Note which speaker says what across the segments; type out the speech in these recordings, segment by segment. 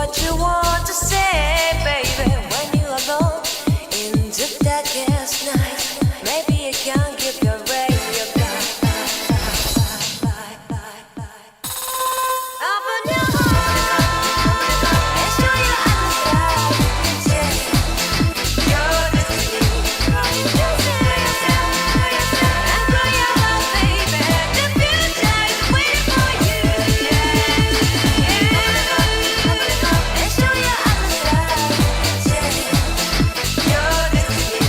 Speaker 1: what you want to say, baby. When you're alone in the darkest night, maybe you can give your radio back. Open your heart and show your eyes that you can change your destiny. And grow your love, baby. The future is waiting for you. And show your eyes that you can change your destiny.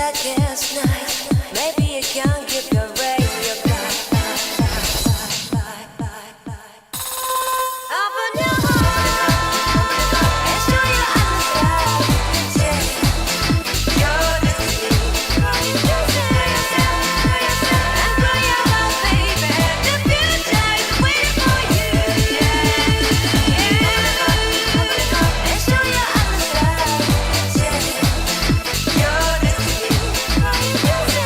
Speaker 1: darkest night. Maybe you can give your radio back. Open your heart and show your eyes that your destiny. And grow your love, baby. The future is waiting for you. And show your eyes that your destiny.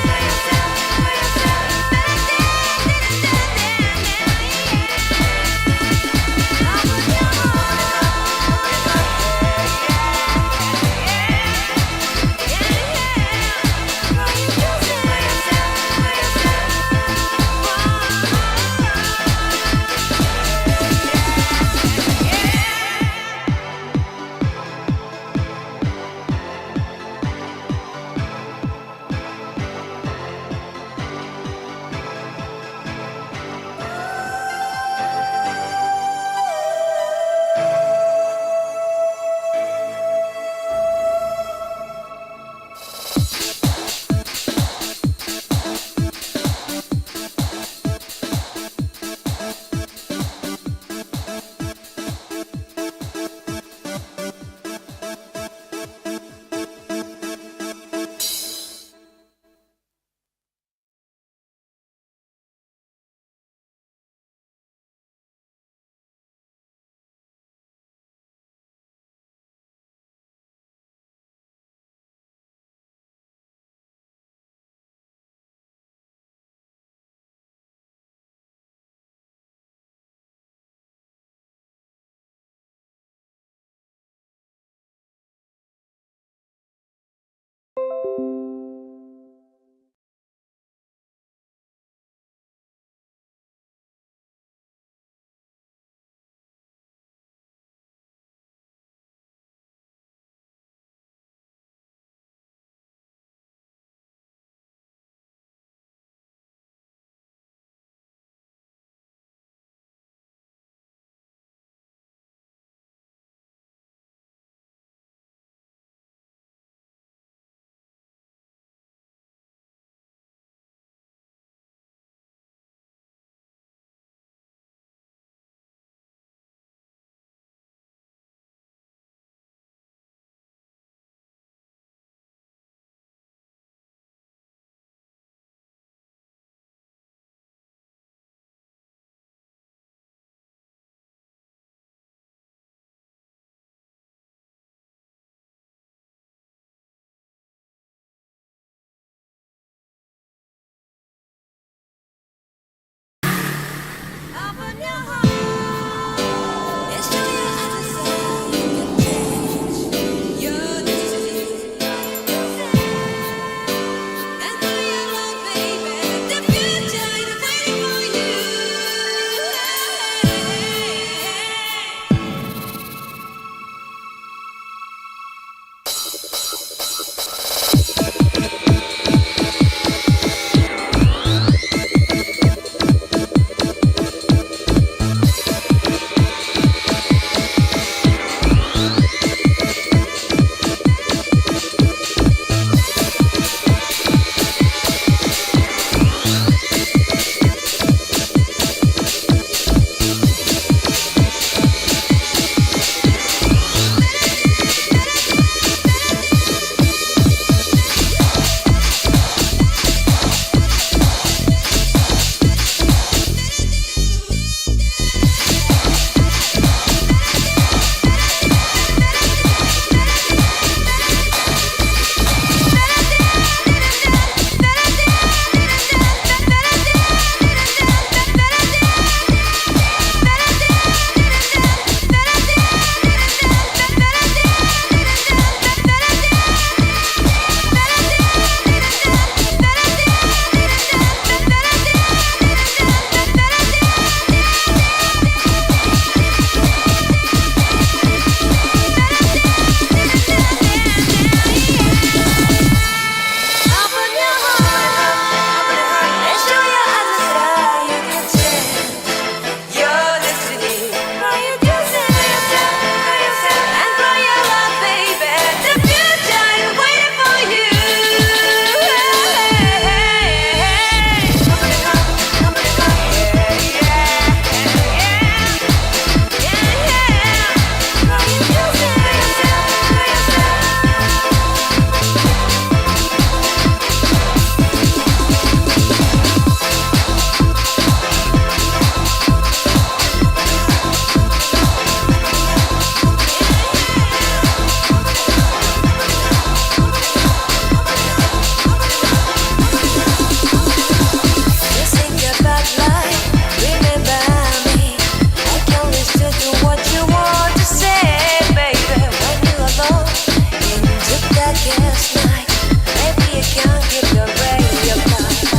Speaker 1: darkest night. Maybe I can give you a ray of light.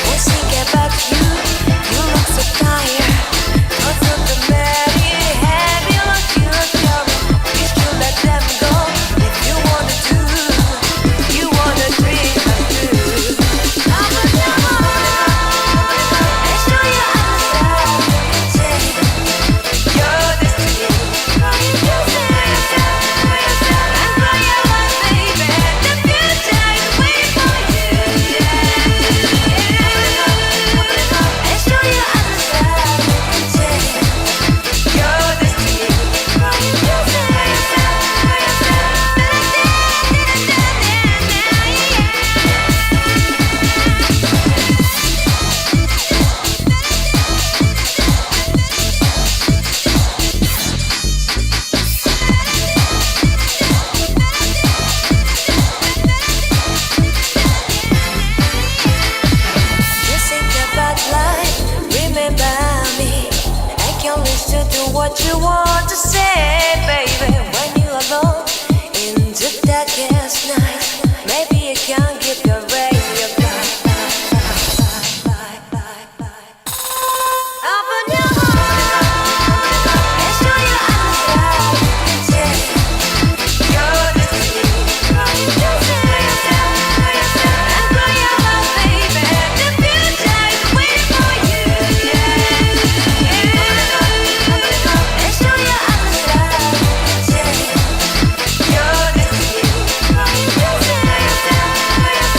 Speaker 1: I think about you, you look so tired. Thoughts of the many heavy like you're carrying. You should let them go if you wanna do. You wanna dream and do. Open your heart and show you understand. Your destiny. You say yourself, and cry your life, baby. The future is waiting for you. And show you understand. Your destiny. You say yourself, you think about life, remember me. I can listen to what you want to say, baby. When you're alone in the darkest night, maybe I can give you a ray of light. Open your heart and show you understand. Your destiny. You say yourself, and cry your life, baby. The future is waiting for you. And show you understand. Your destiny. You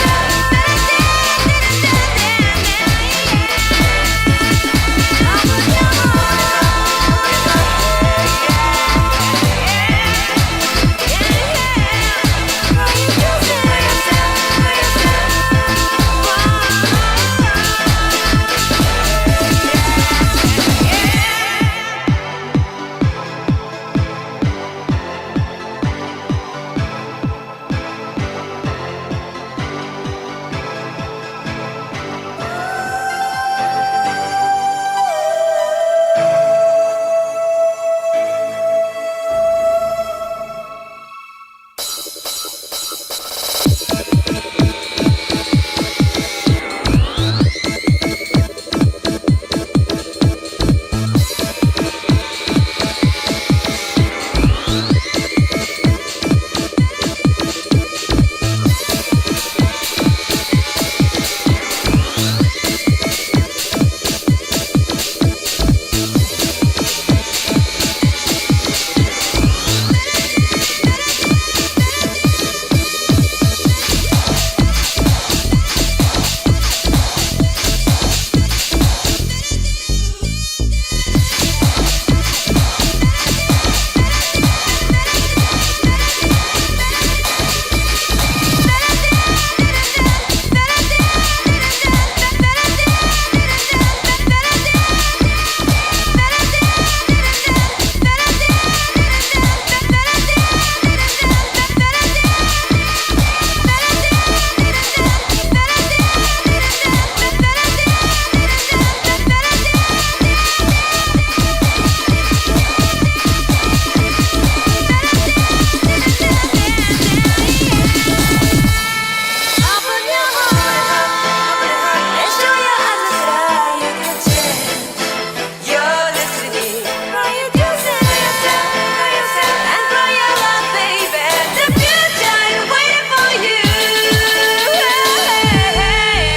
Speaker 1: say yourself, open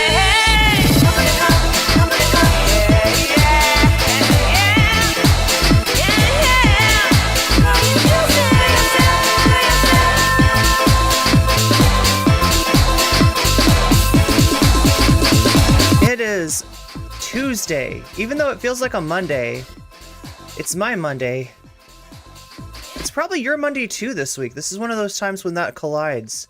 Speaker 1: your
Speaker 2: Tuesday. Even though it feels like a Monday, it's my Monday. It's probably your Monday too this week. This is one of those times when that collides.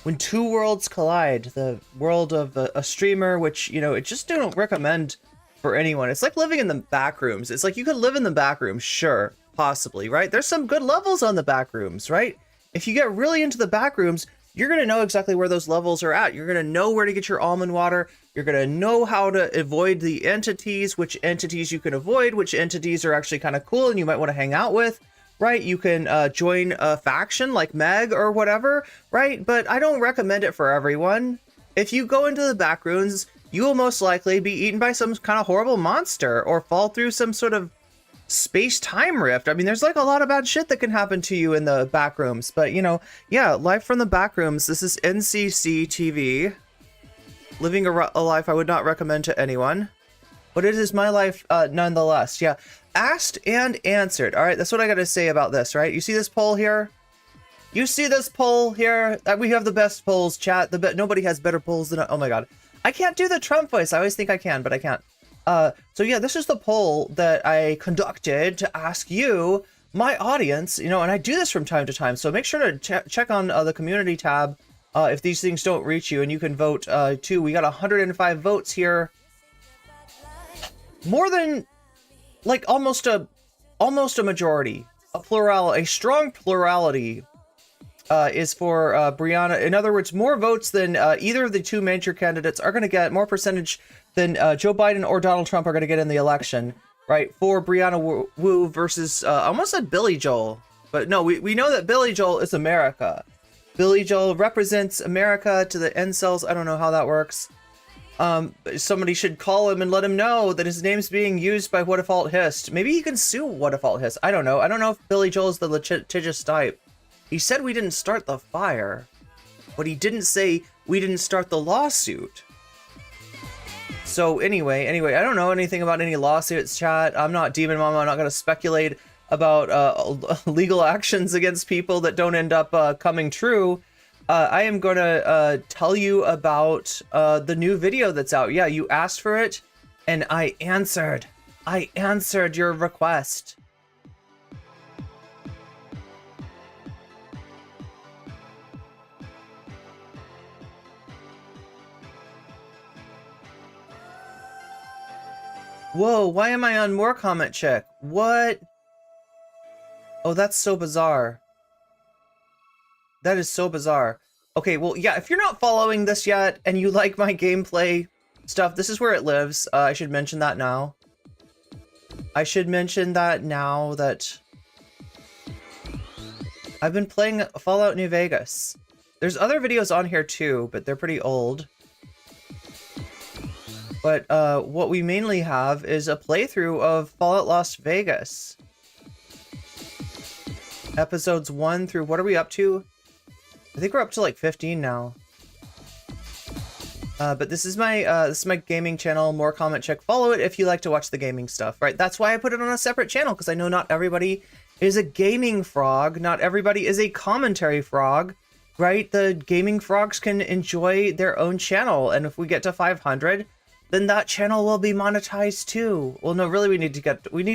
Speaker 2: When two worlds collide. The world of a streamer, which, you know, it just don't recommend for anyone. It's like living in the back rooms. It's like you could live in the back rooms, sure, possibly, right? There's some good levels on the back rooms, right? If you get really into the back rooms, you're going to know exactly where those levels are at. You're going to know where to get your almond water. You're going to know how to avoid the entities, which entities you can avoid, which entities are actually kind of cool and you might want to hang out with. right? You can join a faction like Meg or whatever, right? But I don't recommend it for everyone. If you go into the back rooms, you will most likely be eaten by some kind of horrible monster or fall through some sort of space-time rift. I mean, there's like a lot of bad shit that can happen to you in the back rooms. But, you know, yeah, live from the back rooms. This is NCC TV. Living a life I would not recommend to anyone. But it is my life nonetheless. Yeah. Asked and answered. All right, that's what I got to say about this, right? You see this poll here? You see this poll here? We have the best polls, chat. Nobody has better polls than... Oh my god. I can't do the Trump voice. I always think I can, but I can't. So yeah, this is the poll that I conducted to ask you, my audience, you know, and I do this from time to time. So make sure to check on the community tab if these things don't reach you, and you can vote too. We got 105 votes here. More than... like almost a majority, a strong plurality is for Brianna. In other words, more votes than either of the two major candidates are going to get, more percentage than Joe Biden or Donald Trump are going to get in the election, right? For Brianna Wu versus, I almost said Billy Joel, but no, we know that Billy Joel is America. Billy Joel represents America to the incels. I don't know how that works. Somebody should call him and let him know that his name's being used by What If Alt Hist. Maybe he can sue What If Alt Hist. I don't know. I don't know if Billy Joel's the litigious type. He said we didn't start the fire, but he didn't say we didn't start the lawsuit. So anyway, I don't know anything about any lawsuits, chat. I'm not Demon Mama. I'm not going to speculate about legal actions against people that don't end up coming true. I am going to tell you about the new video that's out. Yeah, you asked for it, and I answered. I answered your request. Whoa, why am I on more comment check? What? Oh, that's so bizarre. That is so bizarre. Okay, well, yeah, if you're not following this yet and you like my gameplay stuff, this is where it lives. I should mention that now. I should mention that now that I've been playing Fallout New Vegas. There's other videos on here too, but they're pretty old. But what we mainly have is a playthrough of Fallout Las Vegas. Episodes 1 through, what are we up to? I think we're up to like 15 now. But this is my gaming channel, More Comment Check. Follow it if you like to watch the gaming stuff, right? That's why I put it on a separate channel, because I know not everybody is a gaming frog. Not everybody is a commentary frog, right? The gaming frogs can enjoy their own channel, and if we get to 500, then that channel will be monetized too. Well, no, really, we need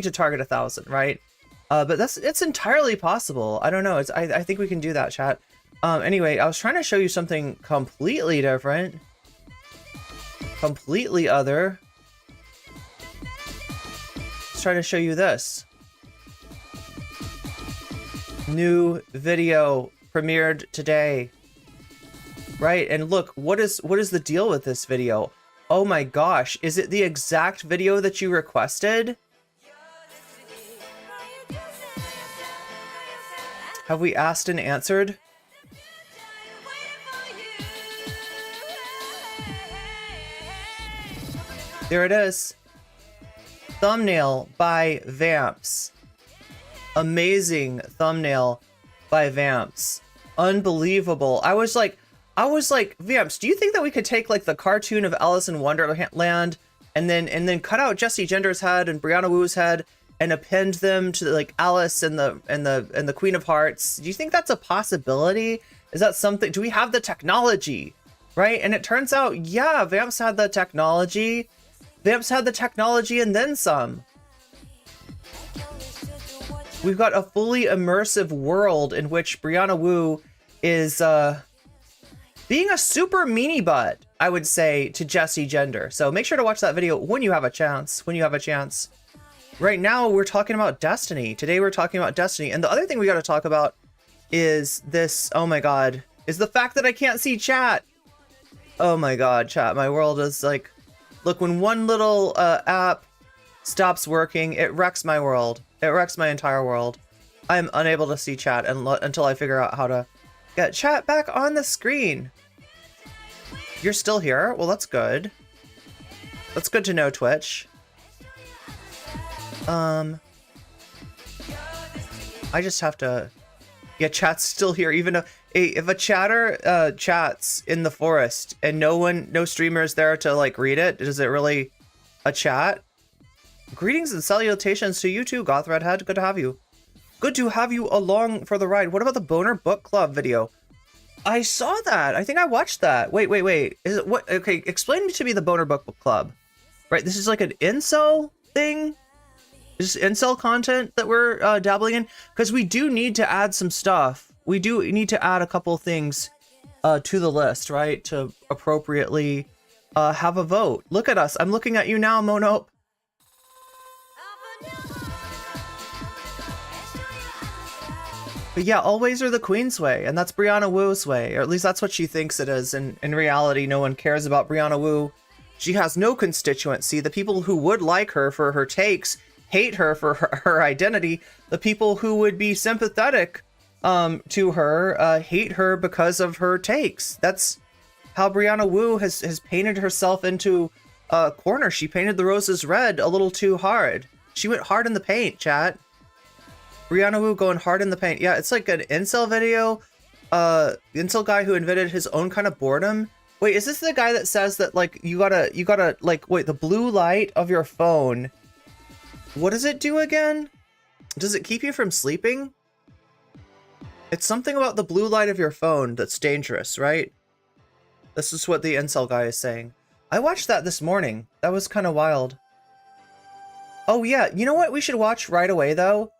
Speaker 2: to target 1,000, right? But it's entirely possible. I don't know. I think we can do that, chat. Anyway, I was trying to show you something completely different. Completely other. Let's try to show you this. New video premiered today. Right, and look, what is the deal with this video? Oh my gosh, is it the exact video that you requested? Have we asked and answered? There it is. Thumbnail by Vamps. Amazing thumbnail by Vamps. Unbelievable. I was like, Vamps, do you think that we could take like the cartoon of Alice in Wonderland and then cut out Jessie Gender's head and Brianna Wu's head and append them to like Alice and the Queen of Hearts? Do you think that's a possibility? Is that something? Do we have the technology? Right? And it turns out, yeah, Vamps had the technology. Vamps had the technology and then some. We've got a fully immersive world in which Brianna Wu is being a super meanie butt, I would say, to Jessie Gender. So make sure to watch that video when you have a chance. Right now, we're talking about Destiny. Today, we're talking about Destiny. And the other thing we got to talk about is this, oh my god, is the fact that I can't see chat. Oh my god, chat. My world is like, look, when one little app stops working, it wrecks my world. It wrecks my entire world. I'm unable to see chat until I figure out how to get chat back on the screen. You're still here? Well, that's good. That's good to know, Twitch. I just have to... Yeah, chat's still here, even though... Hey, if a chatter chats in the forest and no streamer is there to, like, read it, is it really a chat? Greetings and salutations to you too, Goth Redhead. Good to have you. Good to have you along for the ride. What about the Boner Book Club video? I saw that. I think I watched that. Wait. Is it what? Okay, explain to me the Boner Book Club. Right, this is like an incel thing? Is this incel content that we're dabbling in? Because we do need to add some stuff. We do need to add a couple things to the list, right? To appropriately have a vote. Look at us. I'm looking at you now, Mono. But yeah, always are the Queen's way, and that's Brianna Wu's way, or at least that's what she thinks it is. And in reality, no one cares about Brianna Wu. She has no constituency. The people who would like her for her takes hate her for her identity. The people who would be sympathetic to her hate her because of her takes. That's how Brianna Wu has painted herself into a corner. She painted the roses red a little too hard. She went hard in the paint, chat. Brianna Wu going hard in the paint. Yeah, it's like an incel video. Incel guy who invented his own kind of boredom. Wait, is this the guy that says that, like, you gotta, like, wait, the blue light of your phone, what does it do again? Does it keep you from sleeping? It's something about the blue light of your phone that's dangerous, right? This is what the incel guy is saying. I watched that this morning. That was kind of wild. Oh yeah, you know what we should watch right away though?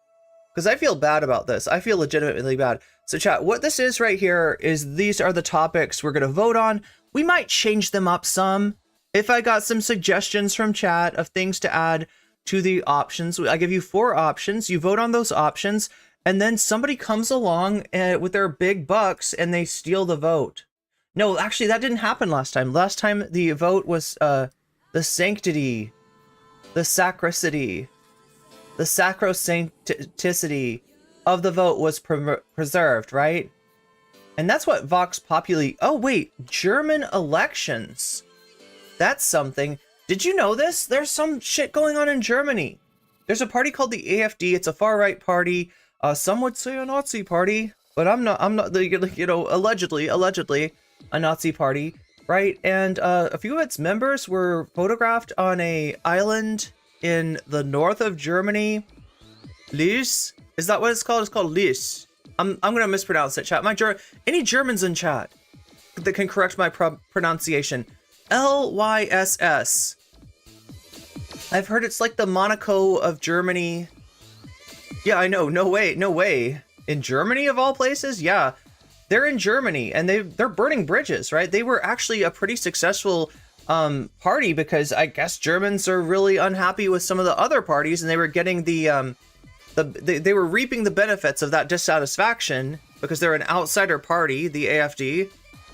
Speaker 2: Because I feel bad about this. I feel legitimately bad. So chat, what this is right here is these are the topics we're going to vote on. We might change them up some. If I got some suggestions from chat of things to add to the options, I give you 4 options. You vote on those options, and then somebody comes along with their big bucks and they steal the vote. No, actually, that didn't happen last time. Last time the vote was the sanctity, the sacricity, the sacrosancticity of the vote was preserved, right? And that's what Vox Populi... Oh, wait, German elections. That's something. Did you know this? There's some shit going on in Germany. There's a party called the AfD. It's a far-right party. Some would say a Nazi party, but I'm not, you know, allegedly a Nazi party, right? And a few of its members were photographed on a island in the north of Germany. Lies? Is that what it's called? It's called Lies. I'm gonna mispronounce it, chat. Any Germans in chat that can correct my pronunciation? Lyss. I've heard it's like the Monaco of Germany. Yeah, I know. No way. In Germany of all places? Yeah, they're in Germany and they're burning bridges, right? They were actually a pretty successful party because I guess Germans are really unhappy with some of the other parties, and they were getting they were reaping the benefits of that dissatisfaction because they're an outsider party, the AfD,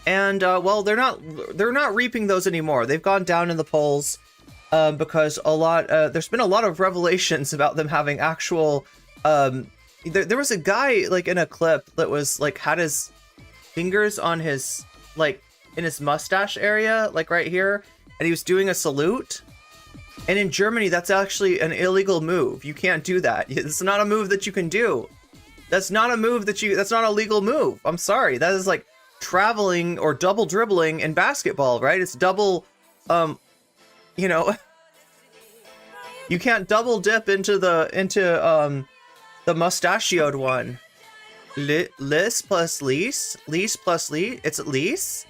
Speaker 2: and well, they're not reaping those anymore. They've gone down in the polls because there's been a lot of revelations about them having actual. There was a guy like in a clip that was like had his fingers on his like in his mustache area, like right here, and he was doing a salute. And in Germany, that's actually an illegal move. You can't do that. It's not a move that you can do. That's not a move that's not a legal move. I'm sorry. That is like traveling or double dribbling in basketball, right? It's double, you know, you can't double dip into the mustachioed one. Lis plus Lies? Lies plus Lies? It's Lies?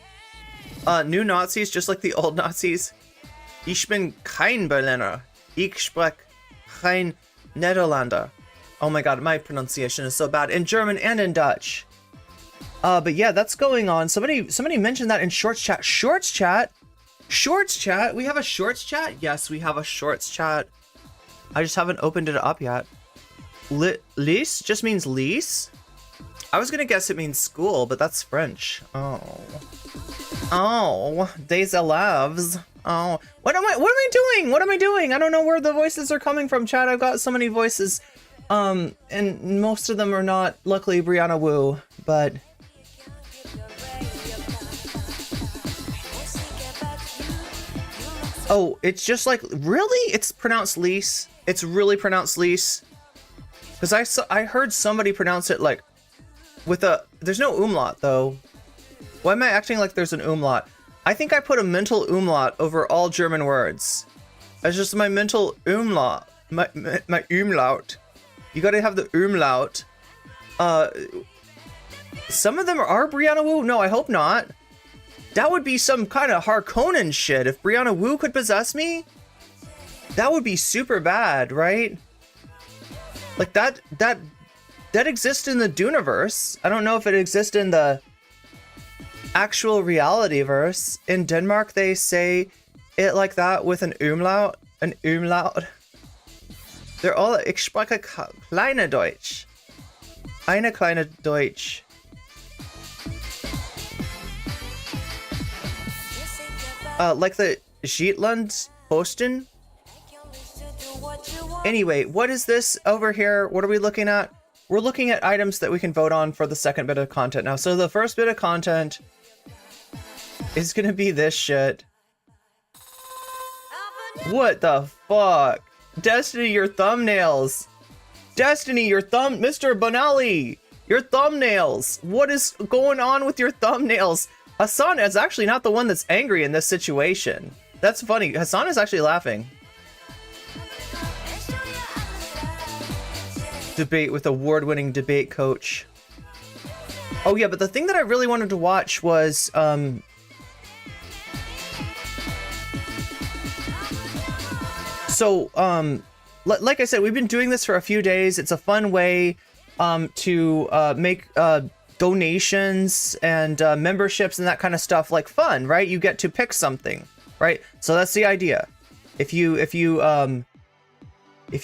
Speaker 2: New Nazis, just like the old Nazis. Ich bin kein Berliner. Ich spreche kein Niederlander. Oh my god, my pronunciation is so bad in German and in Dutch. But yeah, that's going on. Somebody mentioned that in Shorts chat. Shorts chat? Shorts chat? We have a Shorts chat? Yes, we have a Shorts chat. I just haven't opened it up yet. Lys just means lease? I was gonna guess it means school, but that's French. Oh, des élèves. Oh, what am I doing? I don't know where the voices are coming from, chat. I've got so many voices And most of them are not, luckily, Brianna Wu, but oh, it's just like, really? It's pronounced Lise? It's really pronounced Lise? Because I heard somebody pronounce it like with a, there's no umlaut though. Why am I acting like there's an umlaut? I think I put a mental umlaut over all German words. It's just my mental umlaut. My umlaut. You gotta have the umlaut. Some of them are Brianna Wu? No, I hope not. That would be some kind of Harkonnen shit. If Brianna Wu could possess me, that would be super bad, right? Like that exists in the Duneverse. I don't know if it exists in the actual reality verse. In Denmark, they say it like that with an umlaut. An umlaut. They're all, ich spreche kleine Deutsch. Eine kleine Deutsch. Like the Shetland Posten. Anyway, what is this over here? What are we looking at? We're looking at items that we can vote on for the second bit of content now. So the first bit of content is gonna be this shit. What the fuck? Destiny, your thumbnails. Destiny, your Mr. Bonerelli, your thumbnails. What is going on with your thumbnails? Hassan is actually not the one that's angry in this situation. That's funny. Hassan is actually laughing. Debate with award-winning debate coach. Oh yeah, but the thing that I really wanted to watch was like I said, we've been doing this for a few days. It's a fun way to make donations and memberships and that kind of stuff like fun, right? You get to pick something, right? So that's the idea. If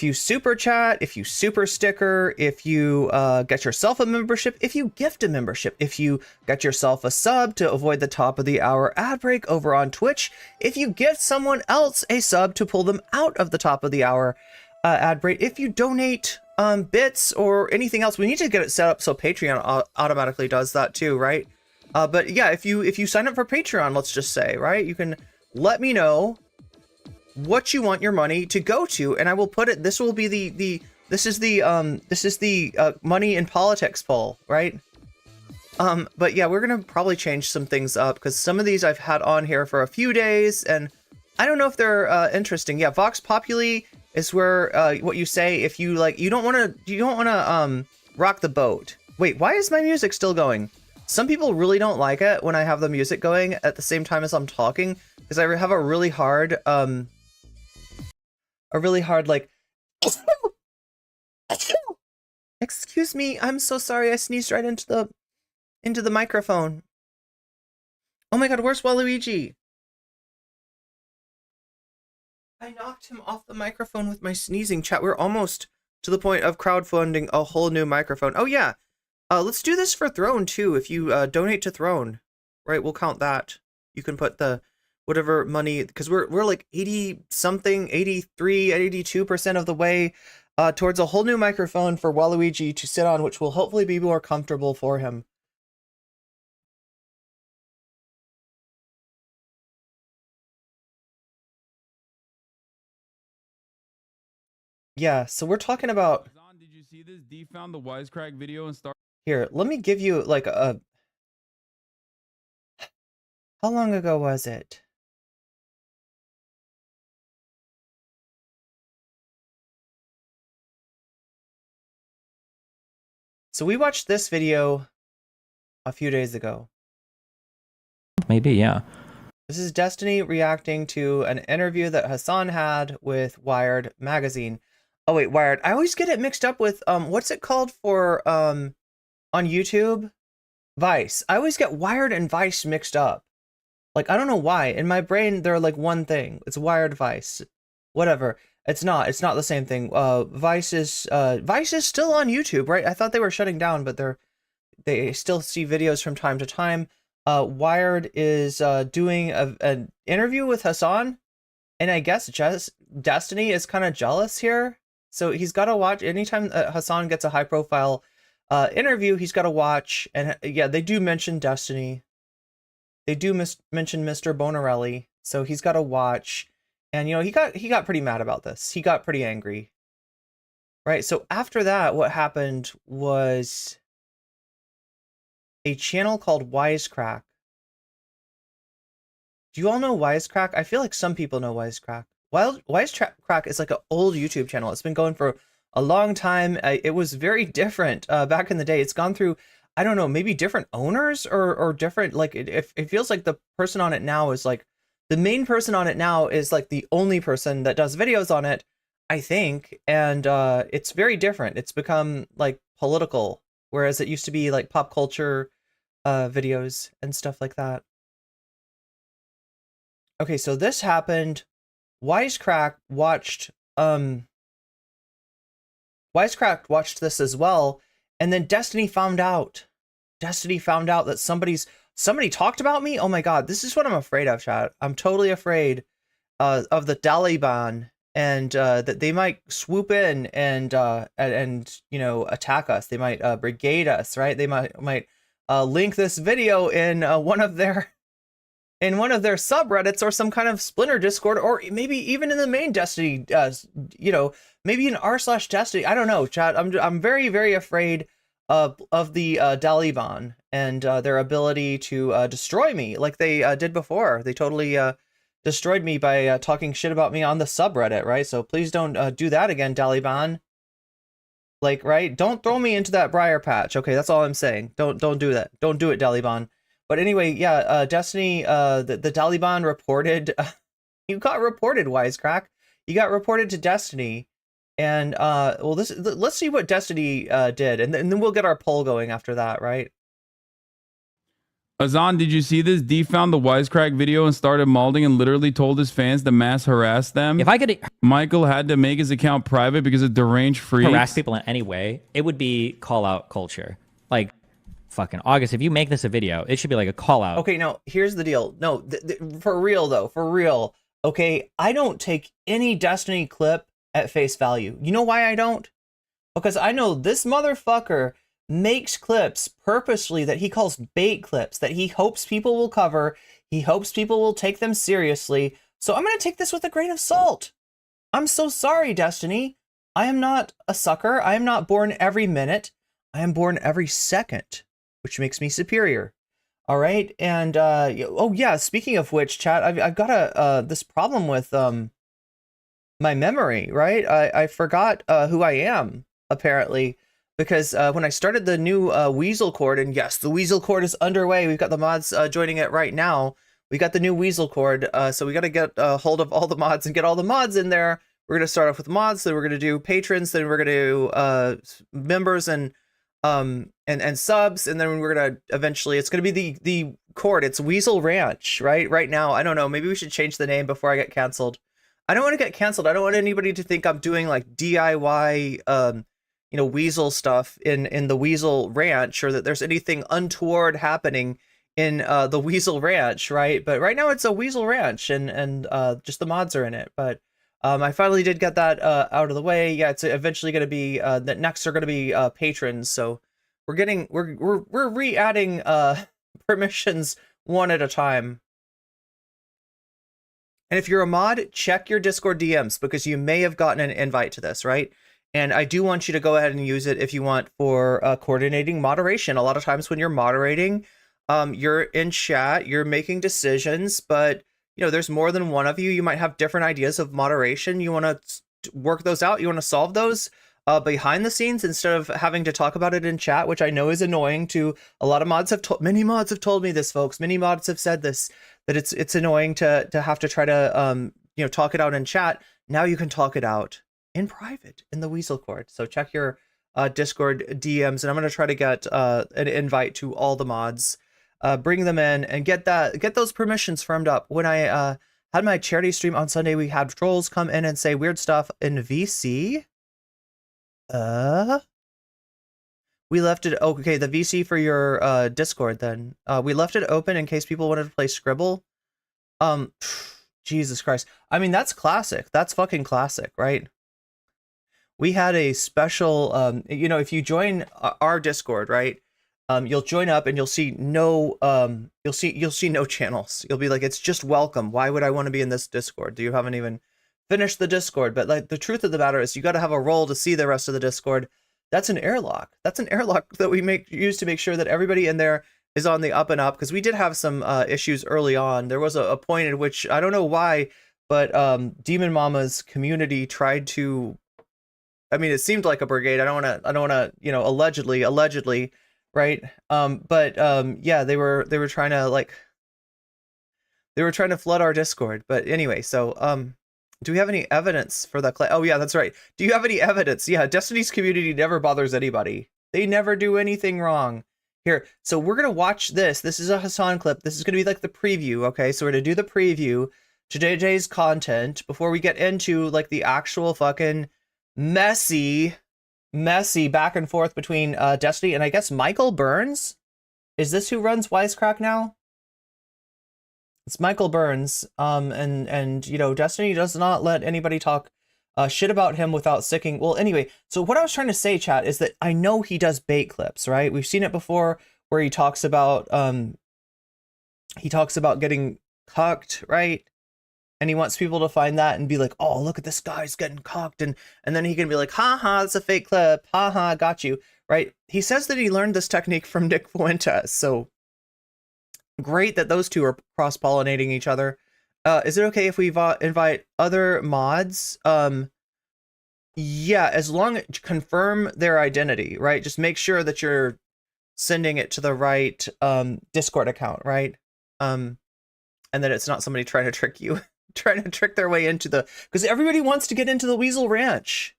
Speaker 2: you super chat, if you super sticker, if you get yourself a membership, if you gift a membership, if you get yourself a sub to avoid the top of the hour ad break over on Twitch, if you gift someone else a sub to pull them out of the top of the hour ad break, if you donate bits or anything else, we need to get it set up so Patreon automatically does that too, right? But yeah, if you sign up for Patreon, let's just say, right, you can let me know what you want your money to go to, and I will put it. This will be this is the money in politics poll, right? But yeah, we're gonna probably change some things up because some of these I've had on here for a few days, and I don't know if they're interesting. Yeah, Vox Populi is where what you say if you like. You don't want to rock the boat. Wait, why is my music still going? Some people really don't like it when I have the music going at the same time as I'm talking because I have a really hard like excuse me, I'm so sorry, I sneezed right into the microphone. Oh my god, where's Waluigi? I knocked him off the microphone with my sneezing. Chat, we're almost to the point of crowdfunding a whole new microphone. Oh yeah, let's do this for Throne too. If you donate to Throne, right, we'll count that. You can put the whatever money, because we're like 80 something, 83, 82% of the way towards a whole new microphone for Waluigi to sit on, which will hopefully be more comfortable for him. Yeah, so we're talking about.
Speaker 3: Did you see this? D found the Wisecrack video and start.
Speaker 2: Here, let me give you like a. How long ago was it? So we watched this video a few days ago.
Speaker 4: Maybe, yeah.
Speaker 2: This is Destiny reacting to an interview that Hassan had with Wired magazine. Oh wait, Wired. I always get it mixed up with what's it called for on YouTube? Vice. I always get Wired and Vice mixed up. Like, I don't know why. In my brain, they're like one thing. It's Wired Vice. Whatever. It's not the same thing. Vice is still on YouTube, right? I thought they were shutting down, but they still see videos from time to time. Wired is doing an interview with Hassan, and I guess Destiny is kind of jealous here. So he's got to watch anytime Hassan gets a high profile interview. He's got to watch, and yeah, they do mention Destiny. They do mention Mr. Bonerelli, so he's got to watch. And you know, he got pretty mad about this. He got pretty angry. Right? So after that, what happened was a channel called Wisecrack. Do you all know Wisecrack? I feel like some people know Wisecrack. Wisecrack is like an old YouTube channel. It's been going for a long time. It was very different back in the day. It's gone through, I don't know, maybe different owners or different, like it feels like the person on it now is like, the main person on it now is like the only person that does videos on it, I think. And it's very different. It's become like political, whereas it used to be like pop culture videos and stuff like that. Okay, so this happened. Wisecrack watched this as well, and then Destiny found out. Destiny found out that somebody talked about me. Oh my god, this is what I'm afraid of, chat. I'm totally afraid of the Daliban, and that they might swoop in and you know, attack us. They might brigade us, right? They might link this video in one of their subreddits or some kind of splinter Discord, or maybe even in the main Destiny, you know, maybe in r/Destiny. I don't know, chat. I'm very, very afraid of the Daliban and their ability to destroy me like they did before. They totally destroyed me by talking shit about me on the subreddit, right? So please don't do that again, Daliban. Like, right? Don't throw me into that briar patch. Okay, that's all I'm saying. Don't do that. Don't do it, Daliban. But anyway, yeah, Destiny, the Daliban reported, you got reported, Wisecrack. You got reported to Destiny. And, well, let's see what Destiny did, and then we'll get our poll going after that, right?
Speaker 3: Azan, did you see this? D found the Wisecrack video and started malding and literally told his fans to mass harass them.
Speaker 4: If I could
Speaker 3: Michael had to make his account private because of deranged freaks.
Speaker 4: harass people in any way, it would be call out culture. Like, fucking August, if you make this a video, it should be like a call out.
Speaker 2: Okay, now here's the deal. No, for real though, for real. Okay, I don't take any Destiny clip at face value. You know why I don't? Because I know this motherfucker makes clips purposely that he calls bait clips, that he hopes people will cover. He hopes people will take them seriously. So I'm going to take this with a grain of salt. I'm so sorry, Destiny. I am not a sucker. I am not born every minute. I am born every second, which makes me superior. All right. And, oh yeah, speaking of which, chat, I've got this problem with, my memory, right? I forgot, who I am, apparently, because, when I started the new, Weasel Cord, and yes, the Weasel Cord is underway. We've got the mods, joining it right now. We got the new Weasel Cord, so we got to get, hold of all the mods and get all the mods in there. We're going to start off with mods, then we're going to do patrons, then we're going to do, members and subs, and then we're gonna eventually, it's gonna be the Cord. It's Weasel Ranch, right now. I don't know, maybe we should change the name before I get canceled. I don't want to get canceled. I don't want anybody to think I'm doing like DIY you know, Weasel stuff in the Weasel Ranch, or that there's anything untoward happening in the Weasel Ranch, right? But right now it's a Weasel Ranch, and just the mods are in it. But I finally did get that out of the way. Yeah, it's eventually going to be that next are going to be patrons. So we're re-adding permissions one at a time. And if you're a mod, check your Discord DMs, because you may have gotten an invite to this, right? And I do want you to go ahead and use it if you want for coordinating moderation. A lot of times when you're moderating, you're in chat, you're making decisions, but you know, there's more than one of you. You might have different ideas of moderation. You want to work those out. You want to solve those behind the scenes instead of having to talk about it in chat, which I know is annoying to a lot of mods. Many mods have told me this, folks. Many mods have said this, that it's annoying to have to try to you know, talk it out in chat. Now you can talk it out in private in the Weasel Cord. So check your Discord DMs, and I'm going to try to get an invite to all the mods. Bring them in and get those permissions firmed up. When I had my charity stream on Sunday, we had trolls come in and say weird stuff in VC. We left it okay, the VC for your Discord then. We left it open in case people wanted to play Scribble. Jesus Christ. I mean, that's classic. That's fucking classic, right? we had a special, you know, if you join our Discord, right? You'll join up and you'll see no, you'll see no channels. You'll be like, it's just welcome. Why would I want to be in this Discord? You haven't even finished the Discord. But like the truth of the matter is, you got to have a role to see the rest of the Discord. That's an airlock. That's an airlock that we use to make sure that everybody in there is on the up and up. Because we did have some issues early on. There was a point at which I don't know why, but Demon Mama's community tried to. I mean, it seemed like a brigade. I don't want to, you know, allegedly, right? Yeah, they were trying to flood our Discord. But anyway, so do we have any evidence for that? Oh yeah, that's right. Do you have any evidence? Yeah, Destiny's community never bothers anybody. They never do anything wrong. Here, so we're gonna watch this. This is a Hassan clip. This is gonna be like the preview. Okay, so we're gonna do the preview to today's content before we get into like the actual fucking messy back and forth between Destiny and I guess Michael Burns. Is this who runs Wisecrack now? It's Michael Burns. And you know, Destiny does not let anybody talk shit about him without sicking. Well, anyway, so what I was trying to say, chat, is that I know he does bait clips, right? We've seen it before where he talks about getting cucked, right? And he wants people to find that and be like, oh, look at this guy's getting cocked. And then he can be like, haha, it's a fake clip. Haha, got you. Right? He says that he learned this technique from Nick Fuentes. So great that those two are cross-pollinating each other. Is it okay if we invite other mods? Yeah, as long as confirm their identity, right? Just make sure that you're sending it to the right Discord account, right? And that it's not somebody trying to trick you. Trying to trick their way into because everybody wants to get into the Weasel Ranch.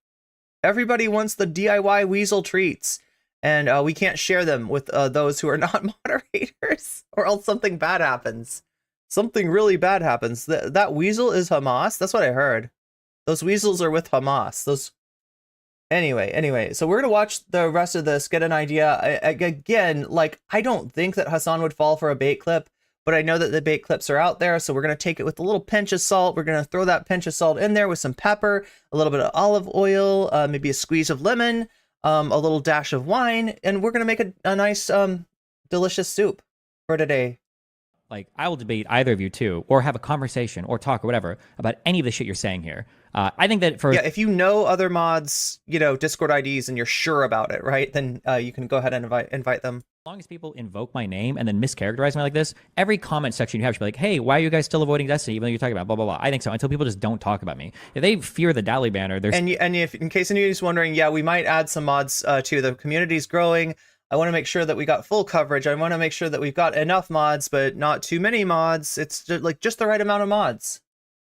Speaker 2: Everybody wants the DIY Weasel treats, and we can't share them with those who are not moderators, or else something bad happens. Something really bad happens. That Weasel is Hamas. That's what I heard. Those Weasels are with Hamas. Anyway, so we're gonna watch the rest of this, get an idea. Again, like, I don't think that Hassan would fall for a bait clip. But I know that the bait clips are out there, so we're going to take it with a little pinch of salt. We're going to throw that pinch of salt in there with some pepper, a little bit of olive oil, maybe a squeeze of lemon, a little dash of wine, and we're going to make a nice, delicious soup for today.
Speaker 4: Like, I will debate either of you too, or have a conversation, or talk, or whatever, about any of the shit you're saying here. I think that
Speaker 2: yeah, if you know other mods, you know, Discord IDs, and you're sure about it, right? Then you can go ahead and invite them.
Speaker 4: As long as people invoke my name and then mischaracterize me like this, every comment section you have should be like, hey, why are you guys still avoiding Destiny even though you're talking about blah, blah, blah. I think so, until people just don't talk about me. If they fear the Daliban or there's...
Speaker 2: And if, in case anybody's wondering, yeah, we might add some mods too. The community's growing. I want to make sure that we got full coverage. I want to make sure that we've got enough mods, but not too many mods. It's just the right amount of mods.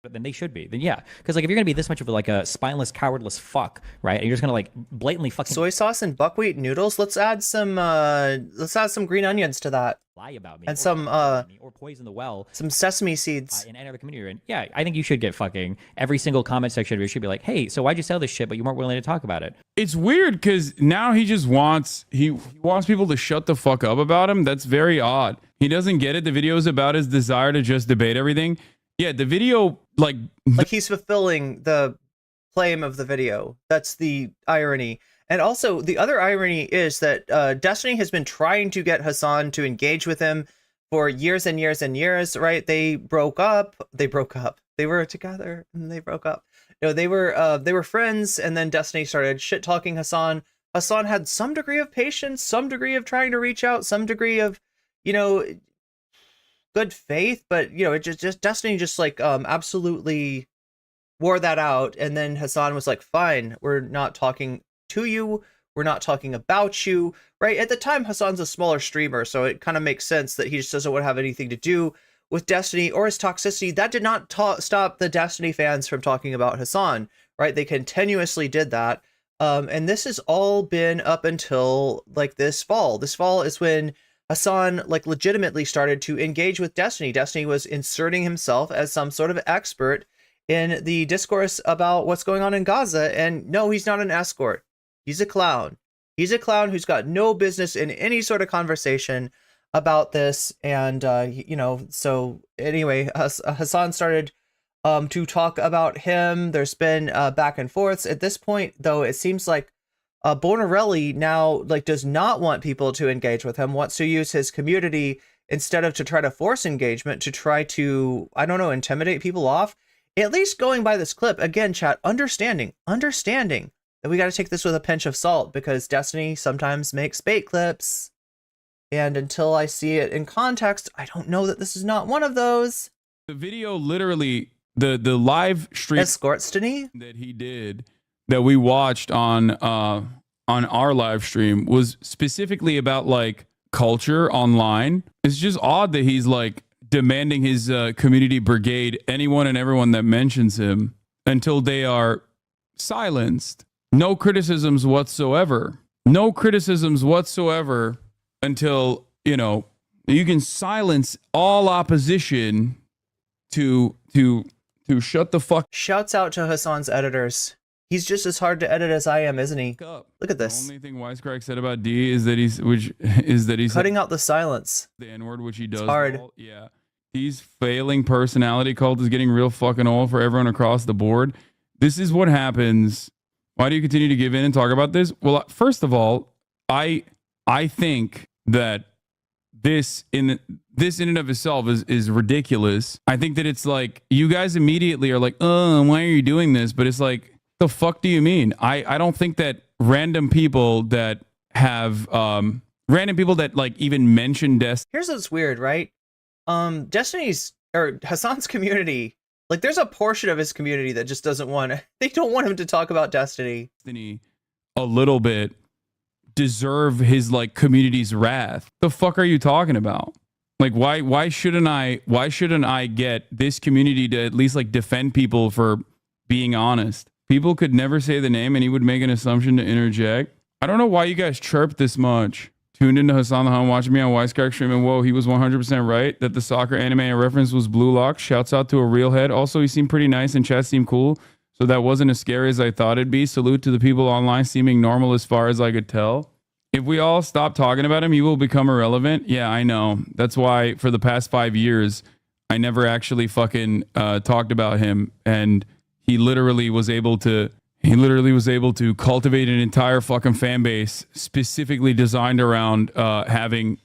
Speaker 4: Then they should be. Then yeah, because like if you're gonna be this much of like a spineless, cowardless fuck, right? And you're just gonna like blatantly fucking
Speaker 2: soy sauce and buckwheat noodles. Let's add some green onions to that.
Speaker 4: Lie about me
Speaker 2: and some
Speaker 4: or poison the well.
Speaker 2: Some sesame seeds
Speaker 4: in any other community you're in. Yeah, I think you should get fucking every single comment section of you should be like, hey, so why'd you sell this shit, but you weren't willing to talk about it?
Speaker 3: It's weird because now he just wants he wants people to shut the fuck up about him. That's very odd. He doesn't get it. The video is about his desire to just debate everything. Yeah, the video, like
Speaker 2: he's fulfilling the claim of the video. That's the irony. And also, the other irony is that Destiny has been trying to get Hassan to engage with him for years and years and years, right? They broke up. They were together, and they broke up. No, they were friends, and then Destiny started shit-talking Hassan. Hassan had some degree of patience, some degree of trying to reach out, some degree of, you know, good faith, but you know, it just Destiny just like absolutely wore that out. And then Hassan was like, fine, we're not talking to you, we're not talking about you, right? At the time, Hassan's a smaller streamer, so it kind of makes sense that he just doesn't want to have anything to do with Destiny or his toxicity. That did not stop the Destiny fans from talking about Hassan, right? They continuously did that. And this has all been up until like this fall. This fall is when Hassan like legitimately started to engage with Destiny. Destiny was inserting himself as some sort of expert in the discourse about what's going on in Gaza. And no, he's not an escort. He's a clown. He's a clown who's got no business in any sort of conversation about this. And, you know, so anyway, Hassan started to talk about him. There's been back and forths. At this point, though, it seems like Bonerelli now like does not want people to engage with him, wants to use his community instead of to try to force engagement, to try to, I don't know, intimidate people off. At least going by this clip, again, chat, understanding that we got to take this with a pinch of salt, because Destiny sometimes makes bait clips. And until I see it in context, I don't know that this is not one of those.
Speaker 3: The video literally, the live stream
Speaker 2: Divorcestiny
Speaker 3: that he did, that we watched on our live stream, was specifically about like culture online. It's just odd that he's like demanding his community brigade anyone and everyone that mentions him until they are silenced. No criticisms whatsoever. No criticisms whatsoever until, you know, you can silence all opposition to shut the fuck
Speaker 2: Shouts out to Hassan's editors. He's just as hard to edit as I am, isn't he?
Speaker 3: up.
Speaker 2: Look at this.
Speaker 3: The only thing Wisecrack said about D is that he's
Speaker 2: Cutting out the silence.
Speaker 3: the N-word, which he does.
Speaker 2: hard.
Speaker 3: all. Yeah. He's failing personality cult is getting real fucking old for everyone across the board. This is what happens. Why do you continue to give in and talk about this? Well, first of all, I think that this in and of itself is ridiculous. I think that it's like you guys immediately are like, oh, why are you doing this? But it's like, the fuck do you mean? I don't think that random people that have random people that like even mention
Speaker 2: Here's what's weird, right? Destiny's or Hassan's community, like there's a portion of his community that just doesn't want they don't want him to talk about Destiny.
Speaker 3: Destiny a little bit deserve his like community's wrath. The fuck are you talking about? Like why shouldn't I get this community to at least like defend people for being honest? People could never say the name and he would make an assumption to interject. I don't know why you guys chirp this much. Tuned into Hassan the Hun, watching me on Wisecrack stream, and whoa, he was 100% right that the soccer anime I reference was Blue Lock. Shouts out to a real head. Also, he seemed pretty nice and chat seemed cool, so that wasn't as scary as I thought it'd be. Salute to the people online seeming normal as far as I could tell. If we all stop talking about him, he will become irrelevant. Yeah, I know. That's why for the past 5 years, I never actually fucking talked about him, and he literally was able to cultivate an entire fucking fan base specifically designed around having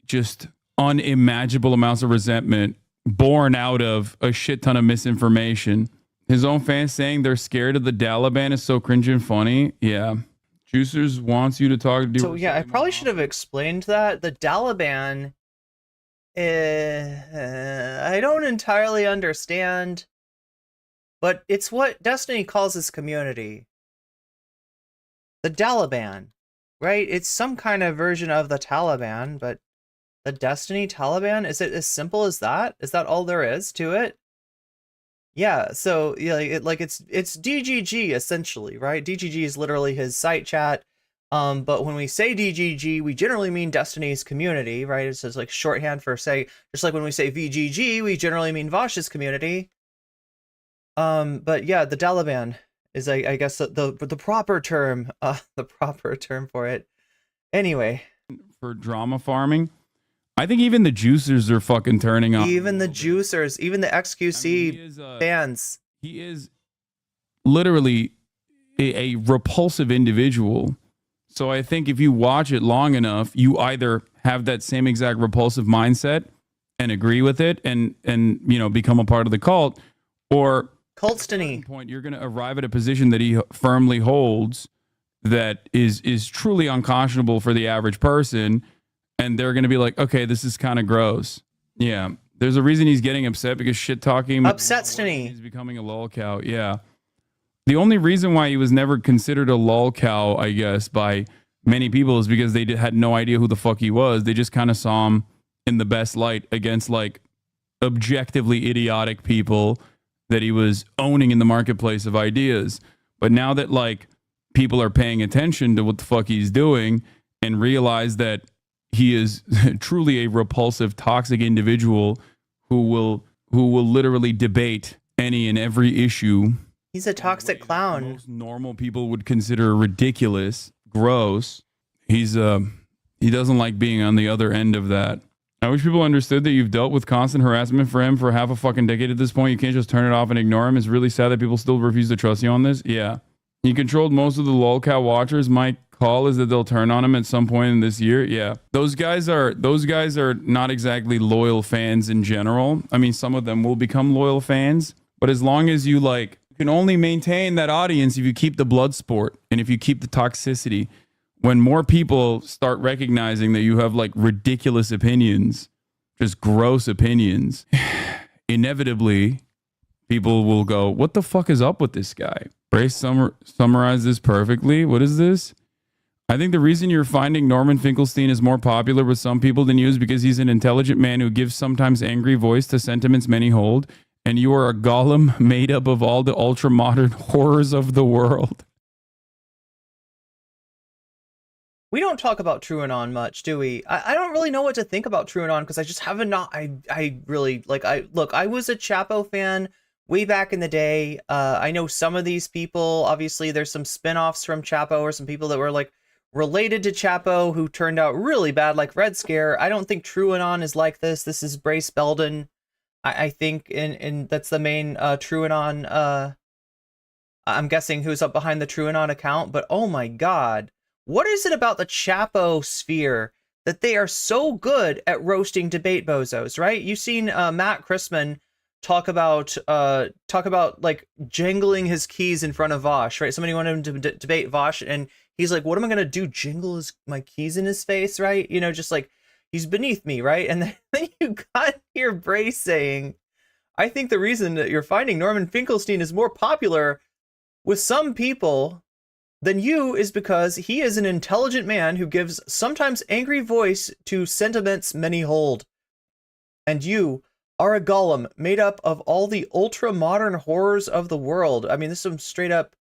Speaker 3: just unimaginable amounts of resentment born out of a shit ton of misinformation. His own fans saying they're scared of the Daliban is so cringe and funny. Yeah. Juicers wants you to talk to.
Speaker 2: So yeah, I probably should have explained that. The Daliban, I don't entirely understand, but it's what Destiny calls his community. The Daliban, right? It's some kind of version of the Taliban, but the Destiny Taliban, is it as simple as that? Is that all there is to it? Yeah, so yeah, it's DGG essentially, right? DGG is literally his site chat. But when we say DGG, we generally mean Destiny's community, right? It's just like shorthand for say, just like when we say VGG, we generally mean Vosh's community. But yeah, the Daliban is I guess the proper term, for it. Anyway,
Speaker 3: for drama farming, I think even the juicers are fucking turning on.
Speaker 2: Even the juicers, even the XQC fans.
Speaker 3: He is literally a repulsive individual. So I think if you watch it long enough, you either have that same exact repulsive mindset and agree with it and you know become a part of the cult, or
Speaker 2: Cultstiny.
Speaker 3: At some point you're going to arrive at a position that he firmly holds that is truly unconscionable for the average person, and they're going to be like, okay, this is kind of gross. Yeah, there's a reason he's getting upset, because shit talking
Speaker 2: Upsetstiny.
Speaker 3: He's becoming a lol cow. Yeah. The only reason why he was never considered a lol cow, I guess, by many people is because they had no idea who the fuck he was. They just kind of saw him in the best light against like objectively idiotic people that he was owning in the marketplace of ideas. But now that like people are paying attention to what the fuck he's doing and realize that he is truly a repulsive, toxic individual who will literally debate any and every issue.
Speaker 2: He's a toxic clown.
Speaker 3: Most normal people would consider ridiculous, gross. He doesn't like being on the other end of that. I wish people understood that you've dealt with constant harassment for him for half a fucking decade at this point. You can't just turn it off and ignore him. It's really sad that people still refuse to trust you on this. Yeah. He controlled most of the lolcow watchers. My call is that they'll turn on him at some point in this year. Yeah. Those guys are not exactly loyal fans in general. I mean, some of them will become loyal fans, but as long as you like, you can only maintain that audience if you keep the blood sport and if you keep the toxicity. When more people start recognizing that you have like ridiculous opinions, just gross opinions, inevitably people will go, what the fuck is up with this guy? Brace summarized this perfectly. What is this? I think the reason you're finding Norman Finkelstein is more popular with some people than you is because he's an intelligent man who gives sometimes angry voice to sentiments many hold, and you are a golem made up of all the ultra-modern horrors of the world.
Speaker 2: We don't talk about TrueAnon much, do we? I don't really know what to think about TrueAnon because I just haven't I really like I was a Chapo fan way back in the day. I know some of these people, obviously there's some spin-offs from Chapo or some people that were like related to Chapo who turned out really bad, like Red Scare. I don't think TrueAnon is like this. This is Brace Belden. I think and that's the main TrueAnon I'm guessing who's up behind the TrueAnon account, but oh my god. What is it about the Chapo sphere that they are so good at roasting debate bozos, right? You've seen Matt Christman talk about like jingling his keys in front of Vosh, right? Somebody wanted him to debate Vosh, and he's like, "What am I gonna do? Jingle my keys in his face, right? You know, just like he's beneath me, right?" And then you got here Brace saying, "I think the reason that you're finding Norman Finkelstein is more popular with some people than you is because he is an intelligent man who gives sometimes angry voice to sentiments many hold. And you are a golem made up of all the ultra-modern horrors of the world." I mean, this is some straight up...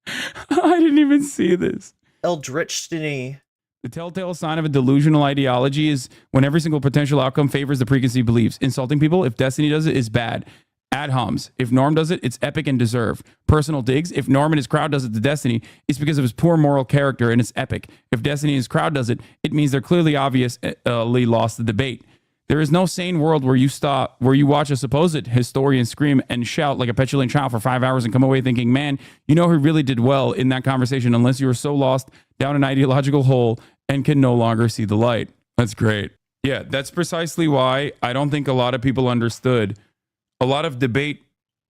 Speaker 3: I didn't even see this.
Speaker 2: Eldritchdany.
Speaker 3: The telltale sign of a delusional ideology is when every single potential outcome favors the preconceived beliefs. Insulting people, if Destiny does it, is bad. Ad homs. If Norm does it, it's epic and deserved. Personal digs. If Norm and his crowd does it to Destiny, it's because of his poor moral character and it's epic. If Destiny and his crowd does it, it means they're clearly obviously lost the debate. There is no sane world where you watch a supposed historian scream and shout like a petulant child for 5 hours and come away thinking, man, you know who really did well in that conversation, unless you were so lost down an ideological hole and can no longer see the light. That's great. Yeah, that's precisely why I don't think a lot of people understood. A lot of debate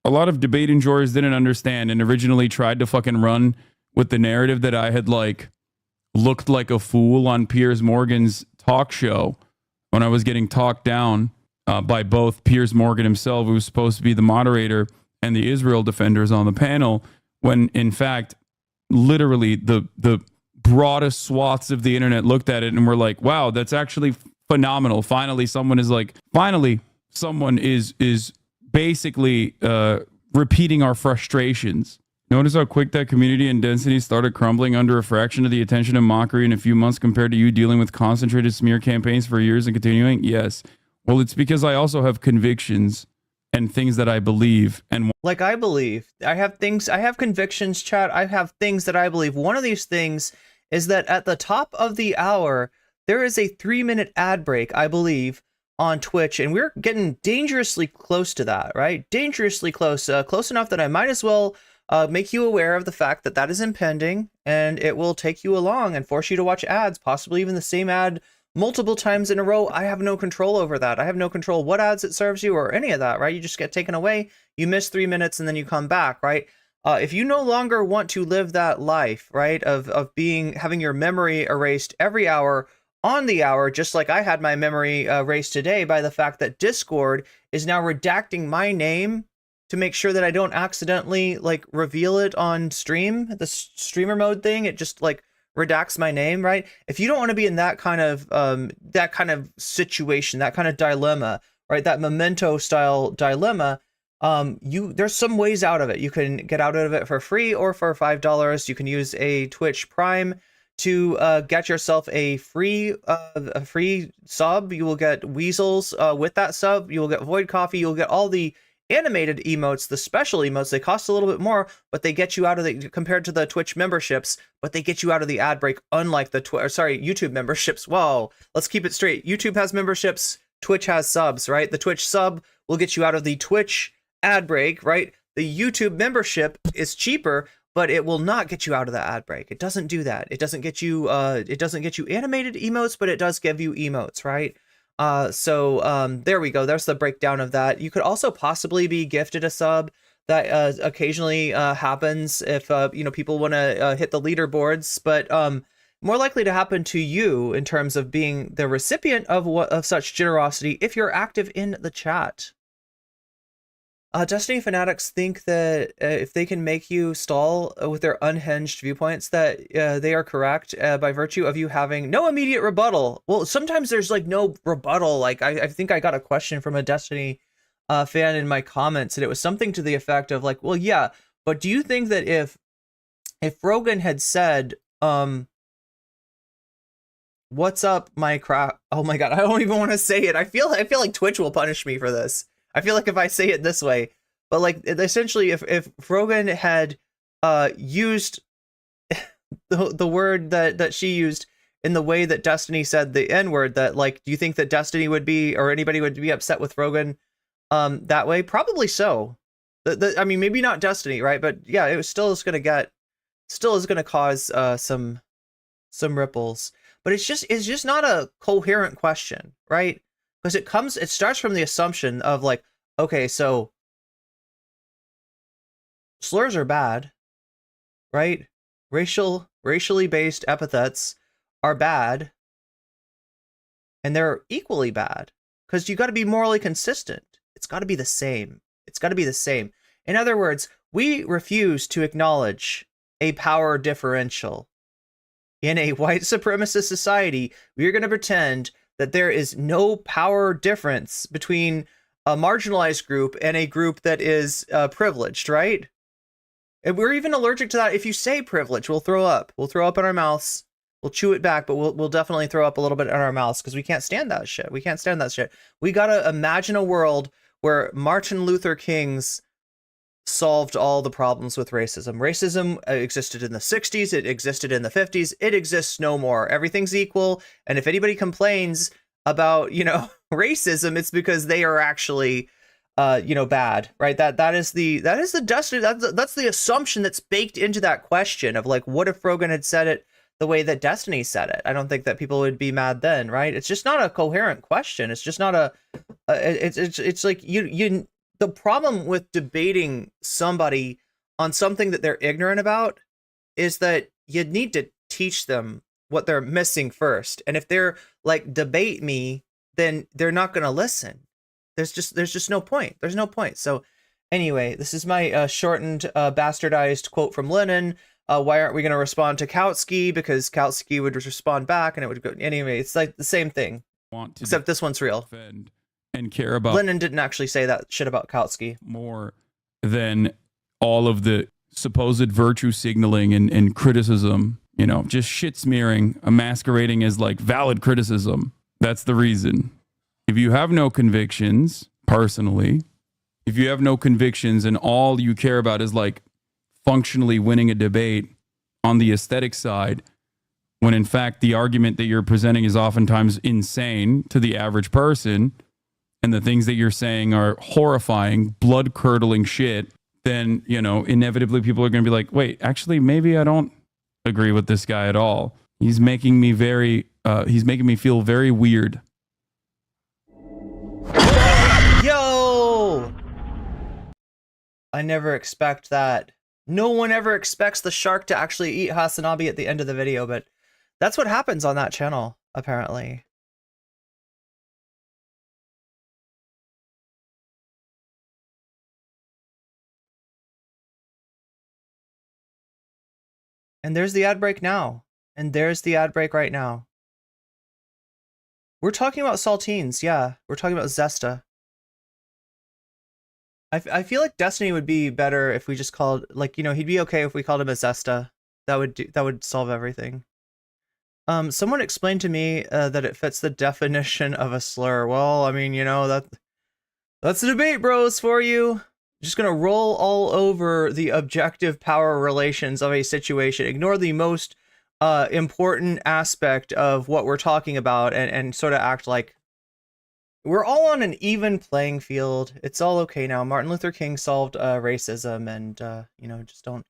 Speaker 3: enjoyers didn't understand and originally tried to fucking run with the narrative that I had like looked like a fool on Piers Morgan's talk show when I was getting talked down by both Piers Morgan himself, who was supposed to be the moderator, and the Israel defenders on the panel, when in fact, literally the broadest swaths of the internet looked at it and were like, wow, that's actually phenomenal. Finally, someone is basically repeating our frustrations. Notice how quick that community and density started crumbling under a fraction of the attention and mockery in a few months compared to you dealing with concentrated smear campaigns for years and continuing? Yes. Well, it's because I also have convictions and things that I believe. And
Speaker 2: like I believe. I have convictions, chat. I have things that I believe. One of these things is that at the top of the hour, there is a 3-minute ad break, I believe, on Twitch, and we're getting dangerously close to that, right? Dangerously close, close enough that I might as well make you aware of the fact that that is impending, and it will take you along and force you to watch ads, possibly even the same ad multiple times in a row. I have no control over that. I have no control what ads it serves you or any of that, right? You just get taken away, you miss 3 minutes, and then you come back, right? If you no longer want to live that life, right, of having your memory erased every hour on the hour, just like I had my memory erased today by the fact that Discord is now redacting my name to make sure that I don't accidentally like reveal it on stream, the streamer mode thing. It just like redacts my name, right? If you don't want to be in that kind of situation, that kind of dilemma, right? That Memento style dilemma, there's some ways out of it. You can get out of it for free or for $5. You can use a Twitch Prime to get yourself a free sub. You will get Weasels with that sub. You will get Void Coffee. You'll get all the animated emotes, the special emotes, they cost a little bit more, but they get you out of the, compared to the Twitch memberships, but they get you out of the ad break, unlike the YouTube memberships. Whoa, let's keep it straight. YouTube has memberships, Twitch has subs, right? The Twitch sub will get you out of the Twitch ad break, right? The YouTube membership is cheaper, but it will not get you out of the ad break. It doesn't do that. It doesn't get you animated emotes, but it does give you emotes, right? So there we go. There's the breakdown of that. You could also possibly be gifted a sub. That occasionally happens if people want to hit the leaderboards, but more likely to happen to you in terms of being the recipient of such generosity if you're active in the chat. Destiny fanatics think that if they can make you stall with their unhinged viewpoints, that they are correct by virtue of you having no immediate rebuttal. Well, sometimes there's like no rebuttal. Like I think I got a question from a Destiny fan in my comments, and it was something to the effect of like, well, yeah, but do you think that if Rogan had said, "What's up, my crap?" Oh my god, I don't even want to say it. I feel like Twitch will punish me for this. I feel like if I say it this way, but like essentially if Rogan had used the word that she used in the way that Destiny said the N-word, that like, do you think that Destiny would be, or anybody would be upset with Rogan that way? Probably so. I mean, maybe not Destiny, right? But yeah, it still is going to cause some ripples. But it's just not a coherent question, right? Because it starts from the assumption of like, okay, so slurs are bad, right? Racially based epithets are bad, and they're equally bad because you got to be morally consistent. It's got to be the same. It's got to be the same. In other words, we refuse to acknowledge a power differential. In a white supremacist society, we are going to pretend that there is no power difference between a marginalized group and a group that is privileged, right? And we're even allergic to that. If you say privilege, we'll throw up. We'll throw up in our mouths. We'll chew it back, but we'll definitely throw up a little bit in our mouths because we can't stand that shit. We can't stand that shit. We gotta imagine a world where Martin Luther King's solved all the problems with racism. Racism existed in the 60s. It existed in the 50s. It exists no more. Everything's equal. And if anybody complains about, racism, it's because they are actually, bad, right? That is the Destiny. That's the assumption that's baked into that question of like, what if Rogan had said it the way that Destiny said it? I don't think that people would be mad then, right? It's just not a coherent question. It's just not it's like you. The problem with debating somebody on something that they're ignorant about is that you need to teach them what they're missing first. And if they're like, debate me, then they're not going to listen. There's just no point. There's no point. So anyway, this is my shortened, bastardized quote from Lenin. Why aren't we going to respond to Kautsky? Because Kautsky would respond back and it would go. Anyway, it's like the same thing, except this one's real.
Speaker 3: And care about
Speaker 2: Lenin didn't actually say that shit about Kautsky.
Speaker 3: More than all of the supposed virtue signaling and criticism, just shit smearing, masquerading as like valid criticism. That's the reason. If you have no convictions, personally, if you have no convictions and all you care about is like functionally winning a debate on the aesthetic side, when in fact the argument that you're presenting is oftentimes insane to the average person, and the things that you're saying are horrifying, blood-curdling shit, then, inevitably people are going to be like, wait, actually, maybe I don't agree with this guy at all. He's making me feel very weird.
Speaker 2: Yo! I never expect that. No one ever expects the shark to actually eat Hasanabi at the end of the video, but that's what happens on that channel, apparently. And there's the ad break now. And there's the ad break right now. We're talking about saltines, yeah. We're talking about Zesta. I feel like Destiny would be better if we just called, like, he'd be okay if we called him a Zesta. That would solve everything. Someone explained to me that it fits the definition of a slur. Well, I mean, That's the debate, bros, for you. Just gonna roll all over the objective power relations of a situation. Ignore the most important aspect of what we're talking about and sort of act like we're all on an even playing field. It's all okay now. Martin Luther King solved racism, and you know, just don't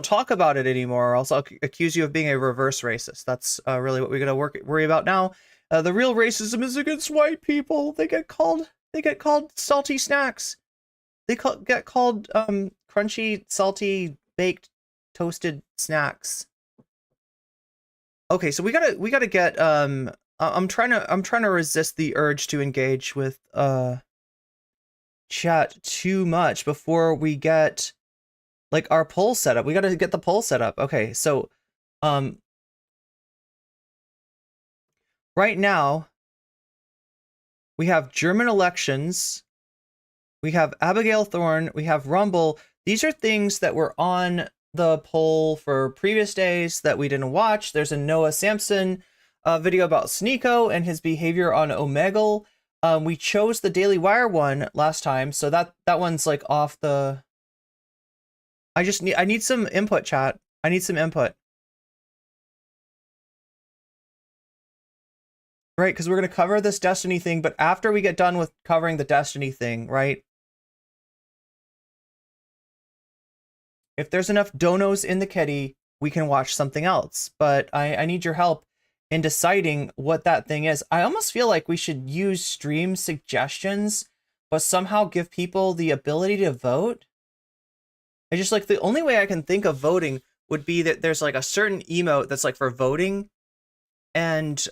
Speaker 2: talk about it anymore, or else I'll accuse you of being a reverse racist. That's really what we gotta worry about now. The real racism is against white people. They get called salty snacks. Get called crunchy, salty, baked, toasted snacks. Okay, so we gotta get I'm trying to resist the urge to engage with chat too much before we get like our poll set up. We gotta get the poll set up. Okay, so right now we have German elections, we have Abigail Thorne, we have Rumble. These are things that were on the poll for previous days that we didn't watch. There's a Noah Sampson video about Sneeko and his behavior on Omegle. We chose the Daily Wire one last time, so that one's like off the... I need some input, chat. I need some input. Right, because we're going to cover this Destiny thing, but after we get done with covering the Destiny thing, right? If there's enough donos in the kitty, we can watch something else. But I need your help in deciding what that thing is. I almost feel like we should use stream suggestions, but somehow give people the ability to vote. I just like, the only way I can think of voting would be that there's like a certain emote that's like for voting, and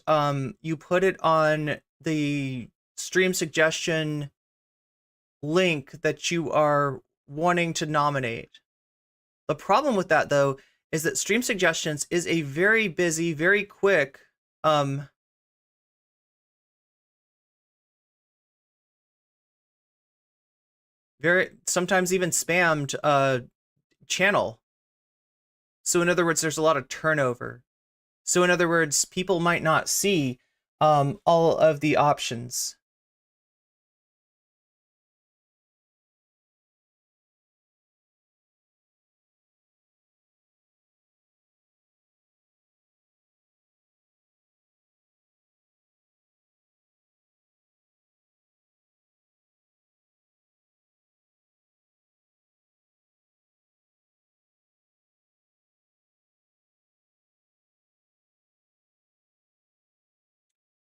Speaker 2: you put it on the stream suggestion link that you are wanting to nominate. The problem with that, though, is that stream suggestions is a very busy, very quick, very sometimes even spammed channel. So in other words, there's a lot of turnover. So in other words, people might not see all of the options.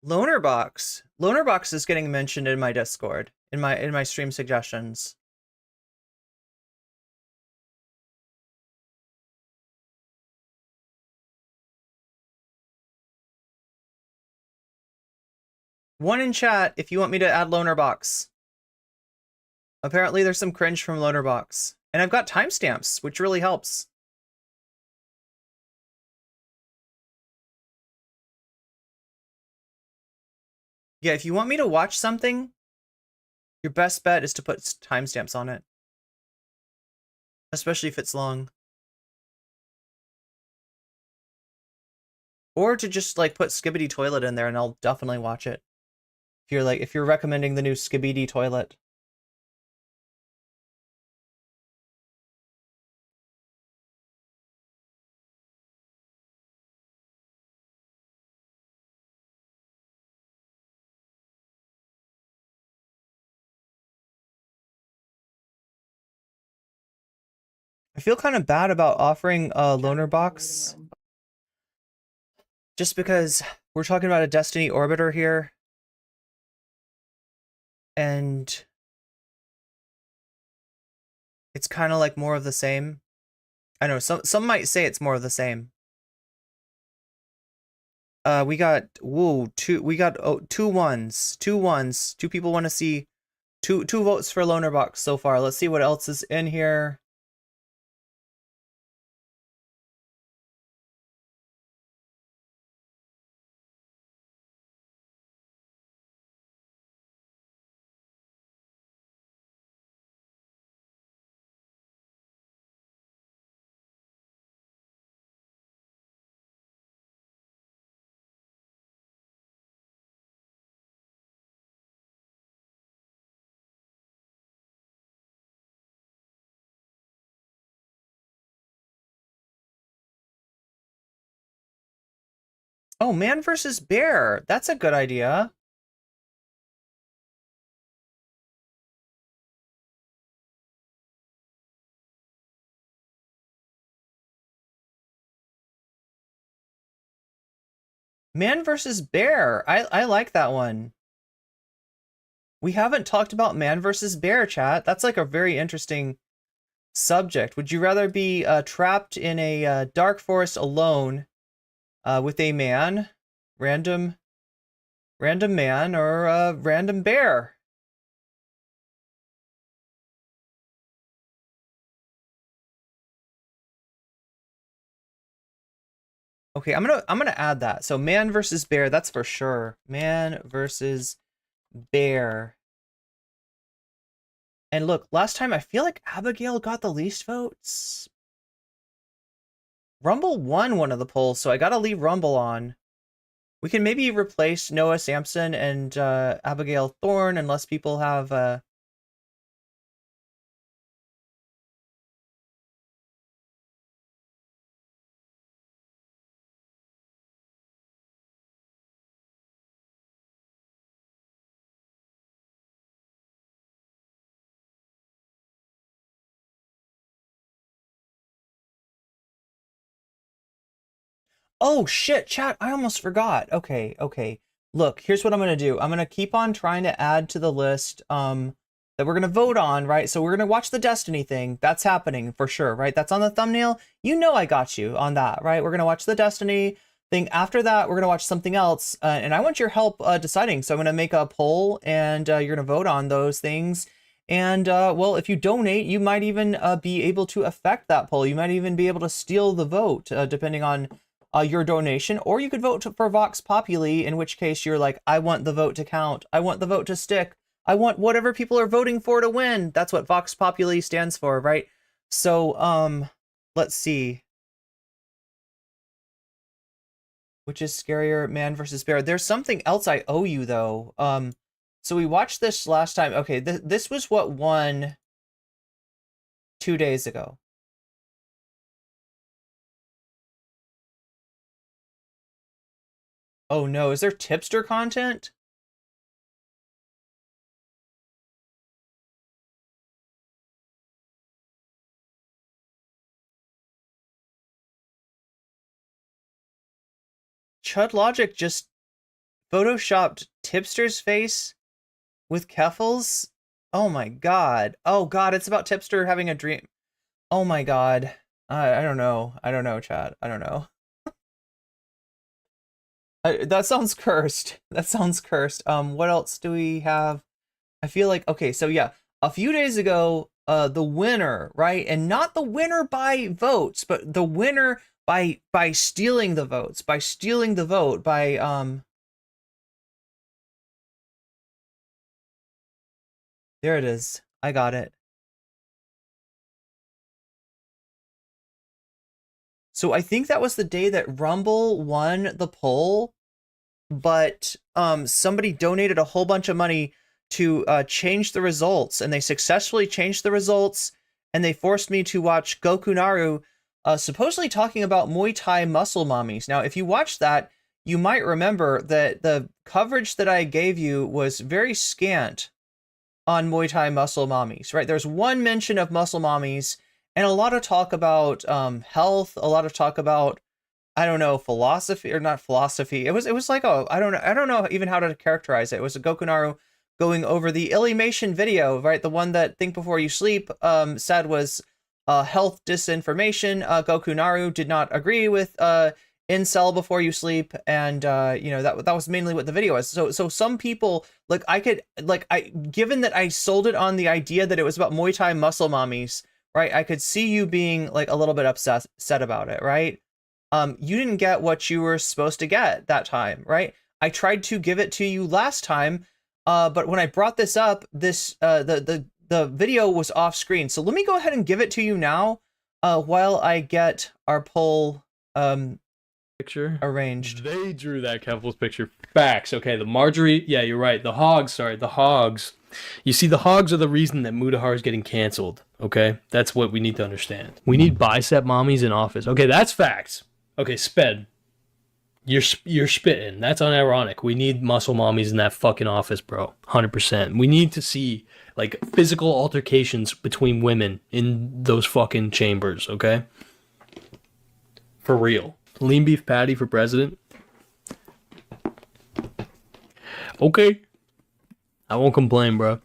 Speaker 2: Lonerbox is getting mentioned in my Discord, in my stream suggestions. One in chat if you want me to add Lonerbox. Apparently there's some cringe from Lonerbox. And I've got timestamps, which really helps. Yeah, if you want me to watch something, your best bet is to put timestamps on it. Especially if it's long. Or to just like put Skibidi Toilet in there and I'll definitely watch it. If you're recommending the new Skibidi Toilet. I feel kind of bad about offering a Lonerbox, just because we're talking about a Destiny Orbiter here, and it's kind of like more of the same. I know some might say it's more of the same. We got two ones. Two people want to see two votes for Lonerbox so far. Let's see what else is in here. Oh, man versus bear. That's a good idea. Man versus bear. I like that one. We haven't talked about man versus bear, chat. That's like a very interesting subject. Would you rather be trapped in a dark forest alone with a man, random man, or a random bear? Okay, I'm gonna add that. So man versus bear, that's for sure. Man versus bear. And look, last time I feel like Abigail got the least votes. Rumble won one of the polls, so I gotta leave Rumble on. We can maybe replace Noah Sampson and Abigail Thorne unless people have Oh shit, chat, I almost forgot. Okay. Look, here's what I'm gonna do. I'm gonna keep on trying to add to the list that we're gonna vote on, right? So we're gonna watch the Destiny thing. That's happening for sure, right? That's on the thumbnail. You know I got you on that, right? We're gonna watch the Destiny thing. After that, we're gonna watch something else, and I want your help deciding. So I'm gonna make a poll, and you're gonna vote on those things. And well, if you donate, you might even be able to affect that poll. You might even be able to steal the vote, depending on your donation, or you could vote for Vox Populi, in which case you're like, I want the vote to count. I want the vote to stick. I want whatever people are voting for to win. That's what Vox Populi stands for, right? So, let's see. Which is scarier, man versus bear? There's something else I owe you, though. So we watched this last time. Okay, this was what won 2 days ago. Oh no, is there tipster content? Chud Logic just photoshopped Tipster's face with Keffels? Oh my god. Oh god, it's about Tipster having a dream. Oh my god. I don't know. I don't know, chat. I don't know. That sounds cursed. That sounds cursed. What else do we have? I feel like, okay, so yeah, a few days ago, the winner, right? And not the winner by votes, but the winner by stealing the votes, by stealing the vote, by there it is. I got it. So I think that was the day that Rumble won the poll, but somebody donated a whole bunch of money to change the results, and they successfully changed the results, and they forced me to watch Goku Naru supposedly talking about Muay Thai muscle mommies. Now, if you watch that, you might remember that the coverage that I gave you was very scant on Muay Thai muscle mommies, right? There's one mention of muscle mommies, and a lot of talk about health, a lot of talk about, I don't know, philosophy, or not philosophy. It was like I don't know even how to characterize it. It was a Gokunaru going over the Illymation video, right? The one that Think Before You Sleep said was health disinformation. Gokunaru did not agree with incel before you sleep, and you know, that was mainly what the video was. So some people, like, given that I sold it on the idea that it was about Muay Thai muscle mommies, right? I could see you being like a little bit upset about it, right? You didn't get what you were supposed to get that time, right? I tried to give it to you last time, but when I brought this up, the video was off screen. So let me go ahead and give it to you now, while I get our poll
Speaker 5: picture
Speaker 2: arranged.
Speaker 5: They drew that Keffel's picture. Facts. Okay, the Marjorie. Yeah, you're right. The hogs. Sorry, the hogs. You see, the hogs are the reason that Mudahar is getting canceled. Okay, that's what we need to understand. We need bicep mommies in office. Okay, that's facts. Okay, Sped. You're spitting. That's unironic. We need muscle mommies in that fucking office, bro. 100%. We need to see like physical altercations between women in those fucking chambers, okay? For real. Lean beef patty for president. Okay. I won't complain, bro.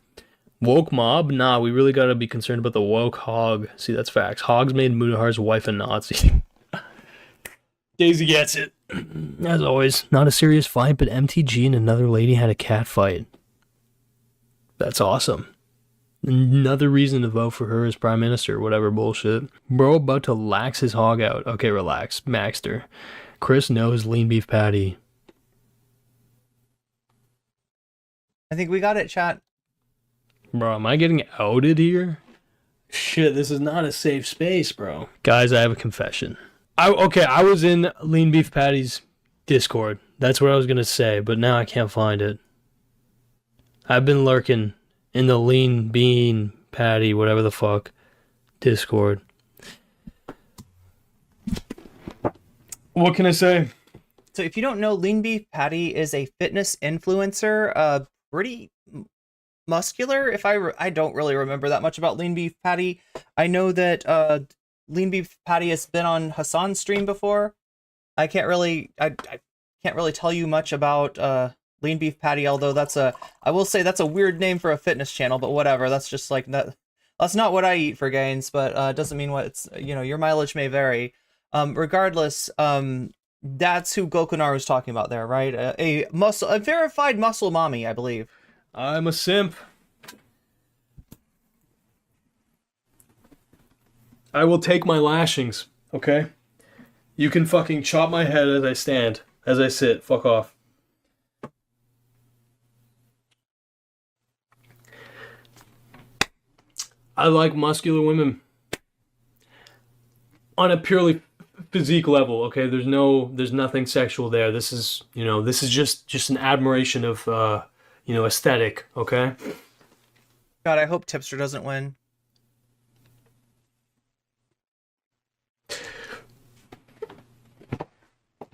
Speaker 5: Woke mob? Nah, we really gotta be concerned about the woke hog. See, that's facts. Hogs made Mudahar's wife a Nazi. Daisy gets it. As always, not a serious fight, but MTG and another lady had a cat fight. That's awesome. Another reason to vote for her as prime minister, whatever bullshit. Bro about to lax his hog out. Okay, relax. Maxter. Chris knows lean beef patty.
Speaker 2: I think we got it, chat.
Speaker 5: Bro, am I getting outed here? Shit, this is not a safe space, bro. Guys, I have a confession. I was in Lean Beef Patty's Discord. That's what I was gonna say, but now I can't find it. I've been lurking in the Lean Bean Patty, whatever the fuck, Discord. What can I say?
Speaker 2: So if you don't know, Lean Beef Patty is a fitness influencer, pretty muscular. If I don't really remember that much about Lean Beef Patty. I know that Lean Beef Patty has been on Hassan's stream before. I can't really tell you much about Lean Beef Patty, although I will say that's a weird name for a fitness channel, but whatever. That's just like that. That's not what I eat for gains, but it doesn't mean what it's, your mileage may vary. Regardless, that's who Gokunaru is talking about there, right? A verified muscle mommy, I believe.
Speaker 5: I'm a simp. I will take my lashings, okay? You can fucking chop my head as I stand, as I sit. Fuck off. I like muscular women. On a purely physique level, okay? There's nothing sexual there. This is, this is just an admiration of, aesthetic, okay?
Speaker 2: God, I hope Tipster doesn't win.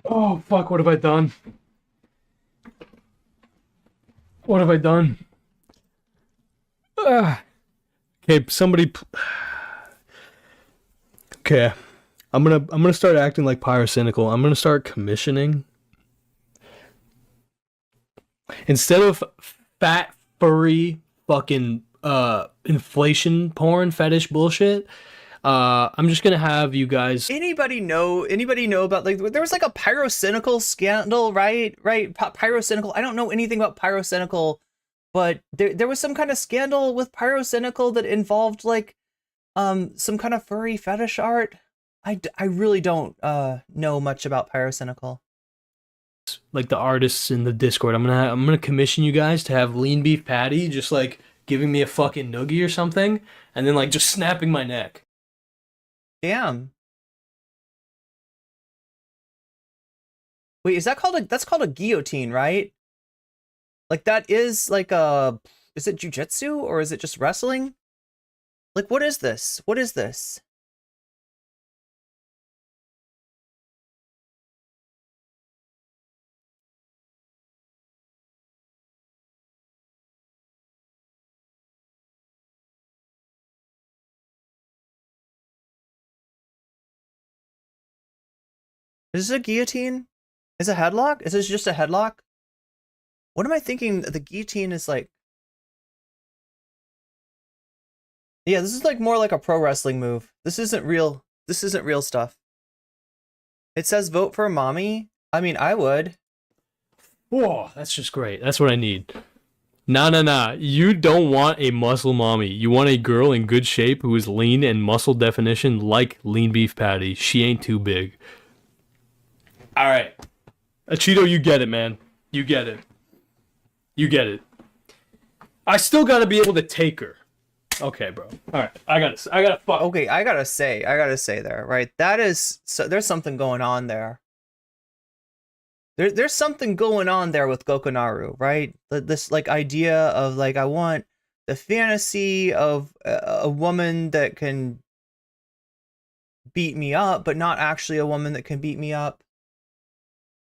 Speaker 5: Oh, fuck, what have I done? What have I done? Okay, somebody... Okay, I'm gonna start acting like pyrocynical. I'm gonna start commissioning. Instead of fat, furry, fucking, inflation porn fetish bullshit, I'm just gonna have you guys.
Speaker 2: Anybody know about, like, there was like a pyrocynical scandal, right? Pyrocynical. I don't know anything about pyrocynical, but there was some kind of scandal with pyrocynical that involved like some kind of furry fetish art. I really don't know much about pyrocynical.
Speaker 5: Like the artists in the Discord, I'm gonna commission you guys to have Lean Beef Patty just like giving me a fucking noogie or something, and then like just snapping my neck.
Speaker 2: Damn. Wait, that's called a guillotine, right? Like that is like is it jujitsu or is it just wrestling? Like what is this? What is this? Is this a guillotine? Is it a headlock? Is this just a headlock? What am I thinking? The guillotine is like... Yeah, this is like more like a pro wrestling move. This isn't real. This isn't real stuff. It says vote for mommy. I mean, I would.
Speaker 5: Whoa, that's just great. That's what I need. Nah. You don't want a muscle mommy. You want a girl in good shape who is lean and muscle definition like Lean Beef Patty. She ain't too big. All right. Cheeto, you get it, man. You get it. You get it. I still got to be able to take her. Okay, bro. All right. I got to fuck.
Speaker 2: Okay, I gotta say there, right? That is, so there's something going on there. There's something going on there with Gokunaru, right? This like idea of like, I want the fantasy of a woman that can beat me up, but not actually a woman that can beat me up.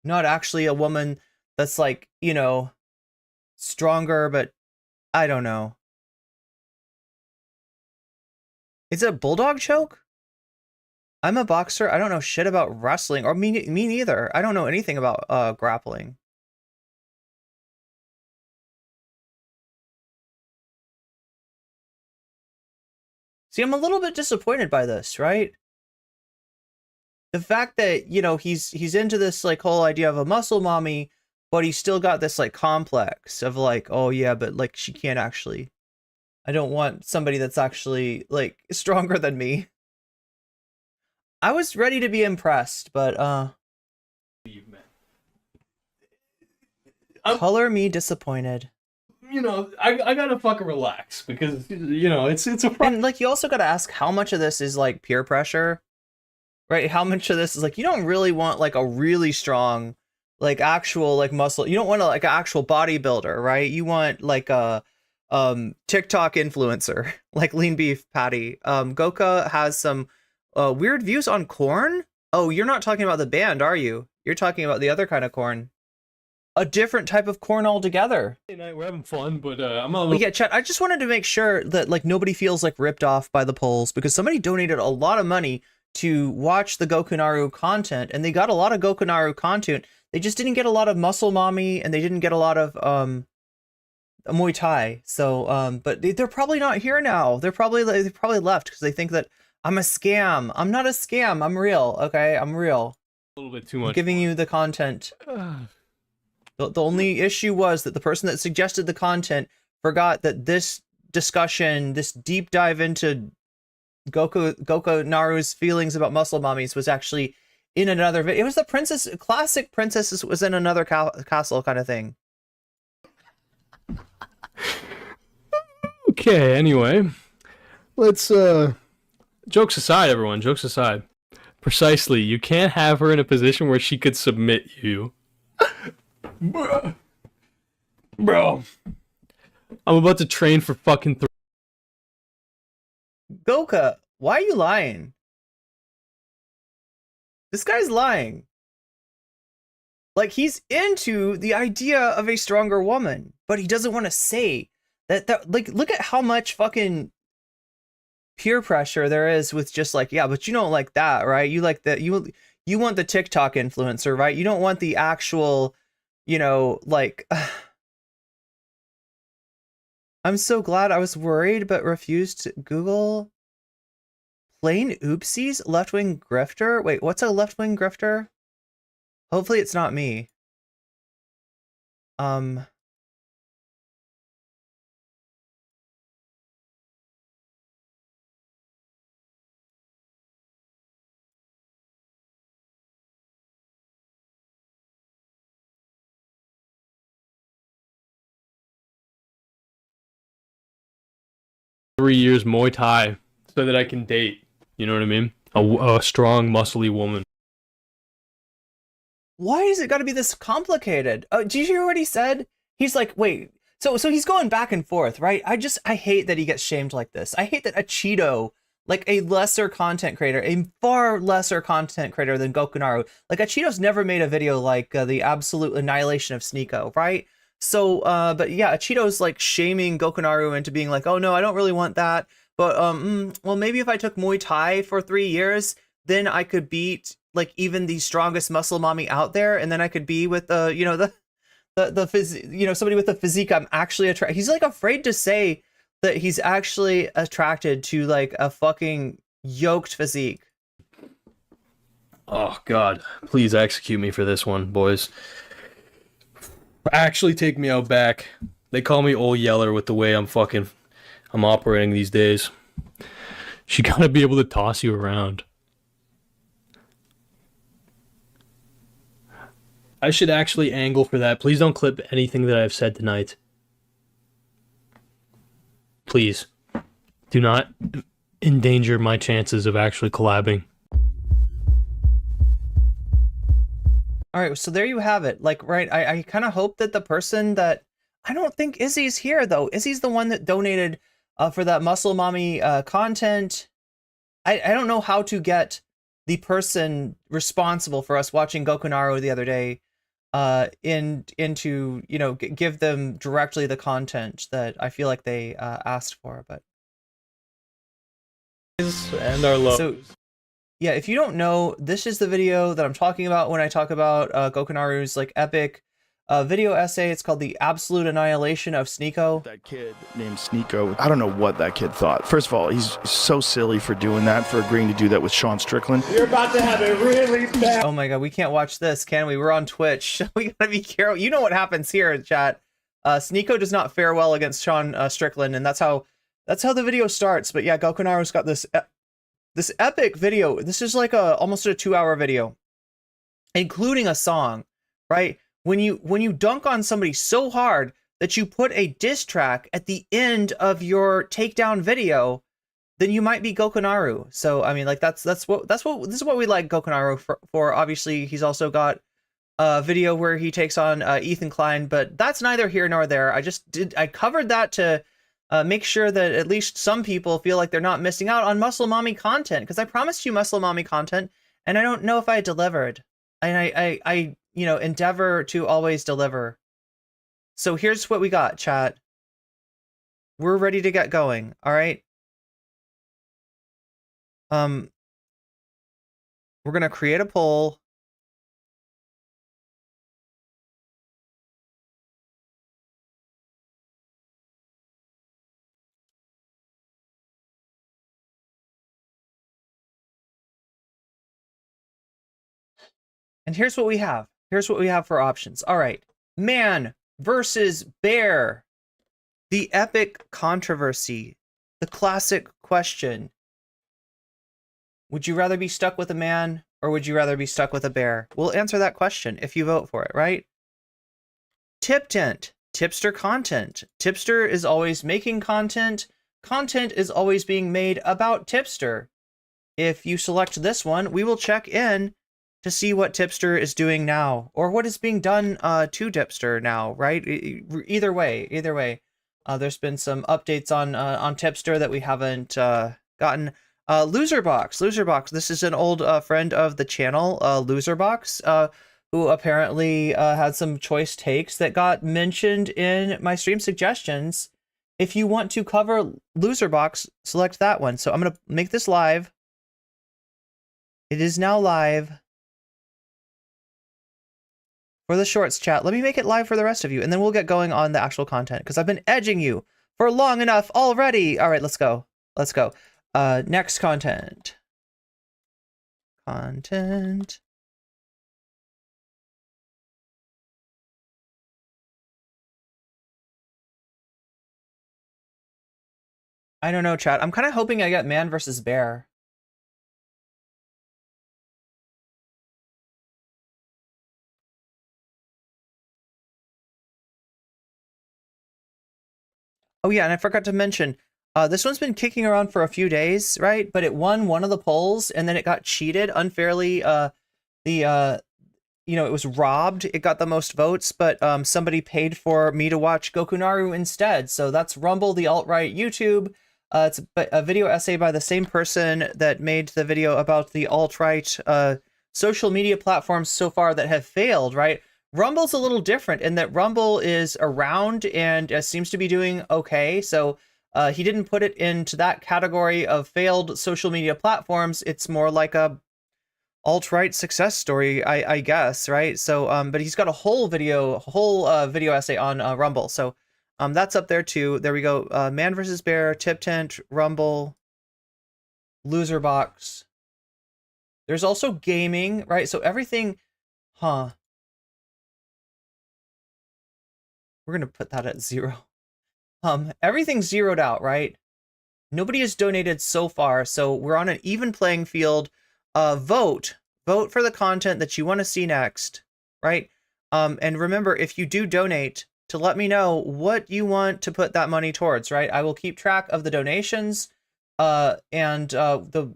Speaker 2: not actually a woman that's like, you know, stronger, but I don't know. Is it a bulldog choke? I'm a boxer. I don't know shit about wrestling, or me neither. I don't know anything about grappling. See, I'm a little bit disappointed by this, right? The fact that, you know, he's into this like whole idea of a muscle mommy, but he's still got this like complex of like, oh yeah, but like she can't actually. I don't want somebody that's actually like stronger than me. I was ready to be impressed, but color me disappointed.
Speaker 5: You know, I gotta fucking relax because, you know, it's a problem.
Speaker 2: And like you also gotta ask how much of this is like peer pressure, right? How much of this is like you don't really want like a really strong, like actual like muscle. You don't want like an actual bodybuilder, right? You want like a TikTok influencer like Lean Beef Patty. Goka has some weird views on corn. Oh, you're not talking about the band, are you? You're talking about the other kind of corn. A different type of corn altogether.
Speaker 5: We're having fun, but I'm a
Speaker 2: But
Speaker 5: little...
Speaker 2: yeah, chat, I just wanted to make sure that like nobody feels like ripped off by the polls, because somebody donated a lot of money to watch the Gokunaru content, and they got a lot of Gokunaru content. They just didn't get a lot of muscle mommy, and they didn't get a lot of Muay Thai. So but they're probably not here now. They probably left because they think that I'm a scam. I'm not a scam. I'm real. Okay, I'm real.
Speaker 5: A little bit too much.
Speaker 2: I'm giving you the content. The only issue was that the person that suggested the content forgot that this discussion, this deep dive into Goku Naru's feelings about muscle mommies was actually in another video. It was the classic princess was in another castle kind of thing.
Speaker 5: Okay, anyway. Let's, jokes aside, everyone, jokes aside. Precisely, you can't have her in a position where she could submit you. Bro. I'm about to train for fucking
Speaker 2: Goka, why are you lying? This guy's lying. Like, he's into the idea of a stronger woman, but he doesn't want to say that like, look at how much fucking peer pressure there is with just like, yeah, but you don't like that, right? You like that, you want the TikTok influencer, right? You don't want the actual, you know, like, I'm so glad. I was worried, but refused to Google. Plain oopsies, left-wing grifter. Wait, what's a left-wing grifter? Hopefully it's not me.
Speaker 5: 3 years Muay Thai so that I can date. You know what I mean? A strong, muscly woman.
Speaker 2: Why is it got to be this complicated? Oh, did you hear what he said? He's like, wait. So he's going back and forth, right? I hate that he gets shamed like this. I hate that a Cheeto, like a lesser content creator, a far lesser content creator than Gokunaru, like a Cheeto's never made a video like the absolute annihilation of Sneeko, right? So, but yeah, a Cheeto's like shaming Gokunaru into being like, oh no, I don't really want that. But, well, maybe if I took Muay Thai for 3 years, then I could beat like even the strongest muscle mommy out there. And then I could be with you know, somebody with the physique I'm actually attracted. He's like afraid to say that he's actually attracted to like a fucking yoked physique.
Speaker 5: Oh God, please execute me for this one, boys. Actually take me out back. They call me Old Yeller with the way I'm operating these days. She gotta be able to toss you around. I should actually angle for that. Please don't clip anything that I've said tonight. Please. Do not endanger my chances of actually collabing.
Speaker 2: All right, so there you have it. Like, right, I kind of hope that the person that... I don't think Izzy's here, though. Izzy's the one that donated for that Muscle Mommy content. I don't know how to get the person responsible for us watching Gokunaru the other day into, you know, give them directly the content that I feel like they asked for. But
Speaker 5: and our love.
Speaker 2: so yeah, if you don't know, this is the video that I'm talking about when I talk about Gokunaru's like epic video essay. It's called The Absolute Annihilation of Sneeko.
Speaker 6: That kid named Sneeko, I don't know what that kid thought. First of all, he's so silly for doing that, for agreeing to do that with Sean Strickland.
Speaker 7: You're about to have a really bad.
Speaker 2: Oh my god, we can't watch this, can we? We're on Twitch. We gotta be careful. You know what happens here, chat. Sneeko does not fare well against Sean Strickland, and that's how the video starts. But yeah, Gokunaru's got this this epic video. This is like almost a 2-hour video, including a song, right? When you dunk on somebody so hard that you put a diss track at the end of your takedown video, then you might be Gokunaru. So I mean, like this is what we like Gokunaru for. Obviously, he's also got a video where he takes on Ethan Klein, but that's neither here nor there. I covered that to make sure that at least some people feel like they're not missing out on Muscle Mommy content, because I promised you Muscle Mommy content, and I don't know if I delivered. And I you know, endeavor to always deliver. So here's what we got, chat. We're ready to get going, all right? We're gonna create a poll. And here's what we have. Here's what we have for options. All right. Man versus bear. The epic controversy. The classic question. Would you rather be stuck with a man, or would you rather be stuck with a bear? We'll answer that question if you vote for it, right? Tip tent. Tipster content. Tipster is always making content. Content is always being made about Tipster. If you select this one, we will check in to see what Tipster is doing now, or what is being done to Tipster now, right? Either way, there's been some updates on Tipster that we haven't gotten. Loserbox, this is an old friend of the channel, Loserbox, who apparently had some choice takes that got mentioned in my stream suggestions. If you want to cover Loserbox, select that one. So I'm gonna make this live. It is now live. For the shorts, chat, let me make it live for the rest of you, and then we'll get going on the actual content, because I've been edging you for long enough already. All right, let's go. Let's go. Next content. Content. I don't know, chat. I'm kind of hoping I get man versus bear. Oh yeah, and I forgot to mention, this one's been kicking around for a few days, right? But it won one of the polls, and then it got cheated unfairly. You know, it was robbed. It got the most votes, but somebody paid for me to watch Gokunaru instead. So that's Rumble, the alt-right YouTube. It's a video essay by the same person that made the video about the alt-right social media platforms so far that have failed, right? Rumble's a little different in that Rumble is around and seems to be doing okay. So he didn't put it into that category of failed social media platforms. It's more like a alt-right success story, I guess, right? So, but he's got a whole video essay on Rumble. So that's up there too. There we go. Man versus Bear, Tip Tent, Rumble, Loserbox. There's also gaming, right? So everything, we're going to put that at 0. Everything's zeroed out, right? Nobody has donated so far, so we're on an even playing field. Vote for the content that you want to see next, right? And remember, if you do donate, to let me know what you want to put that money towards, right? I will keep track of the donations, and the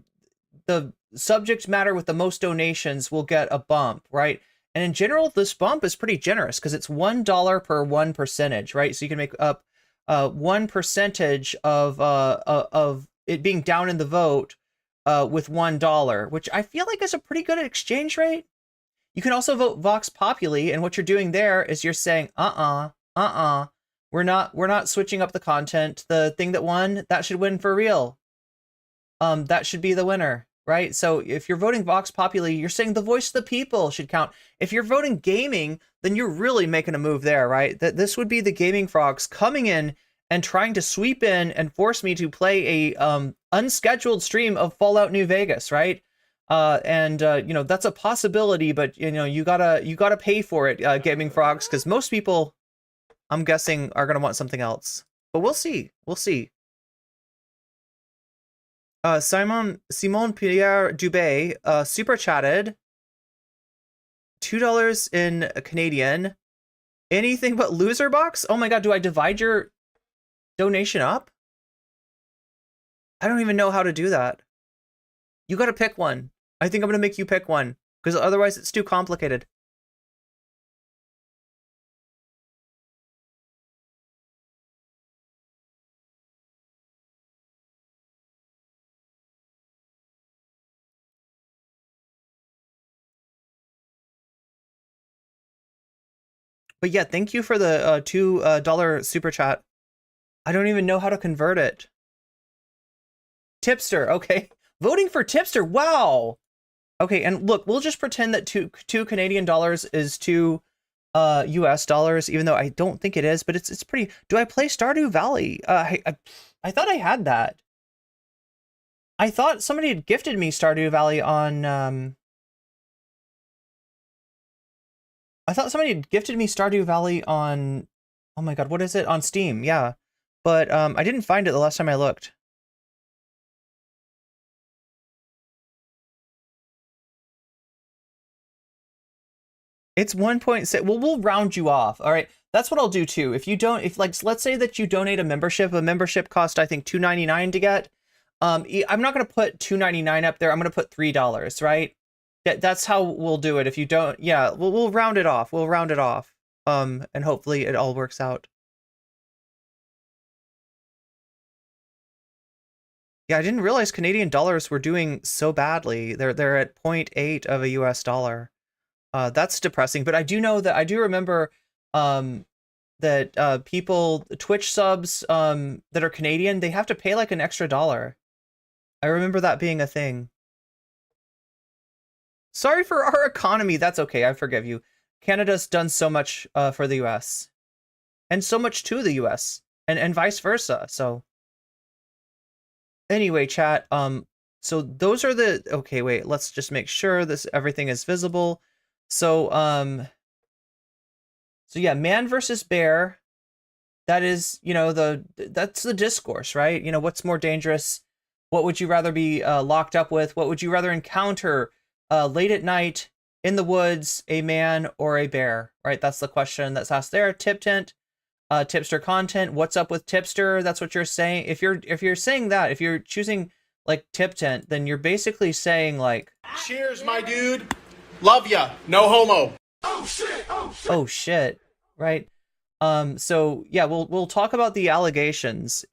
Speaker 2: subject matter with the most donations will get a bump, right? And in general, this bump is pretty generous because it's $1 per 1%, right? So you can make up 1% of it being down in the vote with $1, which I feel like is a pretty good exchange rate. You can also vote Vox Populi, and what you're doing there is you're saying, we're not switching up the content. The thing that won, that should win for real. That should be the winner, right? So if you're voting Vox Populi, you're saying the voice of the people should count. If you're voting gaming, then you're really making a move there, right? That this would be the gaming frogs coming in and trying to sweep in and force me to play a unscheduled stream of Fallout New Vegas, right? You know, that's a possibility, but you know, you gotta pay for it, gaming frogs, because most people, I'm guessing, are gonna want something else. But we'll see. We'll see. Simon Pierre Dubé super chatted $2 in Canadian. Anything but loser box? Oh my god, do I divide your donation up? I don't even know how to do that. You gotta pick one. I think I'm gonna make you pick one, because otherwise it's too complicated. But yeah, thank you for the $2 super chat. I don't even know how to convert it. Tipster, okay. Voting for Tipster, wow. Okay, and look, we'll just pretend that two Canadian dollars is $2 US dollars, even though I don't think it is, but it's pretty. Do I play Stardew Valley? I thought I had that. I thought somebody had gifted me Stardew Valley on I thought somebody had gifted me Stardew Valley on, oh my god, what is it? On Steam, yeah. But I didn't find it the last time I looked. It's 1.6. Well, we'll round you off. All right. That's what I'll do too. If you don't, if like, let's say that you donate a membership cost, I think $2.99 to get. I'm not going to put $2.99 up there. I'm going to put $3, right? That's how we'll do it. If you don't, yeah, we'll round it off. We'll round it off. And hopefully it all works out. Yeah, I didn't realize Canadian dollars were doing so badly. They're at 0.8 of a US dollar. That's depressing, but I do know that I do remember that people, Twitch subs that are Canadian, they have to pay like an extra $1. I remember that being a thing. Sorry for our economy. That's okay. I forgive you. Canada's done so much for the US and so much to the US and vice versa. So anyway, chat, so those are the, okay, wait, let's just make sure everything is visible. So yeah, man versus bear. That is, you know, that's the discourse, right? You know, what's more dangerous? What would you rather be locked up with? What would you rather encounter late at night in the woods, a man or a bear? Right? That's the question that's asked there. Tip tent, tipster content. What's up with tipster? That's what you're saying. If you're saying that, if you're choosing like tip tent, then you're basically saying like,
Speaker 7: Cheers, my dude. Love ya. No homo.
Speaker 1: Oh shit! Oh shit!
Speaker 2: oh shit, right? So yeah, we'll talk about the allegations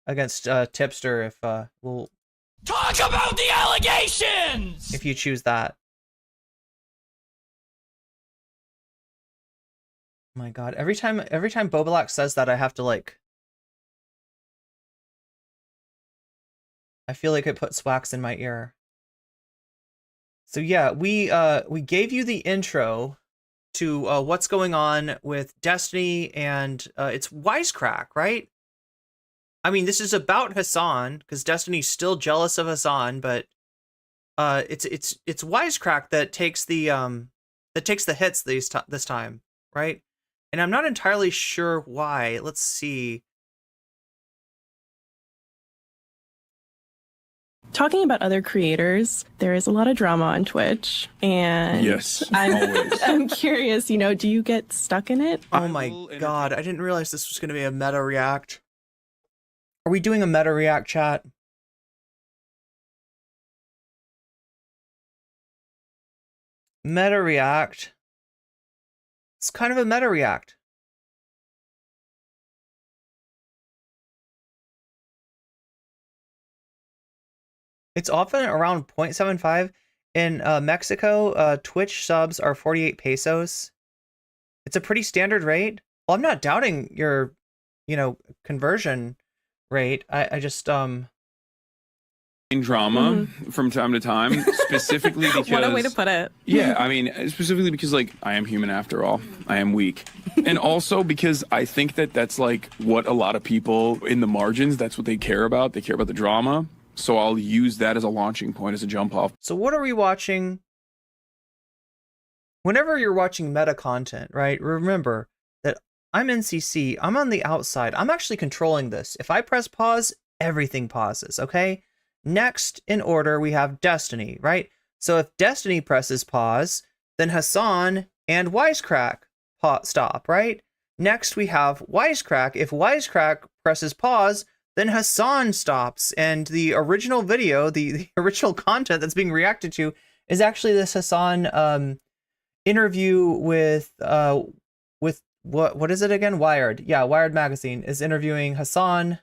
Speaker 2: against tipster if we'll
Speaker 8: talk about the allegations
Speaker 2: if you choose that. Oh my god, every time Bobalak says that, I have to like, I feel like it puts wax in my ear. So yeah, we gave you the intro to what's going on with Destiny, and it's Wisecrack, right? I mean, this is about Hassan because Destiny's still jealous of Hassan, but it's Wisecrack that takes the hits this time, right? And I'm not entirely sure why. Let's see.
Speaker 9: Talking about other creators, there is a lot of drama on Twitch, and
Speaker 10: yes,
Speaker 9: I'm curious, you know, do you get stuck in it?
Speaker 2: Oh my god, I didn't realize this was going to be a meta react. Are we doing a meta react, chat? Meta react. It's kind of a meta react. It's often around 0.75. in Mexico, Twitch subs are 48 pesos. It's a pretty standard rate. Well, I'm not doubting your, conversion rate. I just
Speaker 10: drama from time to time, specifically because
Speaker 9: What a way to put it.
Speaker 10: Yeah, I mean, specifically because like I am human after all. I am weak. And also because I think that that's like what a lot of people in the margins, that's what they care about. They care about the drama. So I'll use that as a launching point, as a jump off.
Speaker 2: So what are we watching? Whenever you're watching meta content, right? Remember that I'm NCC. I'm on the outside. I'm actually controlling this. If I press pause, everything pauses, okay? Next in order, we have Destiny, right? So if Destiny presses pause, then Hassan and Wisecrack stop, right? Next, we have Wisecrack. If Wisecrack presses pause, then Hassan stops. And the original video, the original content that's being reacted to is actually this Hassan interview with what is it again? Wired. Yeah, Wired magazine is interviewing Hassan.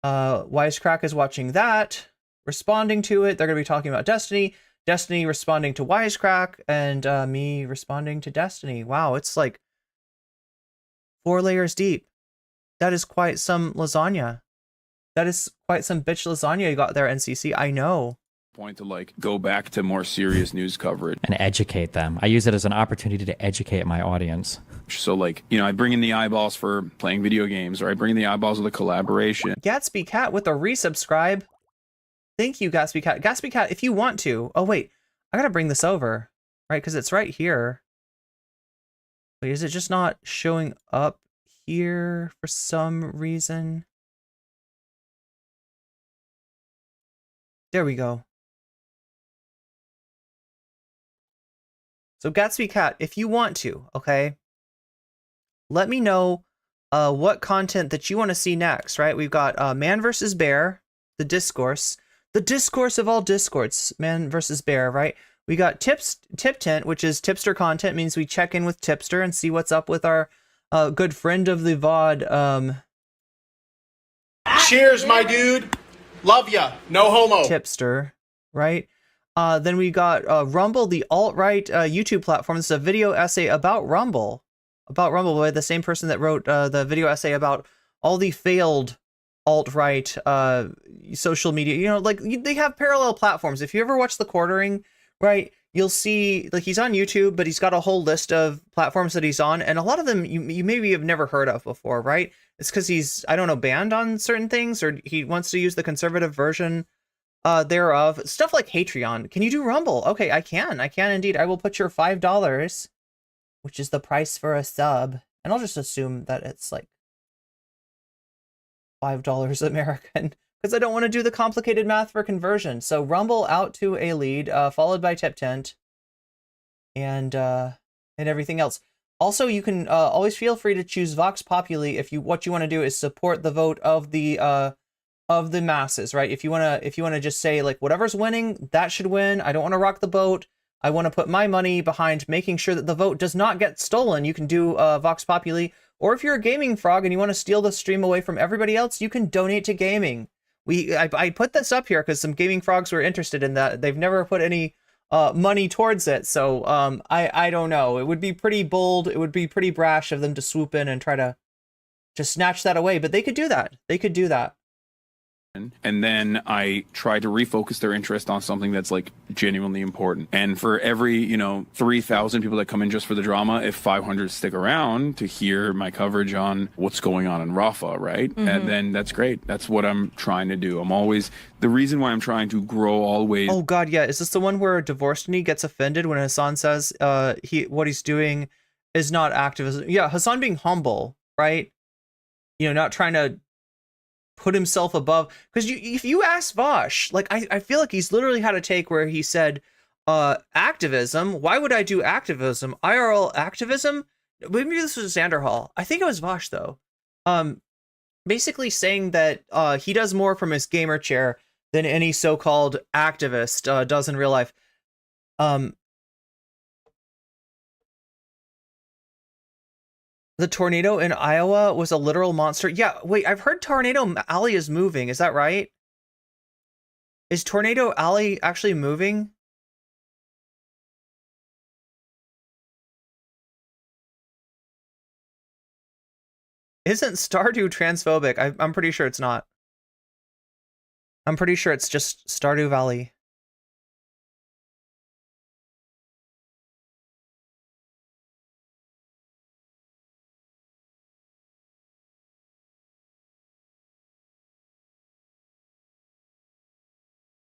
Speaker 2: Wisecrack is watching that, responding to it. They're going to be talking about Destiny. Destiny responding to Wisecrack, and me responding to Destiny. Wow, it's like 4 layers deep. That is quite some lasagna. That is quite some bitch lasagna you got there, NCC. I know.
Speaker 10: Point to like go back to more serious news coverage
Speaker 4: and educate them. I use it as an opportunity to educate my audience.
Speaker 10: So like, I bring in the eyeballs for playing video games, or I bring in the eyeballs of the collaboration.
Speaker 2: Gatsby Cat with a resubscribe. Thank you, Gatsby Cat. Gatsby Cat, if you want to. Oh wait, I gotta bring this over, right? Because it's right here. Wait, is it just not showing up here for some reason? There we go. So Gatsby Cat, if you want to, okay, let me know what content that you want to see next, right? We've got Man versus Bear, the discourse of all discords, Man versus Bear, right? We got Tip Tent, which is tipster content, means we check in with Tipster and see what's up with our good friend of the VOD.
Speaker 7: Cheers, my dude. Love ya. No homo.
Speaker 2: Tipster, right? Then we got Rumble, the alt-right YouTube platform. This is a video essay about Rumble by the same person that wrote the video essay about all the failed alt-right social media. Like they have parallel platforms. If you ever watch The Quartering, right, you'll see like he's on YouTube, but he's got a whole list of platforms that he's on, and a lot of them you maybe have never heard of before, right? It's because he's, I don't know, banned on certain things, or he wants to use the conservative version thereof. Stuff like Patreon. Can you do Rumble? Okay, I can indeed. I will put your $5, which is the price for a sub, and I'll just assume that it's like $5 American, because I don't want to do the complicated math for conversion. So Rumble out to a lead, followed by Tip Tent, and everything else. Also, you can always feel free to choose Vox Populi if what you want to do is support the vote of the masses, right? If you wanna just say like whatever's winning, that should win. I don't want to rock the boat. I want to put my money behind making sure that the vote does not get stolen. You can do Vox Populi, or if you're a gaming frog and you want to steal the stream away from everybody else, you can donate to gaming. I put this up here because some gaming frogs were interested in that. They've never put any money towards it, so I don't know. It would be pretty bold. It would be pretty brash of them to swoop in and try to just snatch that away. But they could do that. They could do that.
Speaker 10: And then I try to refocus their interest on something that's like genuinely important. And for every 3,000 people that come in just for the drama, if 500 stick around to hear my coverage on what's going on in Rafa, right? And then that's great. That's what I'm trying to do. I'm always, the reason why I'm trying to grow always.
Speaker 2: Oh god, yeah. Is this the one where Divorcestiny gets offended when Hassan says what he's doing is not activism? Yeah, Hassan being humble, right? Not trying to put himself above, because if you ask Vosh, like I feel like he's literally had a take where he said activism, why would I do activism, IRL activism? Maybe this was Xander Hall. I think it was Vosh though. Basically saying that he does more from his gamer chair than any so-called activist does in real life. The tornado in Iowa was a literal monster. Yeah, wait, I've heard Tornado Alley is moving. Is that right? Is Tornado Alley actually moving? Isn't Stardew transphobic? I'm pretty sure it's not. I'm pretty sure it's just Stardew Valley.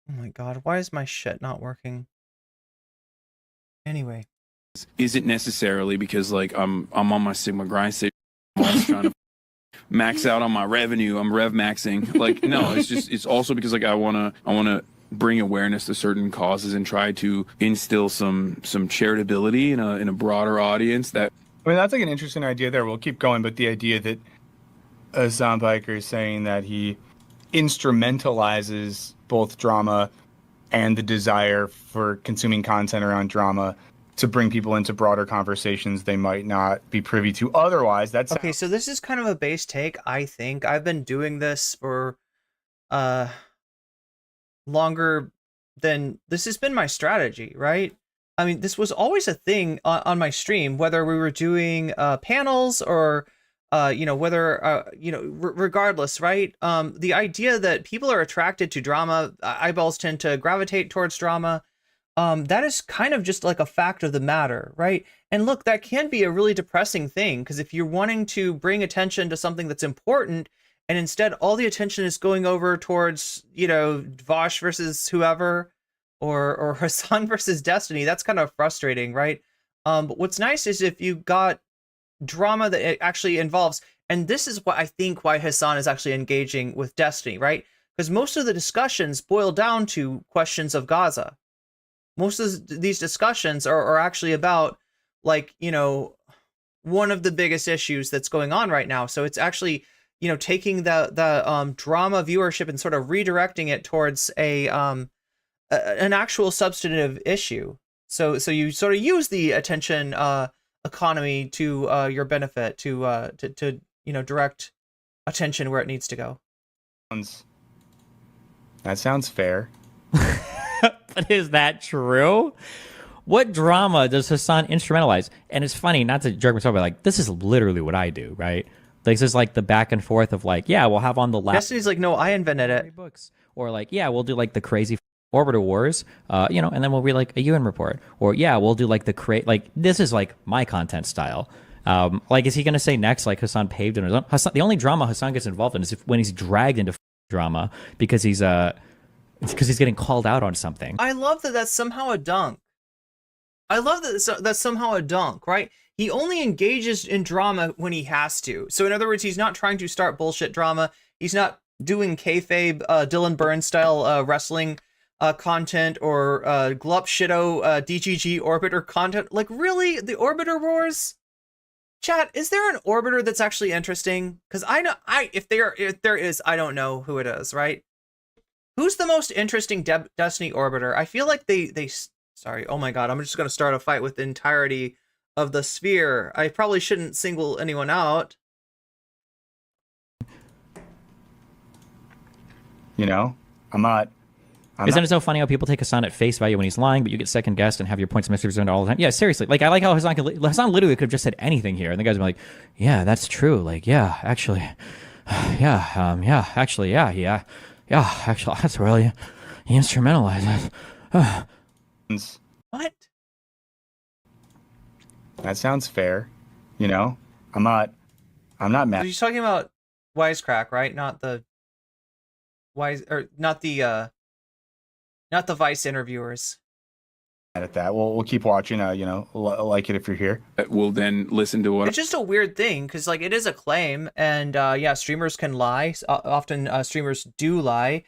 Speaker 2: Oh my god, why is my shit not working? Anyway.
Speaker 10: Isn't necessarily because like I'm on my Sigma grind stage. I'm always trying to max out on my revenue. I'm rev maxing. Like no, it's also because like I wanna bring awareness to certain causes and try to instill some charitability in a broader audience. That
Speaker 11: I mean, that's like an interesting idea there. We'll keep going, but the idea that Hassan Biker is saying that he instrumentalizes both drama and the desire for consuming content around drama to bring people into broader conversations they might not be privy to otherwise. That's
Speaker 2: okay. So this is kind of a base take. I think I've been doing this for longer than this has been my strategy, right? I mean, this was always a thing on my stream, whether we were doing panels or whether regardless, right? The idea that people are attracted to drama, eyeballs tend to gravitate towards drama. That is kind of just like a fact of the matter, right? And look, that can be a really depressing thing, because if you're wanting to bring attention to something that's important, and instead all the attention is going over towards, Vosh versus whoever, or Hassan versus Destiny, that's kind of frustrating, right? But what's nice is if you got drama that it actually involves, and this is what I think why Hassan is actually engaging with Destiny, right? Because most of the discussions boil down to questions of Gaza. Most of these discussions are actually about, like, one of the biggest issues that's going on right now. So it's actually, taking the drama viewership and sort of redirecting it towards an actual substantive issue. So you sort of use the attention economy to your benefit to direct attention where it needs to go.
Speaker 11: That sounds fair.
Speaker 4: But is that true? What drama does Hassan instrumentalize? And it's funny, not to jerk myself, but like, this is literally what I do, right? Like, this is like the back and forth of like, yeah, we'll have on the last
Speaker 2: Destiny's like, no, I invented it.
Speaker 4: Books. Or like, yeah, we'll do like the crazy Orbiter Wars, and then we'll read like a UN report. Or yeah, we'll do like like, this is like my content style. Like, is he going to say next, like Hassan paved in his own? Hassan, the only drama Hassan gets involved in is when he's dragged into drama because he's getting called out on something.
Speaker 2: I love that that's somehow a dunk. I love that that's somehow a dunk, right? He only engages in drama when he has to. So in other words, he's not trying to start bullshit drama. He's not doing kayfabe, Dylan Burns style wrestling content or glup shitto DGG Orbiter content. Like, really? The Orbiter Wars? Chat, is there an Orbiter that's actually interesting? Because if there is, I don't know who it is, right? Who's the most interesting Destiny Orbiter? I feel like sorry, oh my god, I'm just going to start a fight with the entirety of the sphere. I probably shouldn't single anyone out.
Speaker 4: Isn't it so funny how people take Hassan at face value when he's lying, but you get second guessed and have your points misrepresented all the time? Yeah, seriously. Like, I like how Hassan literally could have just said anything here, and the guys would be like, yeah, that's true. Like, yeah, actually, yeah, actually, yeah, actually, that's really instrumentalized.
Speaker 2: What?
Speaker 11: That sounds fair. I'm not mad.
Speaker 2: So he's talking about Wisecrack, right? Not the Vice interviewers.
Speaker 11: At that, we'll keep watching. Like it if you're here.
Speaker 10: We'll then listen to what.
Speaker 2: It's just a weird thing because, like, it is a claim, and yeah, streamers can lie. Often, streamers do lie.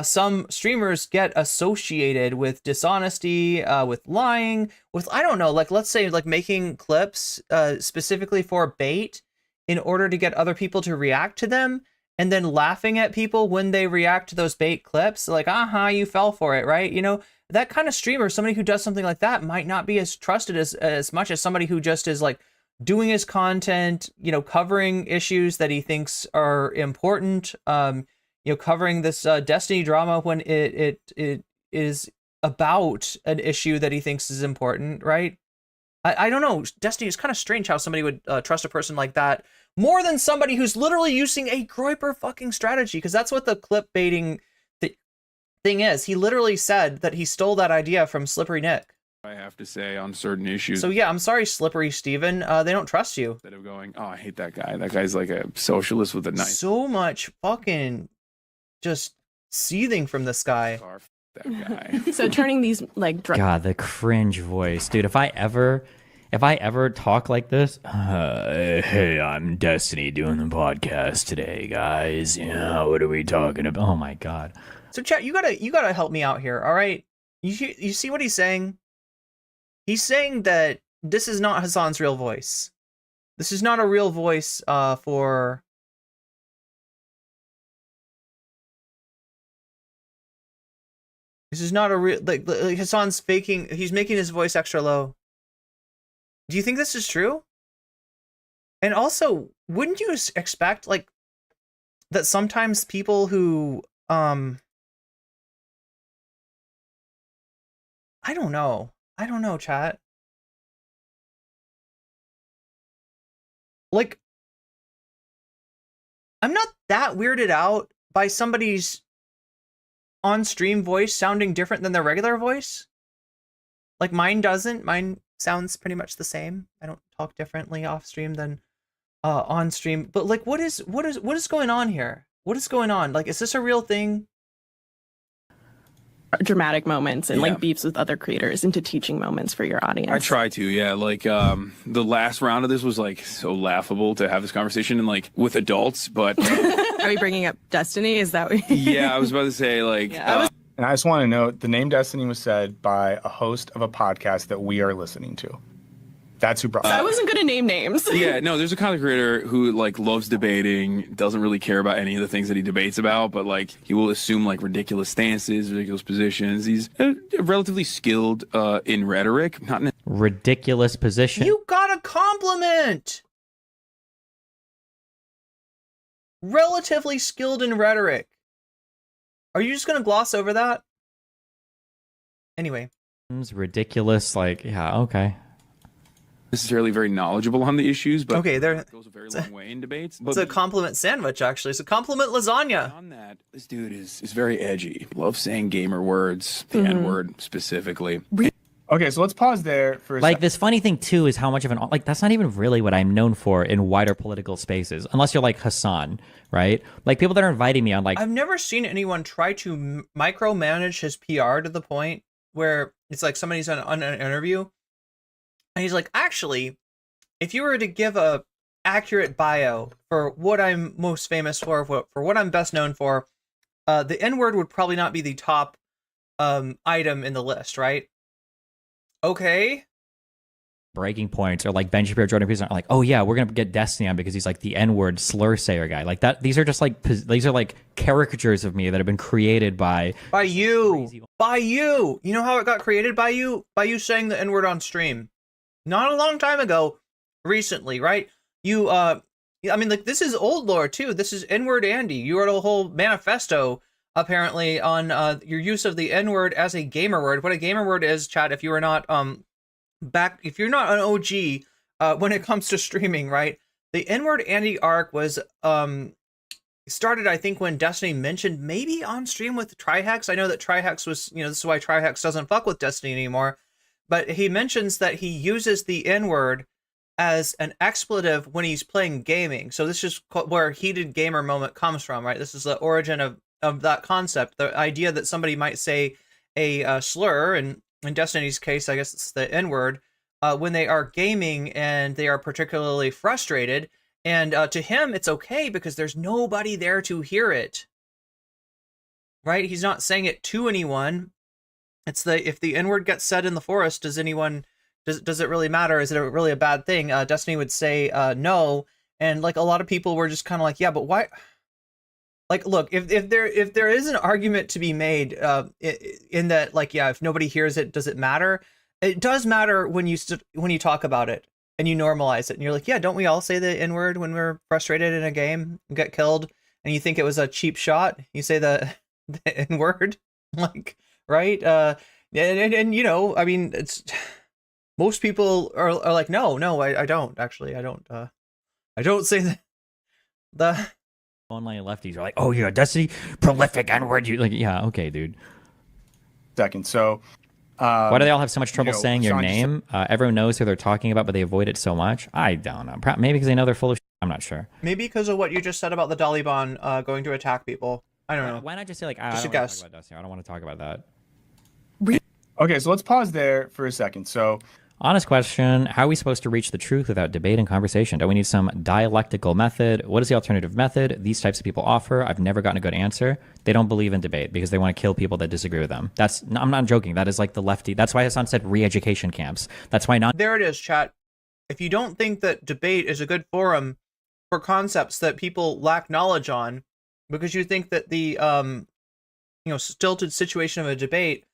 Speaker 2: Some streamers get associated with dishonesty, with lying, with, I don't know, like, let's say, like, making clips specifically for bait in order to get other people to react to them, and then laughing at people when they react to those bait clips, like, you fell for it, right? That kind of streamer, somebody who does something like that might not be as trusted as much as somebody who just is, like, doing his content, covering issues that he thinks are important, covering this Destiny drama when it is about an issue that he thinks is important, right? I don't know. Destiny is kind of strange how somebody would trust a person like that more than somebody who's literally using a Groyper fucking strategy, because that's what the clip baiting thing is. He literally said that he stole that idea from Slippery Nick.
Speaker 10: I have to say on certain issues.
Speaker 2: So yeah, I'm sorry, Slippery Steven. They don't trust you.
Speaker 10: Instead of going, oh, I hate that guy. That guy's like a socialist with a knife.
Speaker 2: So much fucking just seething from this guy.
Speaker 10: That guy.
Speaker 9: So turning these like
Speaker 4: God, the cringe voice, dude. If I ever talk like this, hey, I'm Destiny doing the podcast today, guys. Yeah, what are we talking about? Oh my God.
Speaker 2: So chat, you gotta help me out here, all right? You see what he's saying? He's saying that this is not Hassan's real voice. This is not a real voice for... This is not a real... Like Hassan's faking... He's making his voice extra low. Do you think this is true? And also, wouldn't you expect, like, that sometimes people who... I don't know, chat. Like, I'm not that weirded out by somebody's on-stream voice sounding different than their regular voice. Like, mine doesn't. Mine sounds pretty much the same. I don't talk differently off-stream than on-stream. But, like, what is going on here? What is going on? Like, is this a real thing?
Speaker 9: dramatic moments and like beefs with other creators into teaching moments for your audience.
Speaker 10: I try to, yeah. Like the last round of this was like so laughable to have this conversation and like with adults, but
Speaker 12: are we bringing up Destiny? Is that what
Speaker 10: yeah, I was about to say like
Speaker 11: and I just want to note the name Destiny was said by a host of a podcast that we are listening to. That's who brought
Speaker 9: I wasn't going to name names.
Speaker 10: Yeah, no, there's a content creator who like loves debating, doesn't really care about any of the things that he debates about, but like he will assume like ridiculous stances, ridiculous positions. He's relatively skilled in rhetoric, not in
Speaker 4: ridiculous position.
Speaker 2: You got a compliment. Relatively skilled in rhetoric. Are you just going to gloss over that? Anyway.
Speaker 4: Ridiculous, like, yeah, okay.
Speaker 10: Necessarily very knowledgeable on the issues, but
Speaker 2: okay, there
Speaker 10: goes a very long way in debates. But
Speaker 2: it's a compliment sandwich, actually. It's a compliment lasagna.
Speaker 10: On that, this dude is very edgy. Loves saying gamer words, the N-word specifically.
Speaker 11: Okay, so let's pause there for a
Speaker 4: like this funny thing too is how much of an like that's not even really what I'm known for in wider political spaces, unless you're like Hassan, right? Like people that are inviting me on like
Speaker 2: I've never seen anyone try to micromanage his PR to the point where it's like somebody's on an interview. And he's like, actually, if you were to give a accurate bio for what I'm most famous for what I'm best known for, the N-word would probably not be the top item in the list, right? Okay.
Speaker 4: Breaking points or like Ben Shapiro, Jordan Peterson are like, oh yeah, we're gonna get Destiny on because he's like the N-word slur sayer guy. Like that. These are just like caricatures of me that have been created by
Speaker 2: you. You know how it got created by you saying the N-word on stream. Not a long time ago, recently, right? You, I mean, like, this is old lore, too. This is N-word Andy. You wrote a whole manifesto, apparently, on your use of the N-word as a gamer word. What a gamer word is, chat, if you are not, if you're not an OG, when it comes to streaming, right? The N-word Andy arc was, started, I think, when Destiny mentioned maybe on stream with Trihex. I know that Trihex was, this is why Trihex doesn't fuck with Destiny anymore. But he mentions that he uses the N-word as an expletive when he's playing gaming. So this is where heated gamer moment comes from, right? This is the origin of that concept. The idea that somebody might say a slur, and in Destiny's case, I guess it's the N-word, when they are gaming and they are particularly frustrated. And to him, it's okay because there's nobody there to hear it, right? He's not saying it to anyone. It's if the N-word gets said in the forest, does it really matter? Is it really a bad thing? Destiny would say no, and like a lot of people were just kind of like, yeah, but why? Like, look, if there is an argument to be made in that, like, yeah, if nobody hears it, does it matter? It does matter when you talk about it and you normalize it, and you're like, yeah, don't we all say the N-word when we're frustrated in a game and get killed, and you think it was a cheap shot? You say the N-word, like. Right? And I mean, it's most people are like, no, I don't actually. I don't say that. The
Speaker 4: online lefties are like, oh, you're a Destiny prolific N-word. You like, yeah, okay, dude.
Speaker 11: Second, so
Speaker 4: why do they all have so much trouble saying your
Speaker 11: Sean just
Speaker 4: name? Everyone knows who they're talking about, but they avoid it so much. I don't know. Maybe because they know they're full of shit. I'm not sure.
Speaker 2: maybe because of what you just said about the Daliban going to attack people. I don't know.
Speaker 4: Why not just say like, I
Speaker 2: Just a
Speaker 4: don't want to
Speaker 2: guess.
Speaker 4: talk about Destiny. I don't want to talk about that.
Speaker 11: Okay, so let's pause there for a second. So,
Speaker 4: Honest question, how are we supposed to reach the truth without debate and conversation? Do we need some dialectical method? What is the alternative method these types of people offer? I've never gotten a good answer. They don't believe in debate because they want to kill people that disagree with them. I'm not joking. That is like the lefty. That's why Hassan said re-education camps. That's why not.
Speaker 2: There it is, chat. If you don't think that debate is a good forum for concepts that people lack knowledge on, because you think that the stilted situation of a debate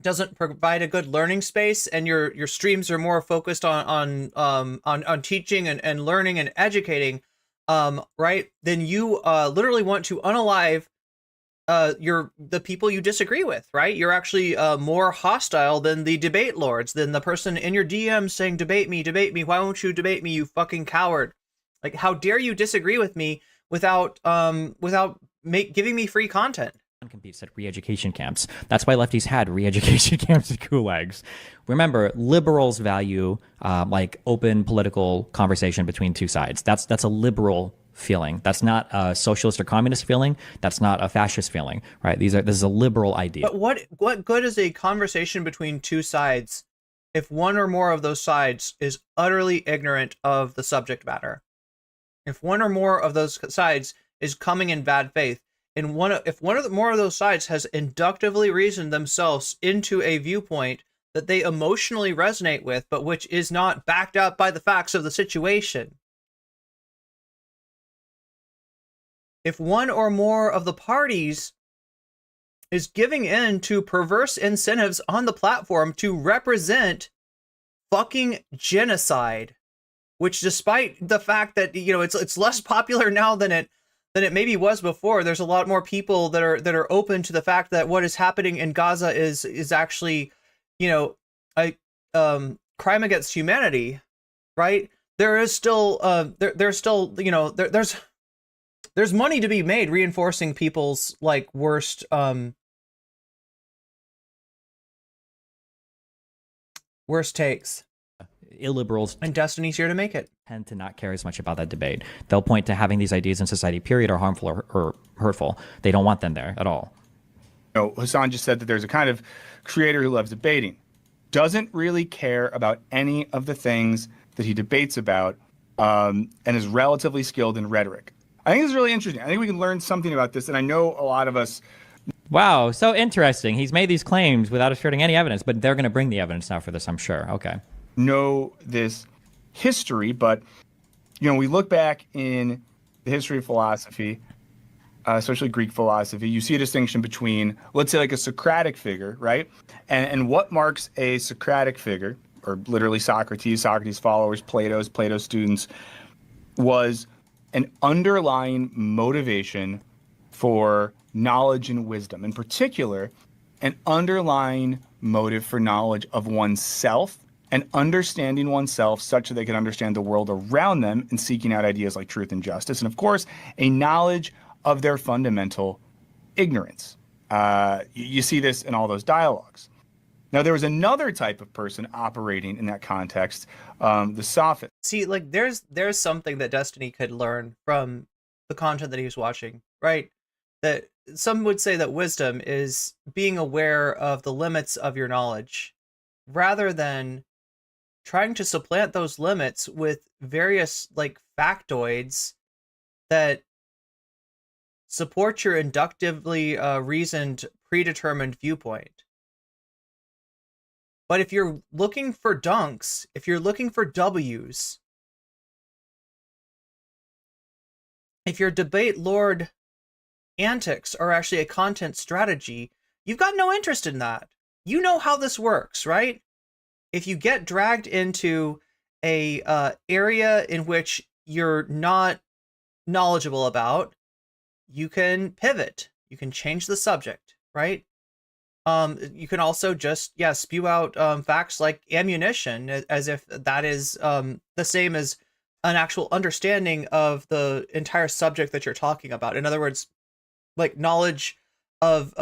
Speaker 2: doesn't provide a good learning space, and your streams are more focused on teaching and learning and educating, right? Then you literally want to unalive the people you disagree with, right? You're actually more hostile than the debate lords, than the person in your DMs saying, debate me, why won't you debate me, you fucking coward? Like, how dare you disagree with me without giving me free content?
Speaker 4: Competes at re-education camps. That's why lefties had re-education camps and gulags. Remember, liberals value like open political conversation between two sides. That's a liberal feeling. That's not a socialist or communist feeling. That's not a fascist feeling, right? This is a liberal idea.
Speaker 2: But what good is a conversation between two sides if one or more of those sides is utterly ignorant of the subject matter? If one or more of those sides is coming in bad faith, and if one or more of those sides has inductively reasoned themselves into a viewpoint that they emotionally resonate with, but which is not backed up by the facts of the situation. If one or more of the parties is giving in to perverse incentives on the platform to represent fucking genocide, which, despite the fact that it's less popular now than it maybe was before, there's a lot more people that are open to the fact that what is happening in Gaza is actually, a crime against humanity, right? There is still there's still there's money to be made reinforcing people's like worst takes.
Speaker 4: Illiberals
Speaker 2: and Destiny's here to make it.
Speaker 4: Tend to not care as much about that debate. They'll point to having these ideas in society, period, are harmful or hurtful. They don't want them there at all.
Speaker 11: Hassan just said that there's a kind of creator who loves debating, doesn't really care about any of the things that he debates about, and is relatively skilled in rhetoric. I think this is really interesting. I think we can learn something about this, and I know a lot of us.
Speaker 4: Wow, so interesting. He's made these claims without asserting any evidence, but they're going to bring the evidence now for this, I'm sure. Okay.
Speaker 11: Know this history, but we look back in the history of philosophy, especially Greek philosophy, you see a distinction between, let's say, like a Socratic figure, right? And what marks a Socratic figure, or literally Socrates' followers, Plato's students, was an underlying motivation for knowledge and wisdom. In particular, an underlying motive for knowledge of oneself and understanding oneself such that they can understand the world around them and seeking out ideas like truth and justice. And of course, a knowledge of their fundamental ignorance. You see this in all those dialogues. Now, there was another type of person operating in that context, the sophist.
Speaker 2: See, like, there's something that Destiny could learn from the content that he was watching, right? That some would say that wisdom is being aware of the limits of your knowledge, rather than trying to supplant those limits with various like factoids that support your inductively reasoned, predetermined viewpoint. But if you're looking for dunks, if you're looking for W's, if your debate lord antics are actually a content strategy, you've got no interest in that. You know how this works, right? If you get dragged into a area in which you're not knowledgeable about, you can pivot. You can change the subject, right? You can also just spew out facts like ammunition, as if that is the same as an actual understanding of the entire subject that you're talking about. In other words, like knowledge of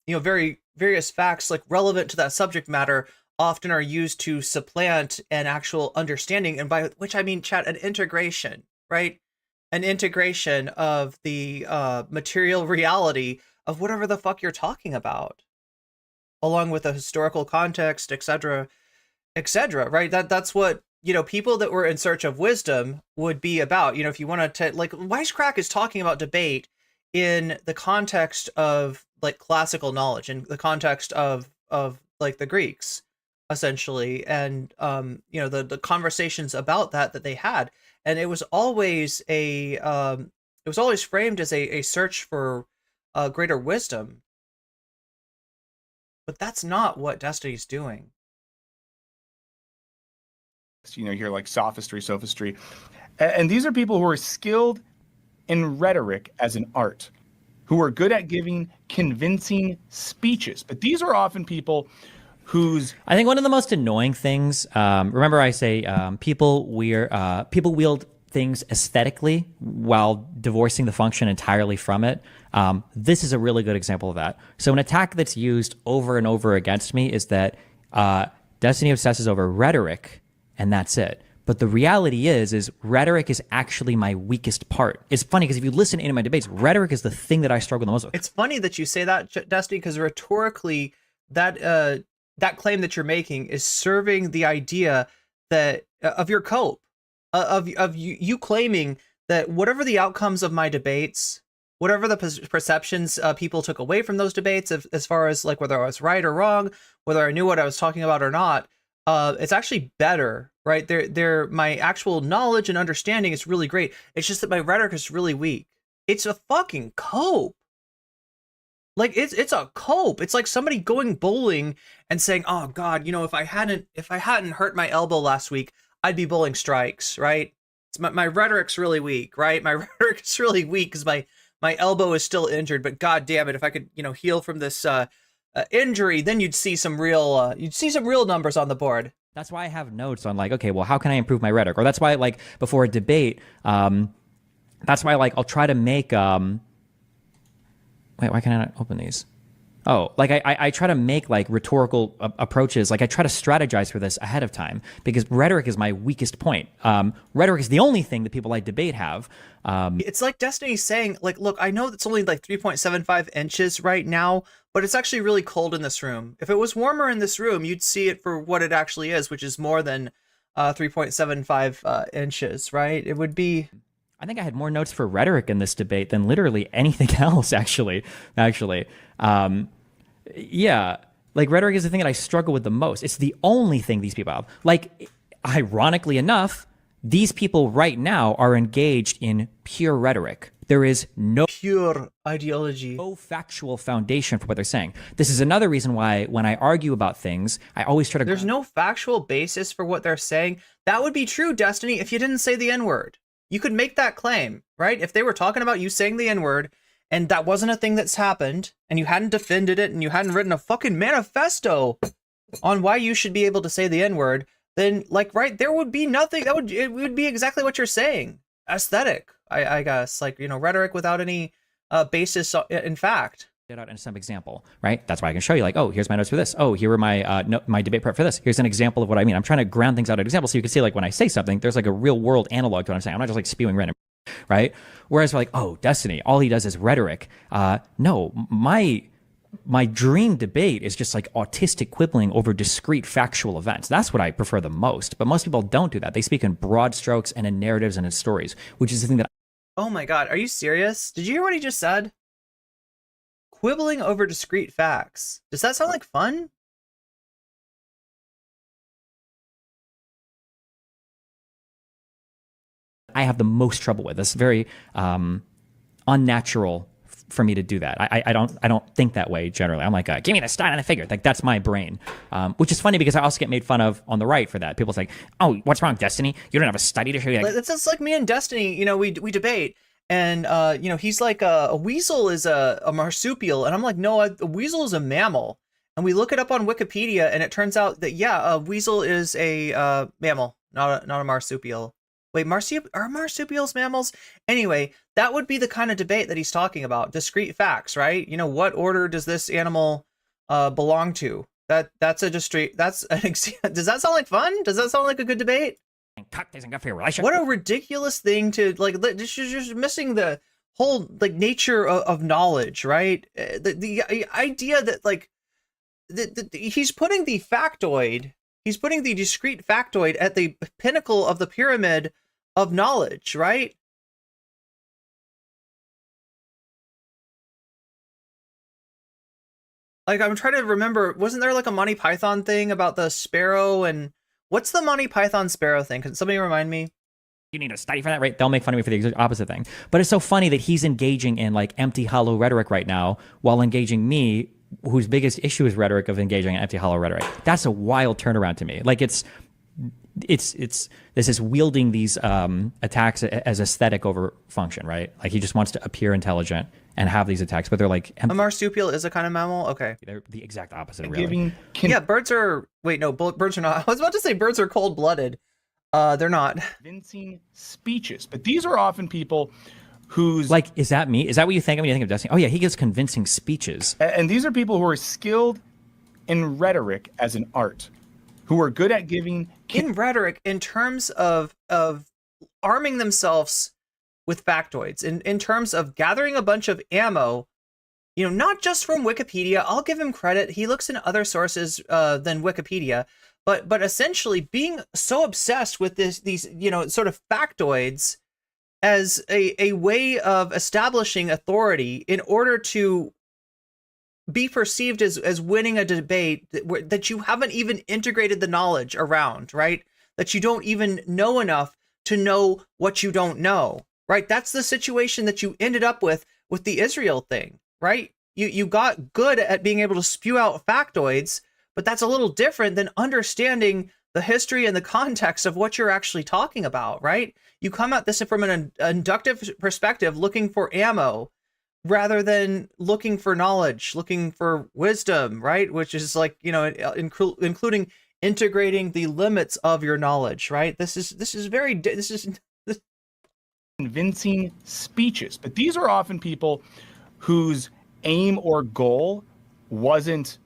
Speaker 2: various facts like relevant to that subject matter often are used to supplant an actual understanding, and by which I mean, chat, an integration, right? An integration of the material reality of whatever the fuck you're talking about, along with the historical context, etc., right? That's what, people that were in search of wisdom would be about. If you want to, like, Wisecrack is talking about debate in the context of like classical knowledge, in the context of like the Greeks, essentially, and the conversations about that they had, and it was always framed as a search for greater wisdom. But that's not what Destiny's doing.
Speaker 11: You hear like sophistry. And these are people who are skilled in rhetoric as an art, who are good at giving convincing speeches. But these are often people whose...
Speaker 4: I think one of the most annoying things, remember I say people wield things aesthetically while divorcing the function entirely from it. This is a really good example of that. So an attack that's used over and over against me is that Destiny obsesses over rhetoric, and that's it. But the reality is rhetoric is actually my weakest part. It's funny because if you listen to any of my debates, rhetoric is the thing that I struggle the most with.
Speaker 2: It's funny that you say that, Destiny, because rhetorically, that claim that you're making is serving the idea that of your cope, of you claiming that whatever the outcomes of my debates, whatever the perceptions people took away from those debates, as far as like whether I was right or wrong, whether I knew what I was talking about or not, it's actually better, right? My actual knowledge and understanding is really great. It's just that my rhetoric is really weak. It's a fucking cope. Like it's a cope. It's like somebody going bowling and saying, "Oh God, if I hadn't hurt my elbow last week, I'd be bowling strikes," right? It's my rhetoric's really weak, right? My rhetoric is really weak because my elbow is still injured. But God damn it, if I could, heal from this injury, then you'd see some real numbers on the board.
Speaker 4: That's why I have notes on like, okay, well, how can I improve my rhetoric? Or that's why like before a debate, that's why like I'll try to make wait, why can't I not open these? Oh, like I try to make like rhetorical approaches. Like I try to strategize for this ahead of time because rhetoric is my weakest point. Rhetoric is the only thing that people I debate have.
Speaker 2: It's like Destiny saying, like, look, I know it's only like 3.75 inches right now, but it's actually really cold in this room. If it was warmer in this room, you'd see it for what it actually is, which is more than 3.75 inches, right? It would be...
Speaker 4: I think I had more notes for rhetoric in this debate than literally anything else, actually. Yeah, like rhetoric is the thing that I struggle with the most. It's the only thing these people have. Like, ironically enough, these people right now are engaged in pure rhetoric. There is no
Speaker 2: pure ideology,
Speaker 4: no factual foundation for what they're saying. This is another reason why when I argue about things, I always try to...
Speaker 2: There's no factual basis for what they're saying. That would be true, Destiny, if you didn't say the N-word. You could make that claim, right? If they were talking about you saying the N-word, and that wasn't a thing that's happened, and you hadn't defended it, and you hadn't written a fucking manifesto on why you should be able to say the N-word, then, like, right, there would be nothing. It would be exactly what you're saying. Aesthetic, I guess. Like, rhetoric without any basis in fact.
Speaker 4: Out in some example, right? That's why I can show you like, oh, here's my notes for this. Oh, here are my my debate prep for this. Here's an example of what I mean. I'm trying to ground things out at examples so you can see like when I say something, there's like a real world analog to what I'm saying. I'm not just like spewing random, right? Whereas we're like, oh, Destiny, all he does is rhetoric. No, my dream debate is just like autistic quibbling over discrete factual events. That's what I prefer the most. But most people don't do that. They speak in broad strokes and in narratives and in stories, which is the thing that...
Speaker 2: Oh my God, are you serious? Did you hear what he just said? Quibbling over discrete facts. Does that sound like fun?
Speaker 4: I have the most trouble with. It's very unnatural for me to do that. I don't think that way generally. I'm like, give me the stat and the figure. Like that's my brain, which is funny because I also get made fun of on the right for that. People say, oh, what's wrong, Destiny? You don't have a study to show you.
Speaker 2: It's just like me and Destiny. We debate. And he's like a weasel is a marsupial, and I'm like, no, a weasel is a mammal. And we look it up on Wikipedia, and it turns out that a weasel is a mammal, not a marsupial. Wait, are marsupials mammals? Anyway, that would be the kind of debate that he's talking about. Discrete facts, right? What order does this animal belong to? That's a discrete. Does that sound like fun? Does that sound like a good debate? What a ridiculous thing to just missing the whole nature of knowledge, right? The idea that he's putting the factoid, he's putting the discrete factoid at the pinnacle of the pyramid of knowledge, right? I'm trying to remember, wasn't there a Monty Python thing about the sparrow? And what's the Monty Python sparrow thing? Can somebody remind me?
Speaker 4: You need to study for that, right? They'll make fun of me for the exact opposite thing. But it's so funny that he's engaging in empty, hollow rhetoric right now while engaging me, whose biggest issue is rhetoric, of engaging in empty, hollow rhetoric. That's a wild turnaround to me. It's this is wielding these attacks as aesthetic over function, right? He just wants to appear intelligent and have these attacks, but they're
Speaker 2: a marsupial is a kind of mammal. Okay,
Speaker 4: they're the exact opposite, really.
Speaker 2: Birds are. Wait, no, birds are not. I was about to say birds are cold-blooded. They're not.
Speaker 11: Convincing speeches, but these are often people who's
Speaker 4: is that me? Is that what you think when you think of Destiny? Oh yeah, he gives convincing speeches.
Speaker 11: And these are people who are skilled in rhetoric as an art, who are good at giving
Speaker 2: in rhetoric in terms of arming themselves with factoids, in terms of gathering a bunch of ammo, not just from Wikipedia. I'll give him credit. He looks in other sources than Wikipedia, but essentially being so obsessed with these sort of factoids as a way of establishing authority in order to be perceived as winning a debate that you haven't even integrated the knowledge around, right? That you don't even know enough to know what you don't know, right? That's the situation that you ended up with the Israel thing, right? You got good at being able to spew out factoids, but that's a little different than understanding the history and the context of what you're actually talking about, right? You come at this from an inductive perspective, looking for ammo, rather than looking for knowledge, looking for wisdom, right? Which is including integrating the limits of your knowledge, right? This is
Speaker 11: convincing speeches, but these are often people whose aim or goal wasn't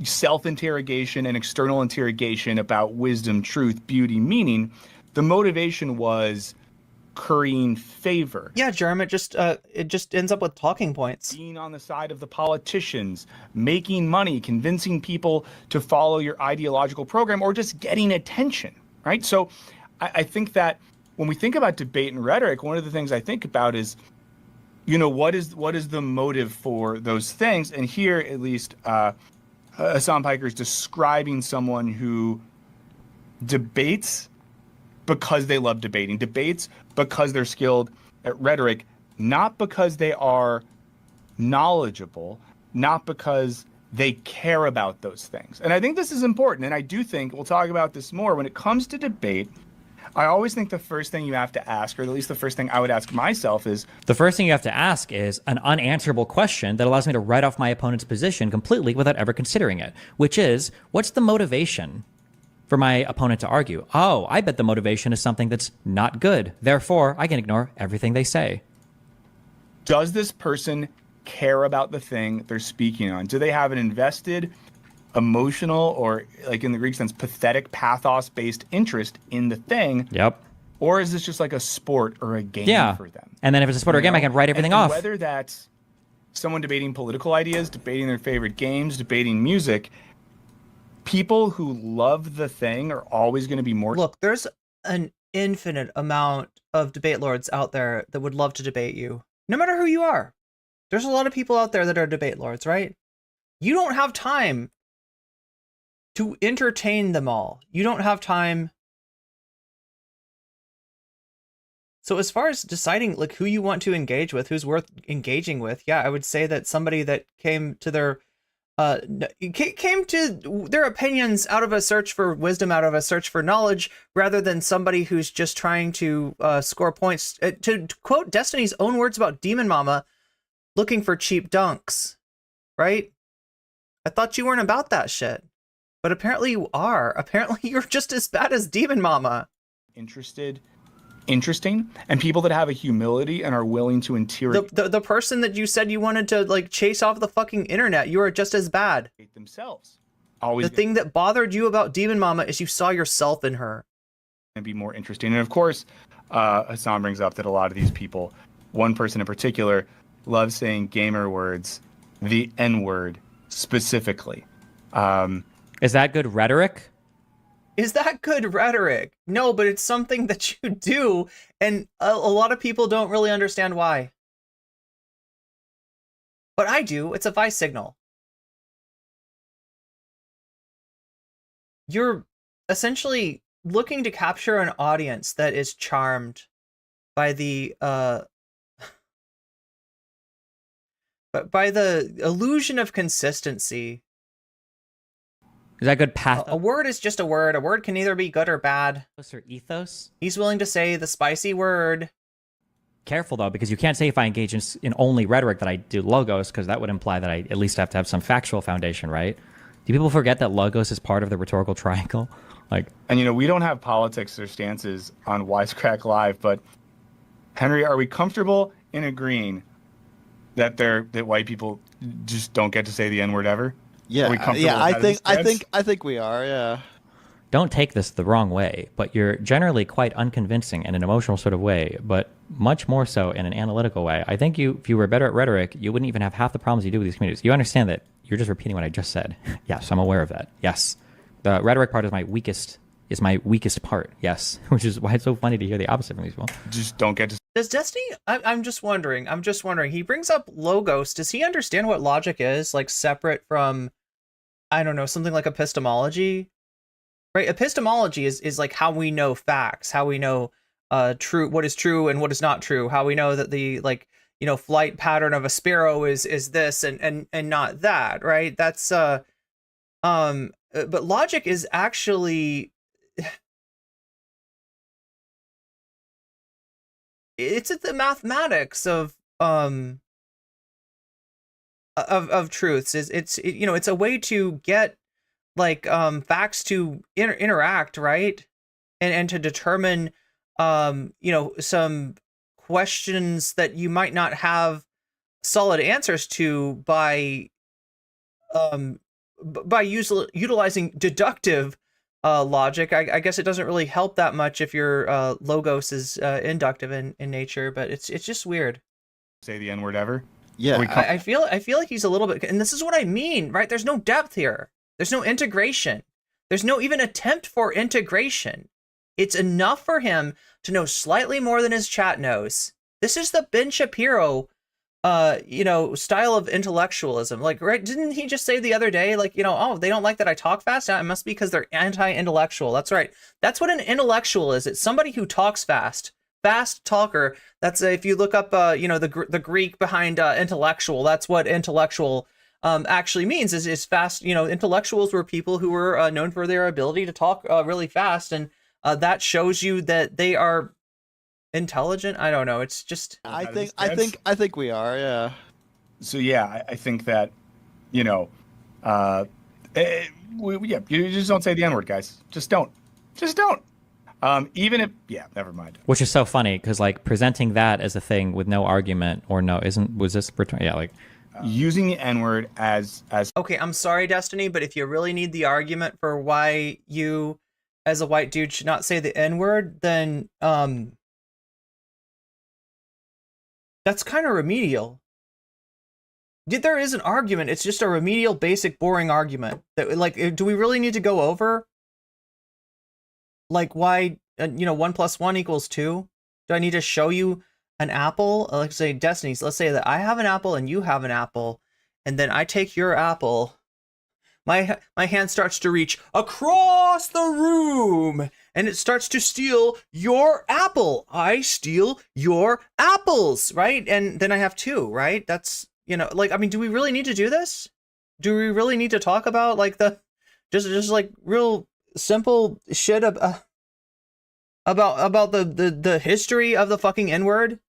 Speaker 11: self-interrogation and external interrogation about wisdom, truth, beauty, meaning. The motivation was currying favor.
Speaker 2: Yeah, Jerem, it just ends up with talking points.
Speaker 11: Being on the side of the politicians, making money, convincing people to follow your ideological program, or just getting attention, right? So I think that when we think about debate and rhetoric, one of the things I think about is, what is the motive for those things? And here, at least, Hassan Piker is describing someone who debates because they love debating, debates because they're skilled at rhetoric, not because they are knowledgeable, not because they care about those things. And I think this is important, and I do think we'll talk about this more. When it comes to debate, I always think the first thing you have to ask, or at least the first thing I would ask myself, is
Speaker 4: the first thing you have to ask is an unanswerable question that allows me to write off my opponent's position completely without ever considering it, which is, what's the motivation for my opponent to argue? Oh, I bet the motivation is something that's not good. Therefore, I can ignore everything they say.
Speaker 11: Does this person care about the thing they're speaking on? Do they have an invested, emotional, or in the Greek sense, pathetic, pathos-based interest in the thing?
Speaker 4: Yep.
Speaker 11: Or is this just like a sport or a game for them?
Speaker 4: And then if it's a sport or a game, I can write everything off.
Speaker 11: Whether that's someone debating political ideas, debating their favorite games, debating music, people who love the thing are always going to be more.
Speaker 2: Look, there's an infinite amount of debate lords out there that would love to debate you, no matter who you are. There's a lot of people out there that are debate lords, right? You don't have time to entertain them all. You don't have time. So as far as deciding who you want to engage with, who's worth engaging with, yeah, I would say that somebody that came to their came to their opinions out of a search for wisdom, out of a search for knowledge, rather than somebody who's just trying to score points. To quote Destiny's own words about Demon Mama, looking for cheap dunks, right? I thought you weren't about that shit, but apparently you are. Apparently you're just as bad as Demon Mama.
Speaker 11: Interesting, and people that have a humility and are willing to interrogate
Speaker 2: the person that you said you wanted to like chase off the fucking internet, you are just as bad
Speaker 11: themselves. Always
Speaker 2: the thing that bothered you about Demon Mama is you saw yourself in her.
Speaker 11: And be more interesting. And of course, Hassan brings up that a lot of these people, one person in particular, loves saying gamer words, the N-word specifically.
Speaker 4: Is that good rhetoric?
Speaker 2: Is that good rhetoric? No, but it's something that you do, and a lot of people don't really understand why. But I do. It's a vice signal. You're essentially looking to capture an audience that is charmed by the by the illusion of consistency.
Speaker 4: Is that good path?
Speaker 2: A word is just a word. A word can either be good or bad.
Speaker 4: Or ethos?
Speaker 2: He's willing to say the spicy word.
Speaker 4: Careful, though, because you can't say if I engage in only rhetoric that I do logos, because that would imply that I at least have to have some factual foundation, right? Do people forget that logos is part of the rhetorical triangle?
Speaker 11: And, we don't have politics or stances on Wisecrack Live, but, Henry, are we comfortable in agreeing that white people just don't get to say the N-word ever?
Speaker 13: Yeah, I think we are. Yeah.
Speaker 4: Don't take this the wrong way, but you're generally quite unconvincing in an emotional sort of way, but much more so in an analytical way. I think if you were better at rhetoric, you wouldn't even have half the problems you do with these communities. You understand that you're just repeating what I just said. Yes, I'm aware of that. Yes, the rhetoric part is my weakest part. Yes, which is why it's so funny to hear the opposite from these people.
Speaker 11: Just don't get to.
Speaker 2: Does Destiny? I'm just wondering. He brings up logos. Does he understand what logic is? Like separate from, I don't know, something like epistemology, right? Epistemology is like how we know facts, how we know what is true and what is not true, how we know that the flight pattern of a sparrow is this and not that, right? That's but logic is actually it's the mathematics of truths. It's a way to get facts to interact, right? And to determine some questions that you might not have solid answers to by utilizing deductive logic. I guess it doesn't really help that much if your logos is inductive in nature, but it's just weird.
Speaker 11: Say the N-word ever?
Speaker 13: Yeah,
Speaker 2: I feel like he's a little bit, and this is what I mean, right? There's no depth here. There's no integration. There's no even attempt for integration. It's enough for him to know slightly more than his chat knows. This is the Ben Shapiro, style of intellectualism. Like, right? Didn't he just say the other day, oh, they don't like that I talk fast? It must be because they're anti-intellectual. That's right. That's what an intellectual is. It's somebody who talks fast. Fast talker. That's if you look up, the Greek behind intellectual. That's what intellectual actually means. Is fast. Intellectuals were people who were known for their ability to talk really fast, and that shows you that they are intelligent. I don't know. It's just.
Speaker 13: I think we are. Yeah.
Speaker 11: So yeah, I think that, you just don't say the N-word, guys. Just don't. Even if, never mind.
Speaker 4: Which is so funny because presenting that as a thing with no argument
Speaker 11: using the N-word as.
Speaker 2: Okay, I'm sorry, Destiny, but if you really need the argument for why you, as a white dude, should not say the N-word, then that's kind of remedial. There is an argument. It's just a remedial, basic, boring argument that do we really need to go over? Why, 1 + 1 = 2? Do I need to show you an apple? Let's say Destiny's. Let's say that I have an apple and you have an apple, and then I take your apple. My hand starts to reach across the room, and it starts to steal your apple. I steal your apples, right? And then I have 2, right? That's, do we really need to do this? do we really need to talk about like the just like real simple shit about the history of the fucking N-word?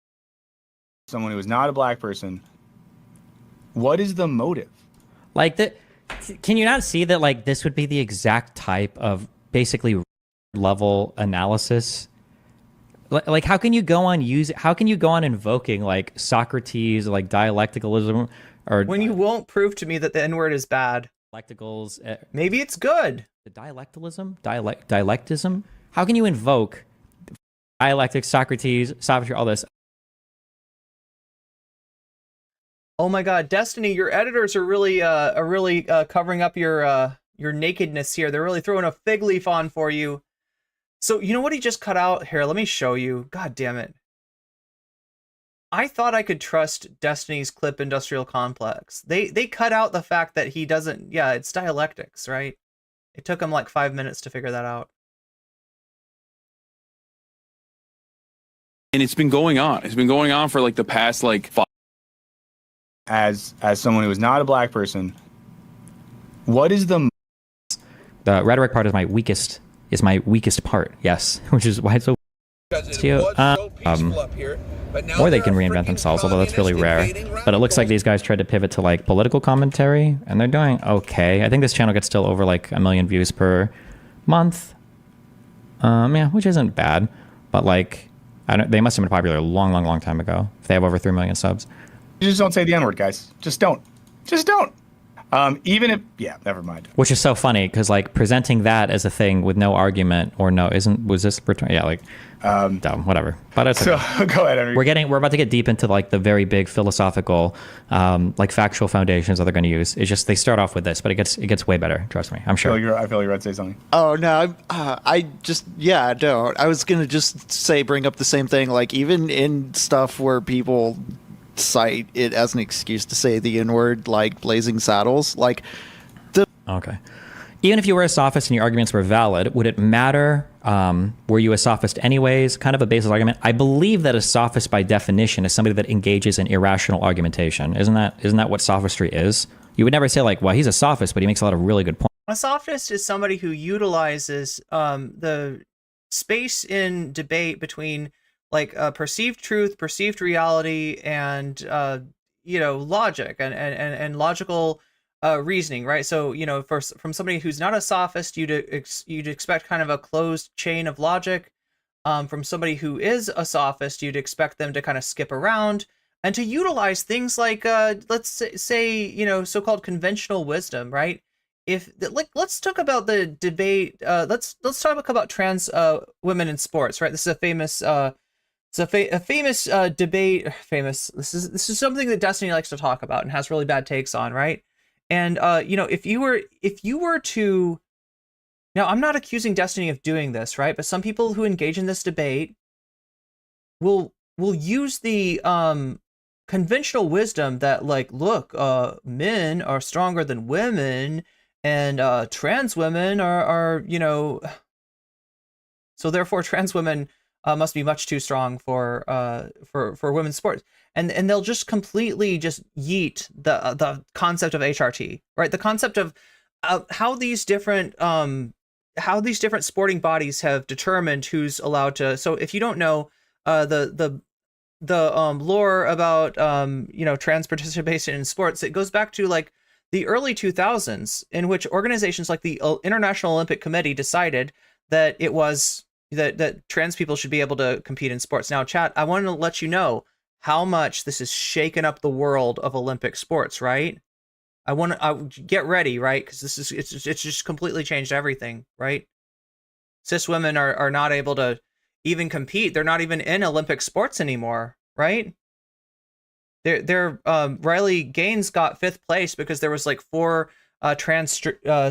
Speaker 11: Someone who is not a black person. What is the motive?
Speaker 4: Like can you not see that like this would be the exact type of basically level analysis? Like how can you go on invoking like Socrates, like dialecticalism, or
Speaker 2: when you won't prove to me that the N-word is bad?
Speaker 4: Dialecticals.
Speaker 2: Maybe it's good.
Speaker 4: The dialectism. How can you invoke dialectics, Socrates, all this?
Speaker 2: Oh my God, Destiny, your editors are really covering up your nakedness here. They're really throwing a fig leaf on for you. So you know what he just cut out? Here, let me show you. God damn it. I thought I could trust Destiny's clip industrial complex. They cut out the fact that he doesn't, yeah, it's dialectics, right? It took him like 5 minutes to figure that out.
Speaker 10: And it's been going on. It's been going on for like the past like 5.
Speaker 11: As someone who is not a black person, what is the
Speaker 4: rhetoric part is my weakest part, yes, which is why it's so or they can reinvent themselves, although that's really rare. But it looks like these guys tried to pivot to like political commentary, and they're doing okay. I think this channel gets still over like 1 million views per month, yeah, which isn't bad. But like, they must have been popular a long time ago if they have over 3 million subs.
Speaker 11: You just don't say the N-word, guys. Just don't. Even if, yeah, never mind.
Speaker 4: Which is so funny because like presenting that as a thing with no argument or no, was this return? Yeah, like dumb, whatever. But it's
Speaker 11: so
Speaker 4: okay.
Speaker 11: Go ahead, Henry.
Speaker 4: We're about to get deep into like the very big philosophical, like factual foundations that they're going to use. It's just they start off with this, but it gets way better. Trust me, I'm sure.
Speaker 11: I feel you're about to say something.
Speaker 13: Oh no, I don't. I was gonna just bring up the same thing. Like even in stuff where people cite it as an excuse to say the N-word, like Blazing Saddles, like
Speaker 4: okay. Even if you were a sophist and your arguments were valid, would it matter? Were you a sophist anyways? Kind of a baseless argument. I believe that a sophist by definition is somebody that engages in irrational argumentation. Isn't that what sophistry is? You would never say like, well, he's a sophist, but he makes a lot of really good points.
Speaker 2: A sophist is somebody who utilizes the space in debate between like perceived truth, perceived reality, and logic and logical reasoning, right? So from somebody who's not a sophist, you'd expect kind of a closed chain of logic. From somebody who is a sophist, you'd expect them to kind of skip around and to utilize things like let's say so-called conventional wisdom, right? Let's talk about the debate. Let's talk about trans women in sports, right? This is a famous. It's a famous debate. This is something that Destiny likes to talk about and has really bad takes on, right? And if you were to, now I'm not accusing Destiny of doing this, right? But some people who engage in this debate will use the conventional wisdom that like, look, men are stronger than women, and trans women are so therefore trans women must be much too strong for women's sports, and they'll just completely just yeet the concept of HRT, right? The concept of how these different sporting bodies have determined who's allowed to. So if you don't know the lore about trans participation in sports, it goes back to like the early 2000s, in which organizations like the International Olympic Committee decided that it was that trans people should be able to compete in sports. Now, chat, I want to let you know how much this has shaken up the world of Olympic sports, right? I want to get ready, right? Because it's just completely changed everything, right? Cis women are not able to even compete. They're not even in Olympic sports anymore, right? Riley Gaines got 5th place because there was like 4 trans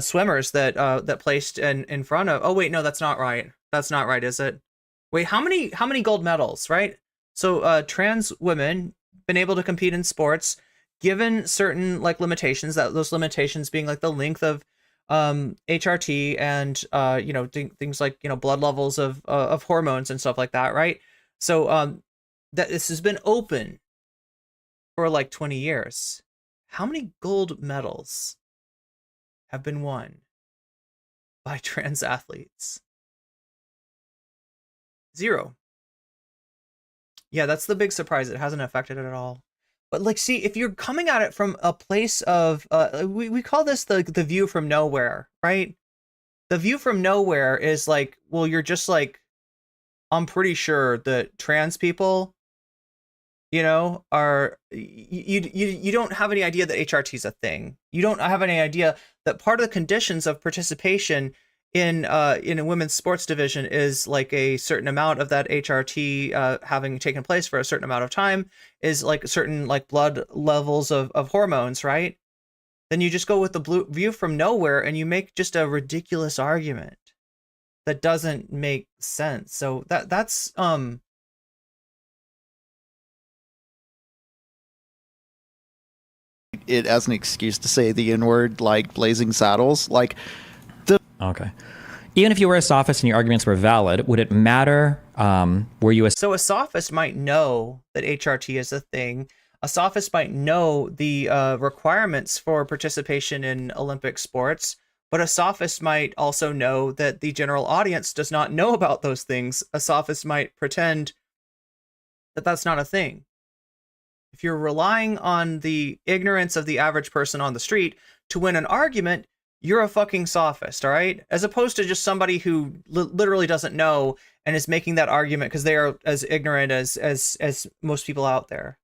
Speaker 2: swimmers that placed in front of. Oh wait, no, that's not right. That's not right, is it? Wait, how many gold medals, right? So trans women been able to compete in sports given certain like limitations, that those limitations being like the length of HRT and things like blood levels of hormones and stuff like that, right? So that this has been open for like 20 years. How many gold medals have been won by trans athletes? 0. Yeah, that's the big surprise. It hasn't affected it at all. But like, see, if you're coming at it from a place of, we call this the view from nowhere, right? The view from nowhere is like, well, you're just like, I'm pretty sure that trans people, you know, are, you don't have any idea that HRT is a thing. You don't have any idea that part of the conditions of participation in a women's sports division is like a certain amount of that HRT having taken place for a certain amount of time is like certain like blood levels of hormones, right? Then you just go with the view from nowhere and you make just a ridiculous argument that doesn't make sense. So that's
Speaker 13: it as an excuse to say the N-word, like Blazing Saddles, like the
Speaker 4: Okay. Even if you were a sophist and your arguments were valid, would it matter? Were you a
Speaker 2: So a sophist might know that HRT is a thing. A sophist might know the requirements for participation in Olympic sports, but a sophist might also know that the general audience does not know about those things. A sophist might pretend that that's not a thing. If you're relying on the ignorance of the average person on the street to win an argument, you're a fucking sophist, all right? As opposed to just somebody who literally doesn't know and is making that argument because they are as ignorant as most people out there.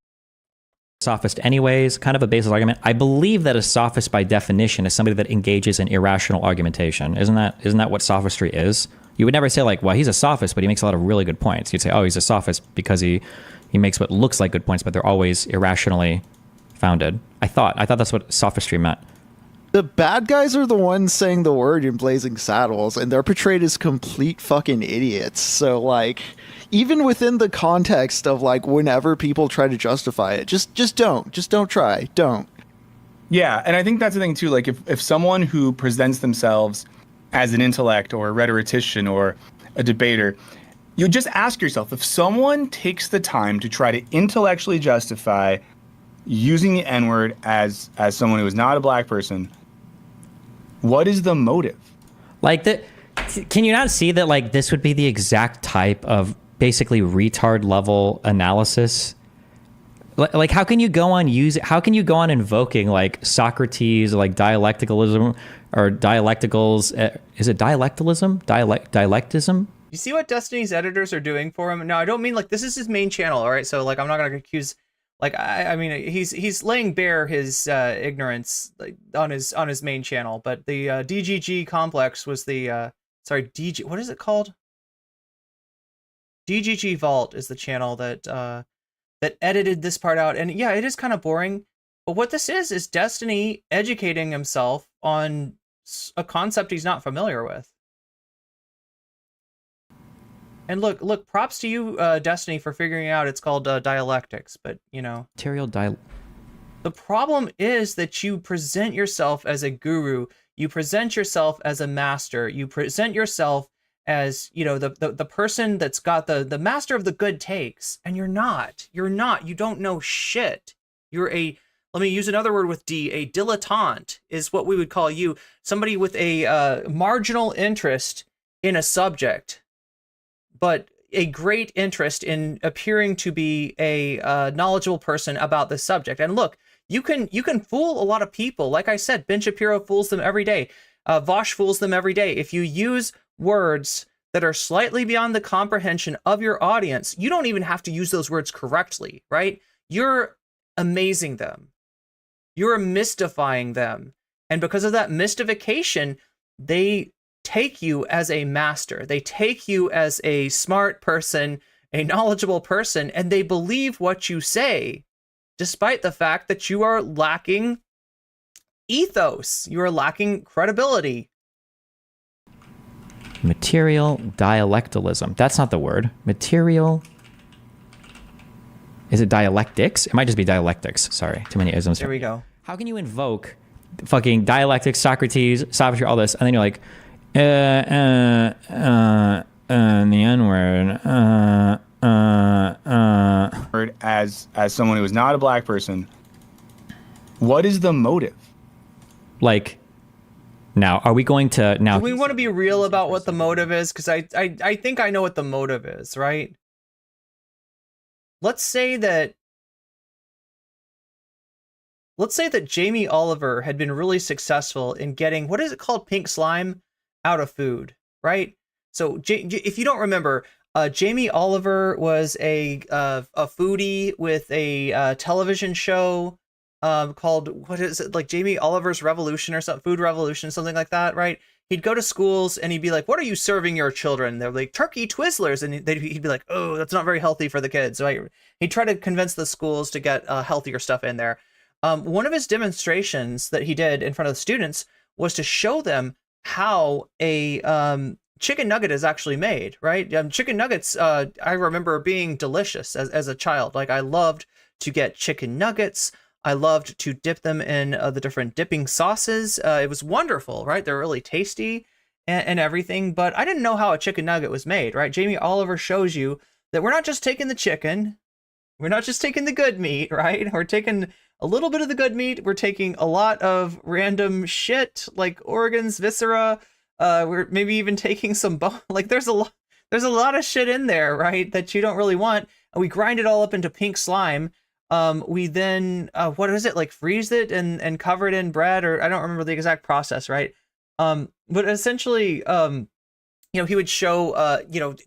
Speaker 4: sophist anyways? Kind of a baseless argument. I believe that a sophist by definition is somebody that engages in irrational argumentation. Isn't that what sophistry is? You would never say like, well, he's a sophist, but he makes a lot of really good points. You'd say, oh, he's a sophist because he makes what looks like good points, but they're always irrationally founded. I thought that's what sophistry meant.
Speaker 13: The bad guys are the ones saying the word in Blazing Saddles, and they're portrayed as complete fucking idiots. So, like, even within the context of, like, whenever people try to justify it, just don't. Just don't try. Don't.
Speaker 11: Yeah, and I think that's the thing, too. Like, if someone who presents themselves as an intellect or a rhetorician or a debater, you just ask yourself, if someone takes the time to try to intellectually justify using the N-word as someone who is not a black person, what is the motive?
Speaker 4: Like, can you not see that, like, this would be the exact type of basically retard level analysis? Like, how can you go on invoking like Socrates, like dialecticalism or dialecticals? Is it dialectalism? Dialectism?
Speaker 2: You see what Destiny's editors are doing for him? No, I don't mean like this is his main channel, all right? So like I'm not gonna accuse, like I mean he's laying bare his ignorance like on his main channel, but the DGG complex was the what is it called? DGG Vault is the channel that edited this part out, and yeah, it is kind of boring. But what this is Destiny educating himself on a concept he's not familiar with. And look, props to you, Destiny, for figuring out it's called dialectics, but, you know. The problem is that you present yourself as a guru, you present yourself as a master, you present yourself as, you know, the person that's got the master of the good takes, and you're not. You don't know shit. You're let me use another word with D, a dilettante is what we would call you, somebody with a marginal interest in a subject, but a great interest in appearing to be a knowledgeable person about the subject. And look, you can fool a lot of people. Like I said, Ben Shapiro fools them every day. Vosh fools them every day. If you use words that are slightly beyond the comprehension of your audience, you don't even have to use those words correctly, right? You're amazing them. You're mystifying them. And because of that mystification, they take you as a master. They take you as a smart person, a knowledgeable person, and they believe what you say, despite the fact that you are lacking ethos. You are lacking credibility.
Speaker 4: Material dialectalism. That's not the word. Material. Is it dialectics? It might just be dialectics. Sorry, too many isms.
Speaker 2: There we go.
Speaker 4: How can you invoke fucking dialectics, Socrates, sophistry, all this, and then you're like, the N-word,
Speaker 11: as someone who is not a black person, what is the motive?
Speaker 4: Like, Now, are we going to now?
Speaker 2: Do we want to be real about what the motive is? Because I think I know what the motive is, right? Let's say that Jamie Oliver had been really successful in getting, what is it called, pink slime out of food, right? So if you don't remember, Jamie Oliver was a foodie with a television show called, what is it, like Jamie Oliver's Revolution or something, Food Revolution, something like that, right? He'd go to schools and he'd be like, what are you serving your children? They're like, turkey Twizzlers. And he'd be like, oh, that's not very healthy for the kids, right? He'd try to convince the schools to get healthier stuff in there. One of his demonstrations that he did in front of the students was to show them how a chicken nugget is actually made, right? Chicken nuggets, I remember being delicious as a child. Like, I loved to get chicken nuggets. I loved to dip them in the different dipping sauces. It was wonderful, right? They're really tasty and everything, but I didn't know how a chicken nugget was made, right? Jamie Oliver shows you that we're not just taking the chicken, we're not just taking the good meat, right? We're taking a little bit of the good meat, we're taking a lot of random shit like organs, viscera, we're maybe even taking some bone. Like, there's a lot of shit in there, right, that you don't really want, and we grind it all up into pink slime. We then, what is it, like freeze it and cover it in bread, or I don't remember the exact process, right? But essentially, he would show,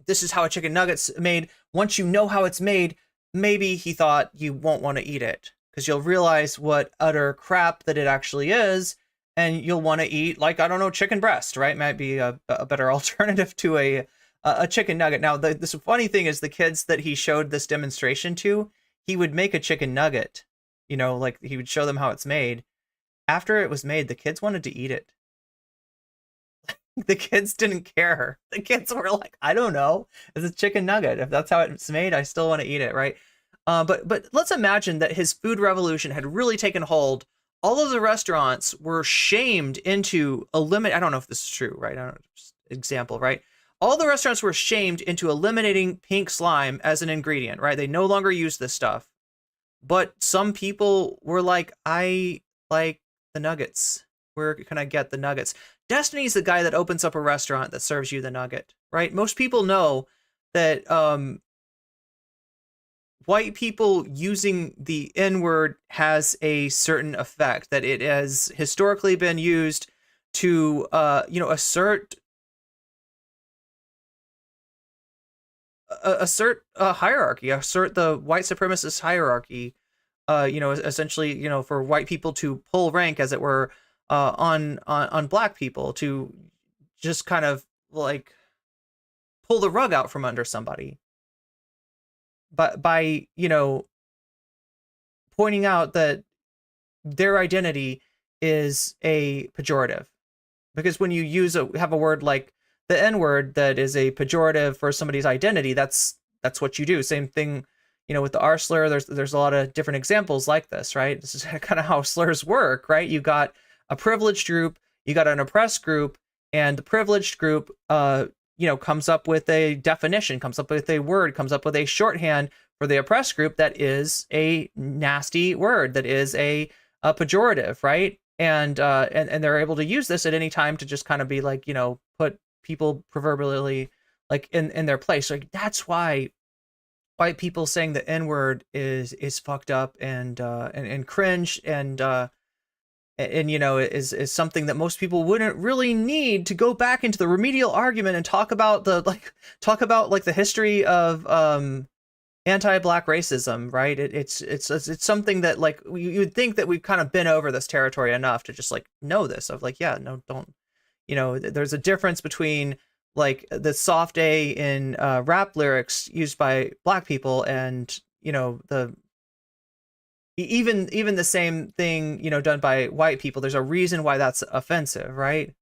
Speaker 2: this is how a chicken nugget's made. Once you know how it's made, maybe he thought you won't want to eat it because you'll realize what utter crap that it actually is, and you'll want to eat, like, I don't know, chicken breast, right? Might be a better alternative to a chicken nugget. Now, this funny thing is the kids that he showed this demonstration to, he would make a chicken nugget, like he would show them how it's made. After it was made, the kids wanted to eat it. The kids didn't care. The kids were like, I don't know, it's a chicken nugget. If that's how it's made, I still want to eat it, right? But let's imagine that his food revolution had really taken hold. All of the restaurants were shamed into eliminate. I don't know if this is true, right? I don't know, just example, right? All the restaurants were shamed into eliminating pink slime as an ingredient, right? They no longer use this stuff. But some people were like, I like the nuggets. Where can I get the nuggets? Destiny's the guy that opens up a restaurant that serves you the nugget, right? Most people know that white people using the N-word has a certain effect, that it has historically been used to, assert a hierarchy, assert the white supremacist hierarchy, essentially, for white people to pull rank, as it were, on black people, to just kind of like pull the rug out from under somebody. But by pointing out that their identity is a pejorative, because when you have a word like the N-word that is a pejorative for somebody's identity, that's what you do. Same thing, with the R slur. There's a lot of different examples like this, right? This is kind of how slurs work, right? You got a privileged group, you got an oppressed group, and the privileged group, comes up with a definition, comes up with a word, comes up with a shorthand for the oppressed group that is a nasty word, that is a pejorative, right? And they're able to use this at any time to just kind of be like, put people proverbially like in their place. Like, that's why white people saying the N-word is fucked up and cringe and is something that most people wouldn't really need to go back into the remedial argument and talk about the history of anti-black racism, right? It's something that, like, you would think that we've kind of been over this territory enough to just like know this, of like, yeah, no, don't, there's a difference between like the soft A in rap lyrics used by black people and even the same thing, done by white people. There's a reason why that's offensive, right?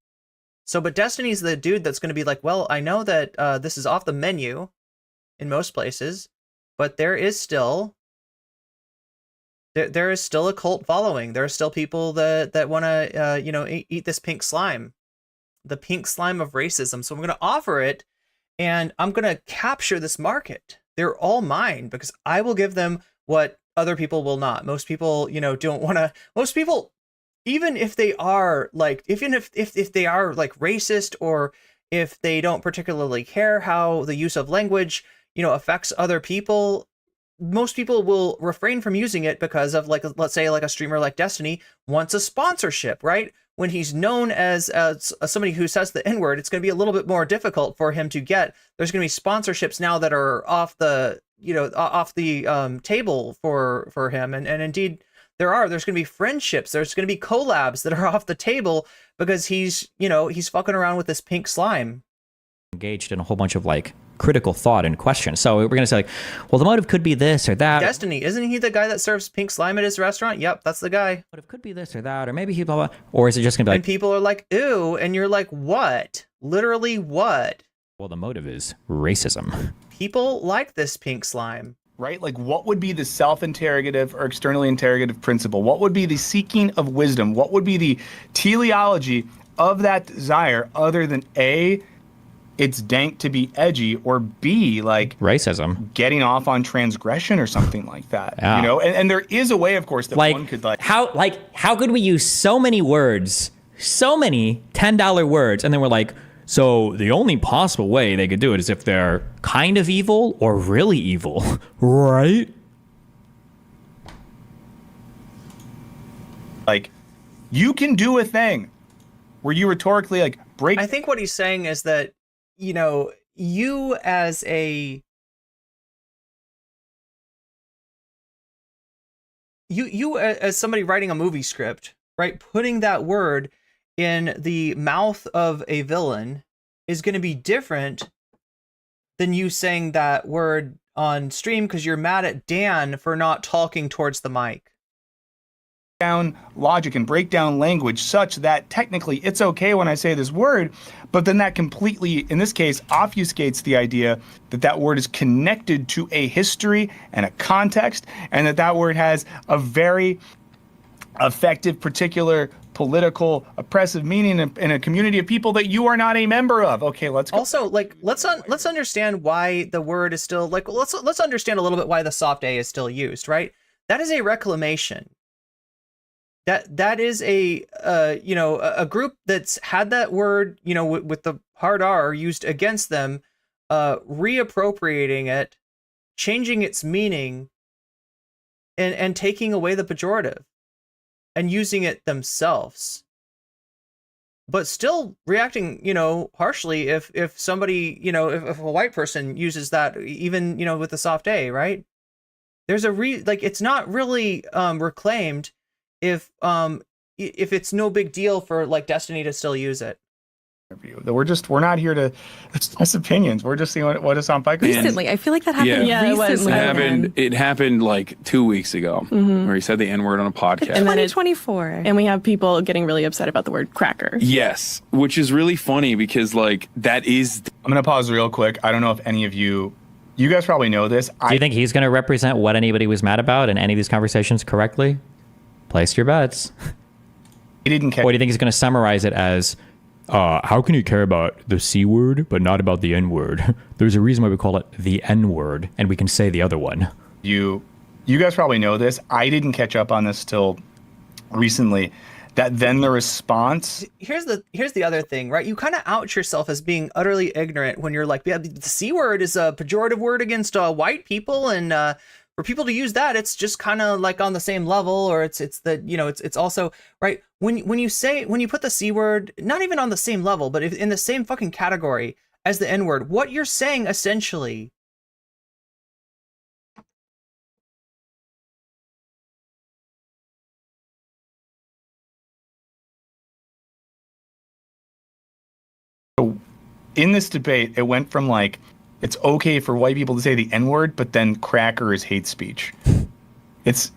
Speaker 2: So, but Destiny's the dude that's going to be like, well, I know that this is off the menu in most places, but there is still a cult following. There are still people that want to, eat this pink slime, the pink slime of racism. So I'm going to offer it, and I'm going to capture this market. They're all mine because I will give them what other people will not. Most people, don't want to. Most people even if they are like, even if they are like racist, or if they don't particularly care how the use of language, affects other people, most people will refrain from using it because of, like, let's say like a streamer like Destiny wants a sponsorship, right? When he's known as somebody who says the N-word, it's going to be a little bit more difficult for him to get. There's going to be sponsorships now that are off the table for him, and indeed there's going to be friendships, there's going to be collabs that are off the table because he's fucking around with this pink slime.
Speaker 4: Engaged in a whole bunch of like critical thought and questions. So we're gonna say like, well, the motive could be this or that.
Speaker 2: Destiny, isn't he the guy that serves pink slime at his restaurant? Yep, that's the guy.
Speaker 4: Motive could be this or that, or maybe he blah blah. Or is it just gonna be like?
Speaker 2: And people are like, ooh, and you're like, what? Literally what?
Speaker 4: Well, the motive is racism.
Speaker 2: People like this pink slime.
Speaker 11: Right? Like, what would be the self-interrogative or externally interrogative principle? What would be the seeking of wisdom? What would be the teleology of that desire other than A, it's dank to be edgy, or B, like
Speaker 4: racism,
Speaker 11: getting off on transgression or something like that?
Speaker 4: Yeah.
Speaker 11: And there is a way, of course, that one could
Speaker 4: how could we use so many words, so many $10 words, and then we're like, so the only possible way they could do it is if they're kind of evil or really evil, right?
Speaker 11: Like, you can do a thing where you rhetorically like break.
Speaker 2: I think what he's saying is that, you as a you as somebody writing a movie script, right, putting that word in the mouth of a villain is going to be different than you saying that word on stream because you're mad at Dan for not talking towards the mic.
Speaker 11: Down logic and break down language such that technically it's okay when I say this word, but then that completely, in this case, obfuscates the idea that that word is connected to a history and a context, and that word has a very effective particular political oppressive meaning in a community of people that you are not a member of. Okay, let's go.
Speaker 2: Also, like, let's understand why the word is still, like, let's understand a little bit why the soft A is still used, right? That is a reclamation. That is a group that's had that word, with the hard R used against them, reappropriating it, changing its meaning, and taking away the pejorative, and using it themselves, but still reacting, harshly if somebody, if a white person uses that, even, with the soft A, right? There's it's not really reclaimed if it's no big deal for like Destiny to still use it.
Speaker 11: We're not here to express opinions. We're just seeing what is on Pike.
Speaker 12: Recently, I feel like that happened.
Speaker 10: Yeah,
Speaker 12: recently.
Speaker 10: It happened like 2 weeks ago, where he said the N-word on a podcast.
Speaker 12: And 2024, and we have people getting really upset about the word cracker.
Speaker 10: Yes, which is really funny because like that is.
Speaker 11: I'm gonna pause real quick. I don't know if any of you guys probably know this.
Speaker 4: Do you think he's gonna represent what anybody was mad about in any of these conversations correctly? Place your bets.
Speaker 11: He didn't care.
Speaker 4: Or do you think he's gonna summarize it as? How can you care about the C word, but not about the N word? There's a reason why we call it the N word, and we can say the other one.
Speaker 11: You guys probably know this. I didn't catch up on this till recently. That then the response.
Speaker 2: Here's the other thing, right? You kind of out yourself as being utterly ignorant when you're like, yeah, the C word is a pejorative word against white people, and for people to use that, it's just kind of like on the same level, or it's also right when you put the C word not even on the same level, but in the same fucking category as the N word, what you're saying essentially.
Speaker 11: So in this debate, it went from like, it's okay for white people to say the N-word, but then cracker is hate speech. It's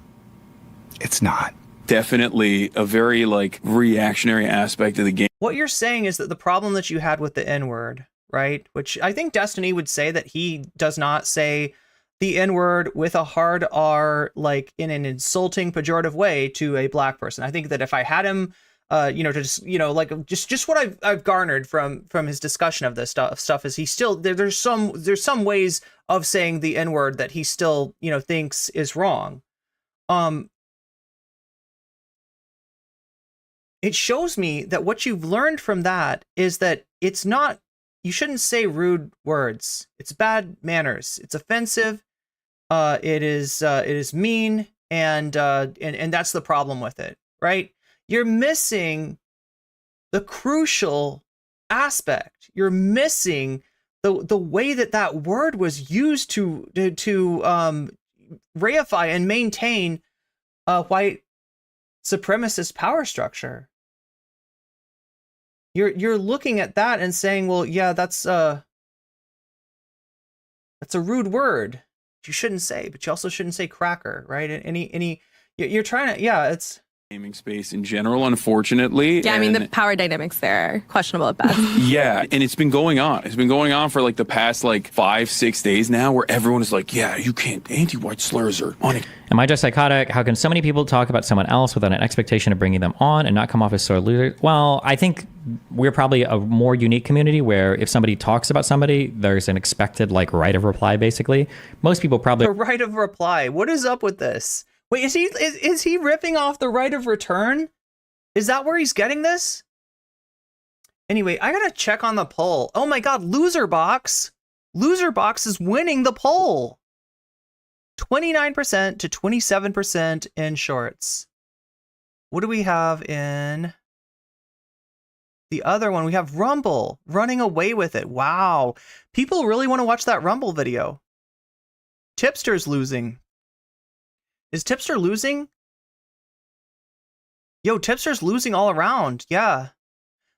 Speaker 11: not.
Speaker 10: Definitely a very like reactionary aspect of the game.
Speaker 2: What you're saying is that the problem that you had with the N-word, right? Which I think Destiny would say that he does not say the N-word with a hard R, like in an insulting, pejorative way to a black person. I think that if I had him to just what I've garnered from his discussion of this stuff is he still there's some ways of saying the N-word that he still thinks is wrong. it shows me that what you've learned from that is that it's not, you shouldn't say rude words. It's bad manners. It's offensive. It is mean, and that's the problem with it, right? You're missing the crucial aspect. You're missing the way that word was used to reify and maintain a white supremacist power structure. You're looking at that and saying, well, yeah, that's a rude word. You shouldn't say, but you also shouldn't say cracker, right? You're trying to, yeah, it's
Speaker 10: gaming space in general, unfortunately.
Speaker 12: Yeah, I mean, the power dynamics there are questionable at best.
Speaker 10: Yeah, and it's been going on. It's been going on for like the past like 5-6 days now, where everyone is like, yeah, you can't, anti-white slurs are on it.
Speaker 4: Am I just psychotic? How can so many people talk about someone else without an expectation of bringing them on and not come off as sore losers? Well, I think we're probably a more unique community where if somebody talks about somebody, there's an expected like right of reply, basically. Most people probably...
Speaker 2: The right of reply. What is up with this? Wait, is he ripping off the right of return? Is that where he's getting this? Anyway, I gotta check on the poll. Oh my god, Loserbox! Loserbox is winning the poll! 29% to 27% in shorts. What do we have in the other one? We have Rumble running away with it. Wow. People really want to watch that Rumble video. Tipster's losing. Is Tipster losing? Yo, Tipster's losing all around. Yeah.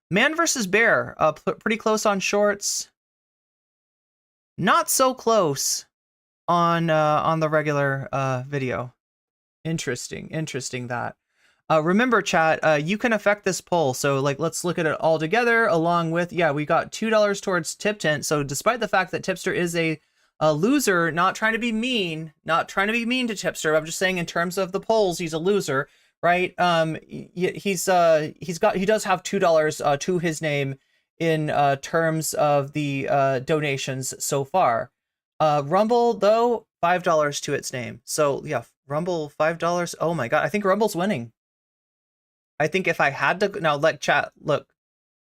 Speaker 2: Man versus Bear. Pretty close on shorts. Not so close on the regular video. Interesting that. Remember, chat, you can affect this poll. So, like, let's look at it all together along with, yeah, we got $2 towards Tip Tent. So, despite the fact that Tipster is a loser, not trying to be mean to Tipster. I'm just saying in terms of the polls, he's a loser, right? He does have $2 to his name in terms of the donations so far. Rumble though, $5 to its name. So yeah, Rumble $5. Oh my god, I think Rumble's winning. I think if I had to now let chat look,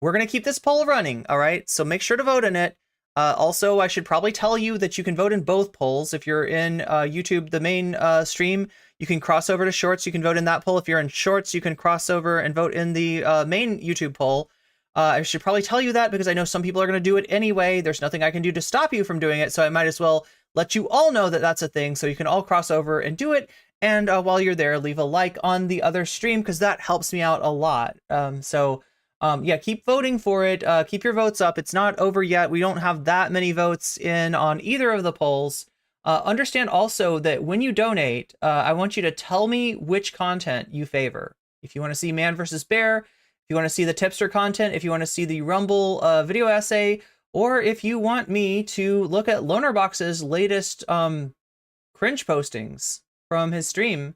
Speaker 2: we're gonna keep this poll running, all right? So make sure to vote in it. Also, I should probably tell you that you can vote in both polls. If you're in YouTube, the main stream, you can cross over to Shorts. You can vote in that poll. If you're in Shorts, you can cross over and vote in the main YouTube poll. I should probably tell you that because I know some people are going to do it anyway. There's nothing I can do to stop you from doing it, so I might as well let you all know that that's a thing, so you can all cross over and do it. And while you're there, leave a like on the other stream because that helps me out a lot. Yeah, keep voting for it. Keep your votes up. It's not over yet. We don't have that many votes in on either of the polls. Understand also that when you donate, I want you to tell me which content you favor. If you want to see Man versus Bear, if you want to see the Tipster content, if you want to see the Rumble video essay, or if you want me to look at Lonerbox's latest cringe postings from his stream,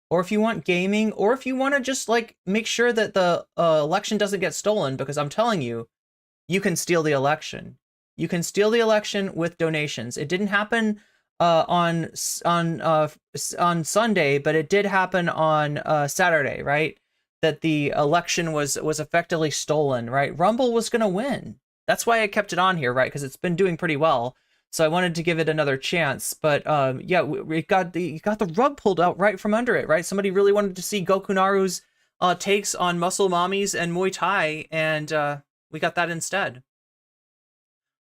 Speaker 2: or if you want gaming, or if you want to just like make sure that the election doesn't get stolen, because I'm telling you, you can steal the election. You can steal the election with donations. It didn't happen on Sunday, but it did happen on Saturday, right? That the election was effectively stolen, right? Rumble was gonna win. That's why I kept it on here, right? Because it's been doing pretty well. So I wanted to give it another chance, but yeah, we got the rug pulled out right from under it, right? Somebody really wanted to see Gokunaru's takes on muscle mommies and Muay Thai, and we got that instead.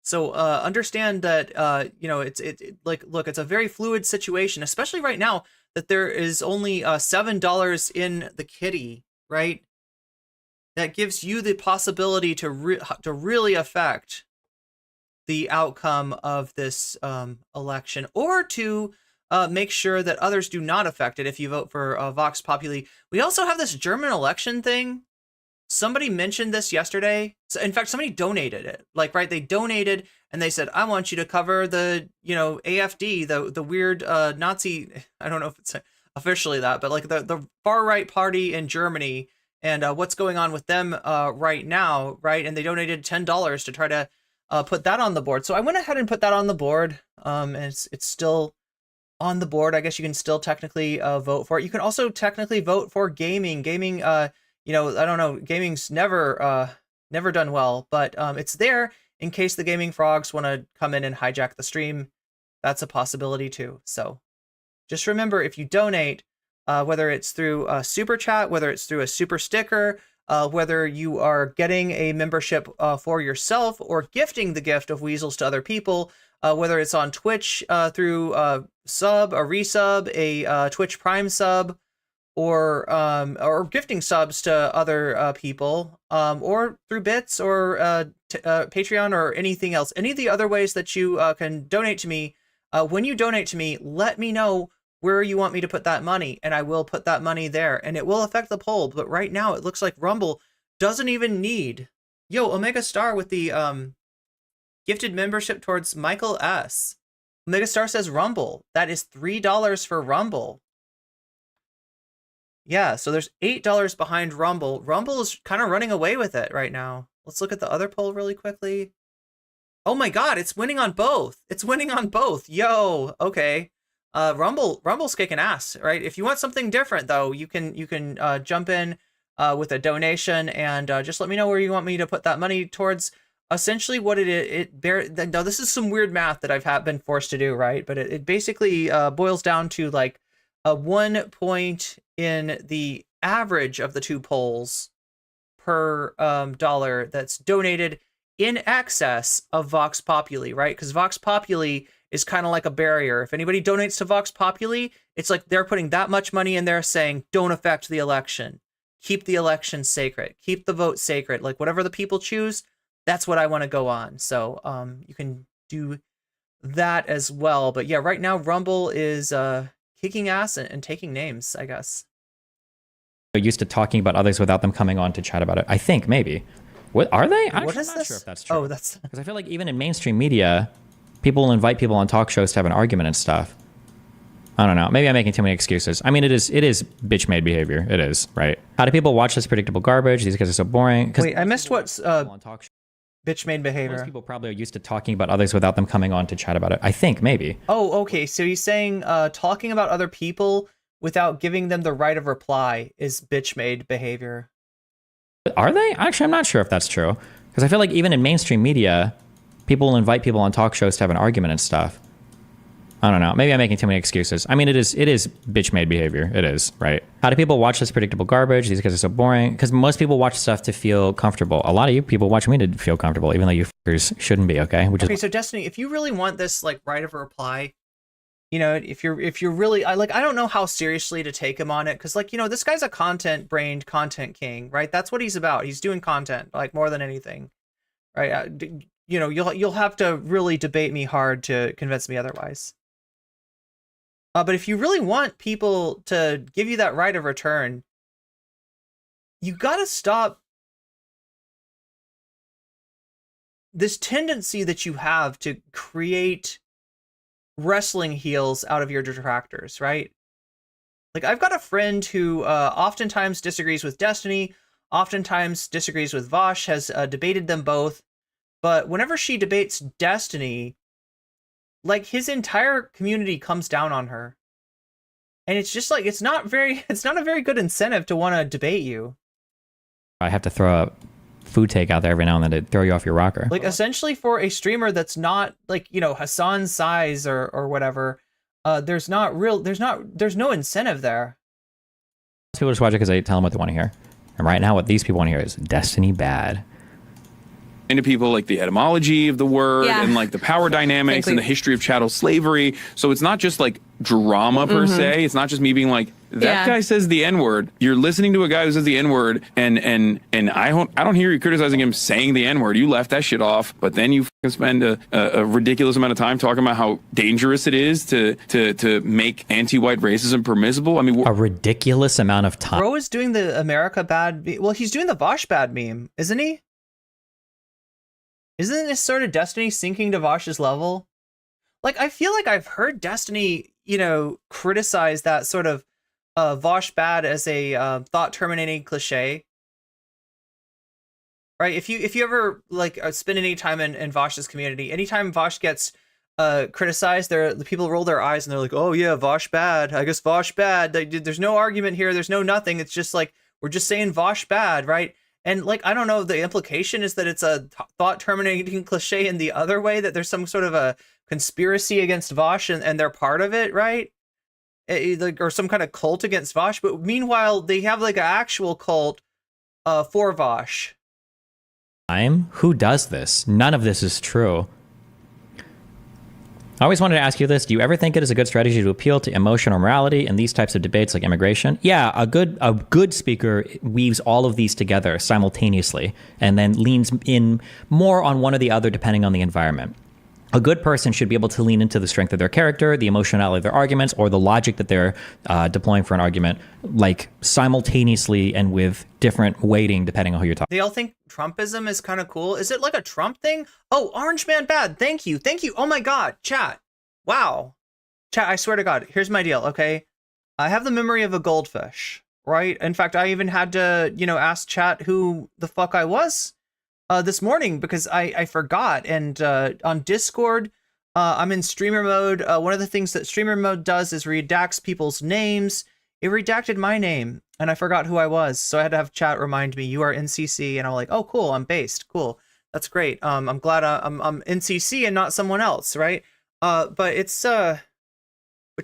Speaker 2: So understand that you know it's like look, it's a very fluid situation, especially right now that there is only $7 in the kitty, right? That gives you the possibility to really affect the outcome of this election, or to make sure that others do not affect it if you vote for Vox Populi. We also have this German election thing. Somebody mentioned this yesterday. So in fact, somebody donated it. Like, right, they donated and they said, I want you to cover the, you know, AFD, the weird Nazi, I don't know if it's officially that, but like the far right party in Germany and what's going on with them right now, right? And they donated $10 to try to put that on the board. So I went ahead and put that on the board. And it's still on the board. I guess you can still technically vote for it. You can also technically vote for gaming. Gaming, you know, I don't know, gaming's never done well, but it's there in case the gaming frogs want to come in and hijack the stream. That's a possibility too. So just remember, if you donate, whether it's through a super chat, whether it's through a super sticker, whether you are getting a membership for yourself or gifting the gift of weasels to other people, whether it's on Twitch through a sub, a resub, a Twitch Prime sub, or gifting subs to other people, or through bits or Patreon or anything else, any of the other ways that you can donate to me. When you donate to me, let me know where you want me to put that money, and I will put that money there, and it will affect the poll. But right now, it looks like Rumble doesn't even need. Yo, Omega Star with the gifted membership towards Michael S. Omega Star says Rumble. That is $3 for Rumble. Yeah, so there's $8 behind Rumble. Rumble is kind of running away with it right now. Let's look at the other poll really quickly. Oh my God, it's winning on both. It's winning on both. Yo, okay. Rumble's kicking ass, right? If you want something different though, you can jump in with a donation and just let me know where you want me to put that money towards. Essentially what now this is some weird math that I've been forced to do, right? But it basically boils down to like a 1 point in the average of the two polls per dollar that's donated in excess of Vox Populi, right? Because Vox Populi is kind of like a barrier. If anybody donates to Vox Populi, it's like they're putting that much money in there saying, don't affect the election. Keep the election sacred. Keep the vote sacred. Like whatever the people choose, that's what I want to go on. So you can do that as well. But yeah, right now Rumble is kicking ass and taking names, I guess.
Speaker 4: Used to talking about others without them coming on to chat about it. I think maybe. What are they? I'm not sure if that's true.
Speaker 2: Oh, that's
Speaker 4: because I feel like even in mainstream media, people will invite people on talk shows to have an argument and stuff. I don't know. Maybe I'm making too many excuses. I mean, it is bitch made behavior. It is, right? How do people watch this predictable garbage? These guys are so boring.
Speaker 2: Wait, I missed what's bitch made behavior.
Speaker 4: Most people probably are used to talking about others without them coming on to chat about it. I think maybe.
Speaker 2: Oh, okay. So you're saying talking about other people without giving them the right of reply is bitch made behavior.
Speaker 4: Are they? Actually, I'm not sure if that's true. Because I feel like even in mainstream media, people will invite people on talk shows to have an argument and stuff. I don't know. Maybe I'm making too many excuses. I mean, it is bitch made behavior. It is, right? How do people watch this predictable garbage? These guys are so boring. Because most people watch stuff to feel comfortable. A lot of you people watch me to feel comfortable, even though you fuckers shouldn't be, okay?
Speaker 2: So Destiny, if you really want this like right of a reply, you know, if you're really, I don't know how seriously to take him on it, because like, you know, this guy's a content-brained content king, right? That's what he's about. He's doing content, like more than anything, right? You know, you'll have to really debate me hard to convince me otherwise. But if you really want people to give you that right of return, you gotta stop this tendency that you have to create wrestling heels out of your detractors, right? Like I've got a friend who oftentimes disagrees with Destiny, oftentimes disagrees with Vosh, has debated them both, but whenever she debates Destiny, like his entire community comes down on her. And it's just like it's not a very good incentive to want to debate you.
Speaker 4: I have to throw a food take out there every now and then to throw you off your rocker.
Speaker 2: Like essentially for a streamer that's not like, you know, Hassan's size or whatever, there's no incentive there.
Speaker 4: People just watch it because they tell them what they want to hear. And right now what these people want to hear is Destiny bad.
Speaker 10: Into people like the etymology of the word and like the power dynamics and the history of chattel slavery. So it's not just like drama per se. It's not just me being like, that guy says the N-word. You're listening to a guy who says the N-word and I don't hear you criticizing him saying the N-word. You left that shit off, but then you spend a ridiculous amount of time talking about how dangerous it is to make anti-white racism permissible. I mean,
Speaker 4: a ridiculous amount of time.
Speaker 2: Bro is doing the America bad. Well, he's doing the Vosh bad meme, isn't he? Isn't this sort of Destiny sinking to Vosh's level? Like, I feel like I've heard Destiny, you know, criticize that sort of Vosh bad as a thought-terminating cliche. Right? If you ever, like, spend any time in Vosh's community, anytime Vosh gets criticized, the people roll their eyes and they're like, oh yeah, Vosh bad. I guess Vosh bad. There's no argument here. There's no nothing. It's just like, We're just saying Vosh bad, right? And like, I don't know, the implication is that it's a thought terminating cliche in the other way, that there's some sort of a conspiracy against Vosh and they're part of it, right? Like, or some kind of cult against Vosh. But meanwhile, they have like an actual cult for Vosh.
Speaker 4: Who does this? None of this is true. I always wanted to ask you this. Do you ever think it is a good strategy to appeal to emotion or morality in these types of debates like immigration? Yeah, a good speaker weaves all of these together simultaneously and then leans in more on one or the other depending on the environment. A good person should be able to lean into the strength of their character, the emotionality of their arguments, or the logic that they're deploying for an argument, like simultaneously and with different weighting depending on who you're talking.
Speaker 2: They all think Trumpism is kind of cool. Is it like a Trump thing? Oh, Orange Man bad. Thank you. Thank you. Oh my God. Chat. Wow. Chat, I swear to God. Here's my deal, okay? I have the memory of a goldfish, right? In fact, I even had to, ask chat who the fuck I was this morning because I forgot. And on Discord, I'm in streamer mode. One of the things that streamer mode does is redacts people's names. It redacted my name and I forgot who I was. So I had to have chat remind me, you are NCC. And I'm like, oh, cool. I'm based. Cool. That's great. I'm glad I'm NCC and not someone else. Right. But it's, but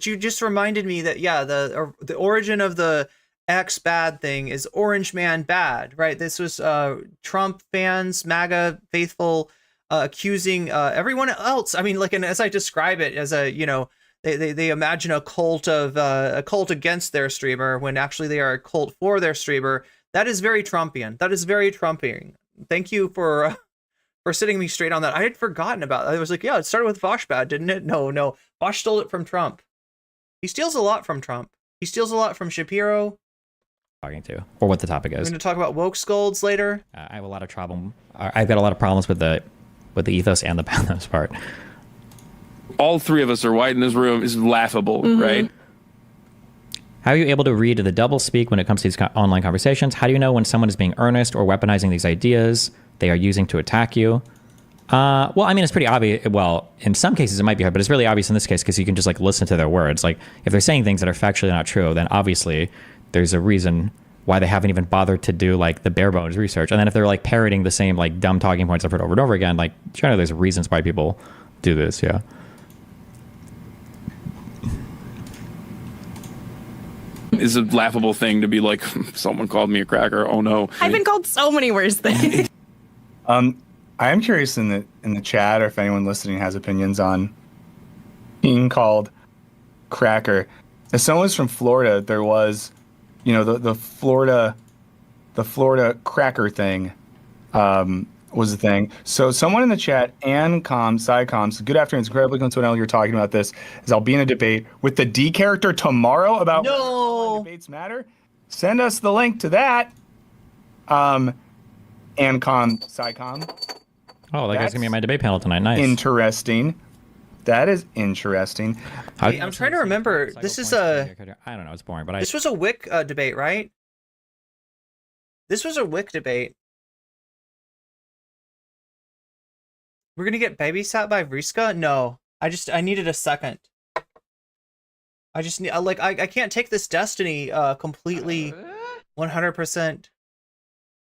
Speaker 2: you just reminded me that, yeah, the origin of the X bad thing is Orange Man bad, right? This was Trump fans, MAGA faithful, accusing everyone else. I mean, like, and as I describe it as they imagine a cult against their streamer when actually they are a cult for their streamer. That is very Trumpian. That is very Trumpian. Thank you for setting me straight on that. I had forgotten about that. I was like, yeah, it started with Vosh bad, didn't it? No. Vosh stole it from Trump. He steals a lot from Trump. He steals a lot from Shapiro.
Speaker 4: Talking to, or what the topic is.
Speaker 2: We're going to talk about woke scolds later.
Speaker 4: I have a lot of trouble. I've got a lot of problems with the ethos and the pathos part.
Speaker 10: All three of us are white in this room is laughable, right?
Speaker 4: How are you able to read the double speak when it comes to these online conversations? How do you know when someone is being earnest or weaponizing these ideas they are using to attack you? Well, I mean, it's pretty obvious. Well, in some cases it might be hard, but it's really obvious in this case because you can just like listen to their words. Like if they're saying things that are factually not true, then obviously there's a reason why they haven't even bothered to do like the bare bones research. And then if they're like parroting the same like dumb talking points I've heard over and over again, like generally there's reasons why people do this. Yeah.
Speaker 10: It's a laughable thing to be like, someone called me a cracker. Oh no.
Speaker 12: I've been called so many worse things.
Speaker 11: I am curious in the chat, or if anyone listening has opinions on being called cracker. As someone's from Florida, there was, the Florida cracker thing was a thing. So someone in the chat, Psycoms, good afternoon. It's incredibly coincidental you're talking about this, as I'll be in a debate with the D character tomorrow about why debates matter. Send us the link to that. Psycom.
Speaker 4: Oh, that guy's gonna be on my debate panel tonight. Nice.
Speaker 11: Interesting. That is interesting.
Speaker 2: I'm trying to remember. This is
Speaker 4: I don't know. It's boring, but
Speaker 2: this was a WIC debate, right? This was a WIC debate. We're gonna get babysat by Vriska? No. I needed a second. I just need I can't take this Destiny completely 100%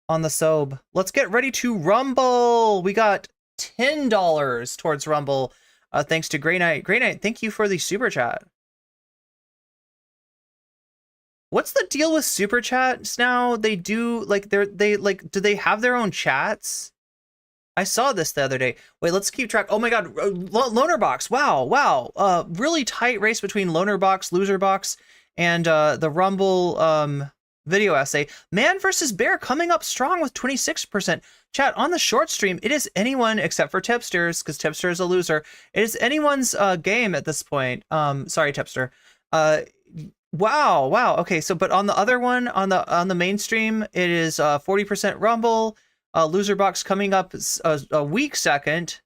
Speaker 2: on the sob. Let's get ready to rumble. We got $10 towards rumble. Thanks to Grey Knight. Grey Knight, thank you for the super chat. What's the deal with super chats now? They do do they have their own chats? I saw this the other day. Wait, let's keep track. Oh my God, Lonerbox. Wow. Really tight race between Lonerbox, Loserbox, and the Rumble video essay. Man versus Bear coming up strong with 26%. Chat, on the short stream, it is anyone except for Tipsters, because Tipster is a loser. It is anyone's game at this point. Sorry, Tipster. Wow. Okay, so but on the other one, on the mainstream, it is 40% Rumble. Loserbox coming up a weak second,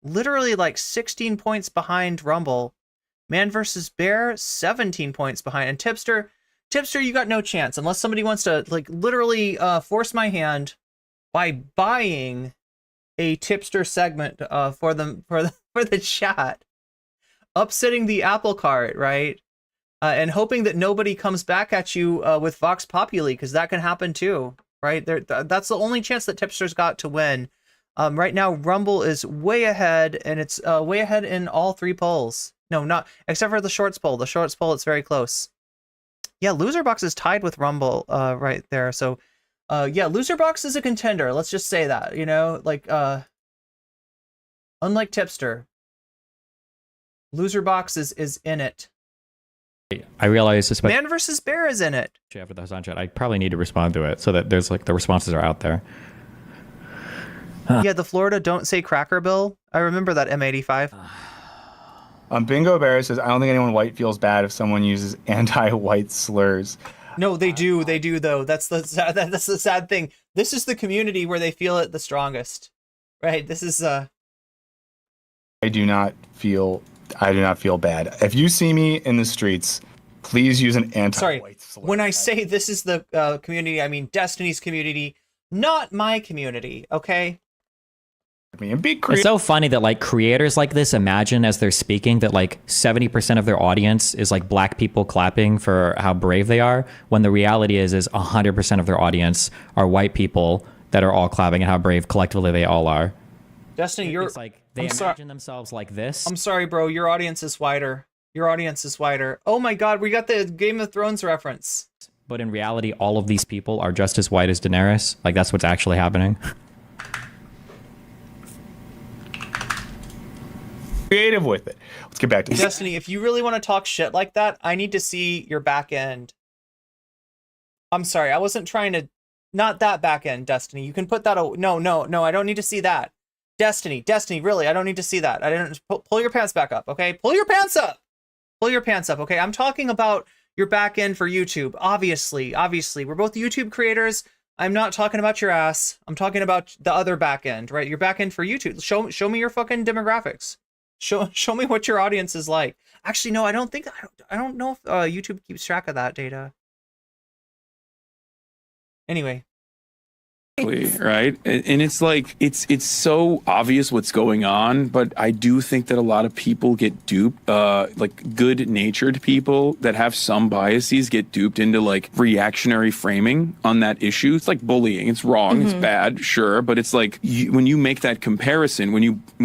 Speaker 2: literally like 16 points behind Rumble. Man versus Bear, 17 points behind, and Tipster, you got no chance unless somebody wants to like literally force my hand by buying a Tipster segment for the chat, upsetting the apple cart, right? and hoping that nobody comes back at you with Vox Populi, because that can happen too, right? That's the only chance that Tipster's got to win. Right now, Rumble is way ahead, and it's way ahead in all 3 polls. No, not except for the Shorts poll. The Shorts poll, it's very close. Yeah, Loserbox is tied with Rumble right there. So, yeah, Loserbox is a contender. Let's just say that, you know, like, unlike Tipster, Loserbox is in it.
Speaker 4: I realize this, but
Speaker 2: Man versus Bear is in it.
Speaker 4: after the Hassan chat, I probably need to respond to it so that there's like the responses are out there.
Speaker 2: Yeah, the Florida Don't Say Cracker bill. I remember that M85.
Speaker 11: Bingo Bear says, I don't think anyone white feels bad if someone uses anti-white slurs.
Speaker 2: No, they do. They do, though. That's the sad thing. This is the community where they feel it the strongest, right? This is I do not feel bad. If you see me in the streets, please use an anti-white slur. When I say this is the community, I mean Destiny's community, not my community. Okay.
Speaker 4: It's so funny that like creators like this imagine as they're speaking that like 70% of their audience is like black people clapping for how brave they are, when the reality is 100% of their audience are white people that are all clapping at how brave collectively they all are.
Speaker 2: Destiny,
Speaker 4: it's like they imagine themselves like this.
Speaker 2: I'm sorry, bro. Your audience is wider. Your audience is wider. Oh my God, we got the Game of Thrones reference.
Speaker 4: But in reality, all of these people are just as white as Daenerys. Like that's what's actually happening.
Speaker 11: Creative with it. Let's get back to
Speaker 2: Destiny. If you really want to talk shit like that, I need to see your back end. I'm sorry, I wasn't trying to. Not that back end, Destiny. You can put that. No. I don't need to see that. Destiny, really, I don't need to see that. I didn't pull your pants back up, okay? Pull your pants up. Pull your pants up, okay? I'm talking about your back end for YouTube. Obviously, we're both YouTube creators. I'm not talking about your ass. I'm talking about the other back end, right? Your back end for YouTube. Show me your fucking demographics. Show me what your audience is like. Actually, no, I don't know if YouTube keeps track of that data. Anyway.
Speaker 10: Right, and it's like it's so obvious what's going on, but I do think that a lot of people get duped, like good-natured people that have some biases get duped into like reactionary framing on that issue. It's like bullying. It's wrong. It's bad, sure, but it's like when you make that comparison, when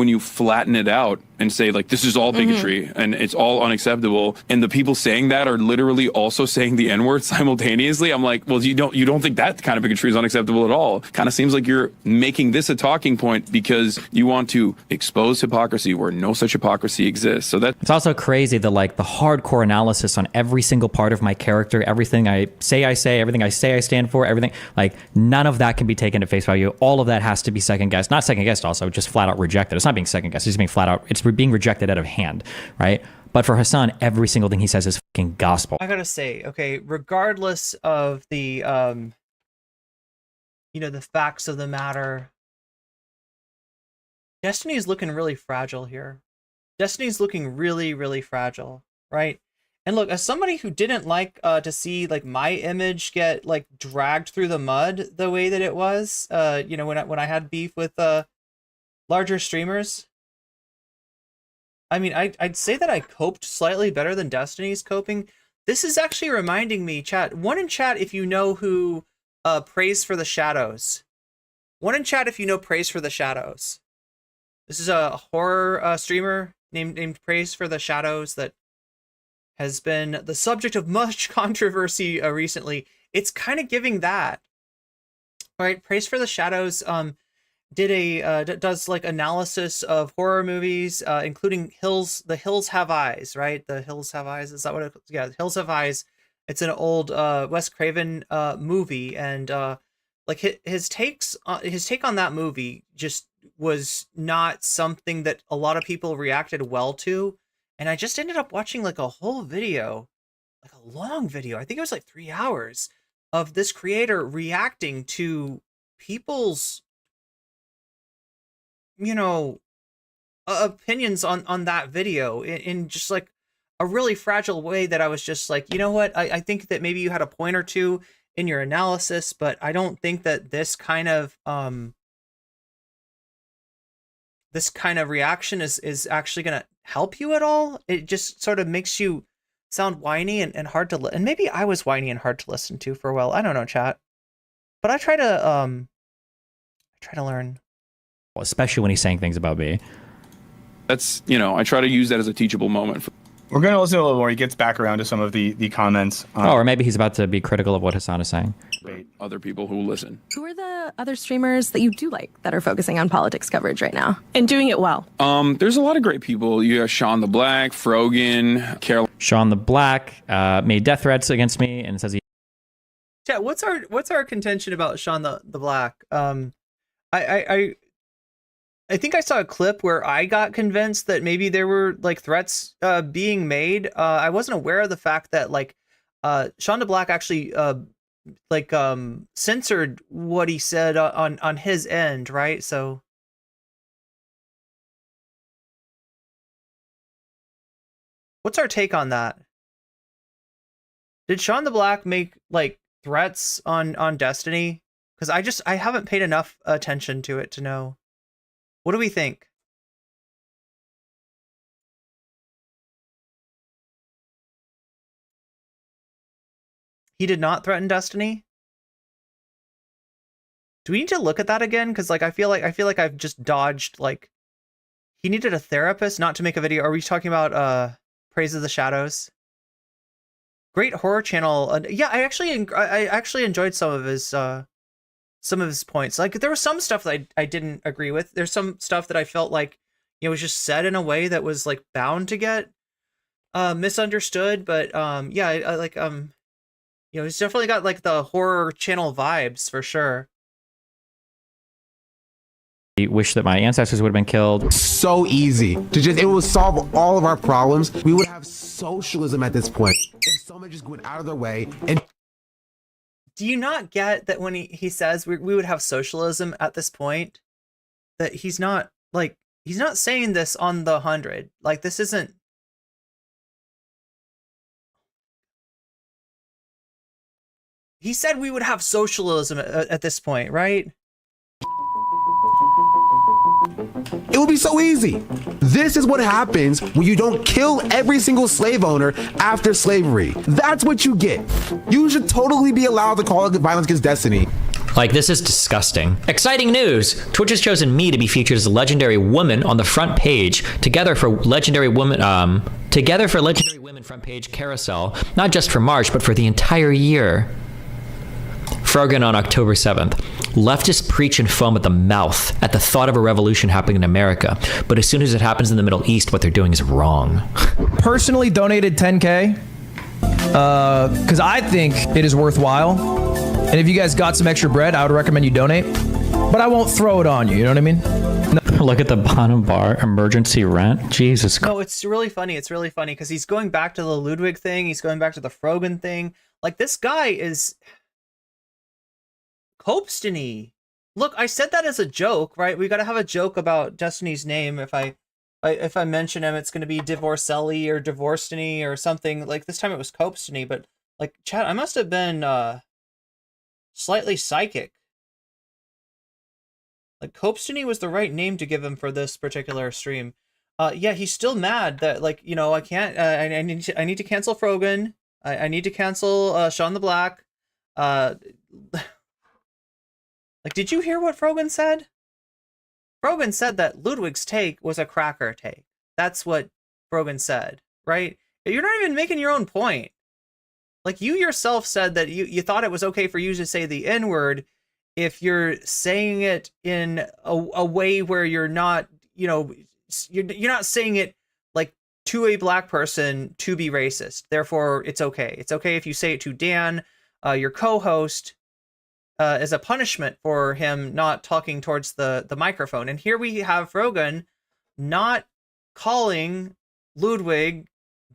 Speaker 10: you flatten it out and say like this is all bigotry and it's all unacceptable, and the people saying that are literally also saying the N-word simultaneously, I'm like, well, you don't think that kind of bigotry is unacceptable at all. Kind of seems like you're making this a talking point because you want to expose hypocrisy where no such hypocrisy exists. So that
Speaker 4: it's also crazy that like the hardcore analysis on every single part of my character, everything I say, everything I say I stand for, everything, like none of that can be taken at face value. All of that has to be second guessed. Not second guessed, also just flat out rejected. It's not being second guessed. It's being flat out. It's being rejected out of hand, right? But for Hassan, every single thing he says is fucking gospel.
Speaker 2: I gotta say, okay, regardless of the the facts of the matter, Destiny is looking really fragile here. Destiny's looking really, really fragile, right? And look, as somebody who didn't like to see like my image get like dragged through the mud the way that it was, when I had beef with larger streamers, I mean, I'd say that I coped slightly better than Destiny's coping. This is actually reminding me, chat. One in chat if you know who Praise for the Shadows. One in chat if you know Praise for the Shadows. This is a horror streamer named Praise for the Shadows that has been the subject of much controversy recently. It's kind of giving that. All right, Praise for the Shadows does like analysis of horror movies, including The Hills Have Eyes, right? The Hills Have Eyes, is that what yeah, The Hills Have Eyes. It's an old Wes Craven movie, and like his take on that movie just was not something that a lot of people reacted well to, and I just ended up watching like a whole video, like a long video, I think it was like 3 hours, of this creator reacting to people's opinions on that video in just like a really fragile way that I was just like, you know what, I think that maybe you had a point or two in your analysis, but I don't think that this kind of reaction is actually going to help you at all. It just sort of makes you sound whiny and hard to and maybe I was whiny and hard to listen to for a while. I don't know, chat. But I try to learn.
Speaker 4: Well, especially when he's saying things about me.
Speaker 10: That's, you know, I try to use that as a teachable moment.
Speaker 11: We're going to listen a little more. He gets back around to some of the comments.
Speaker 4: Or maybe he's about to be critical of what Hassan is saying.
Speaker 10: Other people who listen.
Speaker 12: Who are the other streamers that you do like that are focusing on politics coverage right now and doing it well?
Speaker 10: There's a lot of great people. You got Sean the Black, Frogan, Carol.
Speaker 4: Sean the Black made death threats against me and says he.
Speaker 2: Chat, what's our contention about Sean the Black? I think I saw a clip where I got convinced that maybe there were like threats being made. I wasn't aware of the fact that like Sean the Black actually censored what he said on his end, right? So what's our take on that? Did Sean the Black make like threats on Destiny? Because I haven't paid enough attention to it to know. What do we think? He did not threaten Destiny? Do we need to look at that again? Because like I feel like I've just dodged like he needed a therapist not to make a video. Are we talking about Praise of the Shadows? Great horror channel. Yeah, I actually enjoyed some of his points. Like there was some stuff that I didn't agree with. There's some stuff that I felt like, you know, was just said in a way that was like bound to get misunderstood. But yeah, I like you know, he's definitely got like the horror channel vibes for sure.
Speaker 4: I wish that my ancestors would have been killed.
Speaker 14: So easy to just, it would solve all of our problems. We would have socialism at this point if someone just went out of their way and.
Speaker 2: Do you not get that when he says we would have socialism at this point, that he's not saying this on the 100. Like this isn't. He said we would have socialism at this point, right?
Speaker 14: It would be so easy. This is what happens when you don't kill every single slave owner after slavery. That's what you get. You should totally be allowed to call it violence against Destiny.
Speaker 15: Like, this is disgusting. Exciting news! Twitch has chosen me to be featured as a legendary woman on the front page, together for legendary women front page carousel, not just for March, but for the entire year. Frogan on October 7th. Leftists preach and foam at the mouth at the thought of a revolution happening in America, but as soon as it happens in the Middle East, what they're doing is wrong.
Speaker 16: Personally donated 10K because I think it is worthwhile. And if you guys got some extra bread, I would recommend you donate. But I won't throw it on you, you know what I mean? No.
Speaker 4: Look at the bottom bar, emergency rent. Jesus Christ.
Speaker 2: No, it's really funny. It's really funny because he's going back to the Ludwig thing. He's going back to the Frogan thing. Like, this guy is... Copestiny. Look, I said that as a joke, right? We got to have a joke about Destiny's name. If I mention him, it's going to be Divorcelli or Divorcestiny or something. Like this time it was Copestiny, but like, chat, I must have been slightly psychic. Like Copestiny was the right name to give him for this particular stream. Yeah, he's still mad that, like, you know, I can't. I need to cancel Frogan. I need to cancel Sean the Black. Like, did you hear what Frogan said? Frogan said that Ludwig's take was a cracker take. That's what Frogan said, right? You're not even making your own point. Like, you yourself said that you thought it was okay for you to say the N-word if you're saying it in a way where you're not, you know, you're not saying it like to a black person to be racist. Therefore, it's okay. It's okay if you say it to Dan, your co-host, as a punishment for him not talking towards the microphone. And here we have Frogan not calling Ludwig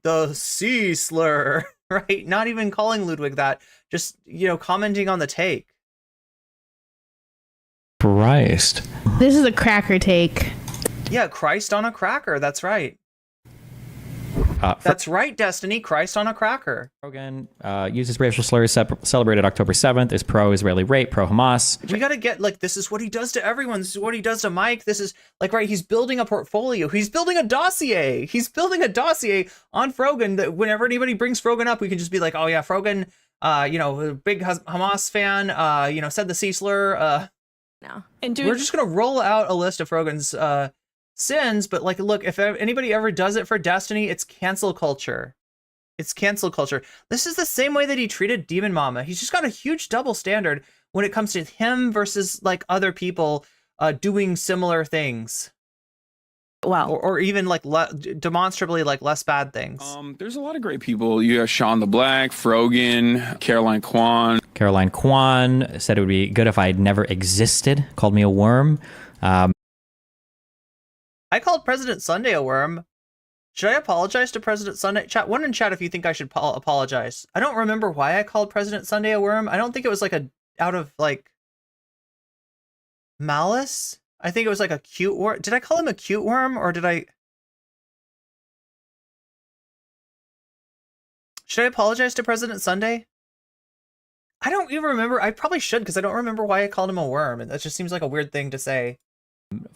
Speaker 2: the C slur, right? Not even calling Ludwig that, just, you know, commenting on the take.
Speaker 4: Christ.
Speaker 17: This is a cracker take.
Speaker 2: Yeah, Christ on a cracker, that's right. That's right, Destiny. Christ on a cracker.
Speaker 4: Rogan uses racial slurs celebrated October 7th. Is pro-Israeli rape, pro-Hamas.
Speaker 2: We got to get, like, this is what he does to everyone. This is what he does to Mike. This is, like, right, he's building a portfolio. He's building a dossier. He's building a dossier on Frogan that whenever anybody brings Frogan up, we can just be like, oh, yeah, Frogan, big Hamas fan, said the C slur.
Speaker 9: No. And
Speaker 2: we're just going to roll out a list of Frogan's sins, but, like, look, if anybody ever does it for Destiny, it's cancel culture. It's cancel culture. This is the same way that he treated Demon Mama. He's just got a huge double standard when it comes to him versus, like, other people doing similar things.
Speaker 9: Wow.
Speaker 2: Or even, like, demonstrably, like, less bad things.
Speaker 10: There's a lot of great people. You have Sean the Black, Frogan, Caroline Kwan.
Speaker 4: Caroline Kwan said it would be good if I had never existed. Called me a worm.
Speaker 2: I called President Sunday a worm. Should I apologize to President Sunday? Chat, one in chat if you think I should apologize. I don't remember why I called President Sunday a worm. I don't think it was, like, out of, like, malice. I think it was, like, a cute worm. Did I call him a cute worm, or did I... Should I apologize to President Sunday? I don't even remember. I probably should, because I don't remember why I called him a worm. And that just seems like a weird thing to say.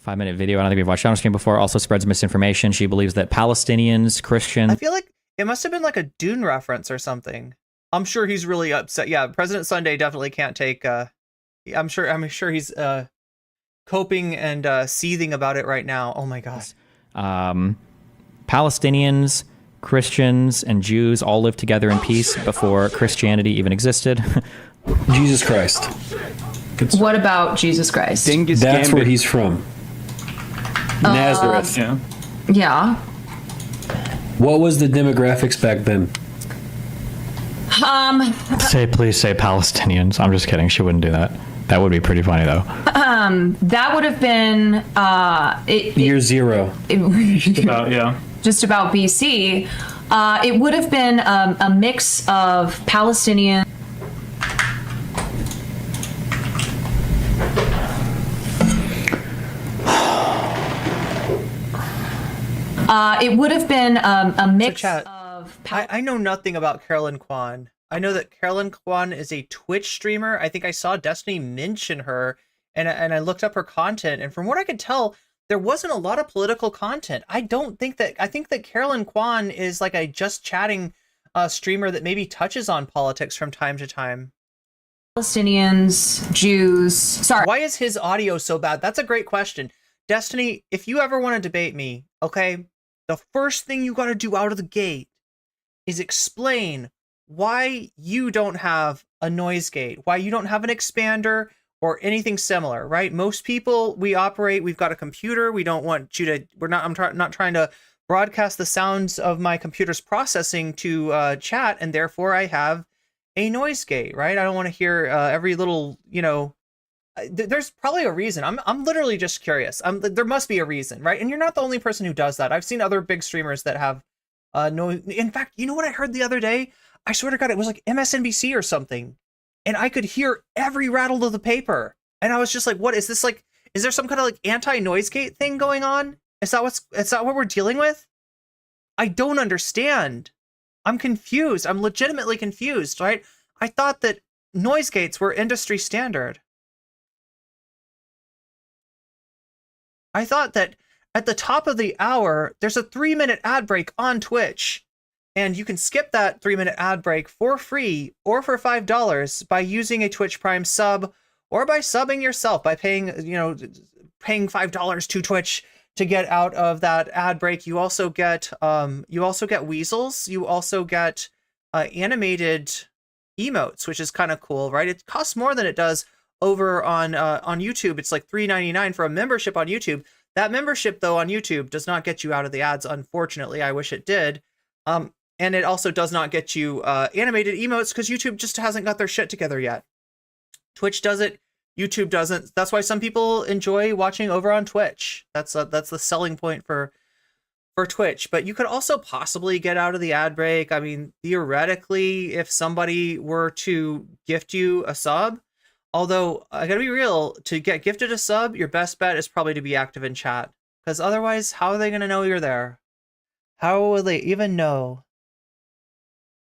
Speaker 4: 5-minute video. I don't think we've watched on screen before. Also spreads misinformation. She believes that Palestinians, Christians.
Speaker 2: I feel like it must have been like a Dune reference or something. I'm sure he's really upset. Yeah, President Sunday definitely can't take. I'm sure he's coping and seething about it right now. Oh my god.
Speaker 4: Palestinians, Christians, and Jews all lived together in peace before Christianity even existed.
Speaker 17: Jesus Christ.
Speaker 18: What about Jesus Christ?
Speaker 17: That's where he's from. Nazareth.
Speaker 18: Yeah.
Speaker 17: What was the demographics back then?
Speaker 4: Please say Palestinians. I'm just kidding. She wouldn't do that. That would be pretty funny though.
Speaker 18: That would have been
Speaker 17: year zero.
Speaker 18: Just about BC. It would have been a mix of Palestinian. It would have been a mix of...
Speaker 2: I know nothing about Carolyn Kwan. I know that Carolyn Kwan is a Twitch streamer. I think I saw Destiny mention her, and I looked up her content, and from what I could tell, there wasn't a lot of political content. I think that Carolyn Kwan is like a just chatting streamer that maybe touches on politics from time to time.
Speaker 18: Palestinians, Jews... Sorry.
Speaker 2: Why is his audio so bad? That's a great question. Destiny, if you ever want to debate me, okay, the first thing you got to do out of the gate is explain why you don't have a noise gate, why you don't have an expander or anything similar, right? Most people, we've got a computer. We don't want you to, I'm not trying to broadcast the sounds of my computer's processing to chat, and therefore I have a noise gate, right? I don't want to hear every little, there's probably a reason. I'm literally just curious. There must be a reason, right? And you're not the only person who does that. I've seen other big streamers that have noise. In fact, you know what I heard the other day? I swear to God, it was like MSNBC or something, and I could hear every rattle of the paper, and I was just like, "What is this? Like, is there some kind of like anti-noise gate thing going on? Is that what we're dealing with? I don't understand. I'm confused. I'm legitimately confused, right? I thought that noise gates were industry standard. I thought that at the top of the hour, there's a 3-minute ad break on Twitch, and you can skip that 3-minute ad break for free or for $5 by using a Twitch Prime sub, or by subbing yourself by paying $5 to Twitch to get out of that ad break. You also get weasels. You also get animated emotes, which is kind of cool, right? It costs more than it does over on YouTube. It's like $3.99 for a membership on YouTube. That membership, though, on YouTube does not get you out of the ads, unfortunately. I wish it did. And it also does not get you animated emotes, because YouTube just hasn't got their shit together yet. Twitch does it, YouTube doesn't. That's why some people enjoy watching over on Twitch. That's the selling point for Twitch. But you could also possibly get out of the ad break. I mean, theoretically, if somebody were to gift you a sub, although I gotta be real, to get gifted a sub, your best bet is probably to be active in chat, because otherwise, how are they gonna know you're there? How will they even know?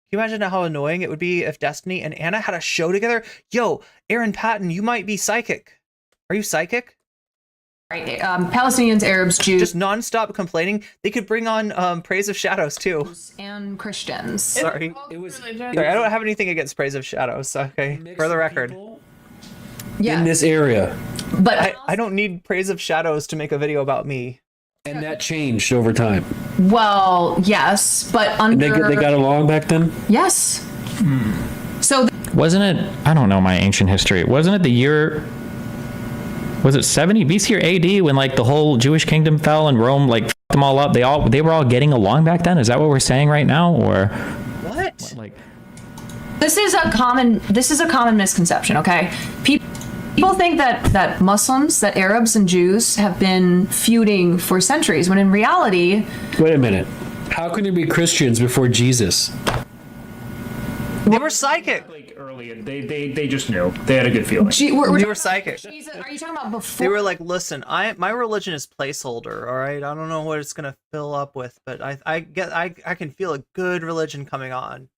Speaker 2: Can you imagine how annoying it would be if Destiny and Anna had a show together? Yo, Aaron Patton, you might be psychic. Are you psychic?
Speaker 18: Right. Palestinians, Arabs, Jews.
Speaker 2: Just nonstop complaining. They could bring on Praise of Shadows too.
Speaker 18: And Christians.
Speaker 2: Sorry. Sorry, I don't have anything against Praise of Shadows. Okay, for the record.
Speaker 17: In this area.
Speaker 18: But
Speaker 2: I don't need Praise of Shadows to make a video about me.
Speaker 17: And that changed over time.
Speaker 18: Well, yes, but under...
Speaker 17: They got along back then?
Speaker 18: Yes. So...
Speaker 4: Wasn't it, I don't know my ancient history, wasn't it the year, was it 70 BC or AD when like the whole Jewish kingdom fell and Rome like fucked them all up? They were all getting along back then? Is that what we're saying right now? Or
Speaker 2: what?
Speaker 4: Like,
Speaker 18: This is a common misconception, okay? People think that Muslims, that Arabs and Jews have been feuding for centuries, when in reality...
Speaker 17: Wait a minute. How can there be Christians before Jesus?
Speaker 2: They were psychic.
Speaker 19: Early, they just knew. They had a good feeling.
Speaker 2: They were psychic.
Speaker 18: Are you talking about before?
Speaker 2: They were like, listen, my religion is placeholder, all right? I don't know what it's gonna fill up with, but I can feel a good religion coming on.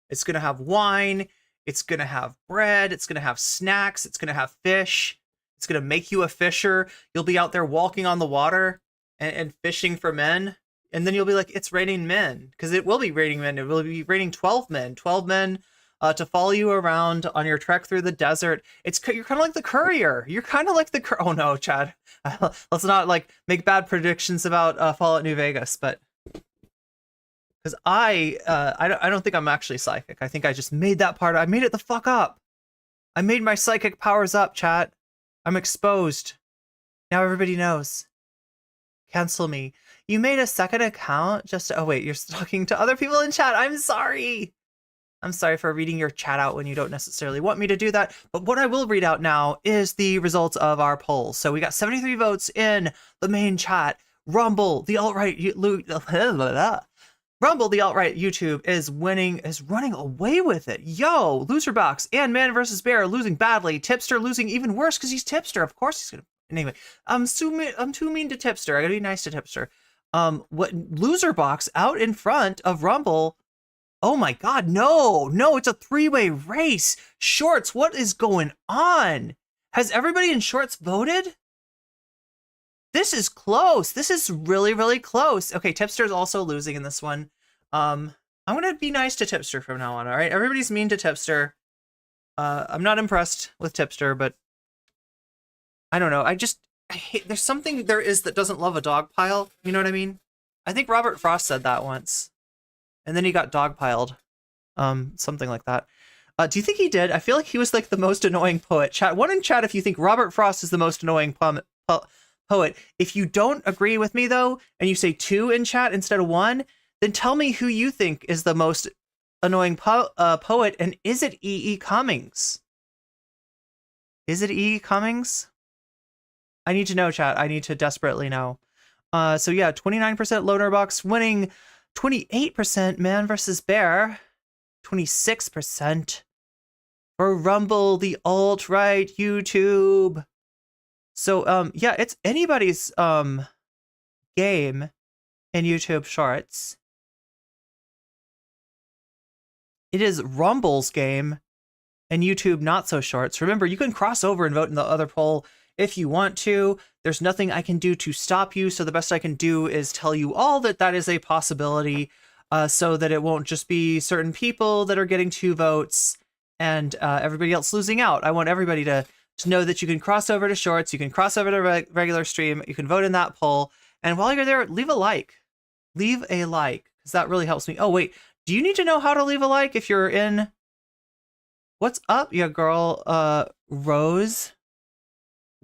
Speaker 2: It's gonna have wine, it's gonna have bread, it's gonna have snacks, it's gonna have fish, it's gonna make you a fisher. You'll be out there walking on the water and fishing for men, and then you'll be like, it's raining men, because it will be raining men. It will be raining 12 men to follow you around on your trek through the desert. You're kind of like the courier. You're kind of like the oh no, Chad. Let's not like make bad predictions about Fallout New Vegas, but because I don't think I'm actually psychic. I think I just made that part. I made it the fuck up. I made my psychic powers up, chat. I'm exposed. Now everybody knows. Cancel me. You made a second account just to, oh wait, you're talking to other people in chat. I'm sorry. I'm sorry for reading your chat out when you don't necessarily want me to do that. But what I will read out now is the results of our poll. So we got 73 votes in the main chat. Rumble, the alt-right Rumble, the alt-right YouTube is running away with it. Yo, Loserbox and Man vs. Bear losing badly. Tipster losing even worse because he's Tipster. Of course he's gonna. Anyway, I'm too mean to Tipster. I gotta be nice to Tipster. What Loserbox out in front of Rumble. Oh my God, no, it's a three-way race. Shorts, what is going on? Has everybody in Shorts voted? This is close. This is really, really close. Okay, Tipster's also losing in this one. I'm gonna be nice to Tipster from now on, all right? Everybody's mean to Tipster. I'm not impressed with Tipster, but I don't know. I hate, there's something there is that doesn't love a dog pile. You know what I mean? I think Robert Frost said that once. And then he got dogpiled. Something like that. Do you think he did? I feel like he was like the most annoying poet. Chat, one in chat if you think Robert Frost is the most annoying poet. If you don't agree with me though, and you say 2 in chat instead of 1, then tell me who you think is the most annoying poet, and is it E.E. Cummings? Is it E.E. Cummings? I need to know, chat. I need to desperately know. So yeah, 29% Lonerbox winning. 28% Man vs. Bear, 26% for Rumble, the alt-right YouTube. So yeah, it's anybody's game in YouTube Shorts. It is Rumble's game and YouTube Not So Shorts. Remember, you can cross over and vote in the other poll if you want to. There's nothing I can do to stop you, so the best I can do is tell you all that is a possibility, so that it won't just be certain people that are getting 2 votes and everybody else losing out. I want everybody to know that you can cross over to Shorts, you can cross over to regular stream, you can vote in that poll, and while you're there, leave a like. Leave a like, because that really helps me. Oh, wait, do you need to know how to leave a like if you're in... What's up, ya girl, Rose?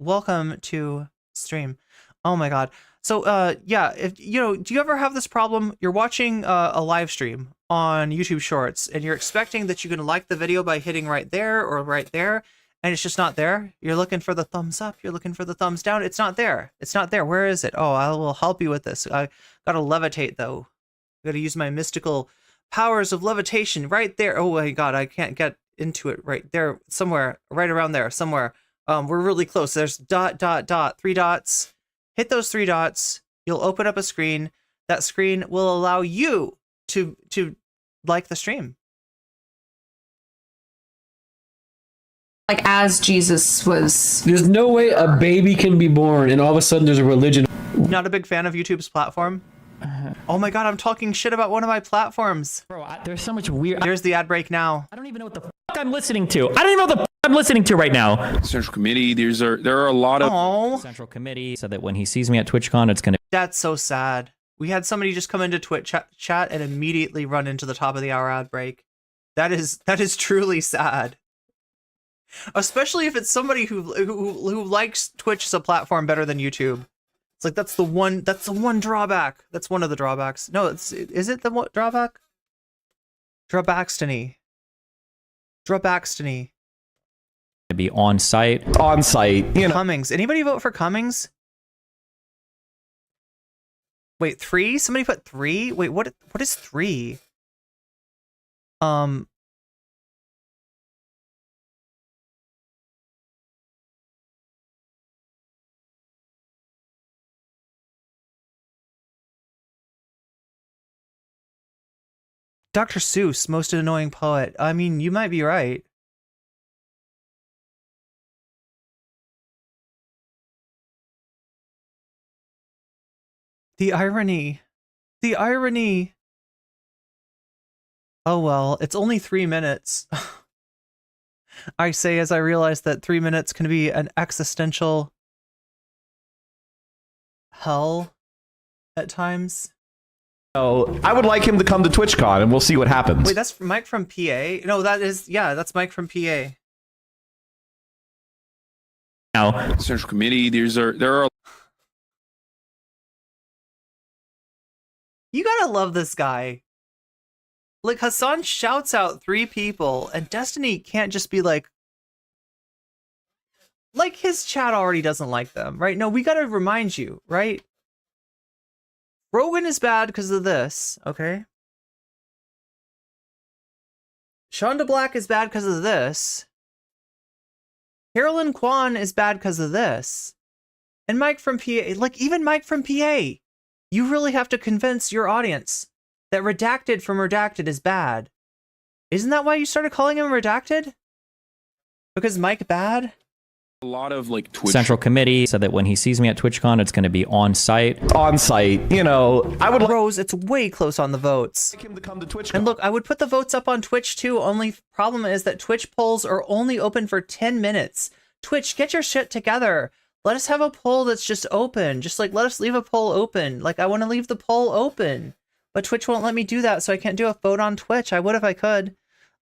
Speaker 2: Welcome to stream. Oh my God. So yeah, if do you ever have this problem? You're watching a live stream on YouTube Shorts and you're expecting that you're gonna like the video by hitting right there or right there, and it's just not there. You're looking for the thumbs up, you're looking for the thumbs down. It's not there. It's not there. Where is it? Oh, I will help you with this. I gotta levitate though. I gotta use my mystical powers of levitation right there. Oh my God, I can't get into it right there. Somewhere, right around there, somewhere. We're really close. There's ... 3 dots. Hit those 3 dots. You'll open up a screen that screen will allow you to like the stream.
Speaker 18: Like as Jesus was.
Speaker 17: There's no way a baby can be born and all of a sudden there's a religion.
Speaker 2: Not a big fan of YouTube's platform. Oh my god, I'm talking shit about one of my platforms.
Speaker 15: Bro, there's so much weird.
Speaker 2: Here's the ad break now.
Speaker 15: I don't even know what the fuck I'm listening to. I don't even know what the fuck I'm listening to right now.
Speaker 10: Central Committee. There are a lot of
Speaker 4: Central Committee said that when he sees me at TwitchCon, it's gonna.
Speaker 2: That's so sad. We had somebody just come into Twitch chat and immediately run into the top of the hour ad break. That is truly sad. Especially if it's somebody who likes Twitch as a platform better than YouTube. It's like that's the one drawback. That's one of the drawbacks. No, is it the what drawback? Drawbackstiny.
Speaker 4: To be on site.
Speaker 2: You know. Cummings. Anybody vote for Cummings? Wait, 3? Somebody put 3? Wait, what is 3? Dr. Seuss, most annoying poet. I mean, you might be right. The irony. The irony. Oh well, it's only 3 minutes. I say as I realize that 3 minutes can be an existential hell at times.
Speaker 20: Oh, I would like him to come to TwitchCon and we'll see what happens.
Speaker 2: Wait, that's Mike from PA? No, that's Mike from PA.
Speaker 10: now. Central Committee. There are.
Speaker 2: You gotta love this guy. Like, Hassan shouts out 3 people, and Destiny can't just be like his chat already doesn't like them, right? No, we gotta remind you, right? Rogan is bad because of this, okay? Shonda Black is bad because of this. Carolyn Kwan is bad because of this. And Mike from PA, like, even Mike from PA, you really have to convince your audience that Redacted from Redacted is bad. Isn't that why you started calling him Redacted? Because Mike bad?
Speaker 10: A lot of like Twitch.
Speaker 4: Central Committee said that when he sees me at TwitchCon, it's going to be on site.
Speaker 20: On site, you know, I would.
Speaker 2: Rose, it's way close on the votes.
Speaker 20: Like him to come to TwitchCon.
Speaker 2: And look, I would put the votes up on Twitch too. Only problem is that Twitch polls are only open for 10 minutes. Twitch, get your shit together. Let us have a poll that's just open. Just like let us leave a poll open. Like I want to leave the poll open, but Twitch won't let me do that, so I can't do a vote on Twitch. I would if I could.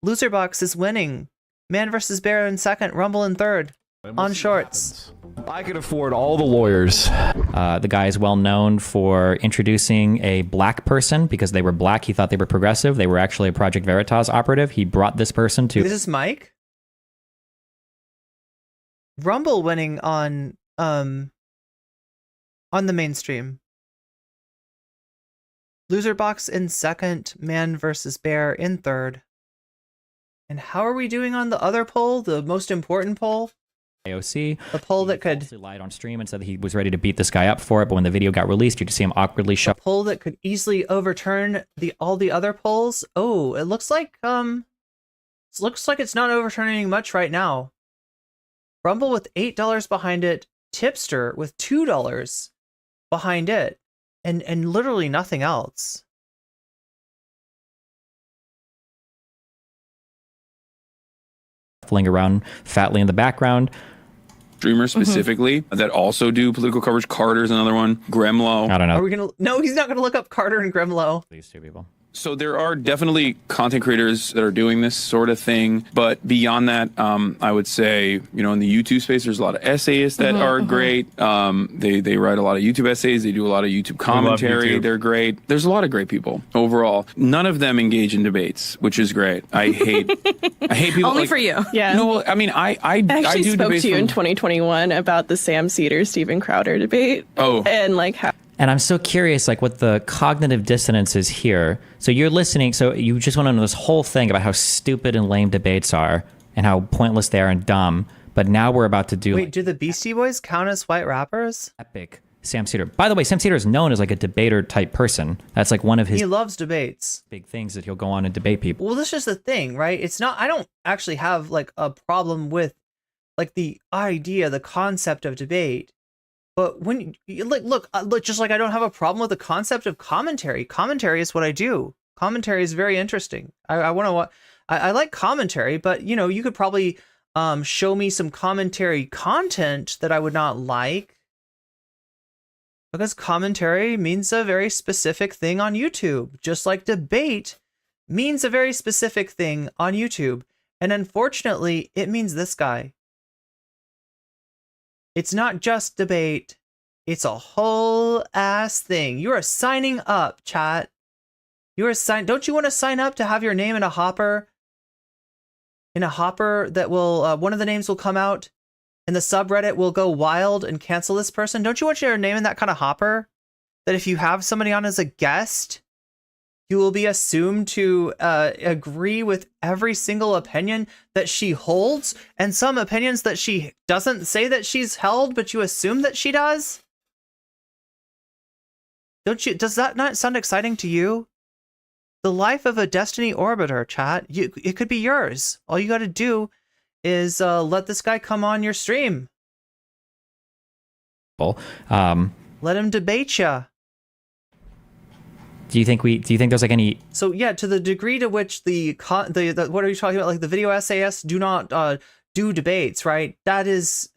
Speaker 2: Loserbox is winning. Man versus Bear in second. Rumble in third. On shorts.
Speaker 20: I could afford all the lawyers.
Speaker 4: The guy is well known for introducing a black person because they were black. He thought they were progressive. They were actually a Project Veritas operative. He brought this person to.
Speaker 2: This is Mike. Rumble winning on the mainstream. Loserbox in second. Man versus Bear in third. And how are we doing on the other poll? The most important poll?
Speaker 4: AOC.
Speaker 2: The poll that could
Speaker 4: lied on stream and said that he was ready to beat this guy up for it, but when the video got released, you just see him awkwardly shut.
Speaker 2: A poll that could easily overturn all the other polls. Oh, it looks like it's not overturning much right now. Rumble with $8 behind it, Tipster with $2 behind it, and literally nothing else.
Speaker 4: Fling around fatly in the background.
Speaker 10: Streamers specifically that also do political coverage. Carter's another one. Gremlo.
Speaker 4: I don't know.
Speaker 2: Are we gonna? No, he's not gonna look up Carter and Gremlo.
Speaker 4: These 2 people.
Speaker 10: So there are definitely content creators that are doing this sort of thing, but beyond that, I would say, you know, in the YouTube space, there's a lot of essayists that are great. They write a lot of YouTube essays. They do a lot of YouTube commentary.
Speaker 11: YouTube.
Speaker 10: They're great. There's a lot of great people overall. None of them engage in debates, which is great. I hate people.
Speaker 9: Only
Speaker 10: like,
Speaker 9: for you.
Speaker 12: Yeah.
Speaker 10: No, I mean, I
Speaker 9: actually
Speaker 10: do
Speaker 9: spoke
Speaker 10: debates
Speaker 9: to you in
Speaker 10: from-
Speaker 9: 2021 about the Sam Cedar Steven Crowder debate.
Speaker 10: Oh.
Speaker 9: And like how.
Speaker 4: And I'm so curious, like, what the cognitive dissonance is here. So you're listening, so you just want to know this whole thing about how stupid and lame debates are and how pointless they are and dumb. But now we're about to do
Speaker 2: Wait, do the Beastie Boys count as white rappers?
Speaker 4: epic Sam Cedar. By the way, Sam Cedar is known as like a debater type person. That's like one of his
Speaker 2: He loves debates.
Speaker 4: big things that he'll go on and debate people.
Speaker 2: Well, this is the thing, right? It's not, I don't actually have like a problem with like the idea, the concept of debate. But when look, just like I don't have a problem with the concept of commentary. Commentary is what I do. Commentary is very interesting. I like commentary, but you know, you could probably show me some commentary content that I would not like, because commentary means a very specific thing on YouTube, just like debate means a very specific thing on YouTube. And unfortunately, it means this guy. It's not just debate. It's a whole ass thing. You are signing up, chat. You are don't you want to sign up to have your name in a hopper? In a hopper that will, one of the names will come out and the subreddit will go wild and cancel this person. Don't you want your name in that kind of hopper? That if you have somebody on as a guest, you will be assumed to agree with every single opinion that she holds, and some opinions that she doesn't say that she's held, but you assume that she does? Does that not sound exciting to you? The life of a Destiny Orbiter, chat. It could be yours. All you got to do is let this guy come on your stream. Let him debate you.
Speaker 4: Do you think there's like any?
Speaker 2: So yeah, to the degree to which the what are you talking about? Like the video SAS do not do debates, right? That is.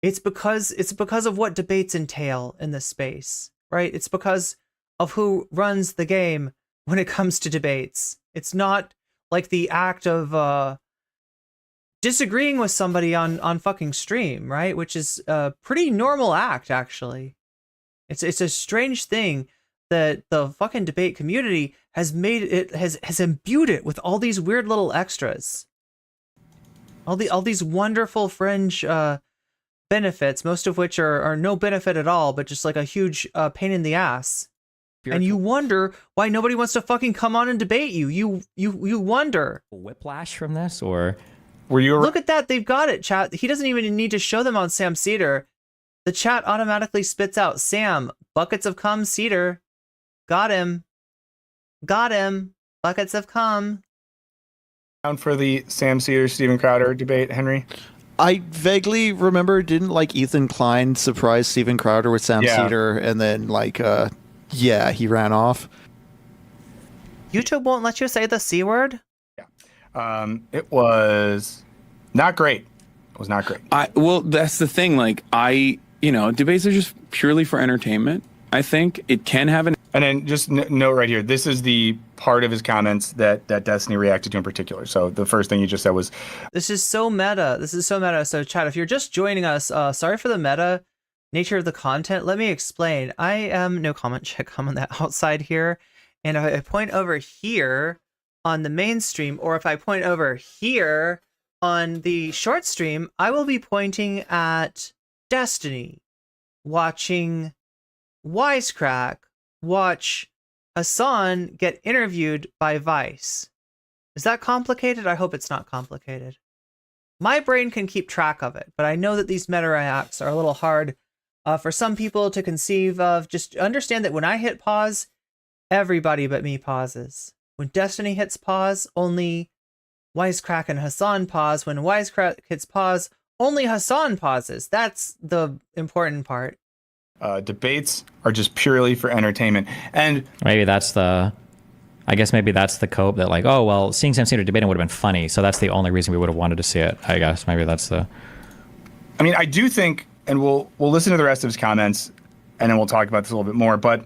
Speaker 2: It's because of what debates entail in this space, right? It's because of who runs the game when it comes to debates. It's not like the act of disagreeing with somebody on fucking stream, right? Which is a pretty normal act, actually. It's a strange thing that the fucking debate community has made it, has imbued it with all these weird little extras. All these wonderful fringe benefits, most of which are no benefit at all, but just like a huge pain in the ass. And you wonder why nobody wants to fucking come on and debate you. You wonder.
Speaker 4: Whiplash from this, or
Speaker 11: were you?
Speaker 2: Look at that, they've got it, chat. He doesn't even need to show them on Sam Cedar. The chat automatically spits out Sam, buckets of cum, Cedar. Got him. Got him. Buckets of cum.
Speaker 11: Down for the Sam Cedar Steven Crowder debate, Henry?
Speaker 13: I vaguely remember, didn't like Ethan Klein surprise Steven Crowder with Sam Cedar, and then like he ran off.
Speaker 2: YouTube won't let you say the C word?
Speaker 11: Yeah. It was not great. It was not great.
Speaker 10: Well, that's the thing. Like, debates are just purely for entertainment. I think it can have an.
Speaker 11: And then just note right here, this is the part of his comments that Destiny reacted to in particular. So the first thing you just said was,
Speaker 2: this is so meta. This is so meta. So chat, if you're just joining us, sorry for the meta nature of the content. Let me explain. I am nocommentchick. I'm on the outside here. And if I point over here on the main stream, or if I point over here on the short stream, I will be pointing at Destiny, watching Wisecrack watch Hassan get interviewed by Vice. Is that complicated? I hope it's not complicated. My brain can keep track of it, but I know that these meta reacts are a little hard for some people to conceive of. Just understand that when I hit pause, everybody but me pauses. When Destiny hits pause, only Wisecrack and Hassan pause. When Wisecrack hits pause, only Hassan pauses. That's the important part.
Speaker 11: Debates are just purely for entertainment, and
Speaker 4: maybe that's the cope that like, oh well, seeing Sam Cedar debating would have been funny, so that's the only reason we would have wanted to see it. I guess maybe that's the.
Speaker 11: I mean, I do think, and we'll listen to the rest of his comments, and then we'll talk about this a little bit more. But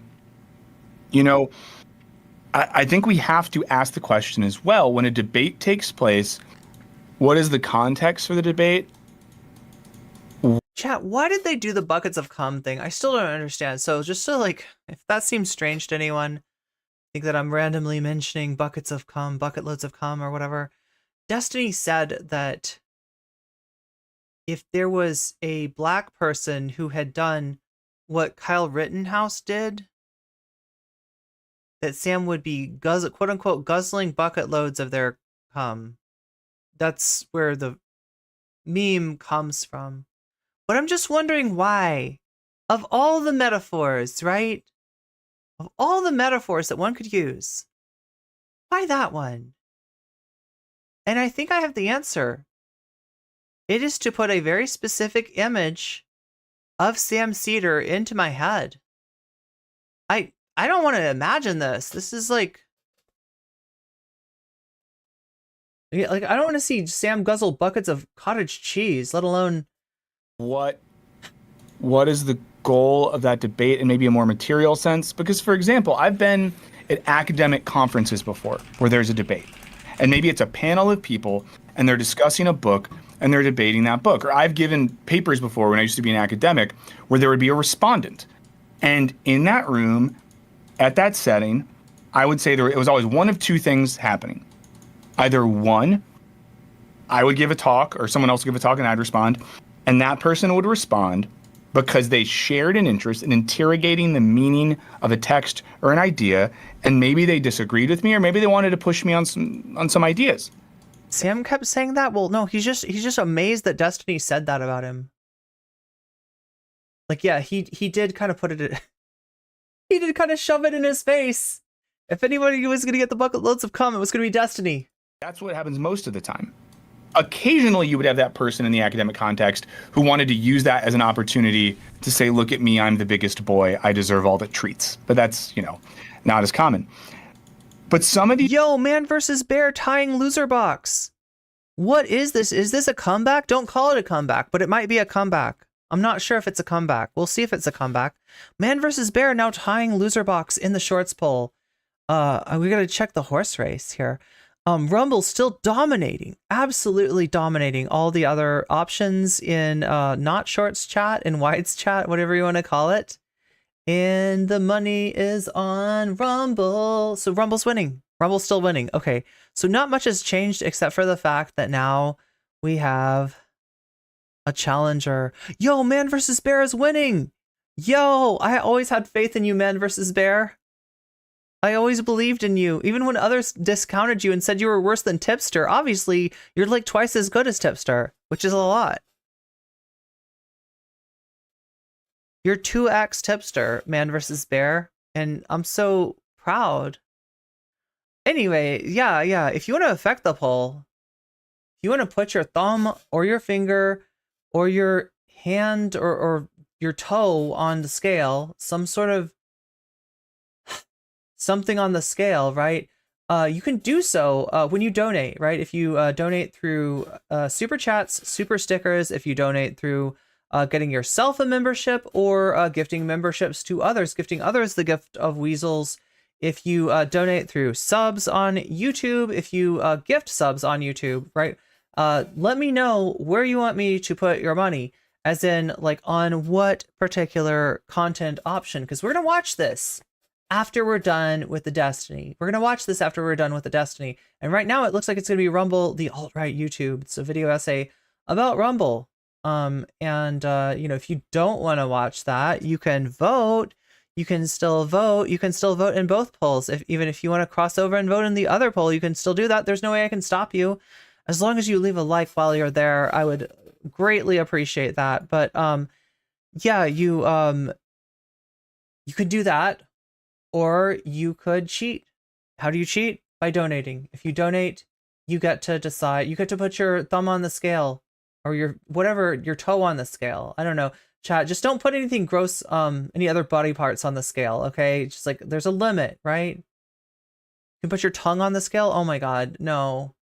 Speaker 11: I think we have to ask the question as well: when a debate takes place, what is the context for the debate?
Speaker 2: Chat, why did they do the buckets of cum thing? I still don't understand. So just to like, if that seems strange to anyone, think that I'm randomly mentioning buckets of cum, bucket loads of cum or whatever. Destiny said that if there was a black person who had done what Kyle Rittenhouse did, that Sam would be quote unquote guzzling bucket loads of their cum. That's where the meme comes from. But I'm just wondering why. Of all the metaphors, right? Of all the metaphors that one could use, why that one? And I think I have the answer. It is to put a very specific image of Sam Cedar into my head. I don't want to imagine this. This is like I don't want to see Sam guzzle buckets of cottage cheese, let alone
Speaker 11: what is the goal of that debate in maybe a more material sense? Because, for example, I've been at academic conferences before where there's a debate. And maybe it's a panel of people and they're discussing a book and they're debating that book. Or I've given papers before when I used to be an academic where there would be a respondent. And in that room, at that setting, I would say it was always one of two things happening. Either one, I would give a talk or someone else would give a talk and I'd respond. And that person would respond because they shared an interest in interrogating the meaning of a text or an idea, and maybe they disagreed with me, or maybe they wanted to push me on some ideas.
Speaker 2: Sam kept saying that? Well, no, he's just amazed that Destiny said that about him. Like, yeah, he did kind of put it he did kind of shove it in his face. If anybody was going to get the bucket loads of comment, it was going to be Destiny.
Speaker 11: That's what happens most of the time. Occasionally, you would have that person in the academic context who wanted to use that as an opportunity to say, look at me, I'm the biggest boy, I deserve all the treats. But that's, not as common. But some of these...
Speaker 2: Yo, man versus bear tying loser box. What is this? Is this a comeback? Don't call it a comeback, but it might be a comeback. I'm not sure if it's a comeback. We'll see if it's a comeback. Man versus bear now tying loser box in the shorts poll. We gotta check the horse race here. Rumble's still dominating, absolutely dominating all the other options in not shorts chat and wides chat, whatever you want to call it. And the money is on Rumble. So Rumble's winning. Rumble's still winning. Okay, so not much has changed except for the fact that now we have a challenger. Yo, man versus bear is winning. Yo, I always had faith in you, man versus bear. I always believed in you, even when others discounted you and said you were worse than Tipster. Obviously, you're like twice as good as Tipster, which is a lot. You're 2x Tipster, man versus bear, and I'm so proud. Anyway, yeah, if you want to affect the poll, if you want to put your thumb or your finger or your hand or your toe on the scale, some sort of something on the scale, right? You can do so when you donate, right? If you donate through super chats, super stickers, if you donate through getting yourself a membership or gifting memberships to others, gifting others the gift of weasels. If you donate through subs on YouTube, if you gift subs on YouTube, right? Let me know where you want me to put your money, as in like on what particular content option, because we're going to watch this after we're done with the Destiny. We're going to watch this after we're done with the Destiny. And right now it looks like it's going to be Rumble, the alt-right YouTube. It's a video essay about Rumble. If you don't want to watch that, you can vote. You can still vote. You can still vote in both polls. Even if you want to cross over and vote in the other poll, you can still do that. There's no way I can stop you. As long as you leave a like while you're there, I would greatly appreciate that. But yeah, you could do that. Or you could cheat. How do you cheat? By donating. If you donate, you get to decide. You get to put your thumb on the scale or your toe on the scale. I don't know. Chat, just don't put anything gross, any other body parts on the scale, okay? Just like there's a limit, right? You can put your tongue on the scale. Oh my god, no.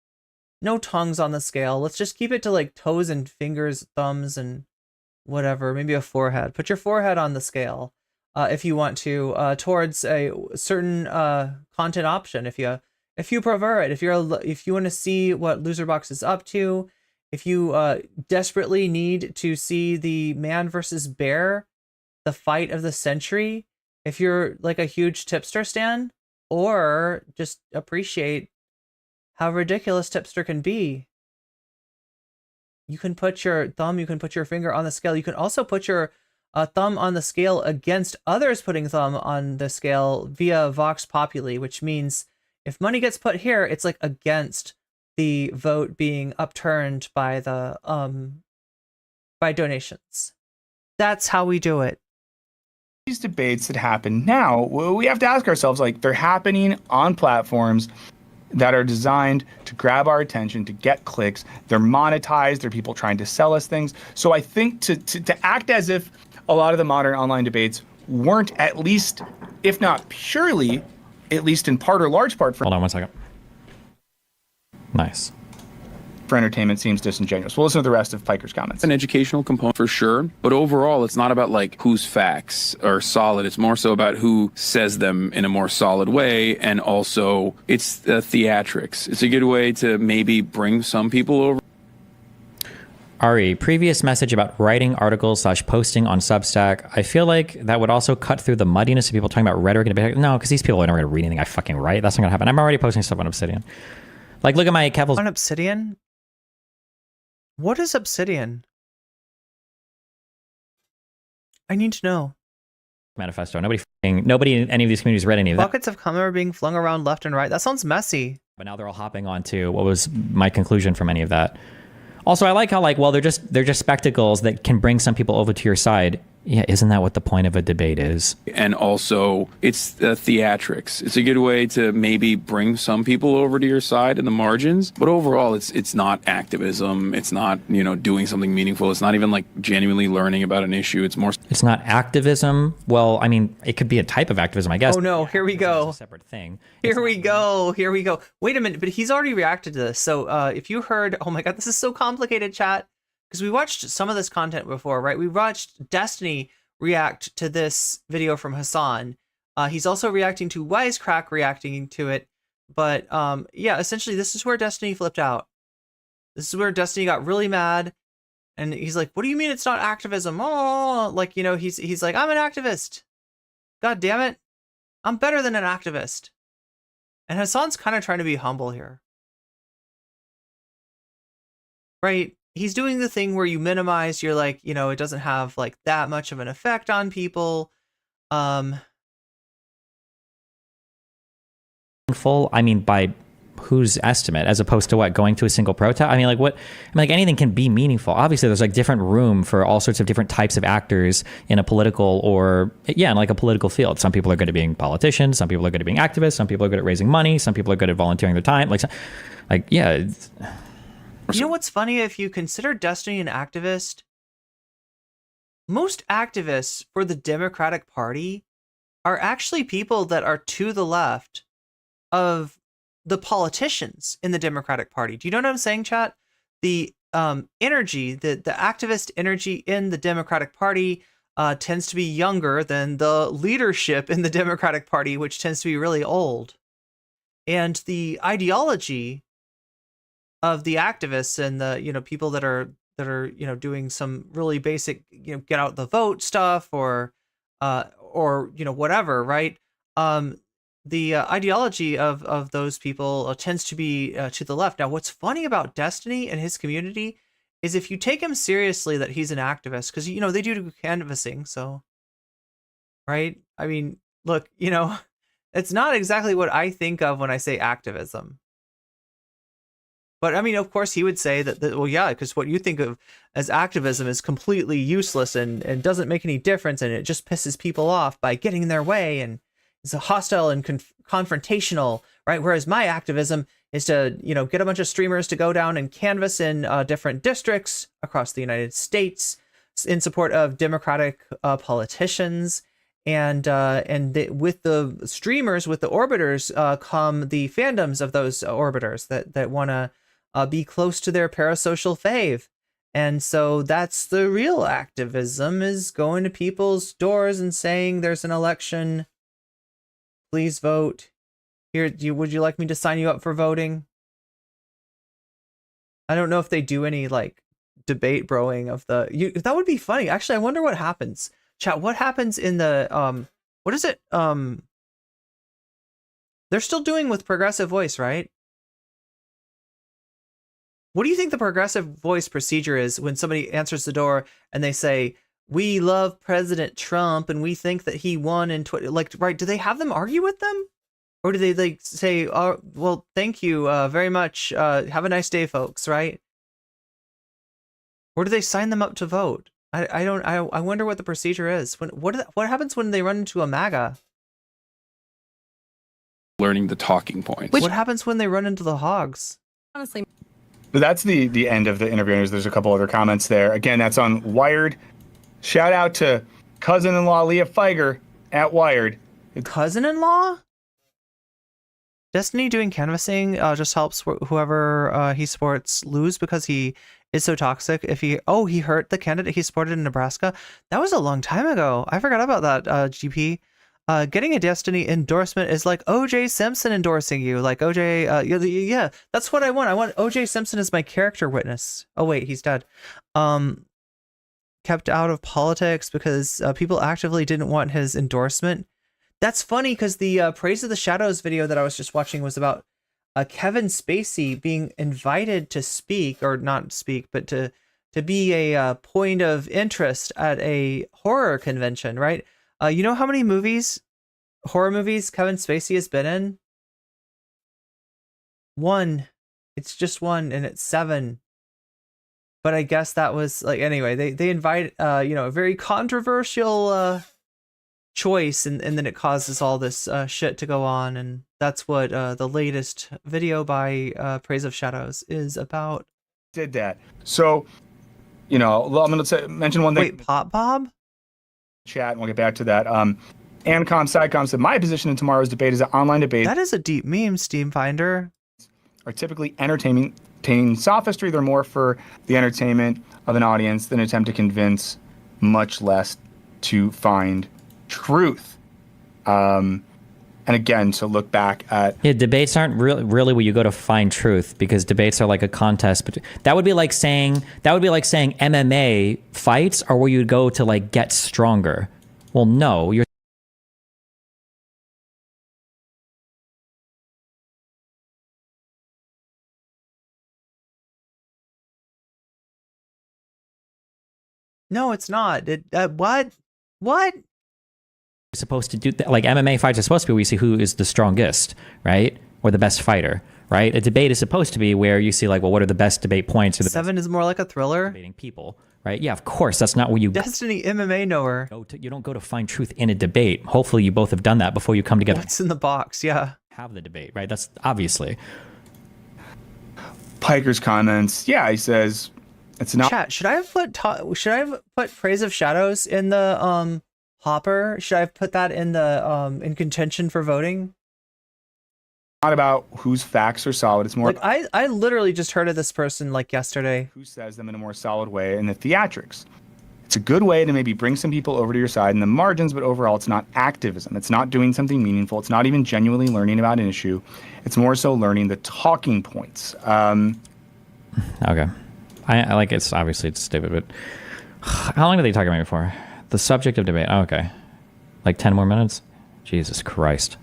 Speaker 2: No tongues on the scale. Let's just keep it to like toes and fingers, thumbs, and whatever. Maybe a forehead. Put your forehead on the scale. If you want to, towards a certain content option, if you prefer it, if you want to see what Loserbox is up to, if you desperately need to see the man versus bear, the fight of the century, if you're like a huge Tipster stan, or just appreciate how ridiculous Tipster can be, you can put your thumb, you can put your finger on the scale. You can also put your thumb on the scale against others putting thumb on the scale via Vox Populi, which means if money gets put here, it's like against the vote being upturned by the by donations. That's how we do it.
Speaker 11: These debates that happen now, we have to ask ourselves, like, they're happening on platforms that are designed to grab our attention, to get clicks. They're monetized. They're people trying to sell us things. So I think to act as if a lot of the modern online debates weren't, at least, if not purely, at least in part or large part,
Speaker 4: Hold on 1 second. Nice.
Speaker 11: For entertainment seems disingenuous. We'll listen to the rest of Piker's comments.
Speaker 10: An educational component for sure, but overall it's not about like whose facts are solid. It's more so about who says them in a more solid way, and also it's the theatrics. It's a good way to maybe bring some people over.
Speaker 4: Ari, previous message about writing articles / posting on Substack. I feel like that would also cut through the muddiness of people talking about rhetoric. No, because these people are never going to read anything I fucking write. That's not going to happen. I'm already posting stuff on Obsidian. Like, look at my Kevil's...
Speaker 2: On Obsidian? What is Obsidian? I need to know.
Speaker 4: Manifesto. Nobody in any of these communities read any of that.
Speaker 2: Buckets of cum are being flung around left and right. That sounds messy.
Speaker 4: But now they're all hopping on to what was my conclusion from any of that. Also, I like how, like, well, they're just spectacles that can bring some people over to your side. Yeah, isn't that what the point of a debate is?
Speaker 10: And also, it's the theatrics. It's a good way to maybe bring some people over to your side in the margins. But overall, it's not activism. It's not, doing something meaningful. It's not even like genuinely learning about an issue. It's more...
Speaker 4: It's not activism. Well, I mean, it could be a type of activism, I guess.
Speaker 2: Oh, no. Here we go.
Speaker 4: It's a separate thing.
Speaker 2: Here we go. Wait a minute. But he's already reacted to this. So if you heard... Oh, my God. This is so complicated, chat. Because we watched some of this content before, right? We watched Destiny react to this video from Hassan. He's also reacting to Wisecrack reacting to it. But yeah, essentially, this is where Destiny flipped out. This is where Destiny got really mad. And he's like, what do you mean it's not activism? Oh, like, he's like, I'm an activist. God damn it. I'm better than an activist. And Hassan's kind of trying to be humble here. Right? He's doing the thing where you minimize, you're like, it doesn't have like that much of an effect on people.
Speaker 4: Full, I mean, by whose estimate, as opposed to what, going to a single protest? I mean, like, what? I mean, like, anything can be meaningful. Obviously, there's like different room for all sorts of different types of actors in a political in like a political field. Some people are good at being politicians. Some people are good at being activists. Some people are good at raising money. Some people are good at volunteering their time. Yeah.
Speaker 2: You know what's funny? If you consider Destiny an activist, most activists for the Democratic Party are actually people that are to the left of the politicians in the Democratic Party. Do you know what I'm saying, chat? The energy, the activist energy in the Democratic Party tends to be younger than the leadership in the Democratic Party, which tends to be really old. And the ideology of the activists and the people that are doing some really basic get out the vote stuff or whatever, right? The ideology of those people tends to be to the left. Now, what's funny about Destiny and his community is if you take him seriously that he's an activist, because they do canvassing, so right. I mean, look, it's not exactly what I think of when I say activism. But I mean, of course, he would say that well, yeah, because what you think of as activism is completely useless and doesn't make any difference, and it just pisses people off by getting in their way, and it's a hostile and confrontational, right? Whereas my activism is to, get a bunch of streamers to go down and canvass in different districts across the United States in support of Democratic politicians. And with the streamers, with the orbiters, come the fandoms of those orbiters that want to be close to their parasocial fave. And so that's the real activism, is going to people's doors and saying there's an election. Please vote. Here, would you like me to sign you up for voting? I don't know if they do any like debate broing of that would be funny. Actually, I wonder what happens. Chat, what happens in the what is it? They're still doing with Progressive Voice, right? What do you think the Progressive Voice procedure is when somebody answers the door and they say, "We love President Trump and we think that he won in right, do they have them argue with them? Or do they like say, "Oh, well, thank you very much. Have a nice day, folks," right? Or do they sign them up to vote? I wonder what the procedure is. What happens when they run into a MAGA?
Speaker 10: Learning the talking points.
Speaker 2: What happens when they run into the hogs?
Speaker 12: Honestly,
Speaker 11: But that's the end of the interview. There's a couple other comments there. Again, that's on Wired. Shout out to cousin-in-law Leah Feiger at Wired.
Speaker 2: Cousin-in-law? Destiny doing canvassing just helps whoever he supports lose because he is so toxic. If he hurt the candidate he supported in Nebraska. That was a long time ago. I forgot about that, GP. Getting a Destiny endorsement is like OJ Simpson endorsing you. Like OJ, yeah, that's what I want. I want OJ Simpson as my character witness. Oh wait, he's dead. Kept out of politics because people actively didn't want his endorsement. That's funny because the Praise of the Shadows video that I was just watching was about Kevin Spacey being invited to speak, or not speak, but to be a point of interest at a horror convention, right? You know how many horror movies Kevin Spacey has been in? One. It's just one, and it's 7. But I guess that was like, anyway, they invite a very controversial choice, and then it causes all this shit to go on, and that's what the latest video by Praise of Shadows is about.
Speaker 11: Did that. So, I'm going to mention one thing.
Speaker 2: Wait, Pop Bob?
Speaker 11: Chat, and we'll get back to that. Ancom Sidecom said, my position in tomorrow's debate is that online debates
Speaker 2: That is a deep meme, Steam Finder.
Speaker 11: Are typically entertaining sophistry. They're more for the entertainment of an audience than attempt to convince, much less to find truth. And again, to look back at
Speaker 4: debates aren't really where you go to find truth, because debates are like a contest. But that would be like saying MMA fights are where you go to like get stronger. Well, no, you're.
Speaker 2: No, it's not. What?
Speaker 4: Supposed to do that. Like MMA fights are supposed to be where you see who is the strongest, right? Or the best fighter, right? A debate is supposed to be where you see like, well, what are the best debate points? Or the
Speaker 2: 7 is more like a thriller.
Speaker 4: Debating people, right? Yeah, of course. That's not where you
Speaker 2: Destiny MMA knower.
Speaker 4: You don't go to find truth in a debate. Hopefully you both have done that before you come together.
Speaker 2: What's in the box? Yeah.
Speaker 4: Have the debate, right? That's obviously.
Speaker 11: Piker's comments. Yeah, he says it's not.
Speaker 2: Chat, should I have put Praise of Shadows in the hopper? Should I have put that in the in contention for voting?
Speaker 11: Not about whose facts are solid. It's more
Speaker 2: like I literally just heard of this person like yesterday.
Speaker 11: Who says them in a more solid way in the theatrics. It's a good way to maybe bring some people over to your side in the margins, but overall it's not activism. It's not doing something meaningful. It's not even genuinely learning about an issue. It's more so learning the talking points.
Speaker 4: Okay. I like it's obviously it's stupid, but how long did they talk about me for? The subject of debate. Oh, okay. Like 10 more minutes? Jesus Christ.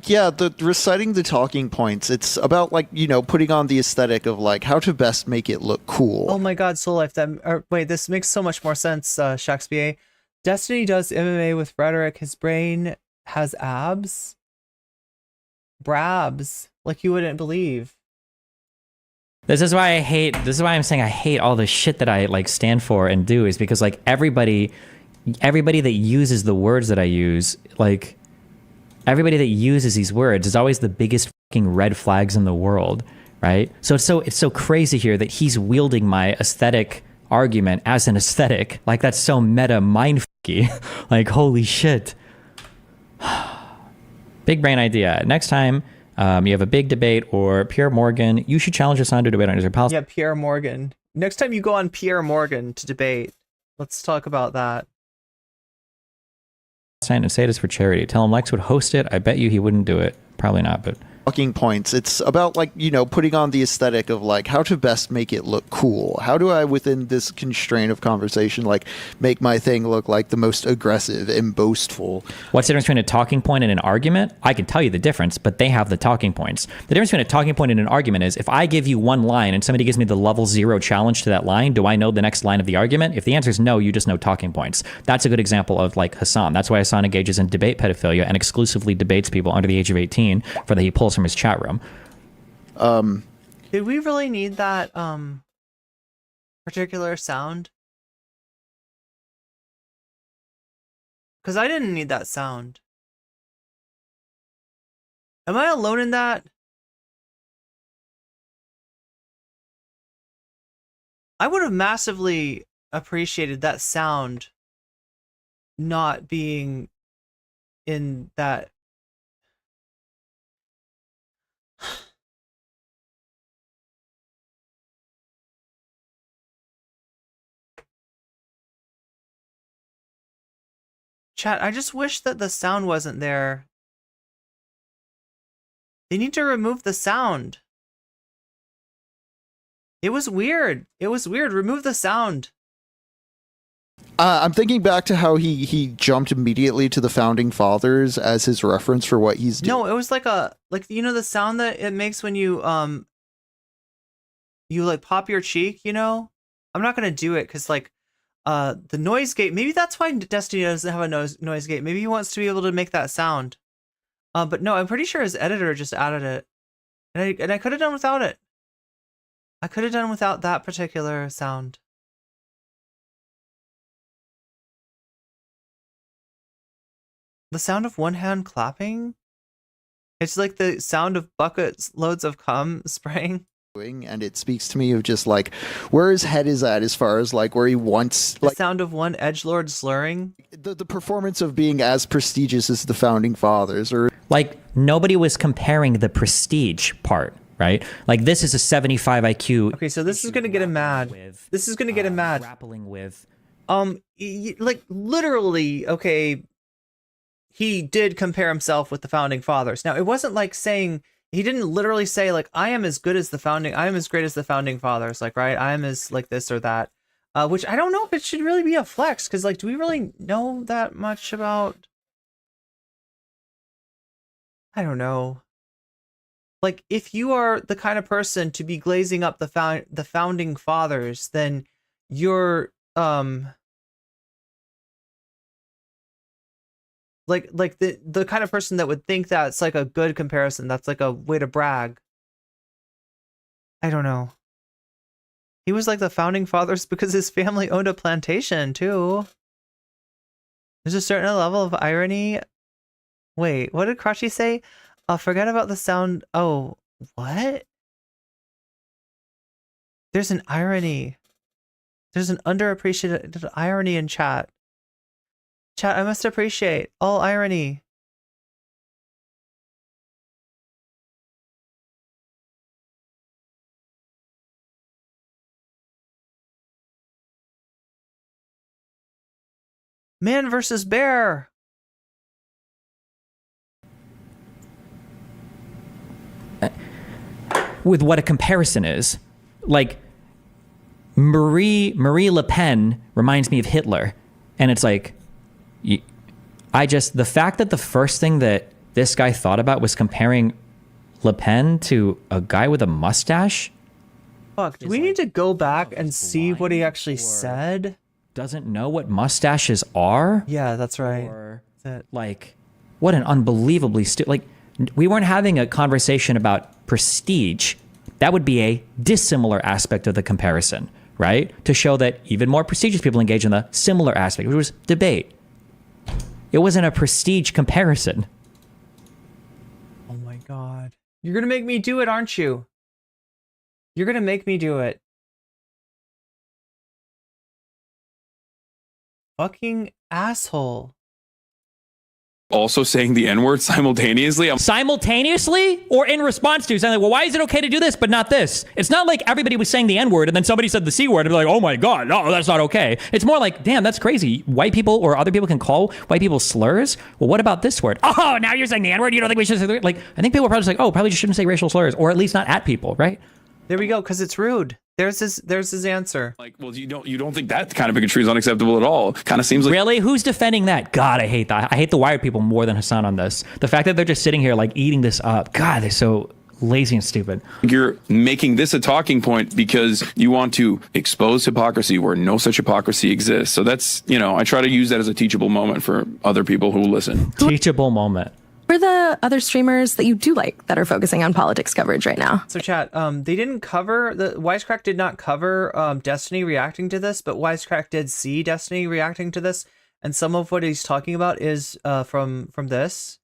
Speaker 13: Yeah, the reciting the talking points. It's about like, putting on the aesthetic of like how to best make it look cool.
Speaker 2: Oh my god, Soul Life. Wait, this makes so much more sense, Shakespeare. Destiny does MMA with rhetoric. His brain has abs. Brabs. Like you wouldn't believe.
Speaker 4: This is why I'm saying I hate all the shit that I like stand for and do, is because like everybody that uses the words that I use, like everybody that uses these words is always the biggest fucking red flags in the world, right? So it's so crazy here that he's wielding my aesthetic argument as an aesthetic. Like that's so meta mindfucky. Like holy shit. Big brain idea. Next time you have a big debate or Pierre Morgan, you should challenge Hassan to debate on his policy.
Speaker 2: Yeah, Pierre Morgan. Next time you go on Pierre Morgan to debate, let's talk about that.
Speaker 4: And say it is for charity. Tell him Lex would host it. I bet you he wouldn't do it. Probably not, but
Speaker 13: talking points. It's about like, you know, putting on the aesthetic of like how to best make it look cool. How do I, within this constraint of conversation, like make my thing look like the most aggressive and boastful?
Speaker 4: What's the difference between a talking point and an argument? I can tell you the difference, but they have the talking points. The difference between a talking point and an argument is if I give you one line and somebody gives me the level 0 challenge to that line, do I know the next line of the argument? If the answer is no, you just know talking points. That's a good example of like Hassan. That's why Hassan engages in debate pedophilia and exclusively debates people under the age of 18 for that he pulls from his chat room.
Speaker 2: Did we really need that particular sound? Because I didn't need that sound. Am I alone in that? I would have massively appreciated that sound not being in that. Chat, I just wish that the sound wasn't there. They need to remove the sound. It was weird. It was weird. Remove the sound.
Speaker 13: I'm thinking back to how he jumped immediately to the founding fathers as his reference for what he's doing.
Speaker 2: No, it was like you know the sound that it makes when you you like pop your cheek, you know? I'm not gonna do it because like the noise gate, maybe that's why Destiny doesn't have a noise gate. Maybe he wants to be able to make that sound. But no, I'm pretty sure his editor just added it. And I could have done without it. I could have done without that particular sound. The sound of one hand clapping? It's like the sound of buckets loads of cum spraying.
Speaker 13: And it speaks to me of just like where his head is at as far as like where he wants
Speaker 2: the sound of one edgelord slurring.
Speaker 13: The performance of being as prestigious as the founding fathers, or
Speaker 4: like nobody was comparing the prestige part, right? Like this is a 75 IQ.
Speaker 2: Okay, so this is gonna get him mad. This is gonna get him mad.
Speaker 4: Grappling with
Speaker 2: like literally, okay, he did compare himself with the founding fathers. Now it wasn't like saying, he didn't literally say like I am as good as the founding, I am as great as the founding fathers, like, right? I am as like this or that. Which I don't know if it should really be a flex, because like, do we really know that much about? I don't know. Like, if you are the kind of person to be glazing up the founding fathers, then you're like the kind of person that would think that's like a good comparison, that's like a way to brag. I don't know. He was like the founding fathers because his family owned a plantation too. There's a certain level of irony. Wait, what did Crotchy say? Forget about the sound. Oh, what? There's an irony. There's an underappreciated irony in chat. Chat, I must appreciate all irony. Man versus bear.
Speaker 4: With what a comparison is. Like Marie Le Pen reminds me of Hitler. And it's like, the fact that the first thing that this guy thought about was comparing Le Pen to a guy with a mustache.
Speaker 2: Fuck, do we need to go back and see what he actually said?
Speaker 4: Doesn't know what mustaches are?
Speaker 2: Yeah, that's right.
Speaker 4: Or, like, what an unbelievably like, we weren't having a conversation about prestige. That would be a dissimilar aspect of the comparison, right? To show that even more prestigious people engage in the similar aspect, which was debate. It wasn't a prestige comparison.
Speaker 2: Oh my god. You're gonna make me do it, aren't you? You're gonna make me do it. Fucking asshole.
Speaker 10: also saying the N-word simultaneously.
Speaker 15: Simultaneously or in response to saying, like, well, why is it okay to do this but not this? It's not like everybody was saying the N-word and then somebody said the C-word and be like, oh my God, no, that's not okay. It's more like, damn, that's crazy. White people or other people can call white people slurs. Well, what about this word? Oh, now you're saying the N-word? You don't think we should say the word? Like, I think people are probably just like, oh, probably just shouldn't say racial slurs, or at least not at people, right?
Speaker 2: There we go, because it's rude. There's his answer.
Speaker 10: Like, well, you don't think that kind of bigotry is unacceptable at all? Kind of seems like
Speaker 15: really. Who's defending that? God, I hate that. I hate the wired people more than Hassan on this. The fact that they're just sitting here like eating this up. God, they're so lazy and stupid.
Speaker 10: You're making this a talking point because you want to expose hypocrisy where no such hypocrisy exists. So that's, I try to use that as a teachable moment for other people who listen.
Speaker 15: Teachable moment.
Speaker 12: Who are the other streamers that you do like that are focusing on politics coverage right now?
Speaker 2: So chat, they didn't cover, the Wisecrack did not cover Destiny reacting to this, but Wisecrack did see Destiny reacting to this, and some of what he's talking about is from this.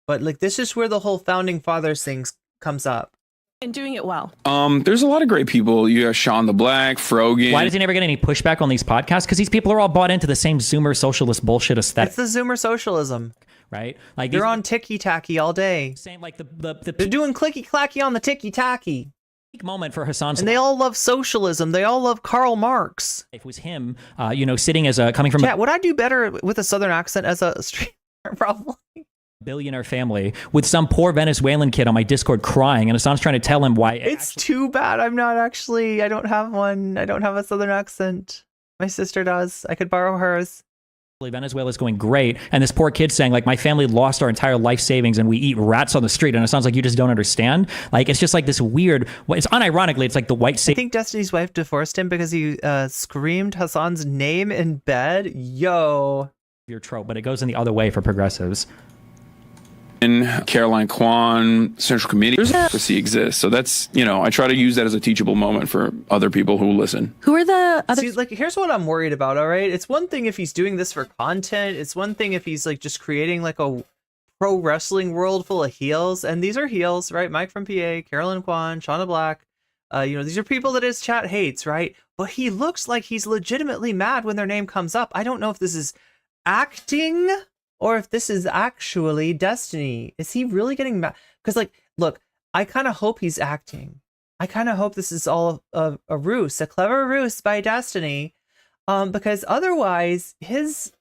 Speaker 2: But like, this is where the whole founding fathers things comes up.
Speaker 9: And doing it well.
Speaker 10: There's a lot of great people. You have Sean the Black, Frogan.
Speaker 15: Why does he never get any pushback on these podcasts? Because these people are all bought into the same Zoomer socialist bullshit aesthetic.
Speaker 2: It's the Zoomer socialism.
Speaker 15: Right? Like
Speaker 2: they're on ticky tacky all day.
Speaker 15: Same like the
Speaker 2: they're doing clicky clacky on the ticky tacky.
Speaker 15: Moment for Hassan's
Speaker 2: and they all love socialism. They all love Karl Marx.
Speaker 15: It was him, sitting as a coming from.
Speaker 2: Chat, would I do better with a southern accent as a streamer? Probably.
Speaker 15: Billionaire family with some poor Venezuelan kid on my Discord crying, and Hassan's trying to tell him why.
Speaker 2: It's too bad. I don't have one. I don't have a southern accent. My sister does. I could borrow hers.
Speaker 15: Venezuela's going great, and this poor kid saying like, my family lost our entire life savings and we eat rats on the street, and it sounds like you just don't understand. Like, it's just like this weird, it's unironically, it's like the white
Speaker 2: I think Destiny's wife divorced him because he screamed Hassan's name in bed. Yo,
Speaker 15: your trope, but it goes in the other way for progressives.
Speaker 10: In Caroline Kwan, Central Committee, there's hypocrisy exists. So that's, I try to use that as a teachable moment for other people who listen.
Speaker 12: Who are the other?
Speaker 2: See, like, here's what I'm worried about. All right, it's one thing if he's doing this for content. It's one thing if he's like just creating like a pro wrestling world full of heels, and these are heels, right? Mike from PA, Caroline Kwan, Shauna Black. These are people that his chat hates, right? But he looks like he's legitimately mad when their name comes up. I don't know if this is acting or if this is actually Destiny. Is he really getting mad? Because, like, look, I kind of hope he's acting. I kind of hope this is all a ruse, a clever ruse by Destiny, because otherwise his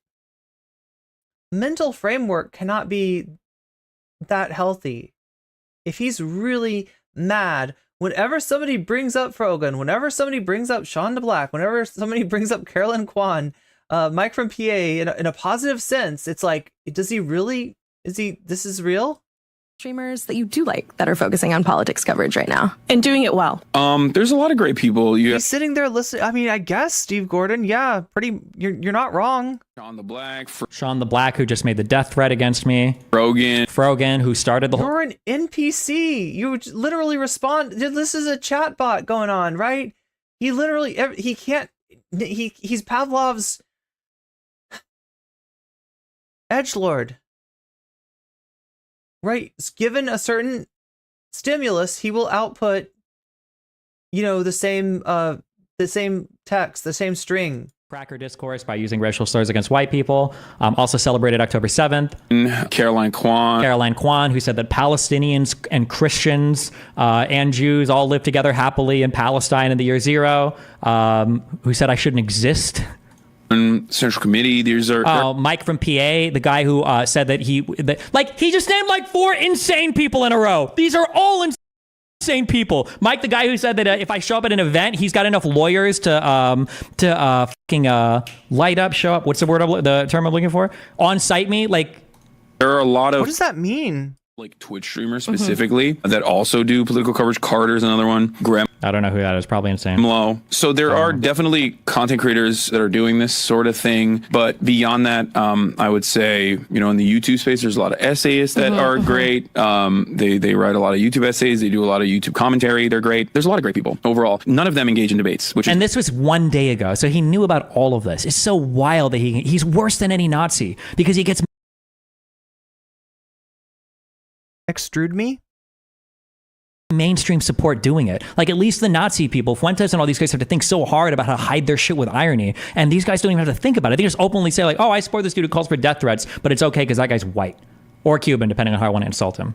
Speaker 2: mental framework cannot be that healthy. If he's really mad, whenever somebody brings up Frogan, whenever somebody brings up Sean the Black, whenever somebody brings up Carolyn Kwan, Mike from PA, in a positive sense, it's like, this is real?
Speaker 12: Streamers that you do like that are focusing on politics coverage right now and doing it well.
Speaker 10: There's a lot of great people.
Speaker 2: He's sitting there listening. I mean, I guess Steve Gordon, yeah, you're not wrong.
Speaker 10: Sean the Black,
Speaker 15: Sean the Black, who just made the death threat against me.
Speaker 10: Frogan,
Speaker 15: who started the whole.
Speaker 2: You're an NPC. You literally respond. This is a chat bot going on, right? He literally, he can't. He's Pavlov's edgelord. Right, given a certain stimulus, he will output, the same text, the same string.
Speaker 15: Cracker discourse by using racial slurs against white people. Also celebrated October 7th.
Speaker 10: Caroline Kwan,
Speaker 15: who said that Palestinians and Christians and Jews all live together happily in Palestine in the year zero. Who said I shouldn't exist.
Speaker 10: Central Committee.
Speaker 15: Mike from PA, the guy who said that he just named like 4 insane people in a row. These are all insane people. Mike, the guy who said that if I show up at an event, he's got enough lawyers to fucking light up, show up. What's the term I'm looking for? On site me. Like,
Speaker 10: there are a lot of.
Speaker 2: What does that mean?
Speaker 10: Like Twitch streamers specifically that also do political coverage. Carter's another one.
Speaker 15: I don't know who that is. Probably insane.
Speaker 10: Low. So there are definitely content creators that are doing this sort of thing. But beyond that, I would say, in the YouTube space, there's a lot of essayists that are great. They write a lot of YouTube essays. They do a lot of YouTube commentary. They're great. There's a lot of great people overall. None of them engage in debates.
Speaker 15: This was 1 day ago. So he knew about all of this. It's so wild that he's worse than any Nazi because he gets.
Speaker 2: Extrude me?
Speaker 15: mainstream support doing it. Like, at least the Nazi people, Fuentes and all these guys, have to think so hard about how to hide their shit with irony, and these guys don't even have to think about it. They just openly say like, oh, I support this dude who calls for death threats, but it's okay because that guy's white or Cuban, depending on how I want to insult him.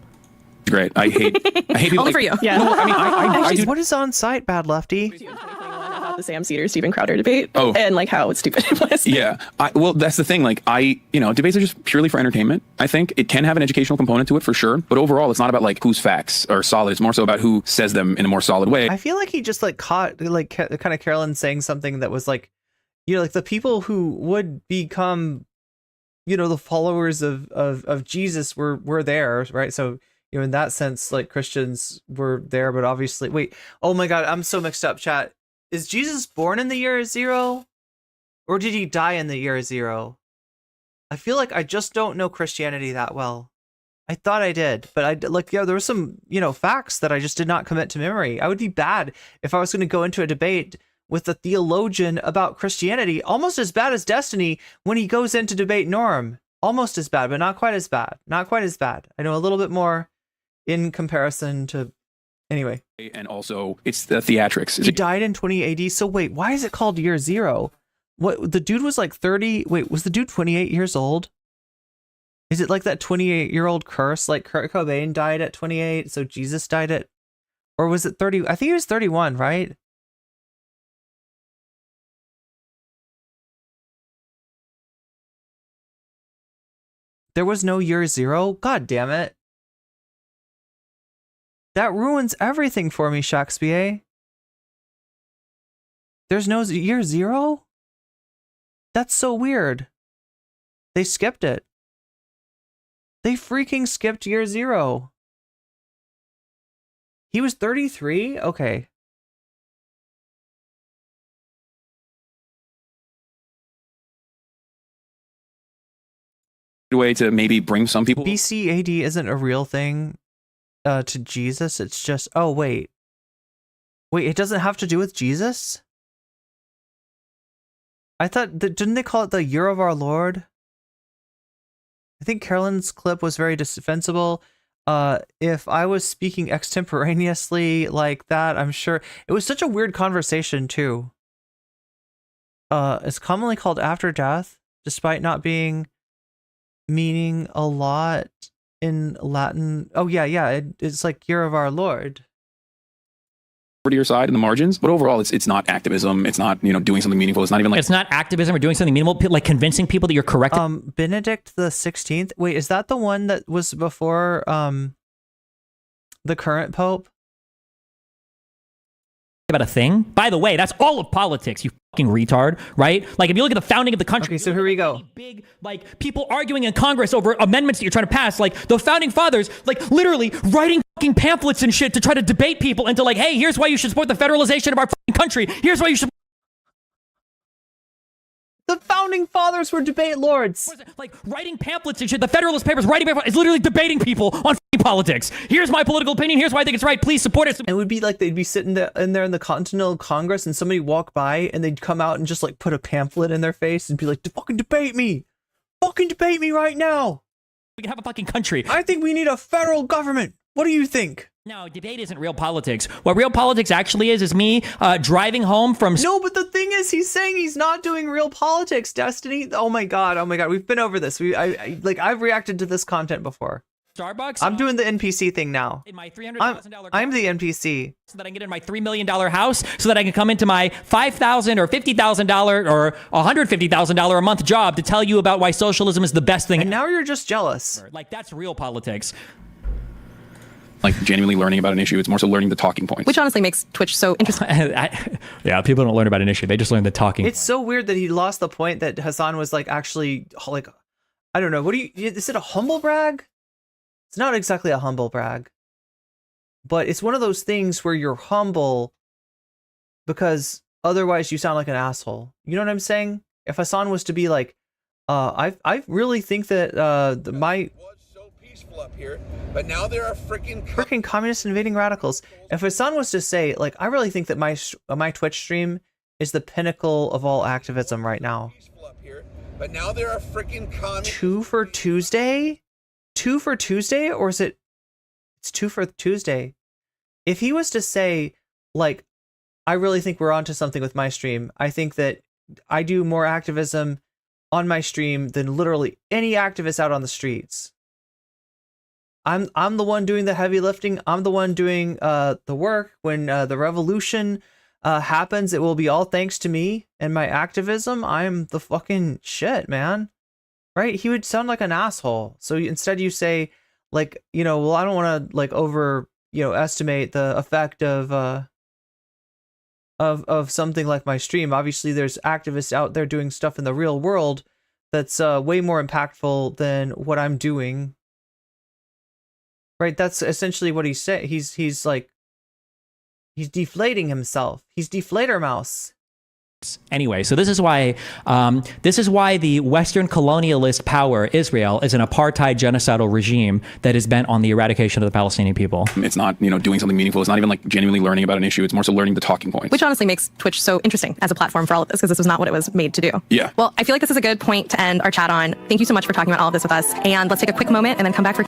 Speaker 10: Great. I hate people.
Speaker 12: Only for you.
Speaker 2: Yeah.
Speaker 10: No, I mean, I do.
Speaker 2: What is on site, Bad Lefty?
Speaker 9: About the Sam Cedar Steven Crowder debate
Speaker 10: Oh.
Speaker 9: and like how stupid it was.
Speaker 10: Yeah. Well, that's the thing. Like, debates are just purely for entertainment. I think it can have an educational component to it for sure. But overall, it's not about like whose facts are solid. It's more so about who says them in a more solid way.
Speaker 2: I feel like he just like caught like kind of Carolyn saying something that was like, like the people who would become, the followers of Jesus were there, right? So, in that sense, like Christians were there, but obviously, wait, oh my God, I'm so mixed up, chat. Is Jesus born in the year 0? Or did he die in the year 0? I feel like I just don't know Christianity that well. I thought I did, but there were some, facts that I just did not commit to memory. I would be bad if I was going to go into a debate with a theologian about Christianity, almost as bad as Destiny when he goes in to debate Norm. Almost as bad, but not quite as bad. Not quite as bad. I know a little bit more in comparison to... Anyway.
Speaker 10: And also, it's the theatrics.
Speaker 2: He died in 20 AD, so wait, why is it called year 0? What, the dude was like 30... Wait, was the dude 28 years old? Is it like that 28-year-old curse? Like Kurt Cobain died at 28, so Jesus died at... Or was it 30? I think he was 31, right? There was no year 0? God damn it. That ruins everything for me, Shakespeare. There's no year 0? That's so weird. They skipped it. They freaking skipped year 0. He was 33? Okay.
Speaker 10: Way to maybe bring some people.
Speaker 2: BC AD isn't a real thing to Jesus. It's just, oh, wait, it doesn't have to do with Jesus? I thought that, didn't they call it the year of our Lord? I think Carolyn's clip was very defensible. If I was speaking extemporaneously like that, I'm sure it was such a weird conversation too. It's commonly called after death, despite not meaning a lot in Latin. Oh yeah, it's like year of our Lord.
Speaker 10: To your side in the margins, but overall it's not activism, it's not doing something meaningful, it's not even like
Speaker 15: it's not activism or doing something meaningful, like convincing people that you're correct.
Speaker 2: Benedict the 16th, wait, is that the one that was before the current pope?
Speaker 15: About a thing, by the way, that's all of politics, you fucking retard, right? Like, if you look at the founding of the country,
Speaker 2: okay, so here we go.
Speaker 15: Big, like, people arguing in Congress over amendments that you're trying to pass, like the founding fathers, like literally writing fucking pamphlets and shit to try to debate people into like, hey, here's why you should support the federalization of our fucking country. Here's why you should.
Speaker 2: The founding fathers were debate lords.
Speaker 15: Like writing pamphlets and shit. The Federalist Papers, writing pamphlets, is literally debating people on politics. Here's my political opinion. Here's why I think it's right. Please support it.
Speaker 2: It would be like they'd be sitting there in the Continental Congress and somebody walk by and they'd come out and just like put a pamphlet in their face and be like, fucking debate me. Fucking debate me right now.
Speaker 15: We can have a fucking country.
Speaker 2: I think we need a federal government. What do you think?
Speaker 15: No, debate isn't real politics. What real politics actually is me driving home from...
Speaker 2: No, but the thing is, he's saying he's not doing real politics, Destiny. Oh my god. We've been over this. I've reacted to this content before.
Speaker 15: Starbucks?
Speaker 2: I'm doing the NPC thing now.
Speaker 15: In my $300,000
Speaker 2: I'm the NPC.
Speaker 15: So that I can get in my $3 million house, so that I can come into my $5,000 or $50,000 or $150,000 a month job to tell you about why socialism is the best thing.
Speaker 2: And now you're just jealous.
Speaker 15: Like, that's real politics.
Speaker 10: Like genuinely learning about an issue. It's more so learning the talking points.
Speaker 12: Which honestly makes Twitch so interesting.
Speaker 15: Yeah, people don't learn about an issue. They just learn the talking.
Speaker 2: It's so weird that he lost the point that Hassan was like actually like, I don't know. Is it a humble brag? It's not exactly a humble brag, but it's one of those things where you're humble because otherwise you sound like an asshole. You know what I'm saying? If Hassan was to be like, I really think that my
Speaker 21: up here, but now there are
Speaker 2: freaking communist invading radicals. If Hassan was to say, like, I really think that my Twitch stream is the pinnacle of all activism right now.
Speaker 21: But now there are freaking
Speaker 2: Two for Tuesday, or is it? It's 2 for Tuesday. if he was to say, like, I really think we're onto something with my stream. I think that I do more activism on my stream than literally any activist out on the streets. I'm the one doing the heavy lifting. I'm the one doing the work. When the revolution happens, it will be all thanks to me and my activism. I'm the fucking shit, man. Right? He would sound like an asshole. So instead you say, like, you know, well, I don't want to like over, you know, estimate the effect of something like my stream. Obviously there's activists out there doing stuff in the real world that's way more impactful than what I'm doing. Right? That's essentially what he's saying. He's like, he's deflating himself. He's deflator mouse.
Speaker 4: Anyway, so this is why the Western colonialist power, Israel, is an apartheid genocidal regime that is bent on the eradication of the Palestinian people.
Speaker 10: It's not, you know, doing something meaningful. It's not even like genuinely learning about an issue. It's more so learning the talking points.
Speaker 12: Which honestly makes Twitch so interesting as a platform for all of this, because this was not what it was made to do.
Speaker 10: Yeah.
Speaker 12: Well, I feel like this is a good point to end our chat on. Thank you so much for talking about all of this with us. And let's take a quick moment and then come back for...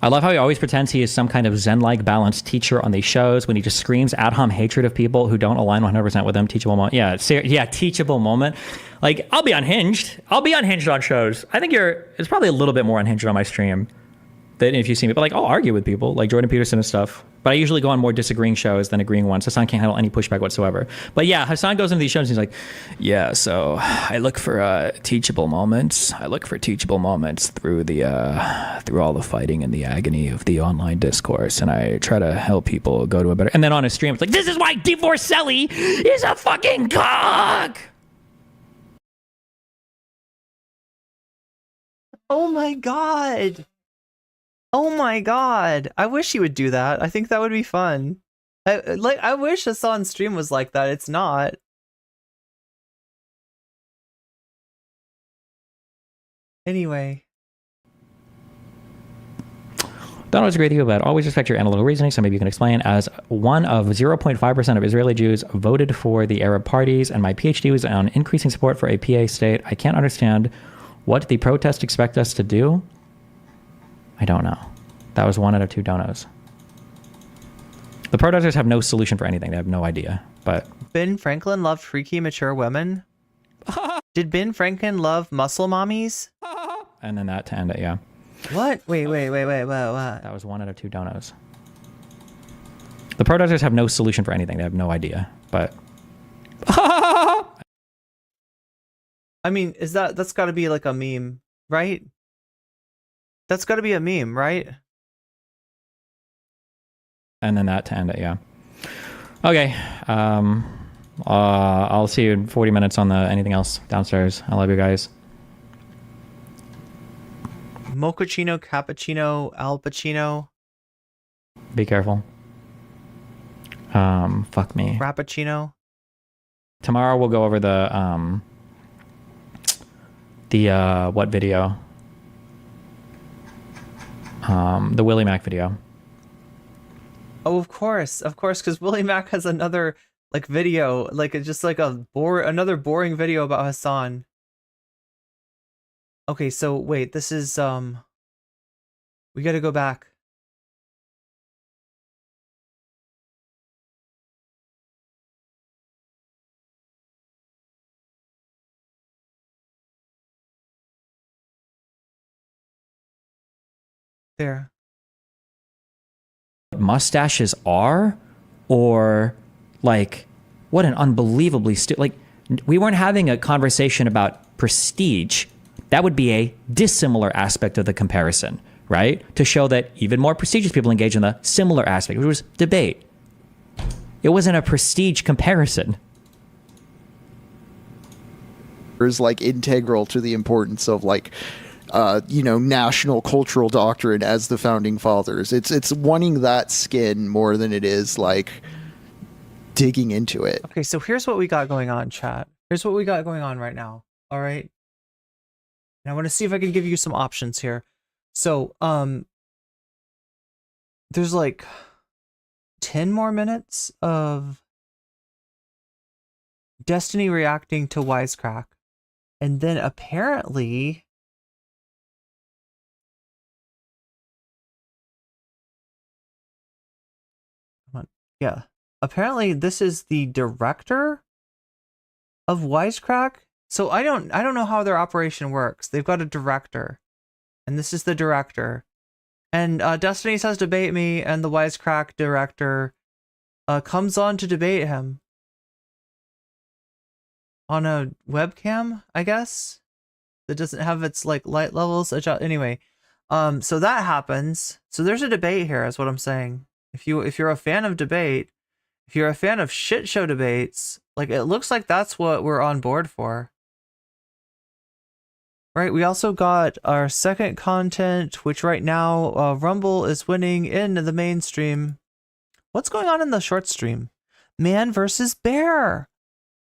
Speaker 4: I love how he always pretends he is some kind of zen-like balanced teacher on these shows when he just screams ad hom hatred of people who don't align 100% with him. Teachable moment. Yeah, teachable moment. Like, I'll be unhinged. I'll be unhinged on shows. I think it's probably a little bit more unhinged on my stream than if you see me. But like, I'll argue with people like Jordan Peterson and stuff. But I usually go on more disagreeing shows than agreeing ones. Hassan can't handle any pushback whatsoever. But yeah, Hassan goes into these shows and he's like, yeah, so I look for teachable moments. I look for teachable moments through through all the fighting and the agony of the online discourse. And I try to help people go to a better... And then on his stream, it's like, this is why Divorcestiny is a fucking cock!
Speaker 2: Oh my god. Oh my god. I wish he would do that. I think that would be fun. I wish Hassan's stream was like that. It's not. Anyway.
Speaker 4: Don't always agree with you, but always respect your analytical reasoning, so maybe you can explain. As one of 0.5% of Israeli Jews voted for the Arab parties, and my PhD was on increasing support for a PA state, I can't understand what the protests expect us to do. I don't know. That was 1 out of 2 donos. The protesters have no solution for anything. They have no idea. But
Speaker 2: Ben Franklin loved freaky, mature women. Did Ben Franklin love muscle mommies?
Speaker 4: And then that to end it, yeah.
Speaker 2: What? Wait, what?
Speaker 4: That was 1 out of 2 donos. The protesters have no solution for anything. They have no idea. But
Speaker 2: I mean, that's got to be like a meme, right? That's got to be a meme, right?
Speaker 4: And then that to end it, yeah. Okay. I'll see you in 40 minutes on the anything else downstairs. I love you guys.
Speaker 2: Mochaccino, cappuccino, Al Pacino.
Speaker 4: Be careful. Fuck me.
Speaker 2: Frappuccino.
Speaker 4: Tomorrow we'll go over the what video? The Willie Mac video.
Speaker 2: Oh, of course, because Willie Mac has another like video, like it's just like another boring video about Hassan. Okay, so wait, this is we gotta go back. There.
Speaker 4: Mustaches are, or like, what an unbelievably like, we weren't having a conversation about prestige. That would be a dissimilar aspect of the comparison, right? To show that even more prestigious people engage in the similar aspect, which was debate. It wasn't a prestige comparison.
Speaker 13: Is like integral to the importance of like national cultural doctrine as the founding fathers. It's wanting that skin more than it is like digging into it.
Speaker 2: Okay, so here's what we got going on, chat. Here's what we got going on right now. All right. And I want to see if I can give you some options here. So, there's like 10 more minutes of Destiny reacting to Wisecrack. And then apparently Yeah. Apparently this is the director of Wisecrack. So I don't know how their operation works. They've got a director, and this is the director. And Destiny says debate me, and the Wisecrack director comes on to debate him on a webcam, I guess, that doesn't have its like light levels adjust. Anyway, so that happens. So there's a debate here, is what I'm saying. If you're a fan of debate, if you're a fan of shit show debates, like it looks like that's what we're on board for. Right, we also got our second content, which right now Rumble is winning in the mainstream. What's going on in the short stream? Man versus bear.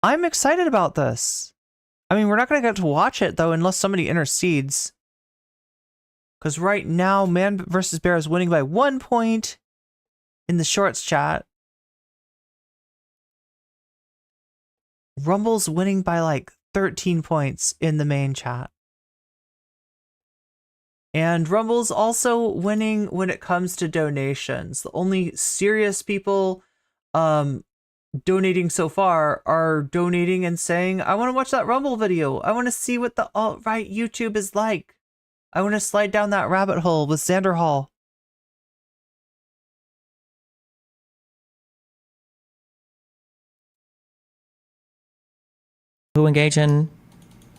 Speaker 2: I'm excited about this. I mean, we're not going to get to watch it, though, unless somebody intercedes. Because right now, man versus bear is winning by 1 point in the shorts chat. Rumble's winning by like 13 points in the main chat. And Rumble's also winning when it comes to donations. The only serious people donating so far are donating and saying, I want to watch that Rumble video. I want to see what the alt-right YouTube is like. I want to slide down that rabbit hole with Xander Hall.
Speaker 4: Who engage in...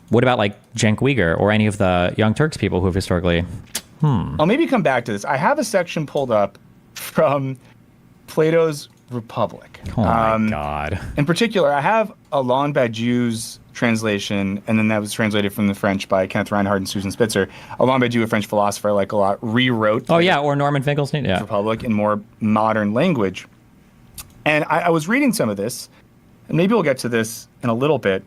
Speaker 4: What about like Cenk Uygur or any of the Young Turks people who have historically...
Speaker 11: I'll maybe come back to this. I have a section pulled up from Plato's Republic.
Speaker 4: Oh my God.
Speaker 11: In particular, I have Alain Badiou's translation, and then that was translated from the French by Kenneth Reinhardt and Susan Spitzer. Alain Badiou, a French philosopher I like a lot, rewrote
Speaker 4: or Norman Finkelstein,
Speaker 11: Republic in more modern language. And I was reading some of this, and maybe we'll get to this in a little bit.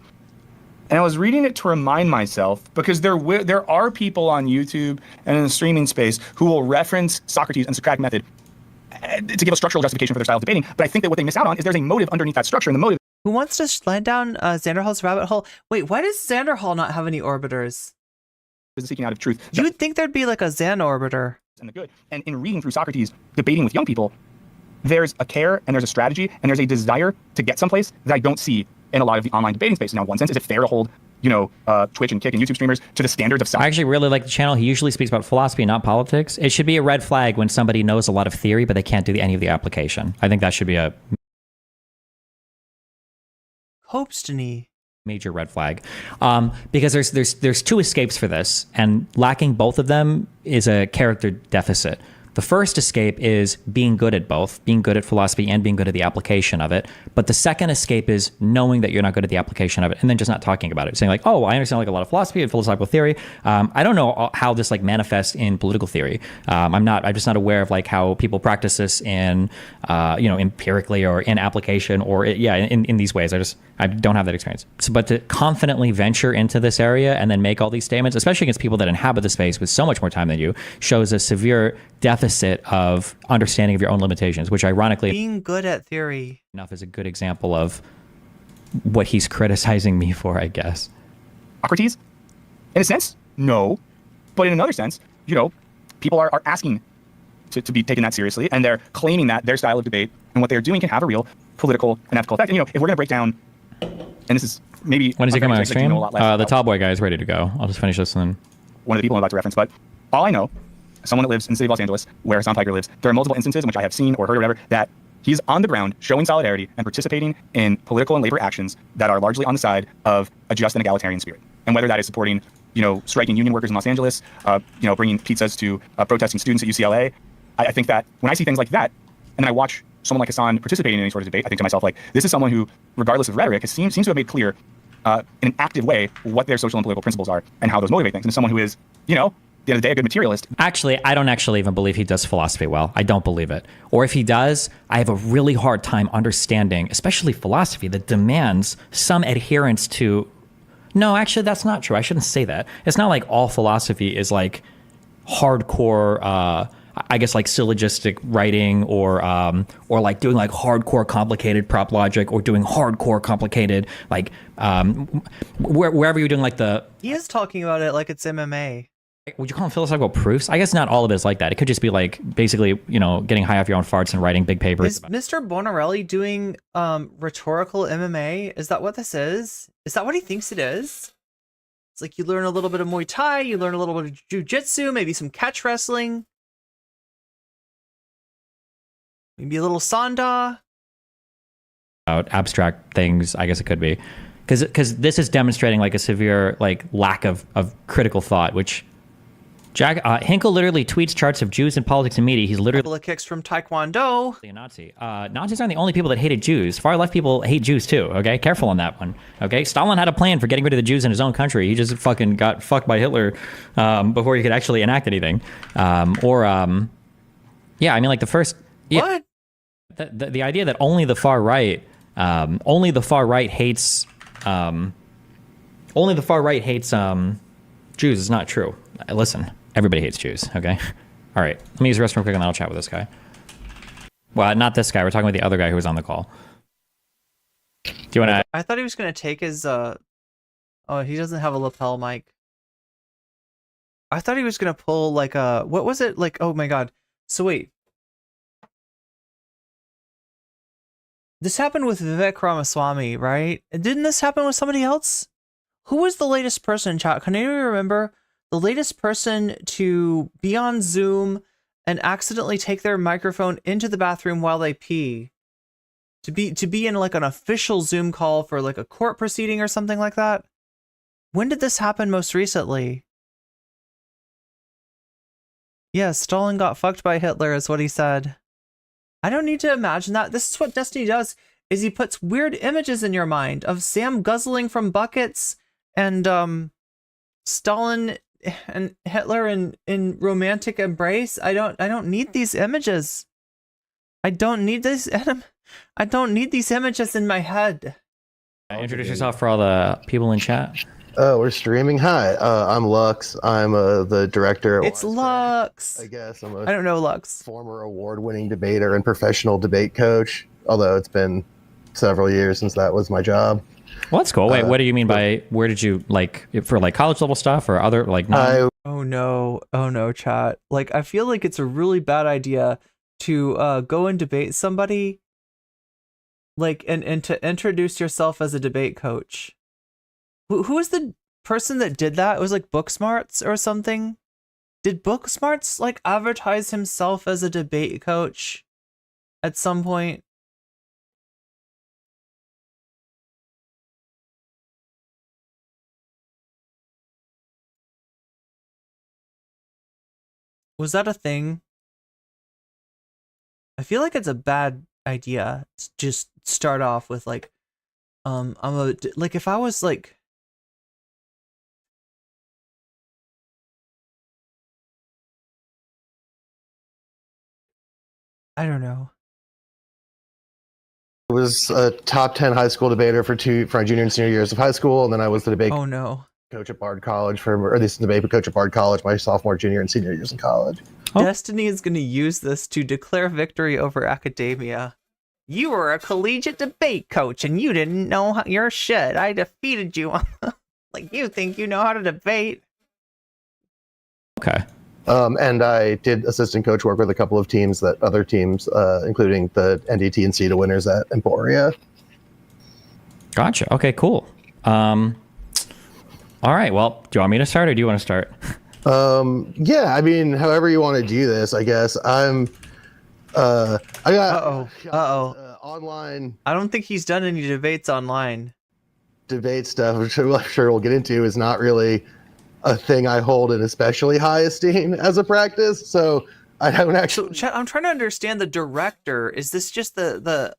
Speaker 11: And I was reading it to remind myself, because there are people on YouTube and in the streaming space who will reference Socrates and Socratic method to give a structural justification for their style of debating. But I think that what they miss out on is there's a motive underneath that structure, and the motive...
Speaker 2: Who wants to slide down Xander Hall's rabbit hole? Wait, why does Xander Hall not have any orbiters?
Speaker 11: is seeking out of truth.
Speaker 2: You would think there'd be like a Zen orbiter.
Speaker 11: And the good. And in reading through Socrates, debating with young people, there's a care and there's a strategy and there's a desire to get someplace that I don't see in a lot of the online debating space. Now, in one sense, is it fair to hold, Twitch and Kick and YouTube streamers to the standards of
Speaker 4: I actually really like the channel. He usually speaks about philosophy, not politics. It should be a red flag when somebody knows a lot of theory, but they can't do any of the application. I think that should be a
Speaker 2: Hopestiny.
Speaker 4: Major red flag, because there's two escapes for this, and lacking both of them is a character deficit. The first escape is being good at both, being good at philosophy and being good at the application of it. But the second escape is knowing that you're not good at the application of it and then just not talking about it. Saying like, oh, I understand like a lot of philosophy and philosophical theory. I don't know how this like manifests in political theory. I'm just not aware of like how people practice this in, empirically or in application or in these ways. I don't have that experience. But to confidently venture into this area and then make all these statements, especially against people that inhabit the space with so much more time than you, shows a severe deficit of understanding of your own limitations, which ironically
Speaker 2: being good at theory
Speaker 4: enough is a good example of what he's criticizing me for, I guess.
Speaker 11: Socrates? In a sense, no. But in another sense, people are asking to be taken that seriously, and they're claiming that their style of debate and what they're doing can have a real political and ethical effect. And, if we're going to break down, and this is maybe...
Speaker 4: When is he coming on stream? The tall boy guy is ready to go. I'll just finish this and then...
Speaker 11: One of the people I'm about to reference, but all I know, someone that lives in the city of Los Angeles, where Hassan Piker lives, there are multiple instances in which I have seen or heard or whatever, that he's on the ground showing solidarity and participating in political and labor actions that are largely on the side of a just and egalitarian spirit. And whether that is supporting, striking union workers in Los Angeles, bringing pizzas to protesting students at UCLA, I think that when I see things like that, and then I watch someone like Hassan participating in any sort of debate, I think to myself, like, this is someone who, regardless of rhetoric, seems to have made clear in an active way what their social and political principles are and how those motivate things. And as someone who is, at the end of the day, a good materialist.
Speaker 4: Actually, I don't actually even believe he does philosophy well. I don't believe it. Or if he does, I have a really hard time understanding, especially philosophy that demands some adherence to... No, actually, that's not true. I shouldn't say that. It's not like all philosophy is like hardcore... I guess like syllogistic writing or like doing like hardcore complicated prop logic or doing hardcore complicated like wherever you're doing like the...
Speaker 2: He is talking about it like it's MMA.
Speaker 4: Would you call them philosophical proofs? I guess not all of it is like that. It could just be like basically, you know, getting high off your own farts and writing big papers.
Speaker 2: Is Mr. Bonerelli doing rhetorical MMA? Is that what this is? Is that what he thinks it is? It's like you learn a little bit of Muay Thai, you learn a little bit of Jiu-Jitsu, maybe some catch wrestling. Maybe a little Sanda.
Speaker 4: About abstract things, I guess it could be. Because this is demonstrating like a severe like lack of critical thought, which Hinkle literally tweets charts of Jews in politics and media. He's literally
Speaker 2: a couple of kicks from Taekwondo.
Speaker 4: A Nazi. Nazis aren't the only people that hated Jews. Far left people hate Jews too. Okay, careful on that one. Okay, Stalin had a plan for getting rid of the Jews in his own country. He just fucking got fucked by Hitler before he could actually enact anything. Yeah, I mean like the first. Yeah, what? The idea that only the far right hates. Only the far right hates Jews is not true. Listen, everybody hates Jews, okay? All right, let me use the restroom real quick and then I'll chat with this guy. Well, not this guy. We're talking about the other guy who was on the call. Do you want to...
Speaker 2: I thought he was going to take his... Oh, he doesn't have a lapel mic. I thought he was going to pull like a... What was it? Like, oh my god. So wait. This happened with Vivek Ramaswamy, right? Didn't this happen with somebody else? Who was the latest person in chat? Can anyone remember the latest person to be on Zoom and accidentally take their microphone into the bathroom while they pee? To be in like an official Zoom call for like a court proceeding or something like that? When did this happen most recently? Yeah, Stalin got fucked by Hitler is what he said. I don't need to imagine that. This is what Destiny does, is he puts weird images in your mind of Sam guzzling from buckets and Stalin and Hitler in romantic embrace. I don't need these images. I don't need these images in my head.
Speaker 4: Introduce yourself for all the people in chat.
Speaker 3: Oh, we're streaming. Hi, I'm Lux. I'm the director.
Speaker 2: It's Lux.
Speaker 3: I guess I
Speaker 2: don't know Lux.
Speaker 3: Former award-winning debater and professional debate coach. Although it's been several years since that was my job.
Speaker 4: Well, that's cool. Wait, what do you mean by where did you like for like college level stuff or other like?
Speaker 2: Oh no, chat. Like I feel like it's a really bad idea to go and debate somebody. Like and to introduce yourself as a debate coach. Who was the person that did that? It was like Booksmarts or something. Did Booksmarts like advertise himself as a debate coach at some point? Was that a thing? I feel like it's a bad idea to just start off with like, like if I was like, I don't know.
Speaker 3: I was a top 10 high school debater for my junior and senior years of high school, and then I was the debate coach at Bard College or this debate coach at Bard College my sophomore, junior, and senior years in college.
Speaker 2: Destiny is going to use this to declare victory over academia. You were a collegiate debate coach and you didn't know your shit. I defeated you. Like you think you know how to debate.
Speaker 4: Okay.
Speaker 3: And I did assistant coach work with a couple of teams other teams, including the NDT and CETA winners at Emporia.
Speaker 4: Gotcha. Okay, cool. All right. Well, do you want me to start or do you want to start?
Speaker 3: Yeah, I mean, however you want to do this, I guess. I got online.
Speaker 2: I don't think he's done any debates online.
Speaker 3: Debate stuff, which I'm sure we'll get into, is not really a thing I hold in especially high esteem as a practice. So I don't actually.
Speaker 2: So, I'm trying to understand the director. Is this just the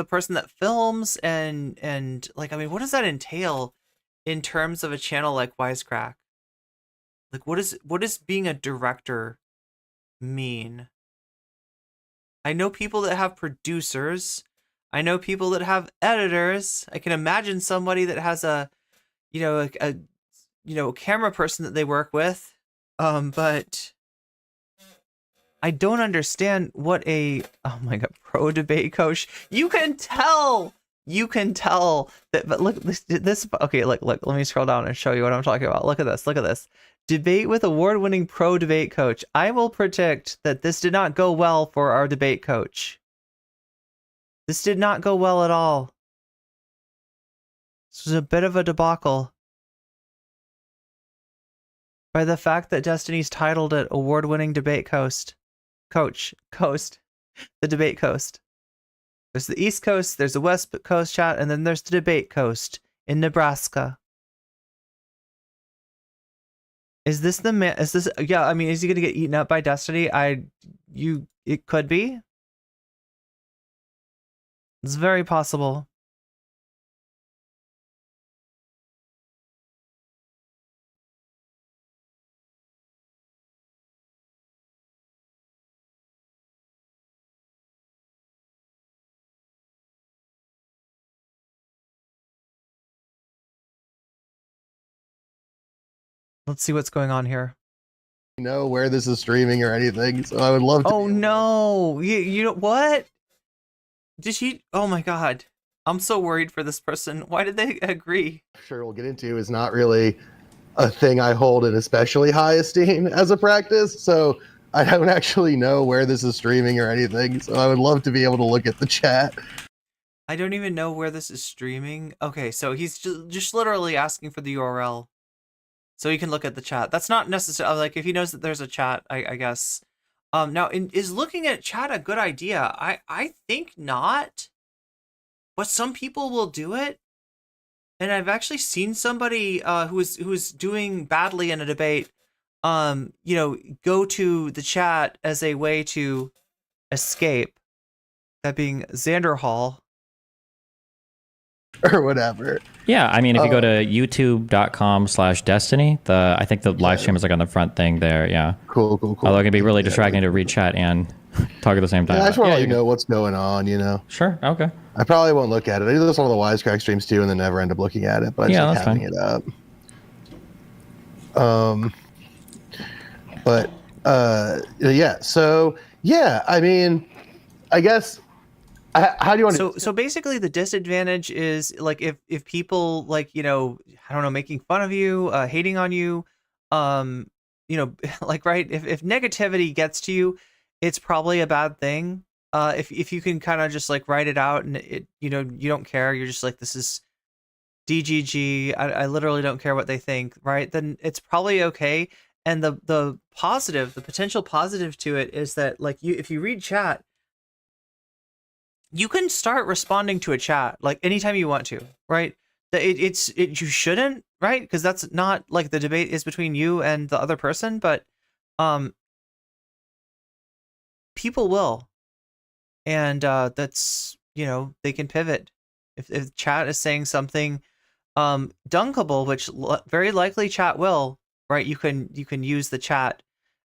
Speaker 2: person that films and like, I mean, what does that entail in terms of a channel like Wisecrack? Like, what does being a director mean? I know people that have producers. I know people that have editors. I can imagine somebody that has a camera person that they work with. But I don't understand what oh my god, pro debate coach. You can tell you can tell that. But look, this. Okay, look. Let me scroll down and show you what I'm talking about. Look at this. Look at this. Debate with award-winning pro debate coach. I will predict that this did not go well for our debate coach. This did not go well at all. This was a bit of a debacle. By the fact that Destiny's titled it award-winning debate coast. Coach. The debate coast. There's the East Coast, there's the West Coast chat, and then there's the debate coast in Nebraska. Is this the man? Is this? Yeah, I mean, is he gonna get eaten up by Destiny? It could be. It's very possible. Let's see what's going on here.
Speaker 3: Know where this is streaming or anything, so I would love to.
Speaker 2: Oh no! You know what? Did she? Oh my god! I'm so worried for this person. Why did they agree?
Speaker 3: Sure, we'll get into is not really a thing I hold in especially high esteem as a practice, so I don't actually know where this is streaming or anything. So I would love to be able to look at the chat.
Speaker 2: I don't even know where this is streaming. Okay, so he's just literally asking for the URL. So you can look at the chat. That's not necessarily, like, if he knows that there's a chat, I guess. Now, is looking at chat a good idea? I think not. But some people will do it. And I've actually seen somebody who was doing badly in a debate, go to the chat as a way to escape. That being Xander Hall.
Speaker 3: Or whatever.
Speaker 4: Yeah, I mean, if you go to youtube.com/destiny, I think the live stream is like on the front thing there. Yeah.
Speaker 3: Cool.
Speaker 4: Although it can be really distracting to read chat and talk at the same time.
Speaker 3: Yeah, I just want to let you know what's going on,
Speaker 4: Sure, okay.
Speaker 3: I probably won't look at it. I do this on the Wisecrack streams too, and then never end up looking at it. But I just like having it up. Yeah. So yeah, I mean, I guess. How do you want to?
Speaker 2: So basically, the disadvantage is like if people like I don't know, making fun of you, hating on you, like right. If negativity gets to you, it's probably a bad thing. If you can kind of just like write it out and you don't care, you're just like, this is DGG. I literally don't care what they think, right? Then it's probably okay. And the potential positive to it is that like if you read chat, you can start responding to a chat like anytime you want to, right? You shouldn't, right? Because that's not like the debate is between you and the other person, but people will, and that's they can pivot if chat is saying something dunkable, which very likely chat will, right? You can use the chat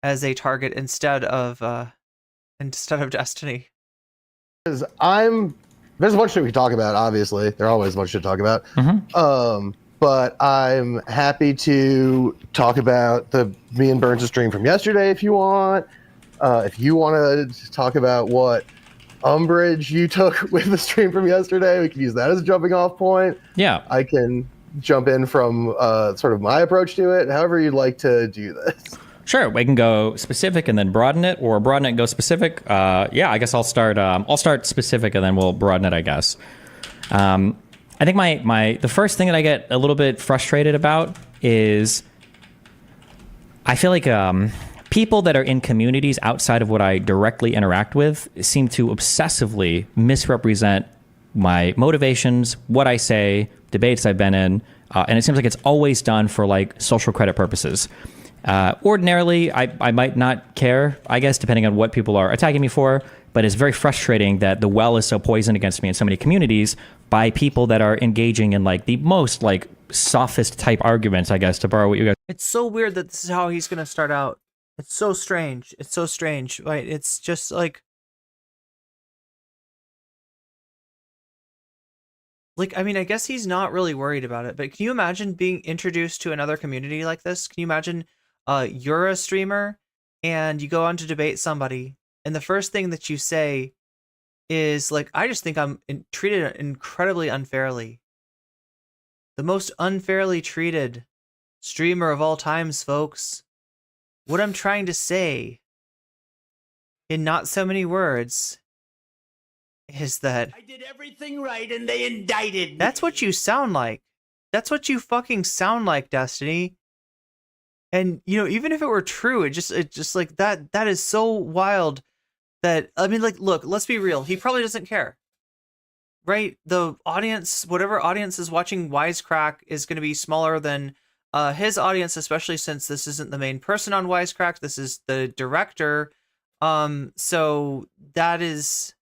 Speaker 2: as a target instead of Destiny.
Speaker 3: Because there's a bunch of shit we talk about, obviously. There's always a bunch of shit to talk about. But I'm happy to talk about me and Burns' stream from yesterday if you want. If you want to talk about what umbrage you took with the stream from yesterday, we can use that as a jumping off point.
Speaker 4: Yeah.
Speaker 3: I can jump in from sort of my approach to it, however you'd like to do this.
Speaker 4: Sure, we can go specific and then broaden it, or broaden it and go specific. Yeah, I guess I'll start specific and then we'll broaden it, I guess. I think the first thing that I get a little bit frustrated about is I feel like people that are in communities outside of what I directly interact with seem to obsessively misrepresent my motivations, what I say, debates I've been in, and it seems like it's always done for like social credit purposes. Ordinarily, I might not care, I guess, depending on what people are attacking me for, but it's very frustrating that the well is so poisoned against me in so many communities by people that are engaging in like the most like sophist type arguments, I guess, to borrow what you guys.
Speaker 2: It's so weird that this is how he's going to start out. It's so strange. It's so strange, right? It's just like, I mean, I guess he's not really worried about it, but can you imagine being introduced to another community like this? Can you imagine you're a streamer and you go on to debate somebody and the first thing that you say is like, I just think I'm treated incredibly unfairly. The most unfairly treated streamer of all times, folks. What I'm trying to say, in not so many words, is that
Speaker 8: I did everything right and they indicted me.
Speaker 2: that's what you sound like. That's what you fucking sound like, Destiny. And, you know, even if it were true, it just like that is so wild that, I mean, like, look, let's be real. He probably doesn't care. Right? The audience, whatever audience is watching Wisecrack, is going to be smaller than his audience, especially since this isn't the main person on Wisecrack. This is the director. So that is...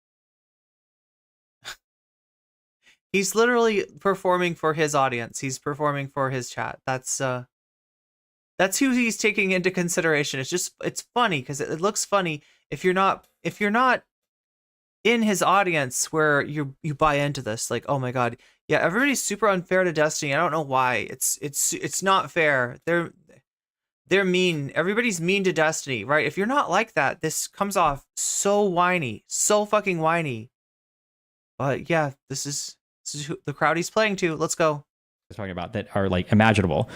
Speaker 2: He's literally performing for his audience. He's performing for his chat. That's who he's taking into consideration. It's funny because it looks funny if you're not in his audience where you buy into this. Like, oh my god, yeah, everybody's super unfair to Destiny. I don't know why. It's not fair. They're mean. Everybody's mean to Destiny, right? If you're not like that, this comes off so whiny, so fucking whiny. But yeah, this is who, the crowd he's playing to. Let's go.
Speaker 4: Talking about that are like imaginable.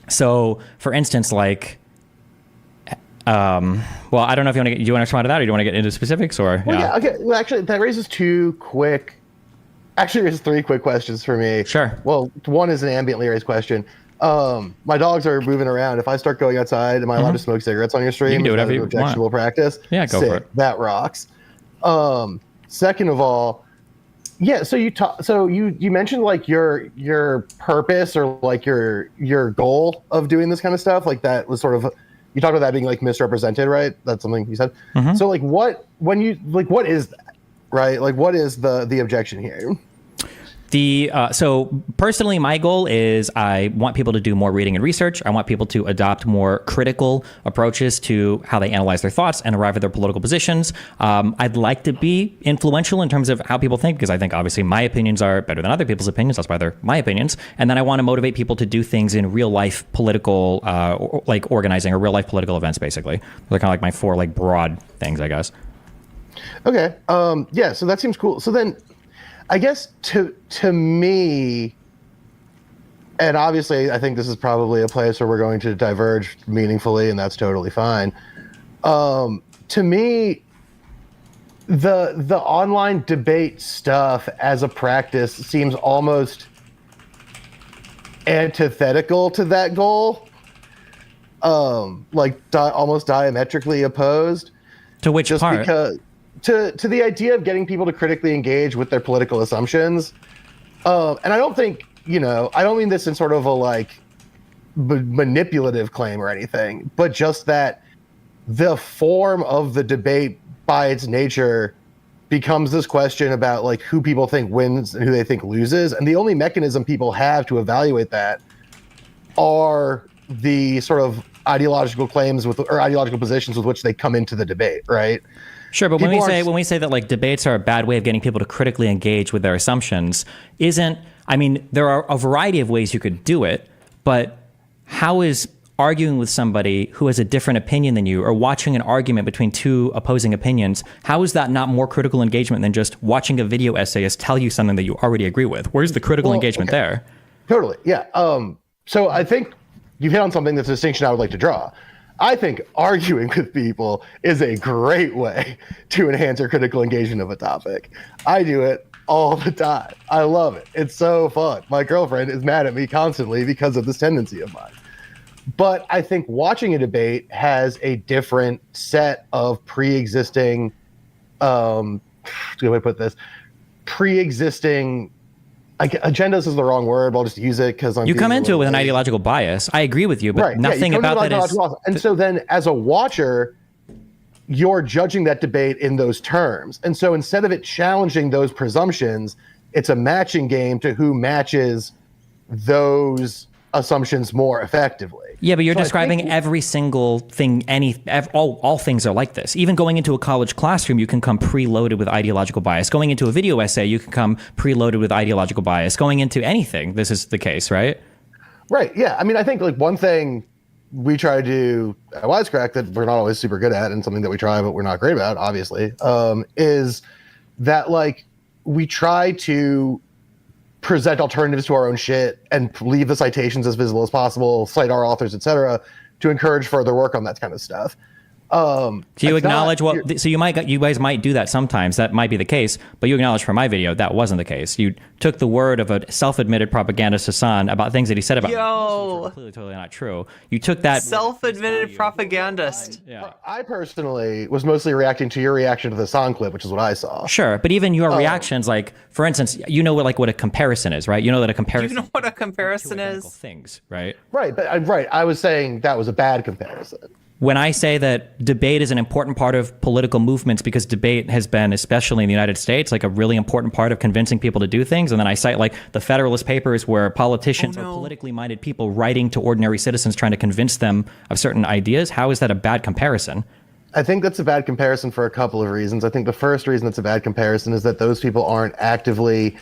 Speaker 4: So for instance, like, well, I don't know if do you want to respond to that, or do you want to get into specifics, or?
Speaker 3: Well, yeah, okay. Well, actually, that raises three quick questions for me.
Speaker 4: Sure.
Speaker 3: Well, one is an ambiently raised question. My dogs are moving around. If I start going outside, am I allowed to smoke cigarettes on your stream?
Speaker 4: You can do whatever you
Speaker 3: objectionable
Speaker 4: want.
Speaker 3: Practice?
Speaker 4: Yeah, go for it.
Speaker 3: That rocks. Second of all, yeah. So you mentioned like your purpose or like your goal of doing this kind of stuff. Like that was sort of, you talked about that being like misrepresented, right? That's something you said. So like what is that, right? Like what is the objection here?
Speaker 4: So personally, my goal is I want people to do more reading and research. I want people to adopt more critical approaches to how they analyze their thoughts and arrive at their political positions. I'd like to be influential in terms of how people think, because I think obviously my opinions are better than other people's opinions. That's why they're my opinions. And then I want to motivate people to do things in real life political, like organizing or real life political events, basically. They're kind of like my four like broad things, I guess.
Speaker 3: Okay. Yeah. So that seems cool. So then, I guess to me, and obviously I think this is probably a place where we're going to diverge meaningfully, and that's totally fine. To me, the online debate stuff as a practice seems almost antithetical to that goal, almost diametrically opposed.
Speaker 4: To which
Speaker 3: just
Speaker 4: part?
Speaker 3: Because to the idea of getting people to critically engage with their political assumptions. And I don't think, I don't mean this in sort of a like manipulative claim or anything, but just that the form of the debate by its nature becomes this question about like who people think wins and who they think loses. And the only mechanism people have to evaluate that are the sort of ideological claims or ideological positions with which they come into the debate, right?
Speaker 4: Sure, but when we say that like debates are a bad way of getting people to critically engage with their assumptions, there are a variety of ways you could do it, but how is arguing with somebody who has a different opinion than you, or watching an argument between two opposing opinions, how is that not more critical engagement than just watching a video essayist tell you something that you already agree with? Where's the critical engagement there?
Speaker 3: Totally, yeah. So I think you've hit on something that's a distinction I would like to draw. I think arguing with people is a great way to enhance your critical engagement of a topic. I do it all the time. I love it. It's so fun. My girlfriend is mad at me constantly because of this tendency of mine. But I think watching a debate has a different set of pre-existing, good way to put this, pre-existing agendas is the wrong word, but I'll just use it because
Speaker 4: you come into it with an ideological bias. I agree with you, but
Speaker 3: right,
Speaker 4: nothing about that is.
Speaker 3: And so then, as a watcher, you're judging that debate in those terms. And so instead of it challenging those presumptions, it's a matching game to who matches those assumptions more effectively.
Speaker 4: Yeah, but you're describing every single thing. All things are like this. Even going into a college classroom, you can come preloaded with ideological bias. Going into a video essay, you can come preloaded with ideological bias. Going into anything, this is the case, right?
Speaker 3: Right. Yeah. I mean, I think like one thing we try to do at Wisecrack that we're not always super good at, and something that we try but we're not great about, obviously, is that like we try to present alternatives to our own shit and leave the citations as visible as possible, cite our authors, etc., to encourage further work on that kind of stuff.
Speaker 4: Do you acknowledge so you guys might do that sometimes, that might be the case, but you acknowledge from my video that wasn't the case. You took the word of a self-admitted propagandist Hassan about things that he said about
Speaker 2: Yo,
Speaker 4: which were clearly totally not true. You took that
Speaker 2: self-admitted propagandist.
Speaker 3: I personally was mostly reacting to your reaction to the song clip, which is what I saw.
Speaker 4: Sure, but even your reactions, like for instance, you know what a comparison is, right? You know that a comparison.
Speaker 2: You know what a comparison is?
Speaker 4: Things, right?
Speaker 3: Right, but I was saying that was a bad comparison.
Speaker 4: When I say that debate is an important part of political movements, because debate has been, especially in the United States, like a really important part of convincing people to do things, and then I cite like the Federalist Papers, where politicians or politically minded people writing to ordinary citizens trying to convince them of certain ideas, how is that a bad comparison?
Speaker 3: I think that's a bad comparison for a couple of reasons. I think the first reason it's a bad comparison is that those people aren't actively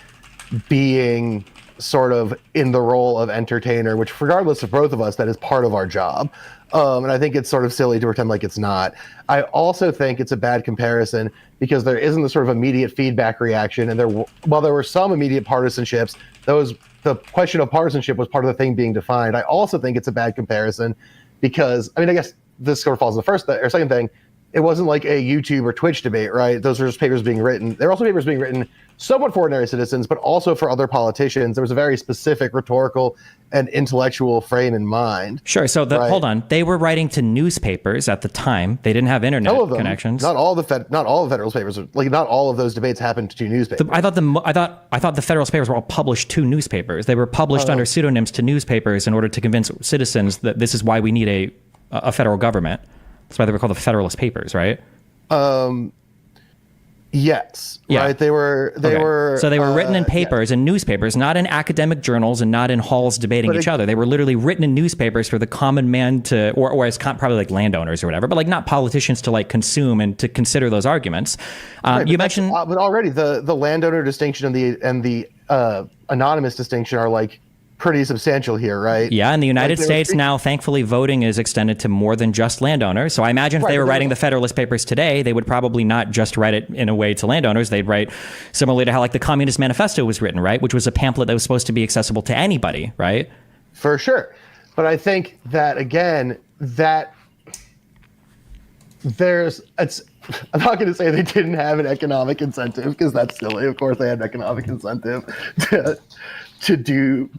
Speaker 3: being sort of in the role of entertainer, which regardless of both of us, that is part of our job. And I think it's sort of silly to pretend like it's not. I also think it's a bad comparison because there isn't the sort of immediate feedback reaction. And while there were some immediate partisanships, the question of partisanship was part of the thing being defined. I also think it's a bad comparison because, I mean, I guess this sort of falls in the first or second thing. It wasn't like a YouTube or Twitch debate, right? Those were just papers being written. There were also papers being written somewhat for ordinary citizens, but also for other politicians. There was a very specific rhetorical and intellectual frame in mind.
Speaker 4: Sure. So hold on. They were writing to newspapers at the time. They didn't have internet connections.
Speaker 3: Not all the Federalist Papers. Like not all of those debates happened to newspapers.
Speaker 4: I thought the Federalist Papers were all published to newspapers. They were published under pseudonyms to newspapers in order to convince citizens that this is why we need a federal government. That's why they were called the Federalist Papers, right?
Speaker 3: Yes.
Speaker 4: Yeah.
Speaker 3: Right. They were.
Speaker 4: So they were written in papers and newspapers, not in academic journals and not in halls debating each other. They were literally written in newspapers for the common man to, or as probably like landowners or whatever, but like not politicians to like consume and to consider those arguments. You mentioned,
Speaker 3: but already the landowner distinction and the anonymous distinction are like pretty substantial here, right?
Speaker 4: Yeah, in the United States now, thankfully, voting is extended to more than just landowners. So I imagine if they were writing the Federalist Papers today, they would probably not just write it in a way to landowners. They'd write similarly to how like the Communist Manifesto was written, right? Which was a pamphlet that was supposed to be accessible to anybody, right?
Speaker 3: For sure. But I think that, again, that I'm not going to say they didn't have an economic incentive, because that's silly. Of course they had an economic incentive to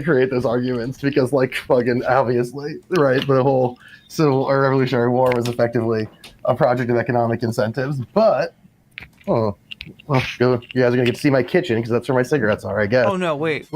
Speaker 3: create those arguments, because like fucking obviously, right, the whole civil or revolutionary war was effectively a project of economic incentives. But you guys are gonna get to see my kitchen because that's where my cigarettes are, I guess.
Speaker 2: Oh no, wait.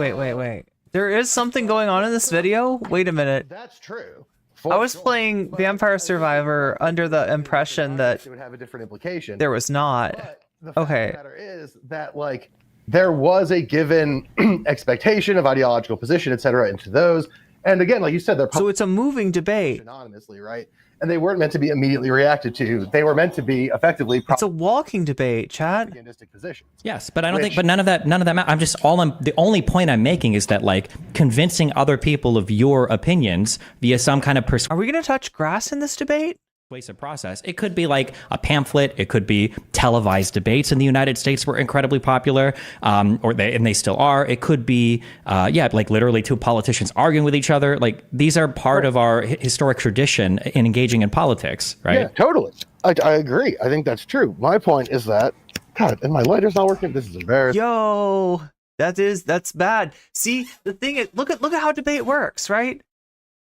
Speaker 2: There is something going on in this video? Wait a minute.
Speaker 3: That's true.
Speaker 2: I was playing Vampire Survivor under the impression that
Speaker 3: it would have a different implication.
Speaker 2: There was not.
Speaker 3: But the fact of
Speaker 2: Okay.
Speaker 3: the matter is that like there was a given expectation of ideological position, et cetera, into those. And again, like you said,
Speaker 2: So it's a moving debate.
Speaker 3: Anonymously, right? And they weren't meant to be immediately reacted to. They were meant to be effectively
Speaker 2: It's a walking debate, Chad.
Speaker 3: propagandistic positions.
Speaker 4: Yes, but I don't think, but none of that, the only point I'm making is that like convincing other people of your opinions via some kind of
Speaker 2: Are we going to touch grass in this debate?
Speaker 4: persuasive process. It could be like a pamphlet. It could be televised debates in the United States were incredibly popular, and they still are. It could be, like literally two politicians arguing with each other. Like these are part of our historic tradition in engaging in politics, right?
Speaker 3: Yeah, totally. I agree. I think that's true. My point is that, God, and my lighter's not working. This is embarrassing.
Speaker 2: Yo, that's bad. See, the thing is, look at how debate works, right?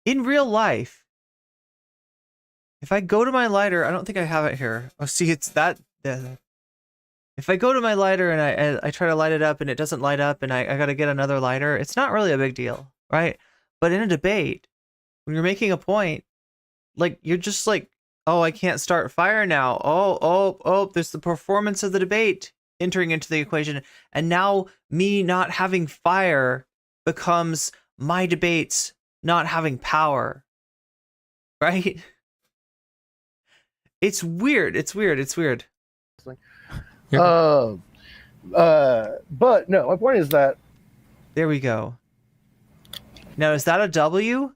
Speaker 2: In real life, if I go to my lighter, I don't think I have it here. Oh, see, it's that. If I go to my lighter and I try to light it up and it doesn't light up and I got to get another lighter, it's not really a big deal, right? But in a debate, when you're making a point, like you're just like, oh, I can't start fire now. Oh, there's the performance of the debate entering into the equation. And now me not having fire becomes my debates not having power, right? It's weird.
Speaker 3: But no, my point is that.
Speaker 2: There we go. Now, is that a W?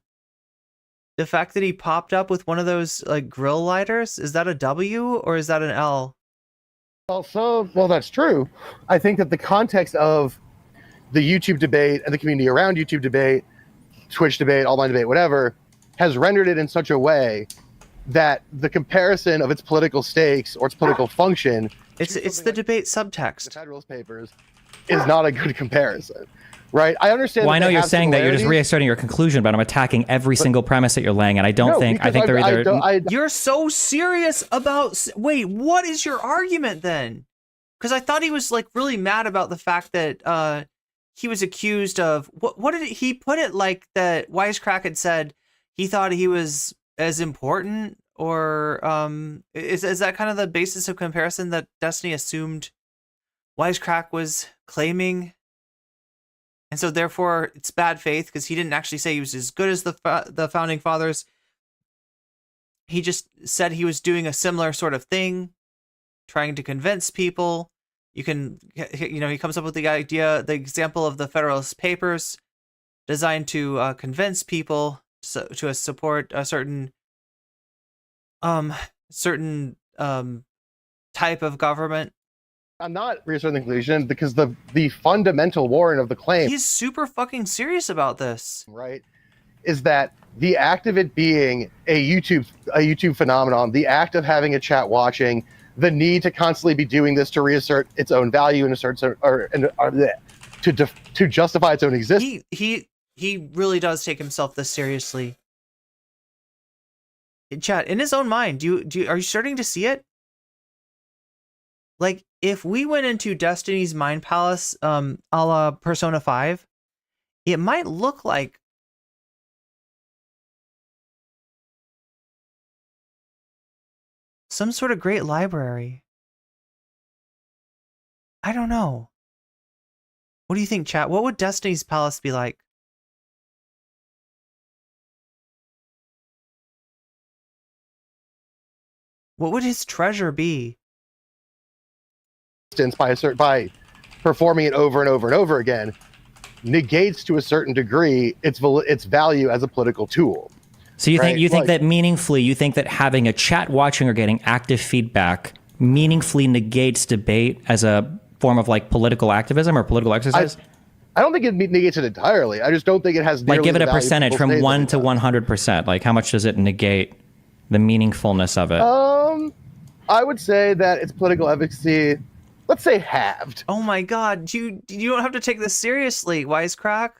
Speaker 2: The fact that he popped up with one of those like grill lighters, is that a W or is that an L?
Speaker 3: Also, well, that's true. I think that the context of the YouTube debate and the community around YouTube debate, Twitch debate, online debate, whatever, has rendered it in such a way that the comparison of its political stakes or its political function,
Speaker 2: it's the debate subtext.
Speaker 3: The Federalist Papers is not a good comparison, right? I understand.
Speaker 15: Well, I know you're saying that you're just reasserting your conclusion, but I'm attacking every single premise that you're laying, and I think they're either.
Speaker 2: You're so serious about. Wait, what is your argument then? Because I thought he was like really mad about the fact that he was accused of what did he put it like that Wisecrack had said he thought he was as important, or is that kind of the basis of comparison that Destiny assumed Wisecrack was claiming, and so therefore it's bad faith because he didn't actually say he was as good as the founding fathers. He just said he was doing a similar sort of thing, trying to convince people. He comes up with the example of the Federalist Papers, designed to convince people to support a certain type of government.
Speaker 3: I'm not reasserting the conclusion because the fundamental warrant of the claim,
Speaker 2: he's super fucking serious about this,
Speaker 3: right, is that the act of it being a YouTube phenomenon, the act of having a chat watching, the need to constantly be doing this to reassert its own value and to justify its own existence.
Speaker 2: He really does take himself this seriously. Chat, in his own mind, are you starting to see it? Like, if we went into Destiny's Mind Palace, a la Persona 5, it might look like some sort of great library. I don't know. What do you think, chat? What would Destiny's Palace be like? What would his treasure be?
Speaker 3: By performing it over and over and over again, negates to a certain degree its value as a political tool.
Speaker 15: So you think that meaningfully, you think that having a chat watching or getting active feedback meaningfully negates debate as a form of like political activism or political exercise?
Speaker 3: I don't think it negates it entirely. I just don't think it has
Speaker 15: like give it a percentage from 1 to 100%. Like how much does it negate the meaningfulness of it?
Speaker 3: I would say that its political efficacy, let's say halved.
Speaker 2: Oh my god, you don't have to take this seriously, Wisecrack.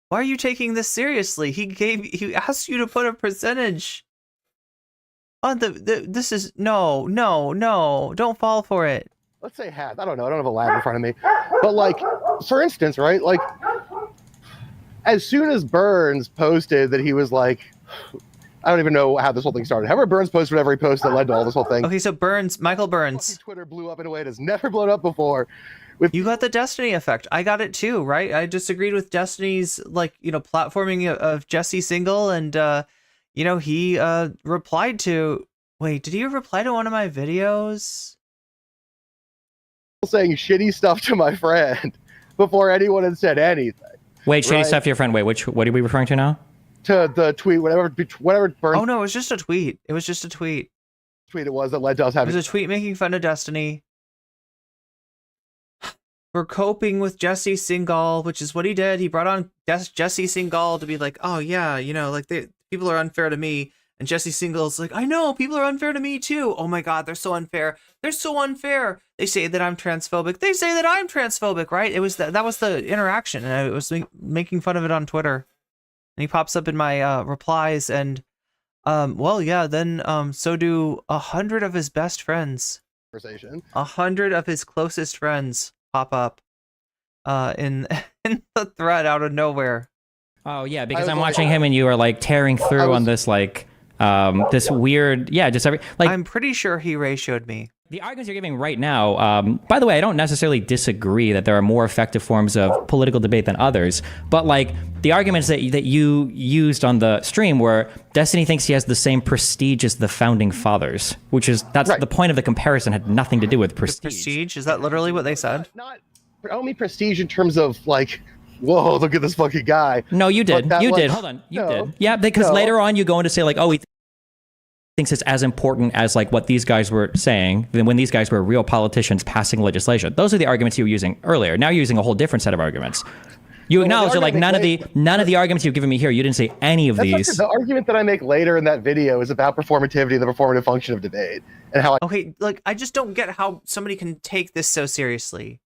Speaker 2: Why are you taking this seriously? He asked you to put a percentage on this is no, don't fall for it.
Speaker 3: Let's say half. I don't know. I don't have a lab in front of me. But like, for instance, right? Like, as soon as Burns posted that he was like, I don't even know how this whole thing started. However, Burns posted whatever he posted that led to all this whole thing.
Speaker 2: Okay, so Michael Burns.
Speaker 3: Twitter blew up in a way it has never blown up before.
Speaker 2: You got the Destiny effect. I got it too, right? I disagreed with Destiny's platforming of Jesse Single, and he replied to. Wait, did he reply to one of my videos?
Speaker 3: Saying shitty stuff to my friend before anyone had said anything.
Speaker 15: Wait, shitty stuff to your friend. Wait, what are we referring to now?
Speaker 3: To the tweet, whatever Burns.
Speaker 2: Oh no, it was just a tweet. It was just a tweet.
Speaker 3: Tweet it was that led to us having.
Speaker 2: It was a tweet making fun of Destiny for coping with Jesse Singal, which is what he did. He brought on Jesse Singal to be like, oh yeah, people are unfair to me. And Jesse Singal's like, I know, people are unfair to me too. Oh my god, they're so unfair. They're so unfair. They say that I'm transphobic. They say that I'm transphobic, right? It was that was the interaction, and I was making fun of it on Twitter. And he pops up in my replies, and then so do 100 of his best friends. 100 of his closest friends pop up in the thread out of nowhere.
Speaker 15: Oh yeah, because I'm watching him and you are like tearing through on this this weird
Speaker 2: I'm pretty sure he ratioed me.
Speaker 15: The arguments you're giving right now, by the way, I don't necessarily disagree that there are more effective forms of political debate than others, but like the arguments that you used on the stream were Destiny thinks he has the same prestige as the founding fathers, that's right. The point of the comparison had nothing to do with prestige.
Speaker 2: Prestige? Is that literally what they said?
Speaker 3: I don't mean prestige in terms of like whoa, look at this fucking guy.
Speaker 4: No, you did.
Speaker 3: But that
Speaker 4: You
Speaker 3: was-
Speaker 4: did. Hold on. You
Speaker 3: No.
Speaker 4: did. Yeah, because
Speaker 3: No.
Speaker 4: later on you go in to say like, oh, he thinks it's as important as like what these guys were saying than when these guys were real politicians passing legislation. Those are the arguments you were using earlier. Now you're using a whole different set of arguments. You acknowledge that like none of the arguments you've given me here, you didn't say any of these.
Speaker 3: The argument that I make later in that video is about performativity and the performative function of debate and how
Speaker 2: Okay, like I just don't get how somebody can take this so seriously.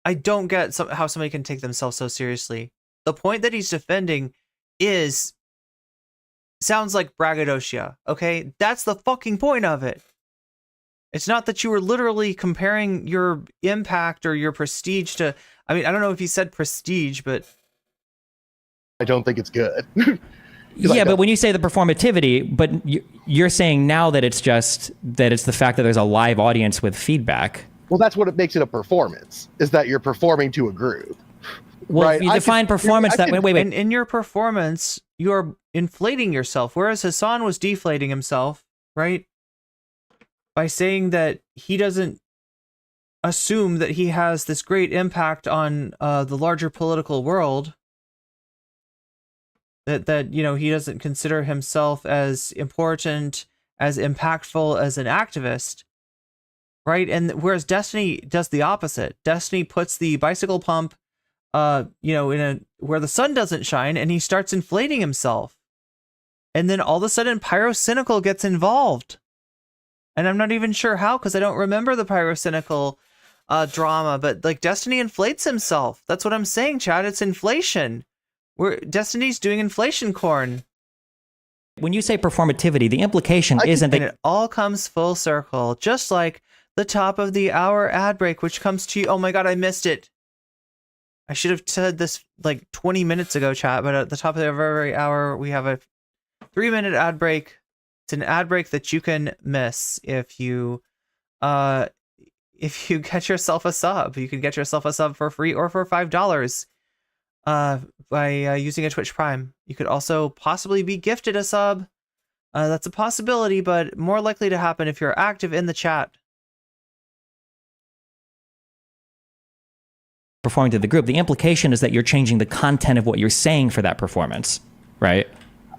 Speaker 2: I don't get how somebody can take themselves so seriously. The point that he's defending sounds like braggadocio, okay? That's the fucking point of it. It's not that you were literally comparing your impact or your prestige to, I mean, I don't know if he said prestige, but
Speaker 3: I don't think it's good.
Speaker 4: Yeah, but when you say the performativity, but you're saying now that it's just that it's the fact that there's a live audience with feedback.
Speaker 3: Well, that's what it makes it a performance, is that you're performing to a group.
Speaker 4: Well,
Speaker 3: right?
Speaker 4: if you define performance that way, wait.
Speaker 2: In your performance, you're inflating yourself, whereas Hassan was deflating himself, right? By saying that he doesn't assume that he has this great impact on the larger political world. That you know, he doesn't consider himself as important, as impactful as an activist, right? And whereas Destiny does the opposite. Destiny puts the bicycle pump, you know, in where the sun doesn't shine, and he starts inflating himself. And then all of a sudden, Pyrocynical gets involved, and I'm not even sure how, because I don't remember the Pyrocynical drama. But like, Destiny inflates himself. That's what I'm saying, Chad. It's inflation. Destiny's doing inflation corn.
Speaker 4: When you say performativity, the implication isn't that
Speaker 2: it all comes full circle, just like the top of the hour ad break, which comes to you. Oh my god, I missed it. I should have said this like 20 minutes ago, chat. But at the top of every hour, we have a 3-minute ad break. It's an ad break that you can miss if you get yourself a sub. You can get yourself a sub for free or for $5. By using a Twitch Prime. You could also possibly be gifted a sub. That's a possibility, but more likely to happen if you're active in the chat.
Speaker 4: performing to the group. The implication is that you're changing the content of what you're saying for that performance, right?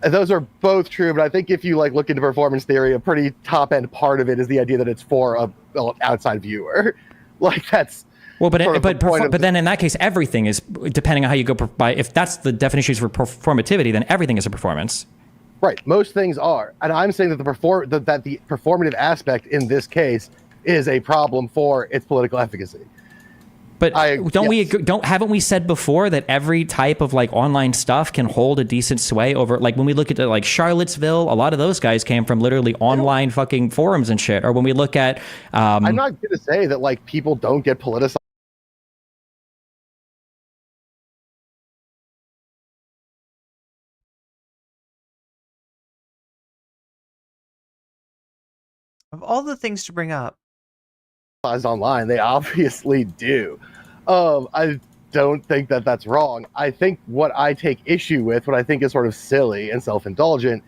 Speaker 3: Those are both true, but I think if you like look into performance theory, a pretty top end part of it is the idea that it's for a outside viewer. Like that's
Speaker 4: well, but then in that case, everything is depending on how you go by. If that's the definition for performativity, then everything is a performance.
Speaker 3: Right, most things are, and I'm saying that the performative aspect in this case is a problem for its political efficacy.
Speaker 4: But haven't we said before that every type of like online stuff can hold a decent sway over, like when we look at like Charlottesville, a lot of those guys came from literally online fucking forums and shit. Or when we look at,
Speaker 3: I'm not going to say that like people don't get politicized.
Speaker 2: Of all the things to bring up,
Speaker 3: online, they obviously do. I don't think that that's wrong. I think what I take issue with, what I think is sort of silly and self-indulgent,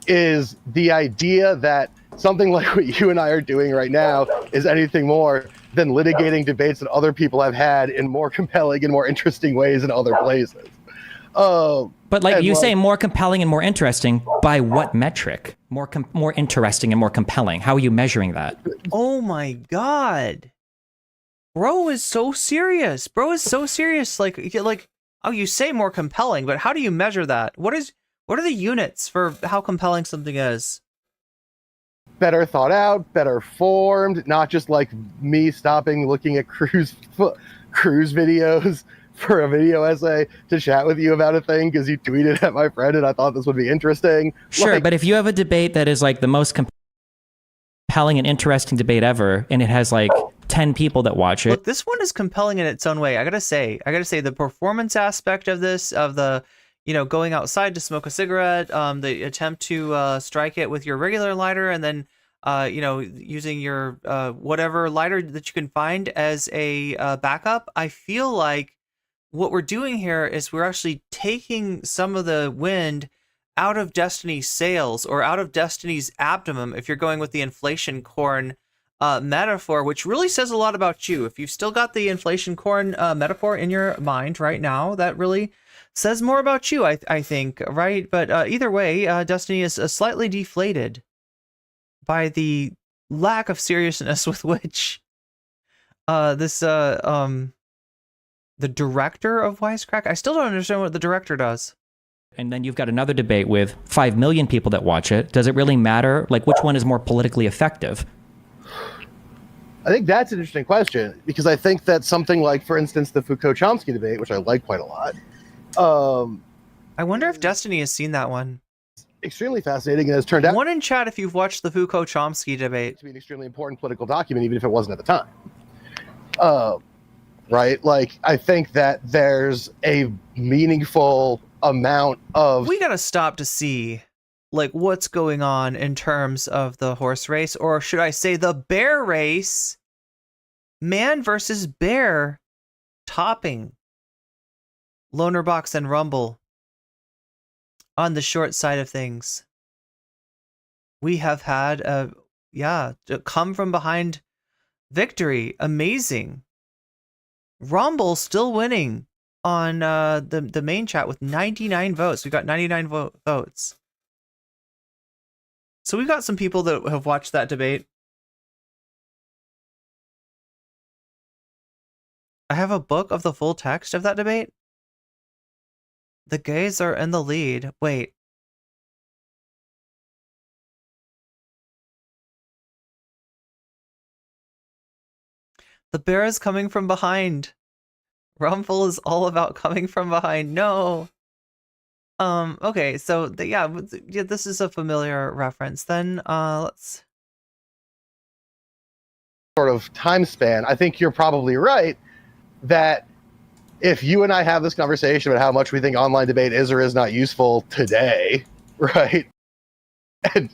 Speaker 3: is the idea that something like what you and I are doing right now is anything more than litigating debates that other people have had in more compelling and more interesting ways in other places.
Speaker 4: But like you say, more compelling and more interesting by what metric? More interesting and more compelling. How are you measuring that?
Speaker 2: Oh my god, bro is so serious. Like, oh, you say more compelling, but how do you measure that? What are the units for how compelling something is?
Speaker 3: Better thought out, better formed, not just like me stopping looking at cruise videos for a video essay to chat with you about a thing because you tweeted at my friend and I thought this would be interesting.
Speaker 4: Sure, but if you have a debate that is like the most compelling and interesting debate ever, and it has like 10 people that watch it.
Speaker 2: Look, this one is compelling in its own way. I gotta say the performance aspect of this, of the, going outside to smoke a cigarette, the attempt to strike it with your regular lighter, and then using your whatever lighter that you can find as a backup. I feel like what we're doing here is we're actually taking some of the wind out of Destiny's sails, or out of Destiny's abdomen, if you're going with the inflation corn metaphor, which really says a lot about you. If you've still got the inflation corn metaphor in your mind right now, that really says more about you, I think, right? But either way, Destiny is slightly deflated by the lack of seriousness with which the director of Wisecrack, I still don't understand what the director does.
Speaker 4: And then you've got another debate with 5 million people that watch it. Does it really matter? Like, which one is more politically effective?
Speaker 3: I think that's an interesting question, because I think that something like, for instance, the Foucault-Chomsky debate, which I like quite a lot.
Speaker 2: I wonder if Destiny has seen that one.
Speaker 3: Extremely fascinating, and has turned out
Speaker 2: one in chat if you've watched the Foucault-Chomsky debate
Speaker 3: to be an extremely important political document, even if it wasn't at the time. Right? Like, I think that there's a meaningful amount of...
Speaker 2: We gotta stop to see, like, what's going on in terms of the horse race, or should I say the bear race? Man versus bear topping Lonerbox and Rumble on the short side of things. We have had a come from behind victory. Amazing. Rumble still winning on the main chat with 99 votes. We got 99 votes. So we've got some people that have watched that debate. I have a book of the full text of that debate. The gays are in the lead. Wait. The bear is coming from behind. Rumble is all about coming from behind. No. Okay, so this is a familiar reference. Then let's
Speaker 3: sort of time span. I think you're probably right that if you and I have this conversation about how much we think online debate is or is not useful today, right? And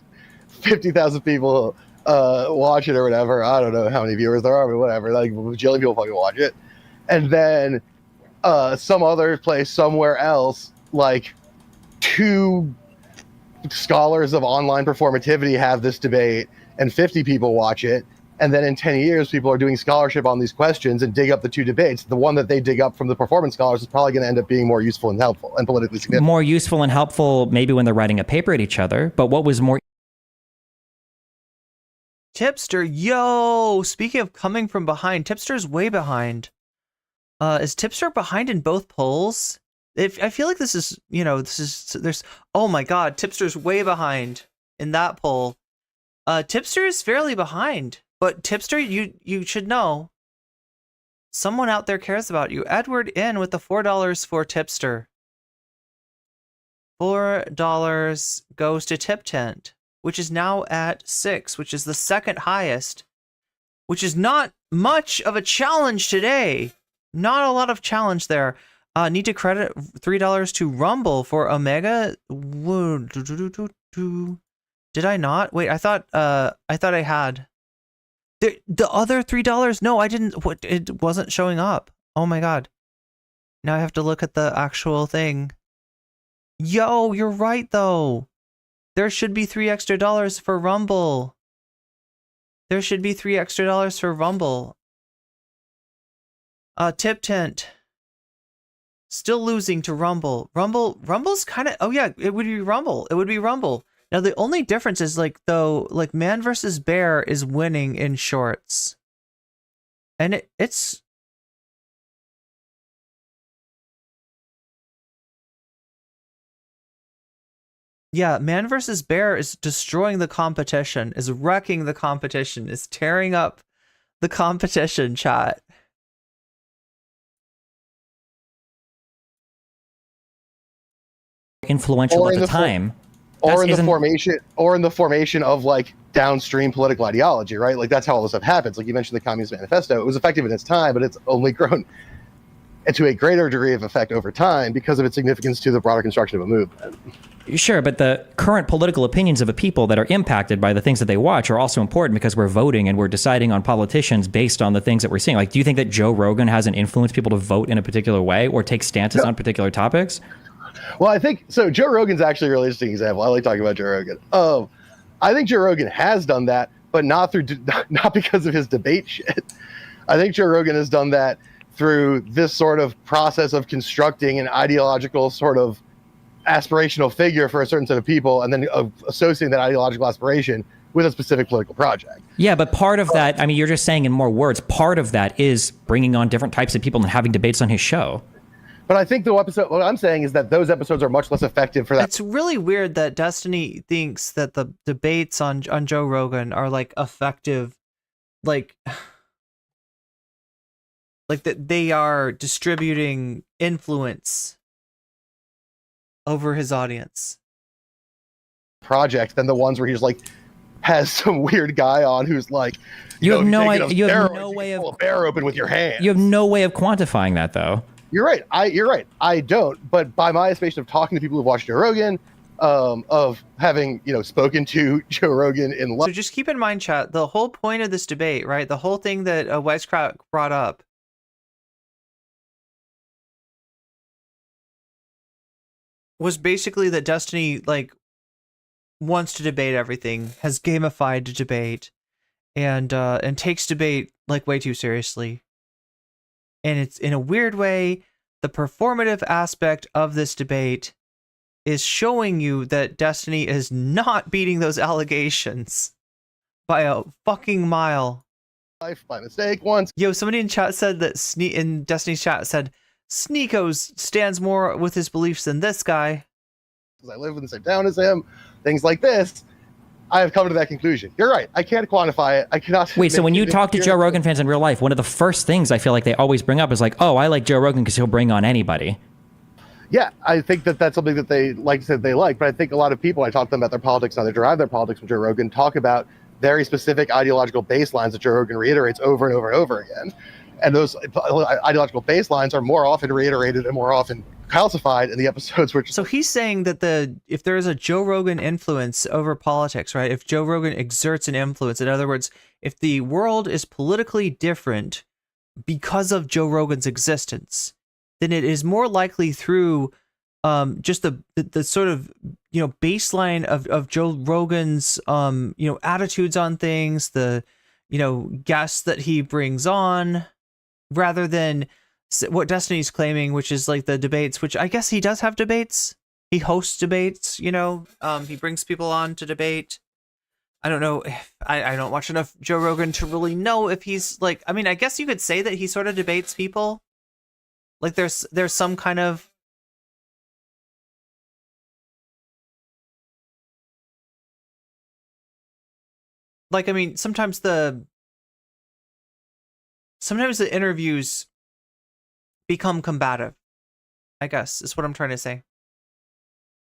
Speaker 3: 50,000 people watch it or whatever. I don't know how many viewers there are, but whatever. Like, a bajillion people fucking watch it. And then some other place somewhere else, like 2 scholars of online performativity have this debate and 50 people watch it. And then in 10 years, people are doing scholarship on these questions and dig up the 2 debates. The one that they dig up from the performance scholars is probably going to end up being more useful and helpful and politically significant.
Speaker 4: More useful and helpful maybe when they're writing a paper at each other. But what was more...
Speaker 2: Tipster, yo! Speaking of coming from behind, Tipster's way behind. Is Tipster behind in both polls? I feel like this is, there's... Oh my god, Tipster's way behind in that poll. Tipster is fairly behind. But Tipster, you should know, someone out there cares about you. Edward in with the $4 for Tipster. $4 goes to Tip Tent, which is now at 6, which is the second highest, which is not much of a challenge today. Not a lot of challenge there. Need to credit $3 to Rumble for Omega. Did I not? Wait, I thought I had. The other $3? No, I didn't. It wasn't showing up. Oh my god. Now I have to look at the actual thing. Yo, you're right though. There should be $3 extra for Rumble. There should be $3 extra for Rumble. Tip Tent. Still losing to Rumble. Rumble's kind of... Oh yeah, it would be Rumble. It would be Rumble. Now, the only difference is, like, Man versus Bear is winning in shorts. And it's... Yeah, Man versus Bear is destroying the competition, is wrecking the competition, is tearing up the competition, chat.
Speaker 4: Influential at the time.
Speaker 3: Or in the formation of like downstream political ideology, right? Like that's how all this stuff happens. Like you mentioned the Communist Manifesto, it was effective in its time, but it's only grown to a greater degree of effect over time because of its significance to the broader construction of a movement.
Speaker 4: Sure, but the current political opinions of a people that are impacted by the things that they watch are also important because we're voting and we're deciding on politicians based on the things that we're seeing. Like, do you think that Joe Rogan hasn't influenced people to vote in a particular way or take stances on particular topics?
Speaker 3: Well, I think so. Joe Rogan's actually a really interesting example. I like talking about Joe Rogan. I think Joe Rogan has done that, but not not because of his debate shit. I think Joe Rogan has done that through this sort of process of constructing an ideological sort of aspirational figure for a certain set of people, and then associating that ideological aspiration with a specific political project.
Speaker 4: Yeah, but part of that, I mean, you're just saying in more words, part of that is bringing on different types of people and having debates on his show.
Speaker 3: But I think what I'm saying is that those episodes are much less effective for that.
Speaker 2: It's really weird that Destiny thinks that the debates on Joe Rogan are like effective, like that they are distributing influence over his audience.
Speaker 3: Project than the ones where he's like has some weird guy on who's like,
Speaker 4: you have no
Speaker 3: way of a bear open with your hand.
Speaker 4: You have no way of quantifying that, though.
Speaker 3: You're right. You're right. I don't. But by my estimation of talking to people who've watched Joe Rogan, of having spoken to Joe Rogan in
Speaker 2: So just keep in mind, chat, the whole point of this debate, right? The whole thing that Wisecrack brought up was basically that Destiny wants to debate everything, has gamified the debate, and takes debate way too seriously. And it's in a weird way, the performative aspect of this debate is showing you that Destiny is not beating those allegations by a fucking mile.
Speaker 3: Life by mistake once.
Speaker 2: Yo, somebody in chat said that in Destiny's chat said Sneeko stands more with his beliefs than this guy.
Speaker 3: Because I live in the same town as him, things like this. I have come to that conclusion. You're right. I can't quantify it. I cannot.
Speaker 4: Wait, so when you talk to Joe Rogan fans in real life, one of the first things I feel like they always bring up is like, oh, I like Joe Rogan because he'll bring on anybody.
Speaker 3: Yeah, I think that that's something that they like, but I think a lot of people, I talk to them about their politics, how they derive their politics from Joe Rogan, talk about very specific ideological baselines that Joe Rogan reiterates over and over and over again. And those ideological baselines are more often reiterated and more often calcified in the episodes which.
Speaker 2: So he's saying that if there is a Joe Rogan influence over politics, right? If Joe Rogan exerts an influence, in other words, if the world is politically different because of Joe Rogan's existence, then it is more likely through just the sort of baseline of Joe Rogan's attitudes on things, the guests that he brings on, rather than what Destiny's claiming, which is like the debates, which I guess he does have debates. He hosts debates, he brings people on to debate. I don't know. I don't watch enough Joe Rogan to really know if he's I guess you could say that he sort of debates people. Like there's some kind of sometimes the interviews become combative, I guess is what I'm trying to say.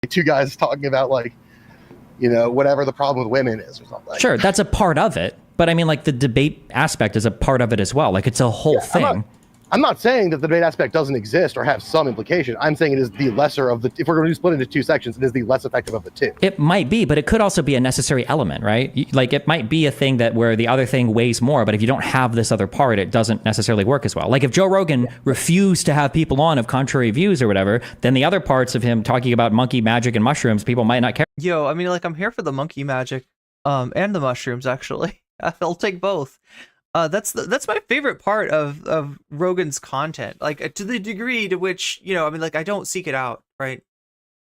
Speaker 3: Two guys talking about whatever the problem with women is or something.
Speaker 4: Sure, that's a part of it, but I mean the debate aspect is a part of it as well. It's a whole thing.
Speaker 3: I'm not saying that the debate aspect doesn't exist or have some implication. I'm saying it is the lesser of the. If we're going to split into two sections, it is the less effective of the two.
Speaker 4: It might be, but it could also be a necessary element, right? It might be a thing where the other thing weighs more, but if you don't have this other part, it doesn't necessarily work as well. Like if Joe Rogan refused to have people on of contrary views or whatever, then the other parts of him talking about monkey magic and mushrooms, people might not care.
Speaker 2: Yo, I mean, I'm here for the monkey magic, and the mushrooms actually. I'll take both. That's my favorite part of Rogan's content. To the degree to which, I don't seek it out, right?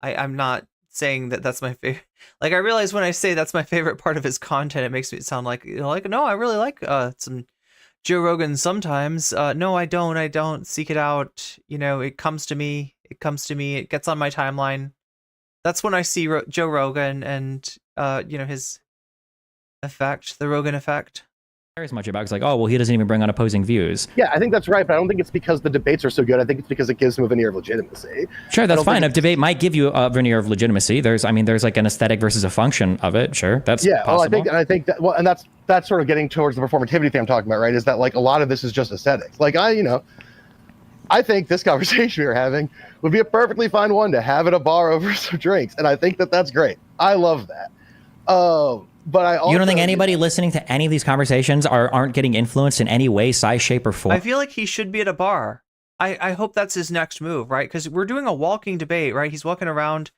Speaker 2: I'm not saying that that's my favorite. I realize when I say that's my favorite part of his content, it makes me sound no, I really like some Joe Rogan sometimes. No, I don't seek it out. It comes to me. It gets on my timeline. That's when I see Joe Rogan and his effect, the Rogan effect.
Speaker 4: As much about he doesn't even bring on opposing views.
Speaker 3: Yeah, I think that's right, but I don't think it's because the debates are so good. I think it's because it gives him a veneer of legitimacy.
Speaker 4: Sure, that's fine. A debate might give you a veneer of legitimacy. There's an aesthetic versus a function of it. Sure, that's possible.
Speaker 3: Well, I think that that's sort of getting towards the performativity thing I'm talking about, right? Is that a lot of this is just aesthetics. I think this conversation we were having would be a perfectly fine one to have at a bar over some drinks, and I think that that's great. I love that. But I also,
Speaker 4: you don't think anybody listening to any of these conversations aren't getting influenced in any way, size, shape, or form?
Speaker 2: I feel like he should be at a bar. I hope that's his next move, right? Because we're doing a walking debate, right? He's walking around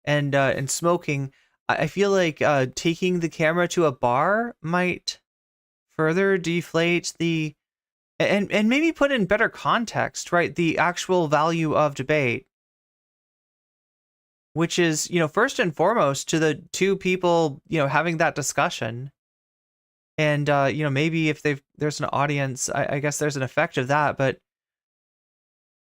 Speaker 2: and smoking. I feel like taking the camera to a bar might further deflate the and maybe put in better context, right? The actual value of debate, which is, first and foremost to the two people, having that discussion. And maybe if there's an audience, I guess there's an effect of that, but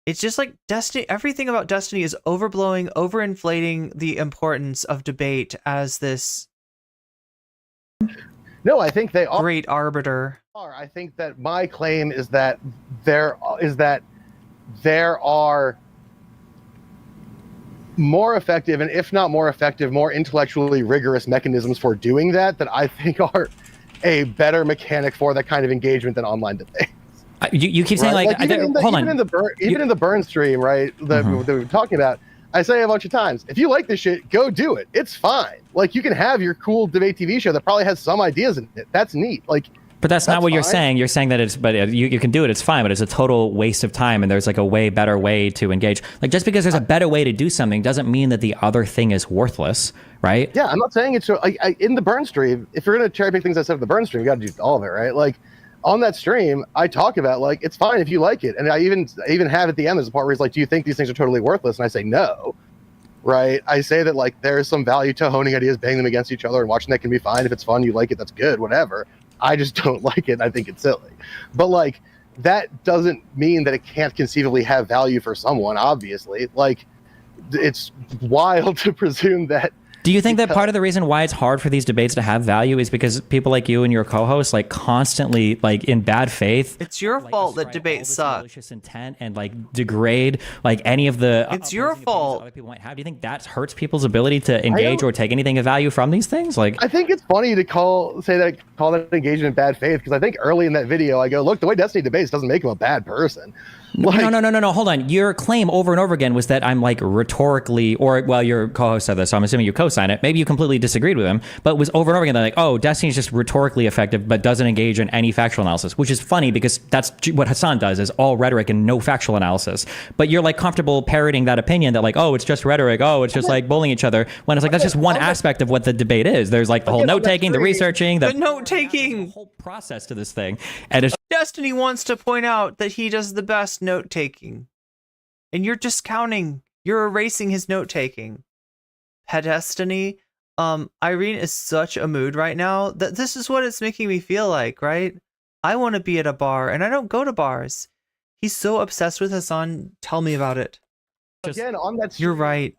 Speaker 2: it's just like Destiny. Everything about Destiny is overblowing, overinflating the importance of debate as this.
Speaker 3: No, I think they are
Speaker 2: great arbiter.
Speaker 3: I think that my claim is that there are more effective, and if not more effective, more intellectually rigorous mechanisms for doing that I think are a better mechanic for that kind of engagement than online debate.
Speaker 15: You keep saying
Speaker 3: right?
Speaker 15: even in
Speaker 3: the burn stream, right? That we were talking about. I say a bunch of times, if you like this shit, go do it. It's fine. Like, you can have your cool debate TV show that probably has some ideas in it. That's neat. Like,
Speaker 15: but that's not what you're
Speaker 3: fine.
Speaker 15: saying. You're saying that you can do it. It's fine, but it's a total waste of time. And there's like a way better way to engage. Like, just because there's a better way to do something doesn't mean that the other thing is worthless, right?
Speaker 3: Yeah, I'm not saying it's in the burn stream. If you're gonna cherry pick things I said in the burn stream, you got to do all of it, right? Like, on that stream, I talk about like it's fine if you like it, and I even have at the end there's a part where he's like, "Do you think these things are totally worthless?" And I say no. Right, I say that like there is some value to honing ideas, banging them against each other, and watching that can be fine. If it's fun, you like it, that's good, whatever. I just don't like it. I think it's silly. But like that doesn't mean that it can't conceivably have value for someone. Obviously, like it's wild to presume that.
Speaker 15: Do you think that part of the reason why it's hard for these debates to have value is because people like you and your co-hosts like constantly like in bad faith?
Speaker 2: It's your fault that debates suck.
Speaker 15: Malicious intent and like degrade like any of the.
Speaker 2: It's your fault.
Speaker 15: Other people might have. Do you think that hurts people's ability to engage or take anything of value from these things? Like,
Speaker 3: I think it's funny to call that engagement in bad faith, because I think early in that video I go, look, the way Destiny debates doesn't make him a bad person. Like,
Speaker 15: no. Hold on. Your claim over and over again was that I'm like rhetorically, or well, your co-host said this, so I'm assuming you co-sign it. Maybe you completely disagreed with him, but it was over and over again that like, oh, Destiny's just rhetorically effective, but doesn't engage in any factual analysis, which is funny because that's what Hassan does, is all rhetoric and no factual analysis. But you're like comfortable parroting that opinion that like, oh, it's just rhetoric. Oh, it's just like bullying each other. When it's like, that's just one aspect of what the debate is. There's like the whole note taking, the researching, the
Speaker 2: note taking,
Speaker 15: whole process to this thing. And it's
Speaker 2: Destiny wants to point out that he does the best note taking, and you're discounting, you're erasing his note taking. Destiny, Irene is such a mood right now that this is what it's making me feel like, right? I want to be at a bar, and I don't go to bars. He's so obsessed with Hassan. Tell me about it.
Speaker 3: Again, on that stream,
Speaker 2: you're right.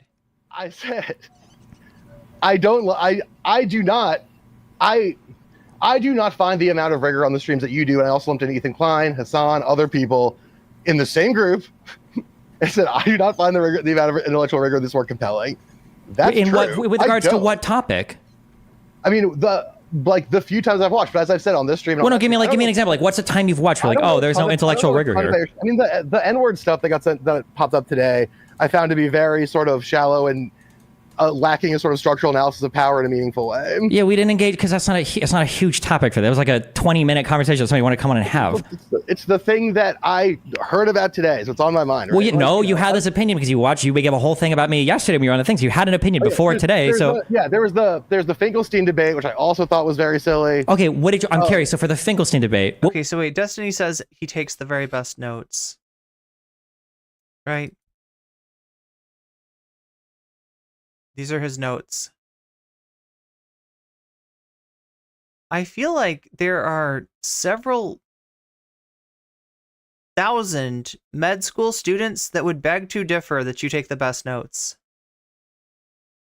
Speaker 3: I said, I do not find the amount of rigor on the streams that you do, and I also lumped in Ethan Klein, Hassan, other people in the same group. I said, I do not find the amount of intellectual rigor this more compelling. That's
Speaker 15: in
Speaker 3: true.
Speaker 15: What, with regards to what topic?
Speaker 3: I mean, the few times I've watched, but as I've said on this stream.
Speaker 15: Well, no, give me an example. Like, what's the time you've watched where like, oh, there's no intellectual rigor here?
Speaker 3: I mean, the N-word stuff that popped up today, I found to be very sort of shallow and lacking a sort of structural analysis of power in a meaningful way.
Speaker 15: Yeah, we didn't engage because it's not a huge topic for that. It was like a 20-minute conversation that somebody wanted to come on and have.
Speaker 3: It's the thing that I heard about today, so it's on my mind.
Speaker 15: Right? Well, you had this opinion because you gave a whole thing about me yesterday when you were on the things. You had an opinion before today, so
Speaker 3: there's the Finkelstein debate, which I also thought was very silly.
Speaker 15: Okay, what did you? I'm curious. So for the Finkelstein debate,
Speaker 2: okay, so wait, Destiny says he takes the very best notes, right? These are his notes. I feel like there are several thousand med school students that would beg to differ that you take the best notes.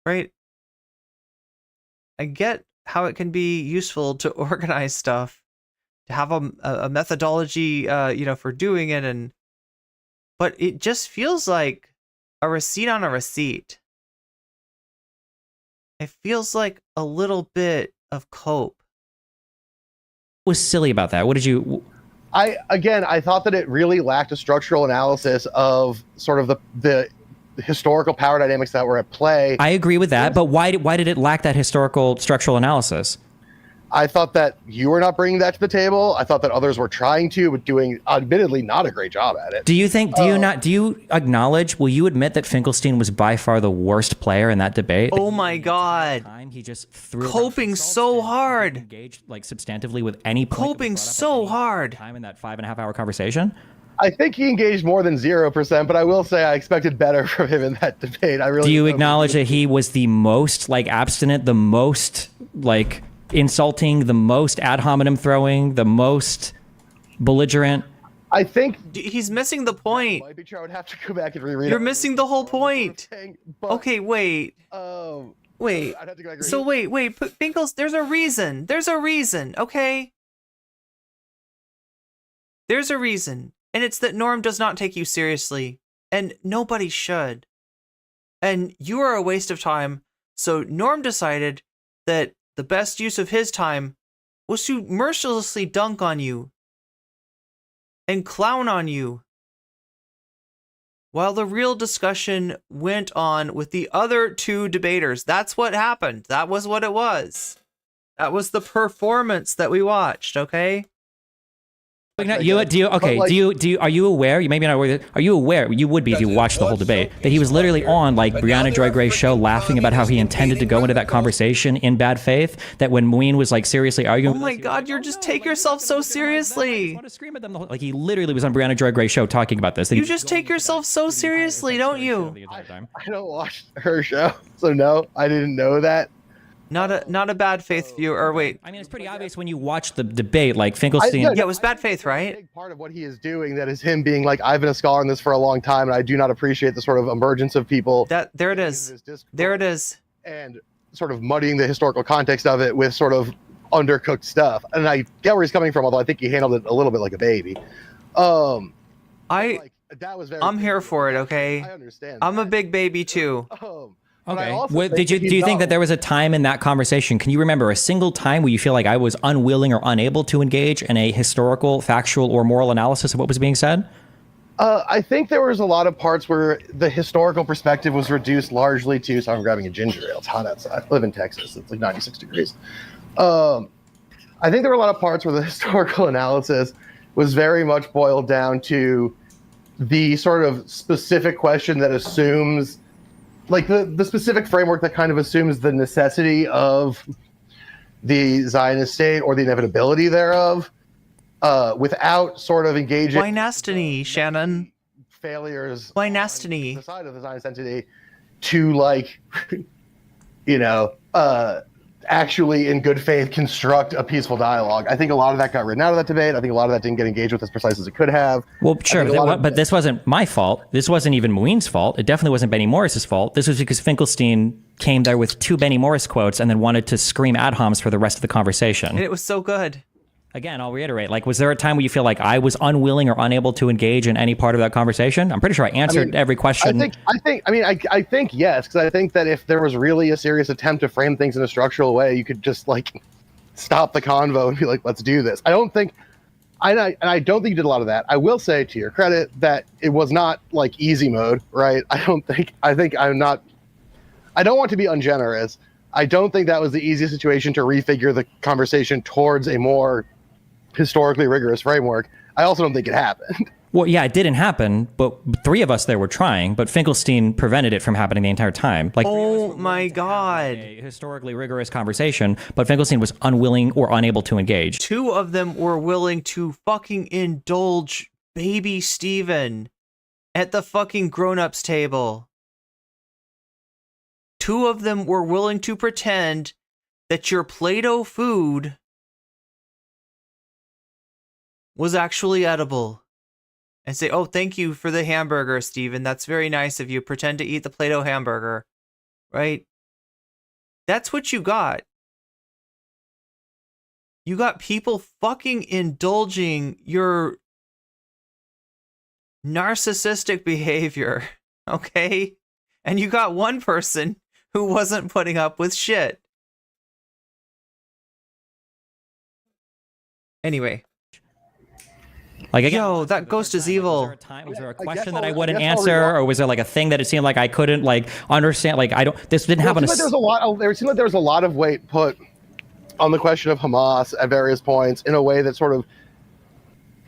Speaker 2: Right? I get how it can be useful to organize stuff, to have a methodology, for doing it, but it just feels like a receipt on a receipt. It feels like a little bit of cope.
Speaker 15: What was silly about that? What did you?
Speaker 3: I thought that it really lacked a structural analysis of sort of the historical power dynamics that were at play.
Speaker 15: I agree with that, but why did it lack that historical structural analysis?
Speaker 3: I thought that you were not bringing that to the table. I thought that others were trying to, but doing admittedly not a great job at it.
Speaker 4: Do you think? Do you acknowledge? Will you admit that Finkelstein was by far the worst player in that debate?
Speaker 2: Oh my god!
Speaker 4: He just threw
Speaker 2: coping so hard.
Speaker 4: Engaged like substantively with any point
Speaker 2: coping so hard.
Speaker 4: Time in that 5.5 hour conversation.
Speaker 3: I think he engaged more than 0%, but I will say I expected better from him in that debate. I really
Speaker 4: do you acknowledge that he was the most like abstinent, the most like insulting, the most ad hominem throwing, the most belligerent?
Speaker 3: I think
Speaker 2: he's missing the point.
Speaker 3: Might be true. I would have to go back and reread.
Speaker 2: You're missing the whole point. Okay, wait. Wait.
Speaker 3: I'd have to go back and
Speaker 2: So wait. Finkel's. There's a reason. There's a reason. Okay. There's a reason, and it's that Norm does not take you seriously, and nobody should. And you are a waste of time. So Norm decided that the best use of his time was to mercilessly dunk on you and clown on you, while the real discussion went on with the other two debaters. That's what happened. That was what it was. That was the performance that we watched, okay? Are you aware? You maybe not aware. Are you aware? You would be if you watched the whole debate. That he was literally on like Brianna Joy Gray's show, laughing about how he intended to go into that conversation in bad faith. That when Ween was like seriously arguing. Oh my God! You're just take yourself so seriously. I want to scream at them the whole, like he literally was on Brianna Joy Gray's show talking about this. You just take yourself so seriously, don't you?
Speaker 3: I don't watch her show, so no, I didn't know that.
Speaker 2: Not a bad faith view, or wait.
Speaker 4: I mean, it's pretty obvious when you watch the debate, like Finkelstein.
Speaker 2: Yeah, it was bad faith, right?
Speaker 3: Big part of what he is doing that is him being like, I've been a scholar in this for a long time, and I do not appreciate the sort of emergence of people.
Speaker 2: There it is. There it is.
Speaker 3: And sort of muddying the historical context of it with sort of undercooked stuff. And I get where he's coming from, although I think he handled it a little bit like a baby.
Speaker 2: I'm here for it, okay?
Speaker 3: I understand.
Speaker 2: I'm a big baby too.
Speaker 4: Okay. Do you think that there was a time in that conversation? Can you remember a single time where you feel like I was unwilling or unable to engage in a historical, factual, or moral analysis of what was being said?
Speaker 3: I think there was a lot of parts where the historical perspective was reduced largely to. So I'm grabbing a ginger ale. It's hot outside. I live in Texas. It's like 96 degrees. I think there were a lot of parts where the historical analysis was very much boiled down to the sort of specific question that assumes. Like the specific framework that kind of assumes the necessity of the Zionist state or the inevitability thereof, without sort of engaging.
Speaker 2: Wisecrack, Shannon.
Speaker 3: Failures.
Speaker 2: Wisecrack.
Speaker 3: The side of the Zionist entity to like, actually in good faith construct a peaceful dialogue. I think a lot of that got written out of that debate. I think a lot of that didn't get engaged with as precise as it could have.
Speaker 4: Well, sure, but this wasn't my fault. This wasn't even Ween's fault. It definitely wasn't Benny Morris's fault. This was because Finkelstein came there with 2 Benny Morris quotes and then wanted to scream ad homs for the rest of the conversation.
Speaker 2: And it was so good.
Speaker 4: Again, I'll reiterate, like, was there a time where you feel like I was unwilling or unable to engage in any part of that conversation? I'm pretty sure I answered every question.
Speaker 3: I think yes, because I think that if there was really a serious attempt to frame things in a structural way, you could just like stop the convo and be like, let's do this. I don't think you did a lot of that. I will say to your credit that it was not like easy mode, right? I don't want to be ungenerous. I don't think that was the easiest situation to refigure the conversation towards a more historically rigorous framework. I also don't think it happened.
Speaker 4: Well, yeah, it didn't happen, but 3 of us there were trying, but Finkelstein prevented it from happening the entire time. Like,
Speaker 2: oh my God.
Speaker 4: A historically rigorous conversation, but Finkelstein was unwilling or unable to engage.
Speaker 2: 2 of them were willing to fucking indulge baby Steven at the fucking grown-ups table. 2 of them were willing to pretend that your Play-Doh food was actually edible. And say, oh, thank you for the hamburger, Steven. That's very nice of you. Pretend to eat the Play-Doh hamburger. Right? That's what you got. You got people fucking indulging your narcissistic behavior. Okay? And you got one person who wasn't putting up with shit. Anyway.
Speaker 4: Like, again,
Speaker 2: yo, that ghost is evil.
Speaker 4: Was there a question that I wouldn't answer, or was there like a thing that it seemed like I couldn't like understand? Like, this didn't happen.
Speaker 3: It seemed like there was a lot of weight put on the question of Hamas at various points in a way that sort of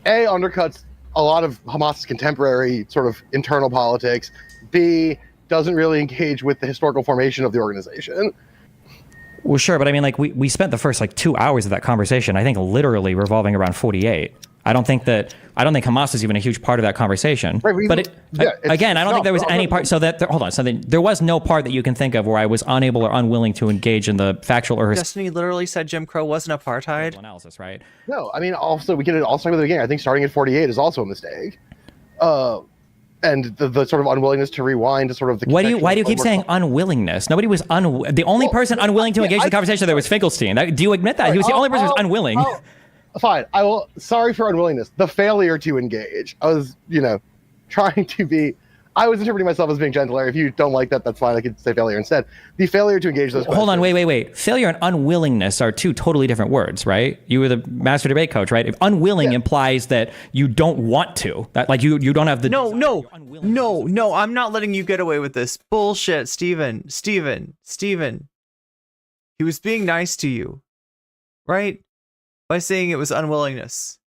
Speaker 3: A, undercuts a lot of Hamas's contemporary sort of internal politics, B, doesn't really engage with the historical formation of the organization.
Speaker 4: Well, sure, but I mean, like, we spent the first, like, 2 hours of that conversation, I think, literally revolving around 48. I don't think Hamas is even a huge part of that conversation.
Speaker 3: Right,
Speaker 4: but again, I don't think there was any part. So that hold on. So there was no part that you can think of where I was unable or unwilling to engage in the factual or
Speaker 2: Destiny literally said Jim Crow wasn't apartheid.
Speaker 4: Analysis, right?
Speaker 3: No, I mean, also we can also start with the beginning. I think starting at 48 is also a mistake. And the sort of unwillingness to rewind to sort of the.
Speaker 4: Why do you keep saying unwillingness? Nobody was the only person unwilling to engage in the conversation there was Finkelstein. Do you admit that he was the only person who was unwilling?
Speaker 3: Fine. I will. Sorry for unwillingness. The failure to engage. I was, trying to be. I was interpreting myself as being gentler. If you don't like that, that's fine. I could say failure instead. The failure to engage those.
Speaker 4: Hold on. Wait. Failure and unwillingness are two totally different words, right? You were the master debate coach, right? If unwilling implies that you don't want to. That like you don't have the.
Speaker 2: No. I'm not letting you get away with this bullshit, Steven. He was being nice to you, right? By saying it was unwillingness.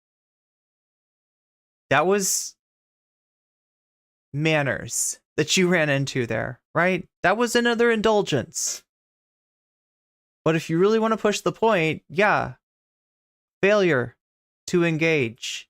Speaker 2: That was manners that you ran into there, right? That was another indulgence. But if you really want to push the point, yeah, failure to engage.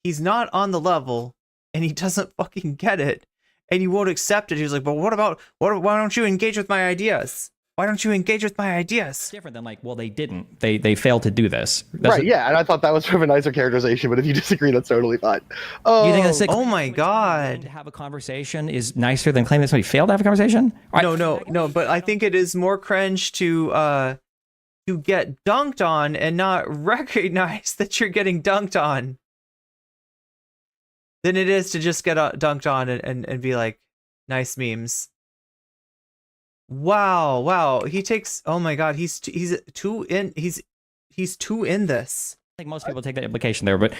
Speaker 2: He's not on the level, and he doesn't fucking get it, and he won't accept it. He's like, but why don't you engage with my ideas? Why don't you engage with my ideas?
Speaker 4: Different than like, well, they didn't. They failed to do this.
Speaker 3: Right, yeah, and I thought that was sort of a nicer characterization, but if you disagree, that's totally fine.
Speaker 4: You think that's
Speaker 2: oh my god.
Speaker 4: To have a conversation is nicer than claiming that somebody failed to have a conversation?
Speaker 2: No, but I think it is more cringe to get dunked on and not recognize that you're getting dunked on than it is to just get dunked on and be like, nice memes. Wow. He takes. Oh my god. He's too in this.
Speaker 4: I think most people take that implication there, but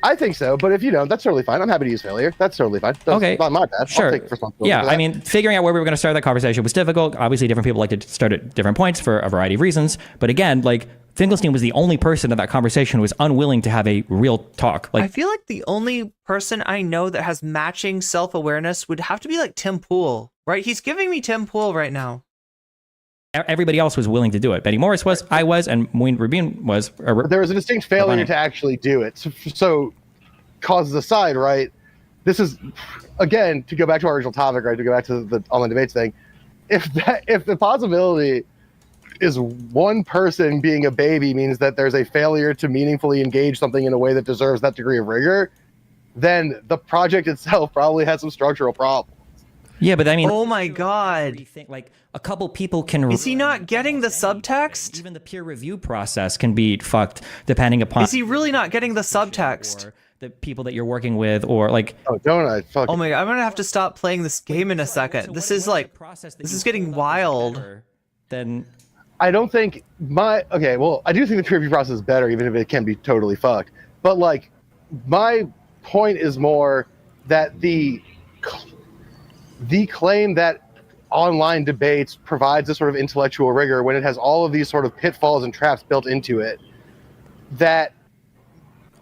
Speaker 3: I think so. But if you don't, that's totally fine. I'm happy to use failure. That's totally fine. That's
Speaker 4: okay.
Speaker 3: Not my bad.
Speaker 4: Sure.
Speaker 3: I'll take responsibility.
Speaker 4: Yeah.
Speaker 3: For that.
Speaker 4: I mean, figuring out where we were going to start that conversation was difficult. Obviously, different people like to start at different points for a variety of reasons. But again, like, Finkelstein was the only person in that conversation who was unwilling to have a real talk. Like,
Speaker 2: I feel like the only person I know that has matching self-awareness would have to be like Tim Pool, right? He's giving me Tim Pool right now.
Speaker 4: Everybody else was willing to do it. Betty Morris was, I was, and Moeen Rabin was.
Speaker 3: There was a distinct failure to actually do it. So causes aside, right? This is, again, to go back to our original topic, right? To go back to the online debates thing. If the possibility is one person being a baby means that there's a failure to meaningfully engage something in a way that deserves that degree of rigor, then the project itself probably has some structural problems.
Speaker 4: Yeah, but I mean,
Speaker 2: oh my god!
Speaker 4: Like a couple people can.
Speaker 2: Is he not getting the subtext?
Speaker 4: Even the peer review process can be fucked depending upon.
Speaker 2: Is he really not getting the subtext?
Speaker 4: Or the people that you're working with, or like.
Speaker 3: Oh, don't I? Fuck.
Speaker 2: Oh my god! I'm gonna have to stop playing this game in a second. This is like, this is getting wild.
Speaker 4: Then.
Speaker 3: I don't think okay. Well, I do think the peer review process is better, even if it can be totally fucked. But like, my point is more that the claim that online debates provides a sort of intellectual rigor when it has all of these sort of pitfalls and traps built into it, that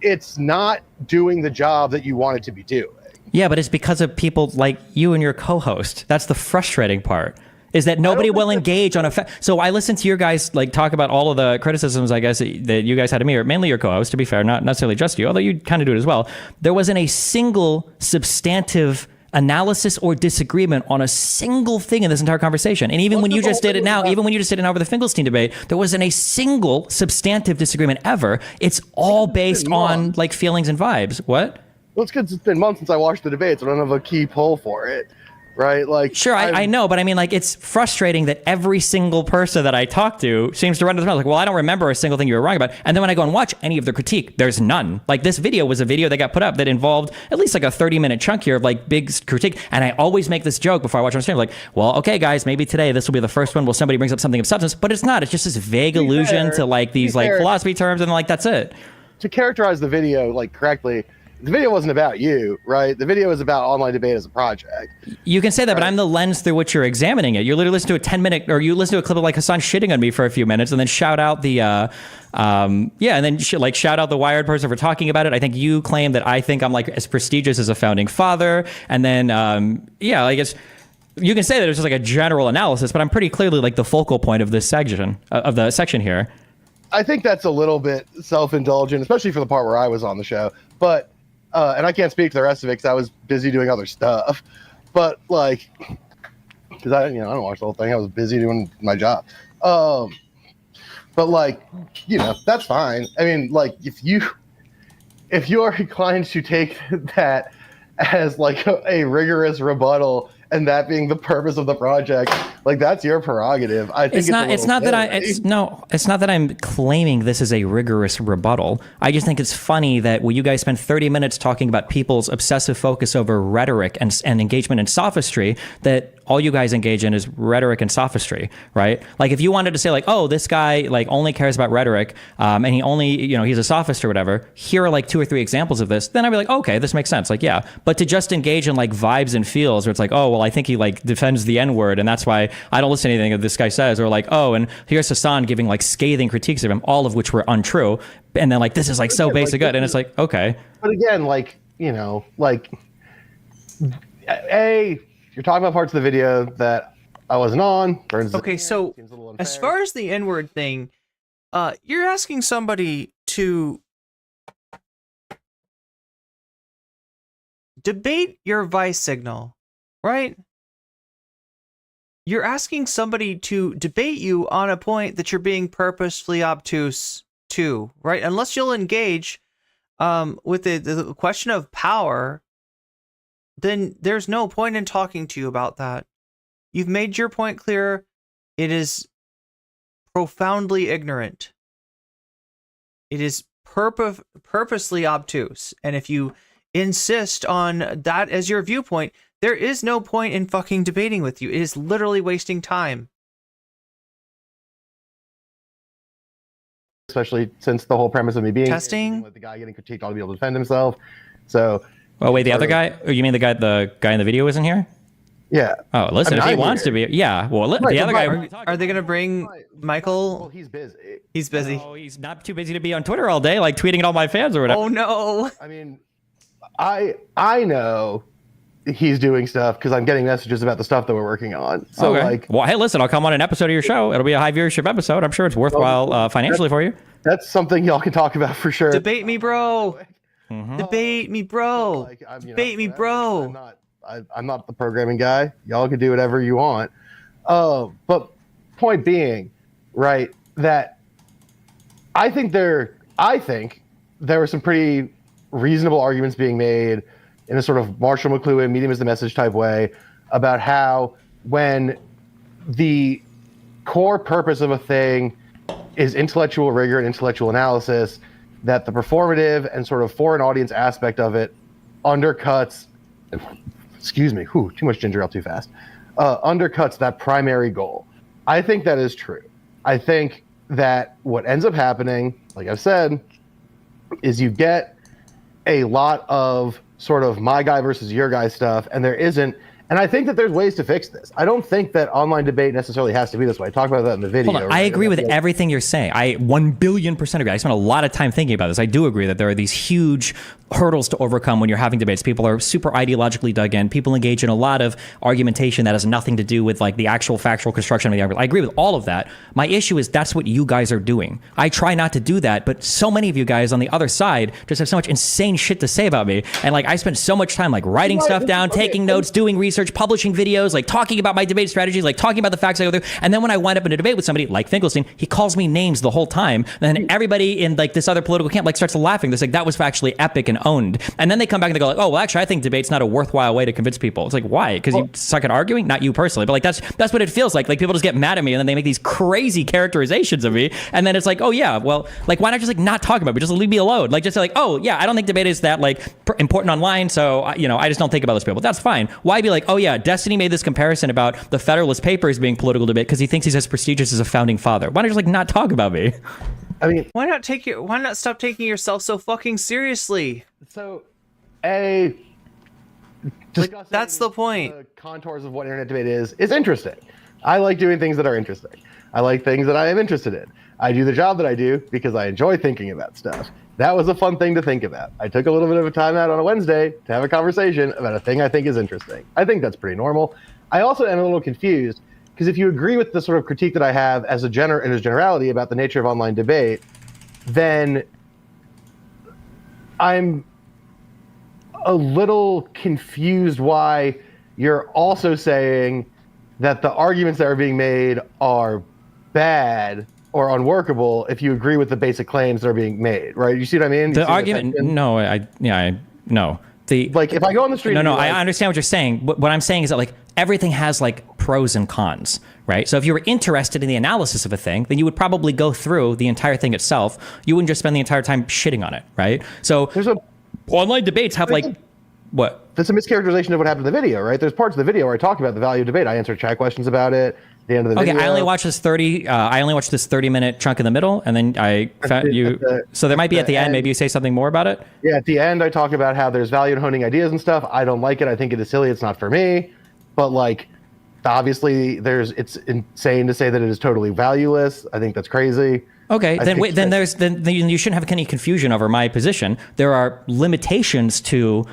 Speaker 3: it's not doing the job that you want it to be doing.
Speaker 4: Yeah, but it's because of people like you and your co-host. That's the frustrating part. Is that nobody will engage on a so I listened to your guys like talk about all of the criticisms, I guess, that you guys had of me, or mainly your co-host, to be fair, not necessarily just you, although you kind of do it as well. There wasn't a single substantive analysis or disagreement on a single thing in this entire conversation. And even when you just did it now, over the Finkelstein debate, there wasn't a single substantive disagreement ever. It's all based on like feelings and vibes. What?
Speaker 3: Well, it's because it's been months since I watched the debates. I don't have a key poll for it. Right, like
Speaker 4: sure, I know, but I mean, like, it's frustrating that every single person that I talk to seems to run to the mouth like, well, I don't remember a single thing you were wrong about. And then when I go and watch any of the critique, there's none. Like, this video was a video that got put up that involved at least like a 30-minute chunk here of like big critique. And I always make this joke before I watch on stream, like, well, okay, guys, maybe today this will be the first one where somebody brings up something of substance, but it's not. It's just this vague allusion to like these like philosophy terms, and like that's it.
Speaker 3: To characterize the video like correctly, the video wasn't about you, right? The video was about online debate as a project.
Speaker 4: You can say that, but I'm the lens through which you're examining it. You literally listen to a 10-minute, or you listen to a clip of like Hassan shitting on me for a few minutes, and then shout out the, and then shout out the Wired person for talking about it. I think you claim that I think I'm like as prestigious as a founding father, and then, I guess you can say that it's just like a general analysis, but I'm pretty clearly like the focal point of this section of the section here.
Speaker 3: I think that's a little bit self-indulgent, especially for the part where I was on the show. But and I can't speak to the rest of it because I was busy doing other stuff. But like, because I don't watch the whole thing. I was busy doing my job. But like, that's fine. I mean, like, if you are inclined to take that as like a rigorous rebuttal, and that being the purpose of the project, like, that's your prerogative. I think it's not
Speaker 4: that I'm claiming this is a rigorous rebuttal. I just think it's funny that when you guys spend 30 minutes talking about people's obsessive focus over rhetoric and engagement in sophistry, that all you guys engage in is rhetoric and sophistry, right? Like, if you wanted to say like, oh, this guy like only cares about rhetoric, and he only, he's a sophist or whatever, here are like 2 or 3 examples of this, then I'd be like, okay, this makes sense. Like, yeah. But to just engage in like vibes and feels where it's like, oh, well, I think he like defends the N-word and that's why I don't listen to anything that this guy says, or like, oh, and here's Hassan giving like scathing critiques of him, all of which were untrue. And then like, this is like so basic good. And it's like, okay.
Speaker 3: But again, like, you're talking about parts of the video that I wasn't on.
Speaker 2: Okay, so as far as the N-word thing, you're asking somebody to debate your Vice signal, right? You're asking somebody to debate you on a point that you're being purposefully obtuse to, right? Unless you'll engage with the question of power, then there's no point in talking to you about that. You've made your point clear. It is profoundly ignorant. It is purposely obtuse. And if you insist on that as your viewpoint, there is no point in fucking debating with you. It is literally wasting time.
Speaker 3: Especially since the whole premise of me being
Speaker 2: testing,
Speaker 3: with the guy getting critiqued ought to be able to defend himself. So,
Speaker 4: oh wait, the other guy? Oh, you mean the guy in the video isn't here?
Speaker 3: Yeah.
Speaker 4: Oh, listen, if he wants to be, yeah. Well, the other guy.
Speaker 2: Are they gonna bring Michael?
Speaker 3: Well, he's busy.
Speaker 2: He's busy.
Speaker 4: Oh, he's not too busy to be on Twitter all day, like tweeting at all my fans or whatever.
Speaker 2: Oh no.
Speaker 3: I mean, I know he's doing stuff because I'm getting messages about the stuff that we're working on. So like,
Speaker 4: well, hey, listen, I'll come on an episode of your show. It'll be a high viewership episode. I'm sure it's worthwhile financially for you.
Speaker 3: That's something y'all can talk about for sure.
Speaker 2: Debate me, bro. Debate me, bro. Debate me, bro.
Speaker 3: I'm not the programming guy. Y'all can do whatever you want. But point being, right, that I think there were some pretty reasonable arguments being made in a sort of Marshall McLuhan, medium is the message type way, about how when the core purpose of a thing is intellectual rigor and intellectual analysis, that the performative and sort of foreign audience aspect of it undercuts, excuse me, too much ginger ale too fast, undercuts that primary goal. I think that is true. I think that what ends up happening, like I've said, is you get a lot of sort of my guy versus your guy stuff, and there isn't. And I think that there's ways to fix this. I don't think that online debate necessarily has to be this way. I talked about that in the video.
Speaker 4: Hold on. I agree with everything you're saying. I 1,000,000,000% agree. I spent a lot of time thinking about this. I do agree that there are these huge hurdles to overcome when you're having debates. People are super ideologically dug in. People engage in a lot of argumentation that has nothing to do with like the actual factual construction of the argument. I agree with all of that. My issue is that's what you guys are doing. I try not to do that, but so many of you guys on the other side just have so much insane shit to say about me. And like I spent so much time like writing stuff down, taking notes, doing research, publishing videos, like talking about my debate strategies, like talking about the facts I go through. And then when I wind up in a debate with somebody like Finkelstein, he calls me names the whole time. And then everybody in like this other political camp like starts laughing. They're like, that was actually epic and owned. And then they come back and they go like, oh, well, actually, I think debate's not a worthwhile way to convince people. It's like, why? Because you suck at arguing? Not you personally, but like that's what it feels like. Like people just get mad at me and then they make these crazy characterizations of me. And then it's like, oh yeah, well, like why not just like not talk about me? Just leave me alone. Like just say like, oh yeah, I don't think debate is that like important online. So I just don't think about those people. That's fine. Why be like, oh yeah, Destiny made this comparison about the Federalist Papers being political debate because he thinks he's as prestigious as a founding father. Why not just like not talk about me?
Speaker 3: I mean,
Speaker 2: why not stop taking yourself so fucking seriously?
Speaker 3: So
Speaker 2: That's the point.
Speaker 3: The contours of what internet debate is interesting. I like doing things that are interesting. I like things that I am interested in. I do the job that I do because I enjoy thinking about stuff. That was a fun thing to think about. I took a little bit of a time out on a Wednesday to have a conversation about a thing I think is interesting. I think that's pretty normal. I also am a little confused because if you agree with the sort of critique that I have as a generality about the nature of online debate, then I'm a little confused why you're also saying that the arguments that are being made are bad or unworkable if you agree with the basic claims that are being made, right? You see what I mean?
Speaker 4: The argument, no.
Speaker 3: Like if I go on the street,
Speaker 4: I understand what you're saying. What I'm saying is that like everything has like pros and cons, right? So if you were interested in the analysis of a thing, then you would probably go through the entire thing itself. You wouldn't just spend the entire time shitting on it, right? So online debates have like what?
Speaker 3: That's a mischaracterization of what happened in the video, right? There's parts of the video where I talk about the value of debate. I answer chat questions about it. At the end of the video.
Speaker 4: I only watched this 30-minute chunk in the middle, and then so there might be at the end. Maybe you say something more about it.
Speaker 3: Yeah, at the end, I talk about how there's value in honing ideas and stuff. I don't like it. I think it is silly. It's not for me. But like, obviously, it's insane to say that it is totally valueless. I think that's crazy.
Speaker 4: Okay, then you shouldn't have any confusion over my position. There are limitations to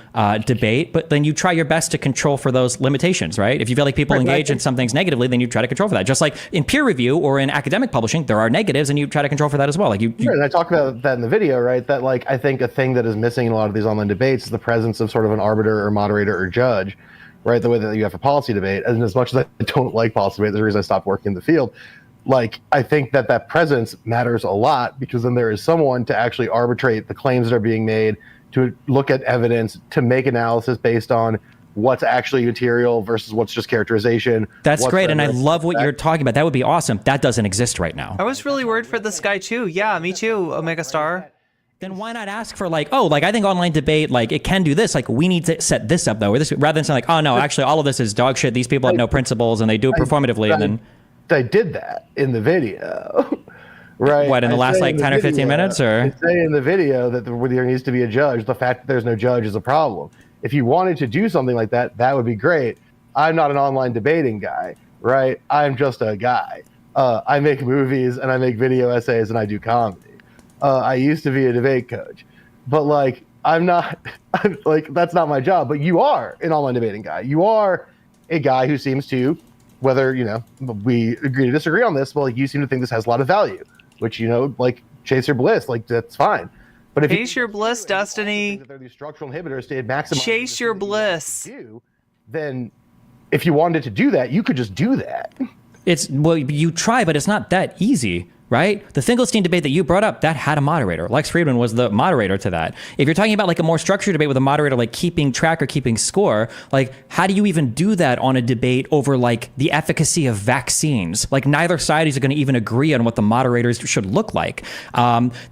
Speaker 4: debate, but then you try your best to control for those limitations, right? If you feel like people engage in some things negatively, then you try to control for that. Just like in peer review or in academic publishing, there are negatives, and you try to control for that as well. Like
Speaker 3: and I talk about that in the video, right? That like I think a thing that is missing in a lot of these online debates is the presence of sort of an arbiter or moderator or judge, right? The way that you have a policy debate. And as much as I don't like policy debate, there's a reason I stopped working in the field. Like, I think that presence matters a lot because then there is someone to actually arbitrate the claims that are being made, to look at evidence, to make analysis based on what's actually material versus what's just characterization.
Speaker 4: That's great, and I love what you're talking about. That would be awesome. That doesn't exist right now.
Speaker 2: I was really worried for this guy too. Yeah, me too, Omega Star.
Speaker 4: Then why not ask for like, I think online debate, like it can do this. Like we need to set this up though, or this, rather than saying like, oh no, actually all of this is dog shit. These people have no principles and they do it performatively, and then.
Speaker 3: I did that in the video, right?
Speaker 4: What, in the last like 10 or 15 minutes, or?
Speaker 3: I say in the video that there needs to be a judge. The fact that there's no judge is a problem. If you wanted to do something like that, that would be great. I'm not an online debating guy, right? I'm just a guy. I make movies and I make video essays and I do comedy. I used to be a debate coach, but like I'm not like that's not my job. But you are an online debating guy. You are a guy who seems to, whether we agree to disagree on this, well, you seem to think this has a lot of value, which like chase your bliss, like that's fine. But if
Speaker 2: chase your bliss, Destiny,
Speaker 3: there are these structural inhibitors to maximize
Speaker 2: chase your bliss.
Speaker 3: Then, if you wanted to do that, you could just do that.
Speaker 4: You try, but it's not that easy. Right? The Finkelstein debate that you brought up, that had a moderator. Lex Friedman was the moderator to that. If you're talking about like a more structured debate with a moderator, like keeping track or keeping score, like how do you even do that on a debate over like the efficacy of vaccines? Like neither side is going to even agree on what the moderators should look like.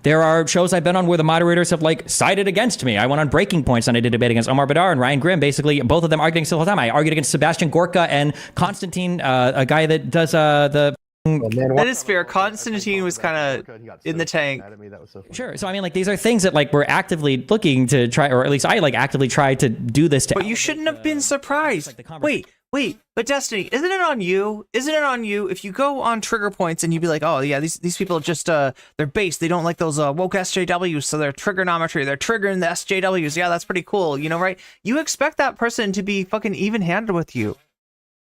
Speaker 4: There are shows I've been on where the moderators have like sided against me. I went on Breaking Points and I did a debate against Omar Badar and Ryan Grimm, basically both of them arguing the whole time. I argued against Sebastian Gorka and Constantine, a guy that does the...
Speaker 2: That is fair. Constantine was kind of in the tank.
Speaker 4: Sure. So I mean, like these are things that like we're actively looking to try, or at least I like actively try to do this.
Speaker 2: But you shouldn't have been surprised. Wait. But Destiny, isn't it on you? Isn't it on you if you go on Trigger Points and you'd be like, oh yeah, these people just they're based. They don't like those woke SJWs, so they're trigonometry. They're triggering the SJWs. Yeah, that's pretty cool. Right? You expect that person to be fucking even-handed with you.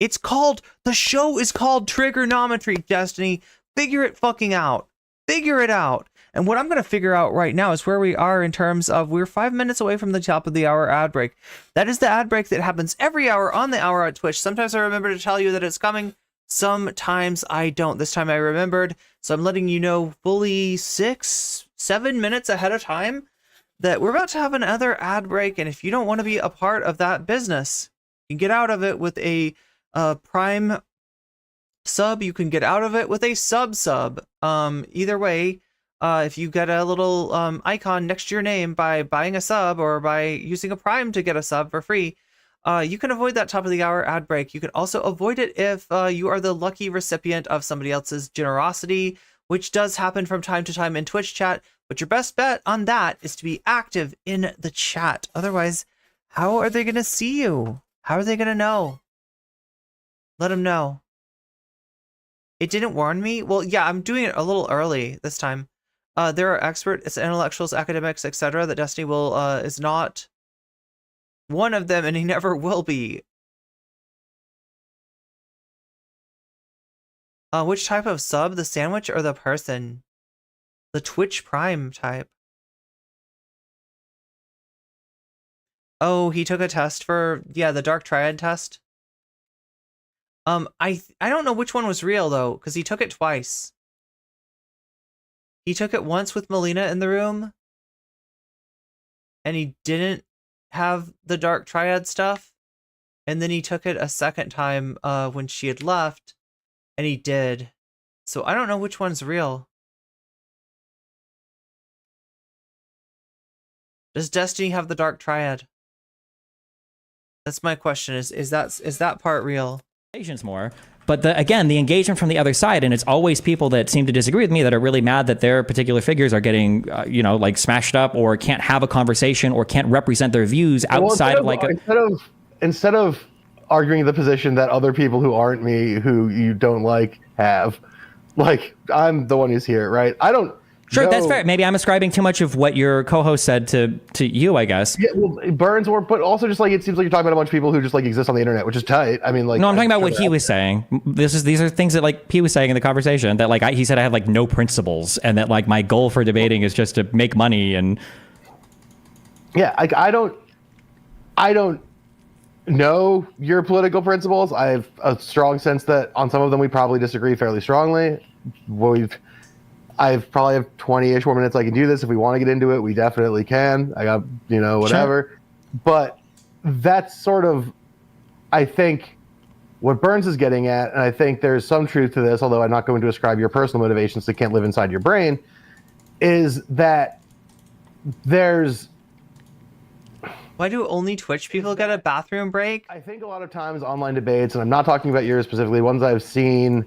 Speaker 2: The show is called Trigonometry, Destiny. Figure it fucking out. Figure it out. And what I'm going to figure out right now is where we are in terms of we're 5 minutes away from the top of the hour ad break. That is the ad break that happens every hour on the hour at Twitch. Sometimes I remember to tell you that it's coming. Sometimes I don't. This time I remembered. So I'm letting you know fully 6-7 minutes ahead of time that we're about to have another ad break. And if you don't want to be a part of that business, you can get out of it with a Prime sub. You can get out of it with a sub. Either way, if you get a little icon next to your name by buying a sub or by using a Prime to get a sub for free, you can avoid that top of the hour ad break. You can also avoid it if you are the lucky recipient of somebody else's generosity, which does happen from time to time in Twitch chat. But your best bet on that is to be active in the chat. Otherwise, How are they gonna see you? How are they gonna know? Let them know. It didn't warn me? Well, yeah, I'm doing it a little early this time. There are experts, intellectuals, academics, etc. that Destiny will is not one of them, and he never will be. Which type of sub? The sandwich or the person? The Twitch Prime type. Oh, he took a test for, yeah, the Dark Triad test. I don't know which one was real though, because he took it twice. He took it once with Melina in the room, and he didn't have the Dark Triad stuff. And then he took it a second time when she had left, and he did. So I don't know which one's real. Does Destiny have the Dark Triad? That's my question. Is that part real?
Speaker 4: More, but again, the engagement from the other side, and it's always people that seem to disagree with me that are really mad that their particular figures are getting, like smashed up, or can't have a conversation, or can't represent their views outside of like
Speaker 3: instead of arguing the position that other people who aren't me, who you don't like, have, like, I'm the one who's here, right? I don't.
Speaker 4: Sure, that's fair. Maybe I'm ascribing too much of what your co-host said to you, I guess.
Speaker 3: Yeah, well, Burns, but also just like it seems like you're talking about a bunch of people who just like exist on the internet, which is tight. I mean, like,
Speaker 4: no, I'm talking about what he was saying. These are things that like he was saying in the conversation that like he said I have like no principles, and that like my goal for debating is just to make money. And
Speaker 3: yeah, I don't know your political principles. I have a strong sense that on some of them we probably disagree fairly strongly. I probably have 20-ish more minutes I can do this. If we want to get into it, we definitely can. I got, whatever. Sure. But that's sort of, I think, what Burns is getting at, and I think there's some truth to this, although I'm not going to ascribe your personal motivations that can't live inside your brain, is that there's...
Speaker 2: Why do only Twitch people get a bathroom break?
Speaker 3: I think a lot of times online debates, and I'm not talking about yours specifically, ones I've seen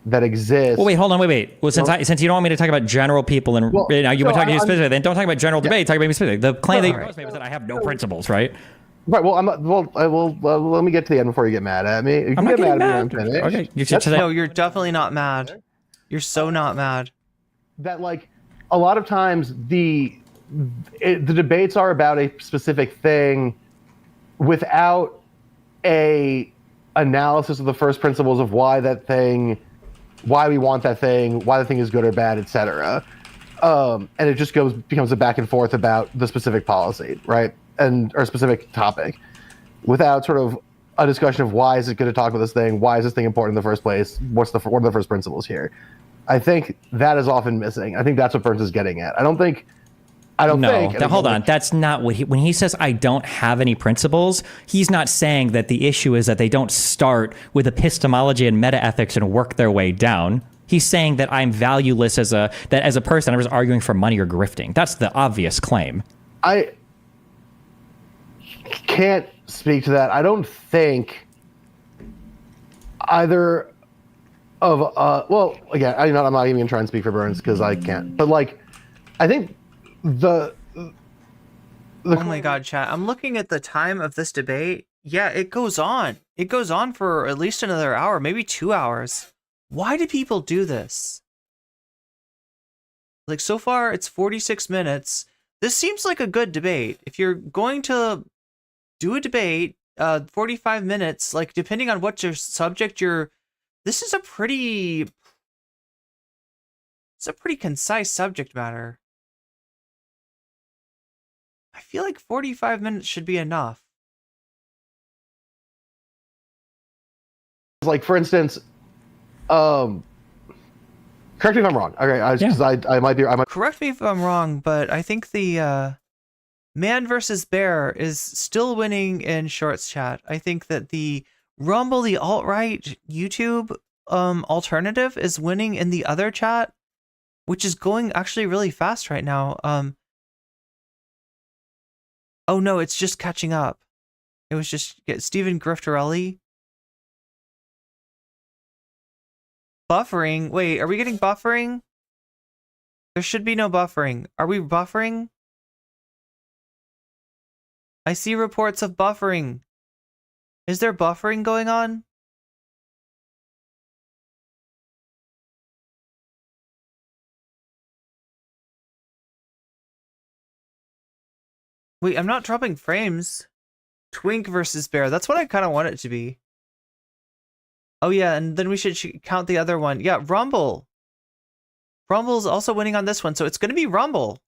Speaker 3: that exist.
Speaker 4: Well, wait, hold on, wait. Well, since you don't want me to talk about general people and you want to talk to you specifically, then don't talk about general debate. Talk about me specifically. The claim that you made was that I have no principles, right?
Speaker 3: Right. Well, I'm not. Well, let me get to the end before you get mad at me. You
Speaker 2: I'm
Speaker 3: can
Speaker 2: not
Speaker 3: get mad
Speaker 2: getting
Speaker 3: at me.
Speaker 2: mad. Okay. No, you're definitely not mad. You're so not mad.
Speaker 3: That like a lot of times the debates are about a specific thing without a analysis of the first principles of why we want that thing, why the thing is good or bad, etc. And it just becomes a back and forth about the specific policy, right? Or specific topic, without sort of a discussion of why is it good to talk about this thing? Why is this thing important in the first place? What are the first principles here? I think that is often missing. I think that's what Burns is getting at. I don't think.
Speaker 4: Hold on. That's not what when he says I don't have any principles, he's not saying that the issue is that they don't start with epistemology and meta ethics and work their way down. He's saying that I'm valueless as a person. I'm just arguing for money or grifting. That's the obvious claim.
Speaker 3: I can't speak to that. I don't think either of well, again, I'm not even trying to speak for Burns because I can't. But like, I think oh
Speaker 2: my god, chat. I'm looking at the time of this debate. Yeah, it goes on. It goes on for at least another hour, maybe 2 hours. Why do people do this? Like, so far, it's 46 minutes. This seems like a good debate. If you're going to do a debate, 45 minutes, like, depending on what your subject this is a pretty concise subject matter. I feel like 45 minutes should be enough.
Speaker 3: Like, for instance, correct me if I'm wrong. Okay, because I might be.
Speaker 2: Correct me if I'm wrong, but I think the Man versus Bear is still winning in Shorts chat. I think that the Rumble, the alt-right YouTube alternative is winning in the other chat, which is going actually really fast right now. Oh no, it's just catching up. It was just Stephen Grifterelli. Buffering? Wait, are we getting buffering? There should be no buffering. Are we buffering? I see reports of buffering. Is there buffering going on? Wait, I'm not dropping frames. Twink versus Bear. That's what I kind of want it to be. Oh yeah, and then we should count the other one. Yeah, Rumble. Rumble's also winning on this one, so it's going to be Rumble.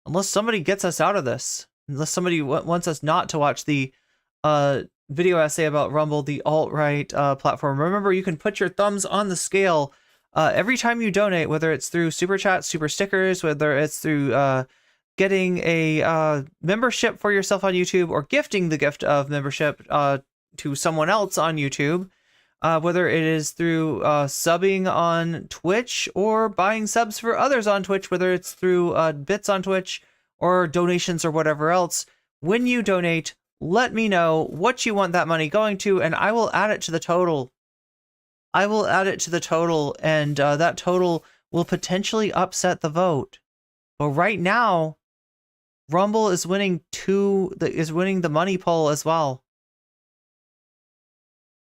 Speaker 2: Unless somebody gets us out of this. Unless somebody wants us not to watch the video essay about Rumble, the alt-right platform. Remember, you can put your thumbs on the scale every time you donate, whether it's through Super Chat, Super Stickers, whether it's through getting a membership for yourself on YouTube, or gifting the gift of membership to someone else on YouTube. Whether it is through subbing on Twitch or buying subs for others on Twitch, whether it's through bits on Twitch or donations or whatever else. When you donate, let me know what you want that money going to, and I will add it to the total. I will add it to the total, and that total will potentially upset the vote. But right now, Rumble is winning the money poll as well.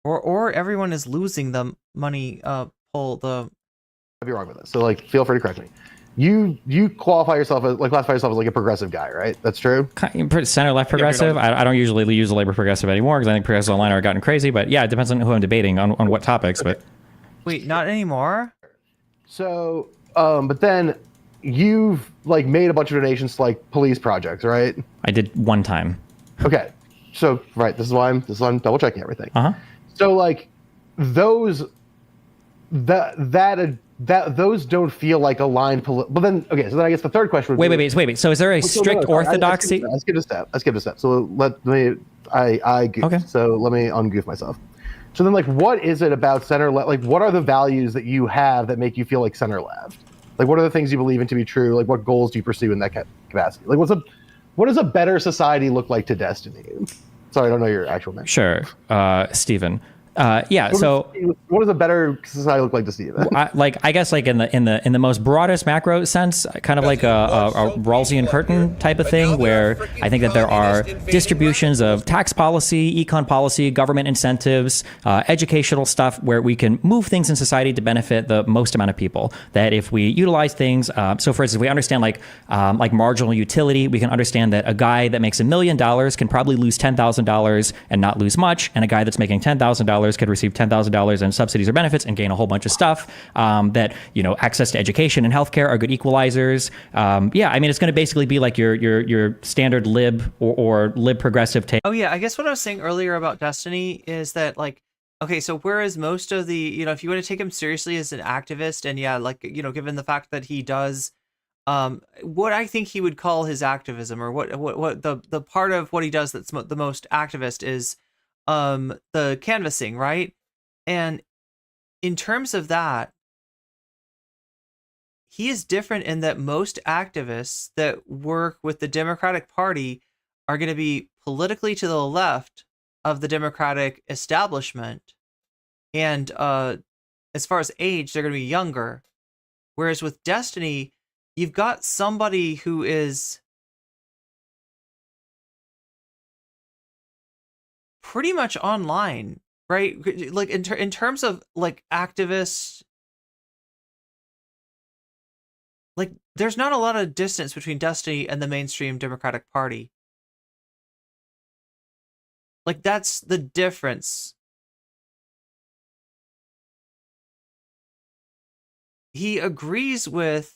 Speaker 2: Or everyone is losing the money poll. I'd
Speaker 3: be wrong with this, so like, feel free to correct me. You qualify yourself as classify yourself as like a progressive guy, right? That's true.
Speaker 4: Center left progressive. I don't usually use the label progressive anymore because I think progressives online are gotten crazy. But yeah, it depends on who I'm debating on what topics.
Speaker 3: Okay.
Speaker 4: But
Speaker 2: wait, not anymore.
Speaker 3: So, but then you've like made a bunch of donations to like police projects, right?
Speaker 4: I did one time.
Speaker 3: Okay, so right, this is why I'm double checking everything. So like those those don't feel like aligned. But then okay, so then I guess the third question would be,
Speaker 4: wait. So is there a strict orthodoxy?
Speaker 3: I skipped a step. So let me I goofed. Okay. So let me ungoof myself. So then like what is it about center left? Like what are the values that you have that make you feel like center left? Like what are the things you believe in to be true? Like what goals do you pursue in that capacity? Like what does a better society look like to Destiny? Sorry, I don't know your actual name.
Speaker 4: Sure, Steven. So
Speaker 3: what does a better society look like to Steve?
Speaker 4: I guess like in the most broadest macro sense, kind of like a Rawlsian curtain type of thing, where I think that there are distributions of tax policy, econ policy, government incentives, educational stuff where we can move things in society to benefit the most amount of people. That if we utilize things, so for instance, we understand like marginal utility, we can understand that a guy that makes $1 million can probably lose $10,000 and not lose much, and a guy that's making $10,000 could receive $10,000 in subsidies or benefits and gain a whole bunch of stuff. That access to education and healthcare are good equalizers. I mean, it's going to basically be like your standard lib or lib progressive take.
Speaker 2: Oh yeah, I guess what I was saying earlier about Destiny is that like, okay, so whereas most of the if you want to take him seriously as an activist, and yeah, like given the fact that he does what I think he would call his activism, or what the part of what he does that's the most activist is the canvassing, right? And in terms of that, he is different in that most activists that work with the Democratic Party are going to be politically to the left of the Democratic establishment, and as far as age, they're going to be younger. Whereas with Destiny, you've got somebody who is pretty much online, right? Like in terms of like activists, like there's not a lot of distance between Destiny and the mainstream Democratic Party. Like that's the difference. He agrees with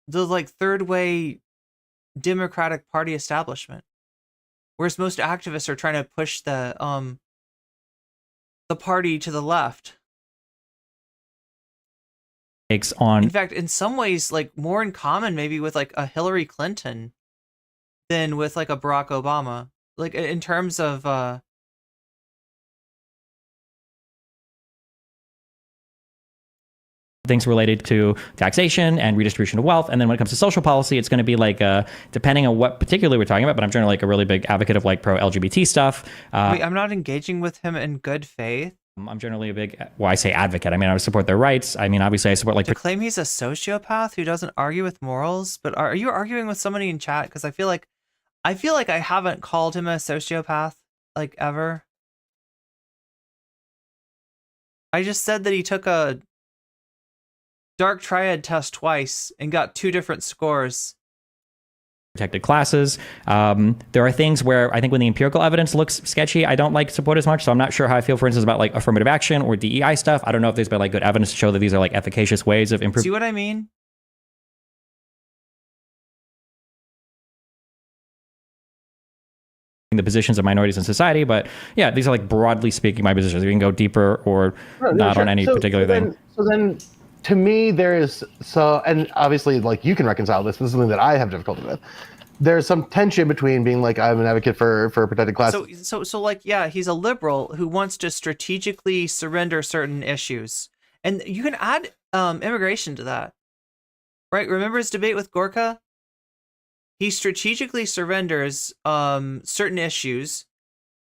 Speaker 2: the like third way Democratic Party establishment, whereas most activists are trying to push the party to the left.
Speaker 4: Takes on,
Speaker 2: in fact, in some ways, like more in common maybe with like a Hillary Clinton than with like a Barack Obama, like in terms of
Speaker 4: things related to taxation and redistribution of wealth. And then when it comes to social policy, it's going to be like, depending on what particularly we're talking about, but I'm generally like a really big advocate of like pro-LGBT stuff.
Speaker 2: Wait, I'm not engaging with him in good faith.
Speaker 4: I'm generally a big, well, I say advocate. I mean, I support their rights. I mean, obviously, I support like.
Speaker 2: To claim he's a sociopath who doesn't argue with morals, but are you arguing with somebody in chat? Because I feel like I haven't called him a sociopath like ever. I just said that he took a dark triad test twice and got 2 different scores.
Speaker 4: Protected classes. There are things where I think when the empirical evidence looks sketchy, I don't like support as much. So I'm not sure how I feel, for instance, about like affirmative action or DEI stuff. I don't know if there's been like good evidence to show that these are like efficacious ways of improving.
Speaker 2: See what I mean?
Speaker 4: The positions of minorities in society, but yeah, these are like broadly speaking my positions. We can go deeper or not on any particular thing.
Speaker 3: So then, to me, there is and obviously, like you can reconcile this. This is something that I have difficulty with. There's some tension between being like I'm an advocate for protected classes.
Speaker 2: So like yeah, he's a liberal who wants to strategically surrender certain issues, and you can add immigration to that, right? Remember his debate with Gorka? He strategically surrenders certain issues,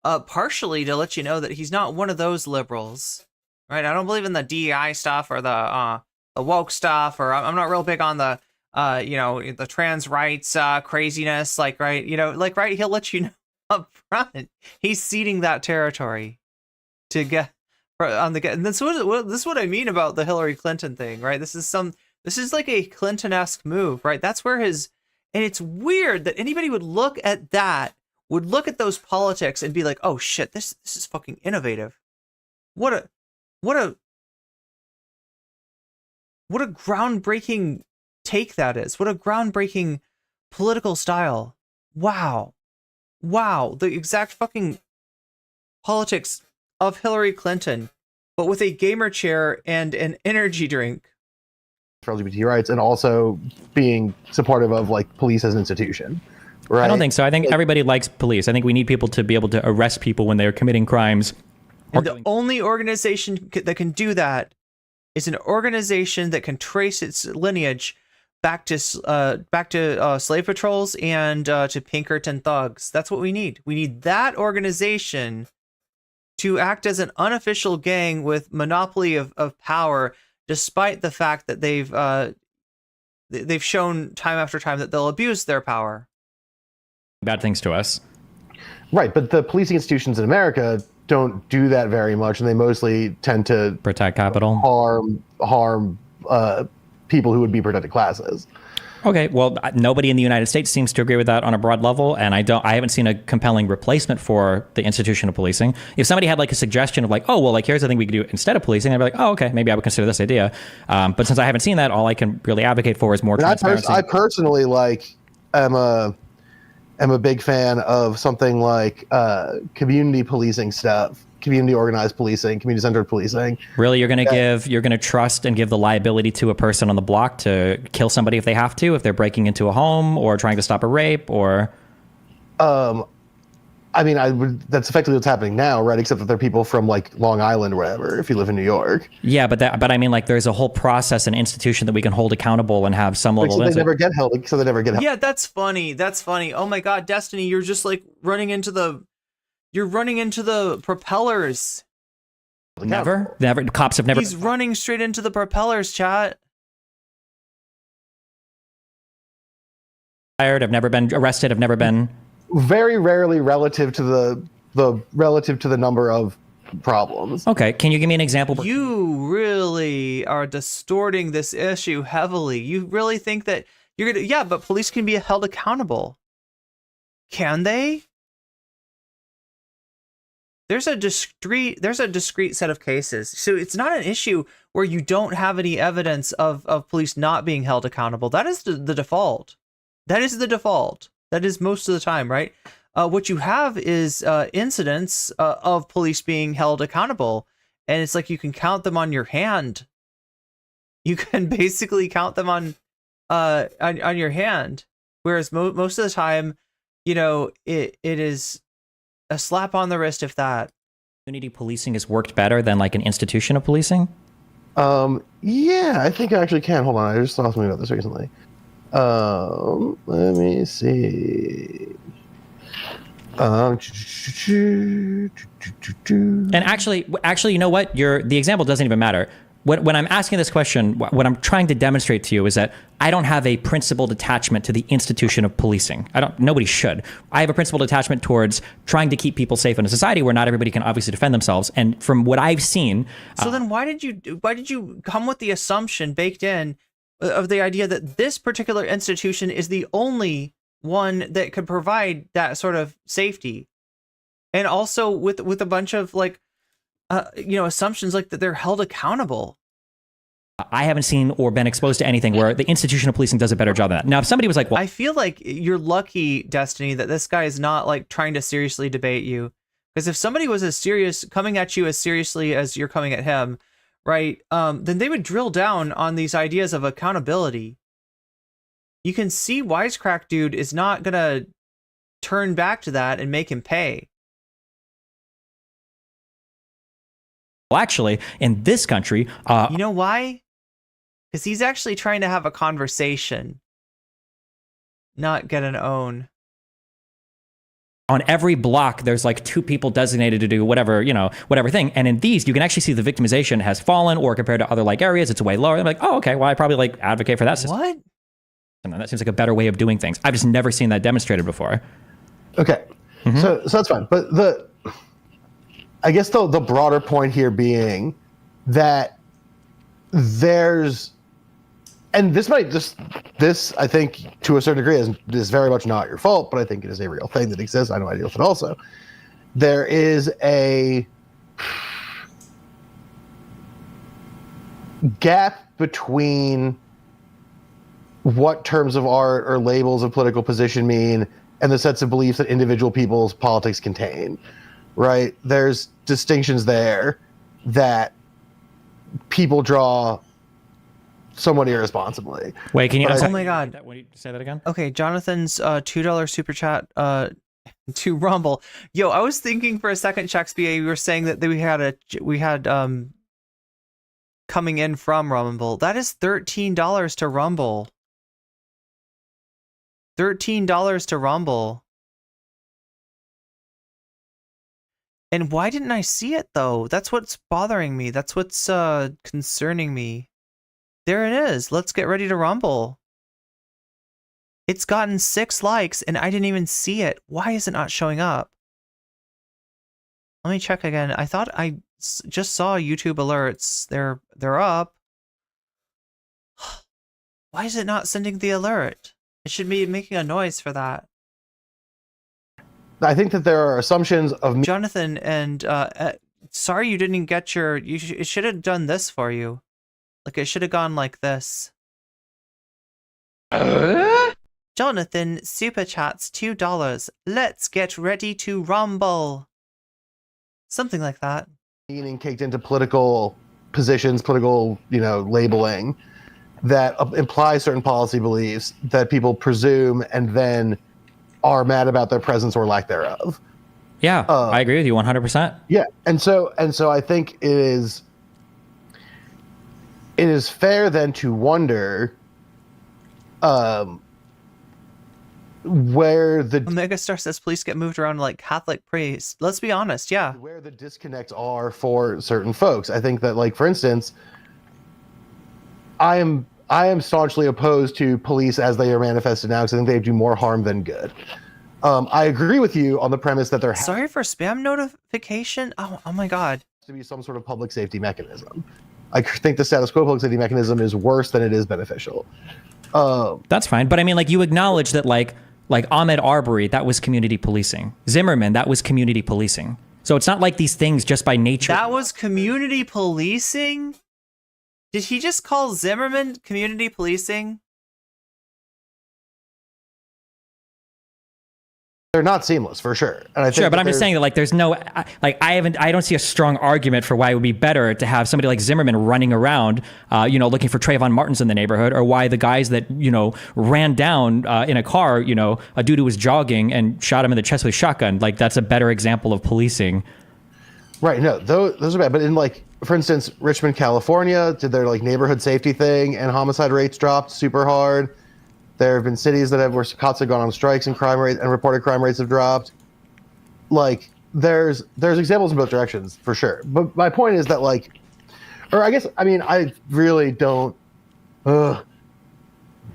Speaker 2: partially to let you know that he's not one of those liberals, right? I don't believe in the DEI stuff or the woke stuff, or I'm not real big on the the trans rights craziness, like right, right. He'll let you know up front he's ceding that territory to get on the and this is what I mean about the Hillary Clinton thing, right? This is like a Clinton-esque move, right? That's where his. And it's weird that anybody would look at those politics and be like, "Oh shit, this is fucking innovative. What a groundbreaking take that is. What a groundbreaking political style. Wow. The exact fucking politics of Hillary Clinton, but with a gamer chair and an energy drink."
Speaker 3: For LGBT rights and also being supportive of like police as an institution, right?
Speaker 4: I don't think so. I think everybody likes police. I think we need people to be able to arrest people when they are committing crimes.
Speaker 2: And the only organization that can do that is an organization that can trace its lineage back to slave patrols and to Pinkerton thugs. That's what we need. We need that organization to act as an unofficial gang with monopoly of power, despite the fact that they've shown time after time that they'll abuse their power.
Speaker 4: Bad things to us.
Speaker 3: Right, but the policing institutions in America don't do that very much, and they mostly tend to
Speaker 4: protect capital,
Speaker 3: harm people who would be protected classes.
Speaker 4: Okay, well, nobody in the United States seems to agree with that on a broad level, and I haven't seen a compelling replacement for the institution of policing. If somebody had like a suggestion of like, oh, well, like here's the thing we could do instead of policing, I'd be like, oh, okay, maybe I would consider this idea. But since I haven't seen that, all I can really advocate for is more transparency.
Speaker 3: I personally am a big fan of something like community policing stuff. Community organized policing, community centered policing.
Speaker 4: Really, you're going to trust and give the liability to a person on the block to kill somebody if they have to, if they're breaking into a home or trying to stop a rape, or?
Speaker 3: I mean, that's effectively what's happening now, right? Except that they're people from like Long Island or whatever, if you live in New York.
Speaker 4: Yeah, but I mean, like, there's a whole process and institution that we can hold accountable and have some level of.
Speaker 3: So they never get held.
Speaker 2: Yeah, that's funny. Oh my God, Destiny, you're just like running into the propellers.
Speaker 4: Never. Cops have never.
Speaker 2: He's running straight into the propellers, chat.
Speaker 4: I've never been arrested. I've never been.
Speaker 3: Very rarely relative to the number of problems.
Speaker 4: Okay, can you give me an example?
Speaker 2: You really are distorting this issue heavily. You really think that you're gonna? Yeah, but police can be held accountable. Can they? There's a discrete set of cases. So it's not an issue where you don't have any evidence of police not being held accountable. That is the default. That is the default. That is most of the time, right? What you have is incidents of police being held accountable. And it's like you can count them on your hand. You can basically count them on your hand. Whereas most of the time, it is a slap on the wrist, if that.
Speaker 4: Community policing has worked better than like an institution of policing?
Speaker 3: Yeah, I think I actually can. Hold on, I just saw something about this recently. Let me see.
Speaker 4: And actually, you know what? The example doesn't even matter. When I'm asking this question, what I'm trying to demonstrate to you is that I don't have a principled attachment to the institution of policing. Nobody should. I have a principled attachment towards trying to keep people safe in a society where not everybody can obviously defend themselves. And from what I've seen,
Speaker 2: so then why did you come with the assumption baked in of the idea that this particular institution is the only one that could provide that sort of safety, and also with a bunch of like, assumptions like that they're held accountable?
Speaker 4: I haven't seen or been exposed to anything where the institution of policing does a better job than that. Now, if somebody was like, well,
Speaker 2: I feel like you're lucky, Destiny, that this guy is not like trying to seriously debate you. Because if somebody was coming at you as seriously as you're coming at him, right, then they would drill down on these ideas of accountability. You can see Wisecrack dude is not going to turn back to that and make him pay.
Speaker 4: actually, in this country,
Speaker 2: you know why? Because he's actually trying to have a conversation, not get an own.
Speaker 4: On every block, there's like 2 people designated to do whatever thing. And in these, you can actually see the victimization has fallen, or compared to other like areas, it's way lower. I'm like, oh, okay, well, I probably like advocate for that system.
Speaker 2: What?
Speaker 4: And that seems like a better way of doing things. I've just never seen that demonstrated before.
Speaker 3: Okay, so that's fine. But I guess the broader point here being that there's, and this I think to a certain degree is very much not your fault, but I think it is a real thing that exists. I know I deal with it also. There is a gap between what terms of art or labels of political position mean and the sets of beliefs that individual people's politics contain, right? There's distinctions there that people draw somewhat irresponsibly.
Speaker 4: Wait, can you?
Speaker 2: Oh my God!
Speaker 4: Will you say that again?
Speaker 2: Okay, Jonathan's $2 super chat to Rumble. Yo, I was thinking for a second, Shakespeare, you were saying that we had coming in from Rumble. That is $13 to Rumble. $13 to Rumble. And why didn't I see it though? That's what's bothering me. That's what's concerning me. There it is. Let's get ready to rumble. It's gotten 6 likes and I didn't even see it. Why is it not showing up? Let me check again. I thought I just saw YouTube alerts. They're up. Why is it not sending the alert? It should be making a noise for that.
Speaker 3: I think that there are assumptions of
Speaker 2: Jonathan, and sorry you didn't get your. It should have done this for you. Like it should have gone like this. Jonathan super chats $2. Let's get ready to rumble. Something like that.
Speaker 3: Meaning caked into political positions, political labeling that implies certain policy beliefs that people presume and then are mad about their presence or lack thereof.
Speaker 4: Yeah, I agree with you 100%.
Speaker 3: Yeah, and so I think it is fair then to wonder where the
Speaker 2: Megastar says police get moved around like Catholic priests. Let's be honest, yeah.
Speaker 3: Where the disconnects are for certain folks. I think that, like, for instance, I am staunchly opposed to police as they are manifested now because I think they do more harm than good. I agree with you on the premise that there
Speaker 2: Sorry for spam notification. Oh my God.
Speaker 3: To be some sort of public safety mechanism. I think the status quo public safety mechanism is worse than it is beneficial.
Speaker 4: That's fine, but I mean, like, you acknowledge that, like Ahmed Arbery, that was community policing. Zimmerman, that was community policing. So it's not like these things just by nature.
Speaker 2: That was community policing? Did he just call Zimmerman community policing?
Speaker 3: They're not seamless for sure. And I think
Speaker 4: sure, but I'm just saying that, like, there's no, like, I don't see a strong argument for why it would be better to have somebody like Zimmerman running around, looking for Trayvon Martins in the neighborhood, or why the guys that, ran down in a car, a dude who was jogging and shot him in the chest with a shotgun. Like, that's a better example of policing.
Speaker 3: Right. No, those are bad. But in, like, for instance, Richmond, California did their, like, neighborhood safety thing, and homicide rates dropped super hard. There have been cities where cops have gone on strikes and crime rate and reported crime rates have dropped. like there's examples in both directions for sure. But my point is that like, or I guess I mean I really don't. I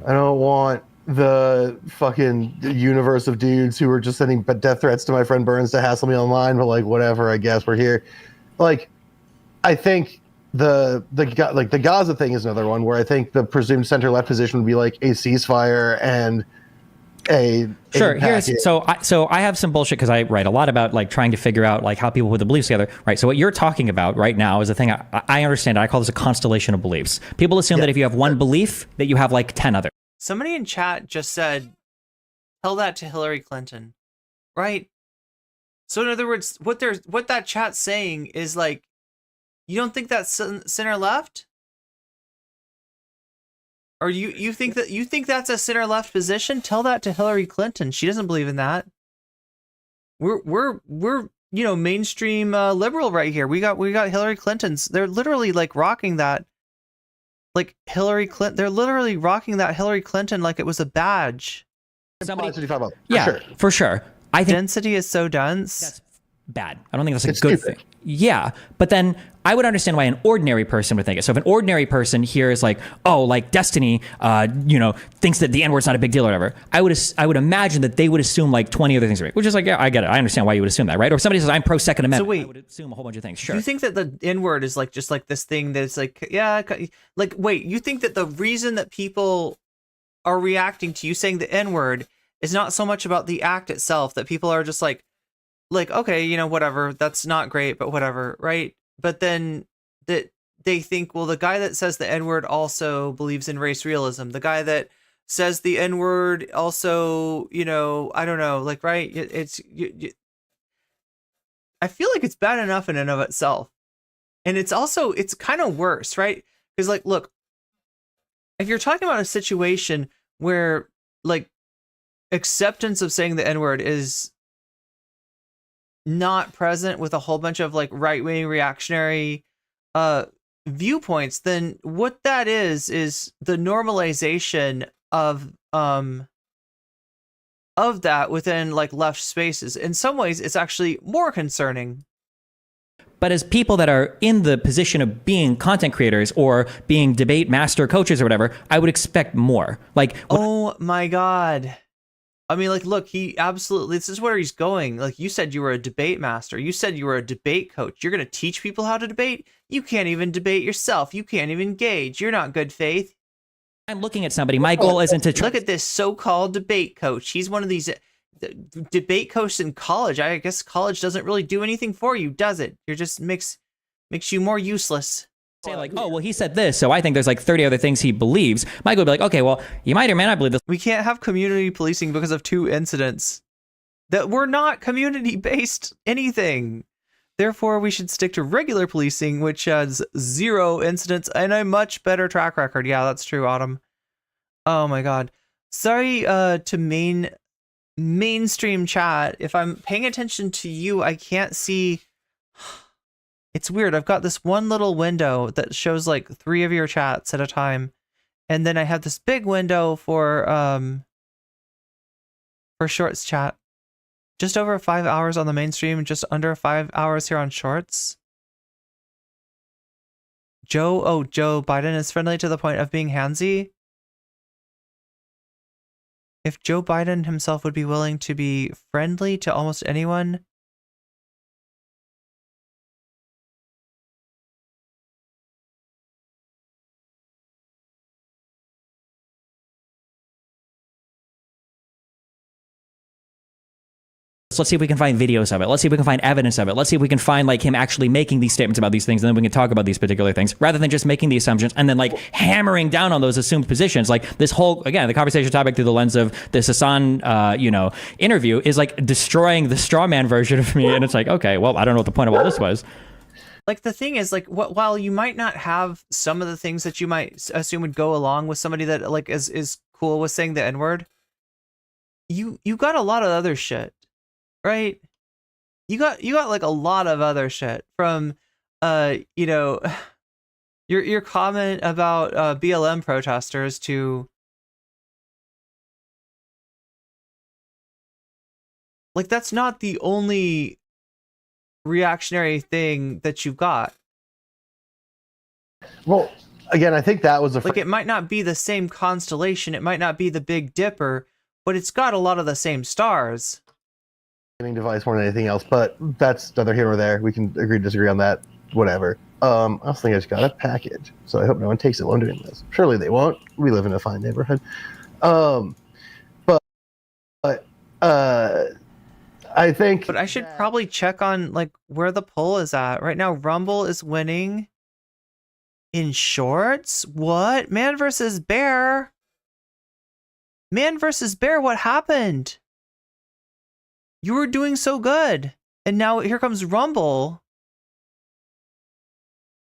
Speaker 3: don't want the fucking universe of dudes who are just sending death threats to my friend Burns to hassle me online. But like whatever, I guess we're here. Like, I think the Gaza thing is another one where I think the presumed center left position would be like a ceasefire and
Speaker 4: Sure. Here's so I have some bullshit because I write a lot about like trying to figure out like how people put the beliefs together. Right. So what you're talking about right now is a thing I understand. I call this a constellation of beliefs. People assume that if you have one belief, that you have like 10 others.
Speaker 2: Somebody in chat just said, "Tell that to Hillary Clinton," right? So in other words, what that chat's saying is like, you don't think that's center left? Or you think that's a center left position? Tell that to Hillary Clinton. She doesn't believe in that. We're mainstream liberal right here. We got Hillary Clinton's. They're literally like rocking that. Like Hillary Clinton, they're literally rocking that Hillary Clinton like it was a badge.
Speaker 4: For sure. I think
Speaker 2: density is so dense.
Speaker 4: That's bad. I don't think that's a good thing. Yeah, but then I would understand why an ordinary person would think it. So if an ordinary person hears like, oh, like Destiny, thinks that the N-word's not a big deal or whatever, I would imagine that they would assume like 20 other things, which is like, yeah, I get it. I understand why you would assume that, right? Or if somebody says I'm pro Second Amendment,
Speaker 2: wait,
Speaker 4: I would assume a whole bunch of things. Sure.
Speaker 2: Do you think that the N-word is like just like this thing that's like, yeah, like wait, you think that the reason that people are reacting to you saying the N-word is not so much about the act itself, that people are just like, okay, whatever, that's not great, but whatever, right? But then that they think, well, the guy that says the N-word also believes in race realism. The guy that says the N-word also, I don't know, like, right? I feel like it's bad enough in and of itself. And it's kind of worse, right? Because like, look, if you're talking about a situation where like acceptance of saying the N-word is not present with a whole bunch of like right-wing reactionary viewpoints, then what that is the normalization of that within like left spaces. In some ways, it's actually more concerning.
Speaker 4: But as people that are in the position of being content creators or being debate master coaches or whatever, I would expect more. Like,
Speaker 2: oh my God. I mean, like, look, he absolutely, this is where he's going. Like, you said you were a debate master. You said you were a debate coach. You're going to teach people how to debate? You can't even debate yourself. You can't even engage. You're not good faith.
Speaker 4: I'm looking at somebody. My goal isn't to
Speaker 2: look at this so-called debate coach. He's one of these debate coaches in college. I guess college doesn't really do anything for you, does it? You're just makes you more useless.
Speaker 4: Say like, oh, well, he said this, so I think there's like 30 other things he believes. Michael would be like, okay, well, you might or may not believe this.
Speaker 2: We can't have community policing because of 2 incidents that were not community-based anything. Therefore, we should stick to regular policing, which has 0 incidents and a much better track record. Yeah, that's true, Autumn. Oh my God. Sorry to mainstream chat. If I'm paying attention to you, I can't see. It's weird. I've got this one little window that shows like 3 of your chats at a time. And then I have this big window for shorts chat. Just over 5 hours on the mainstream, just under 5 hours here on shorts. Joe Biden is friendly to the point of being handsy. If Joe Biden himself would be willing to be friendly to almost anyone,
Speaker 4: let's see if we can find videos of it. Let's see if we can find evidence of it. Let's see if we can find like him actually making these statements about these things, and then we can talk about these particular things rather than just making the assumptions and then like hammering down on those assumed positions. Like this whole, again, the conversation topic through the lens of this Hassan, interview is like destroying the straw man version of me. And it's like, okay, well, I don't know what the point of all this was.
Speaker 2: Like the thing is, like, while you might not have some of the things that you might assume would go along with somebody that like is cool with saying the N-word, you got a lot of other shit. Right? You got like a lot of other shit from your comment about BLM protesters to Like, that's not the only reactionary thing that you've got.
Speaker 3: Well, again, I think that was a
Speaker 2: like, it might not be the same constellation, it might not be the Big Dipper, but it's got a lot of the same stars.
Speaker 3: Device more than anything else, but that's neither here nor there. We can agree to disagree on that. Whatever. I also think I just got a package, so I hope no one takes it while I'm doing this. Surely they won't. We live in a fine neighborhood. But I think.
Speaker 2: But I should probably check on like where the poll is at right now. Rumble is winning. In shorts? What? Man versus bear? Man versus bear, what happened? You were doing so good. And now here comes Rumble.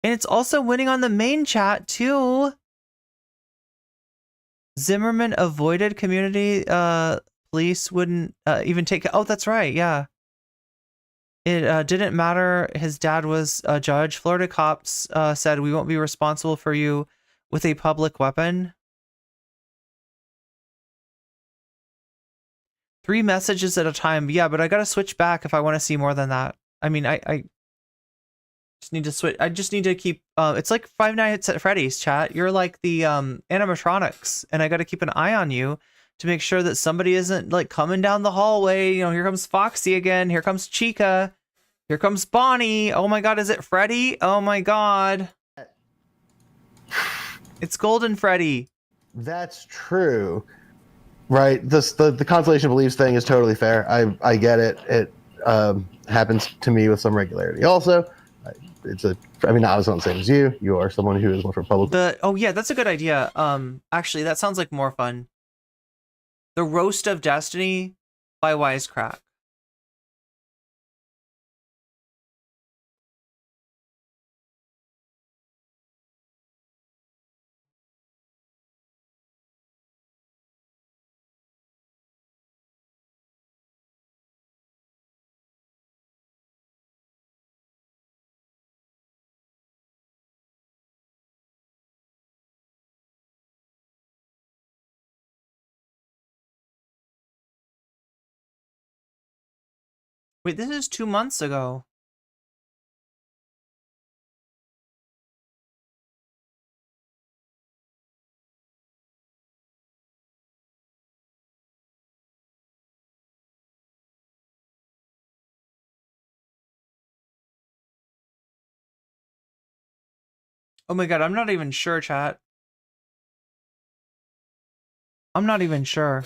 Speaker 2: And it's also winning on the main chat too. Zimmerman avoided community. Police wouldn't even take... Oh, that's right, yeah. It didn't matter. His dad was a judge. Florida cops said, we won't be responsible for you with a public weapon. 3 messages at a time. Yeah, but I gotta switch back if I want to see more than that. I mean, I just need to switch. I just need to keep... it's like Five Nights at Freddy's, chat. You're like the animatronics, and I gotta keep an eye on you to make sure that somebody isn't like coming down the hallway. You know, here comes Foxy again. Here comes Chica. Here comes Bonnie. Oh my god, is it Freddy? Oh my god. It's Golden Freddy.
Speaker 3: That's true. Right. The constellation of beliefs thing is totally fair. I get it. It happens to me with some regularity. Also, I mean, I was not the same as you. You are someone who is more for public.
Speaker 2: Oh yeah, that's a good idea. Actually, that sounds like more fun. The Roast of Destiny by Wisecrack. Wait, this is 2 months ago. Oh my god, I'm not even sure, chat. I'm not even sure.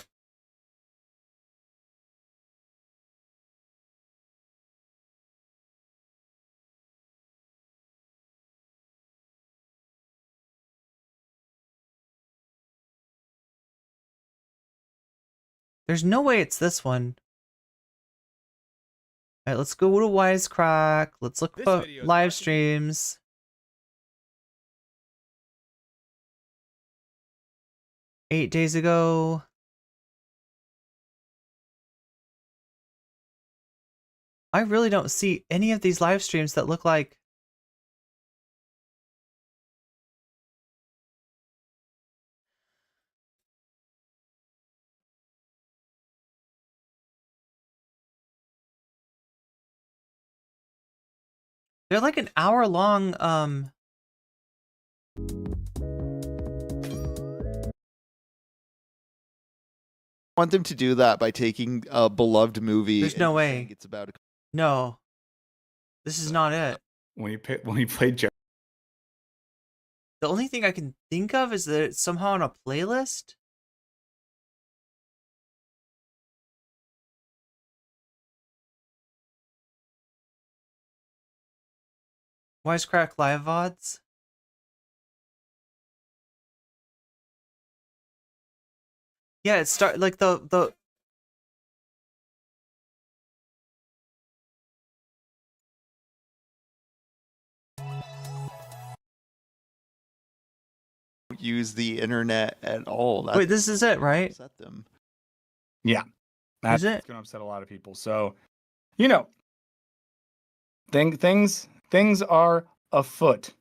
Speaker 2: There's no way it's this one. Alright, let's go to Wisecrack. Let's look for live streams. Eight days ago. I really don't see any of these live streams that look like... They're like an hour long,
Speaker 13: Want them to do that by taking a beloved movie.
Speaker 2: There's no way.
Speaker 13: It's about
Speaker 2: No. This is not it.
Speaker 11: When he played Jerry.
Speaker 2: The only thing I can think of is that it's somehow on a playlist. Wisecrack live VODs. Yeah, it start like the
Speaker 13: use the internet at all.
Speaker 2: Wait, this is it, right?
Speaker 13: Upset them.
Speaker 11: Yeah, that's
Speaker 2: Is it?
Speaker 11: going to upset a lot of people. So, you know, things are afoot,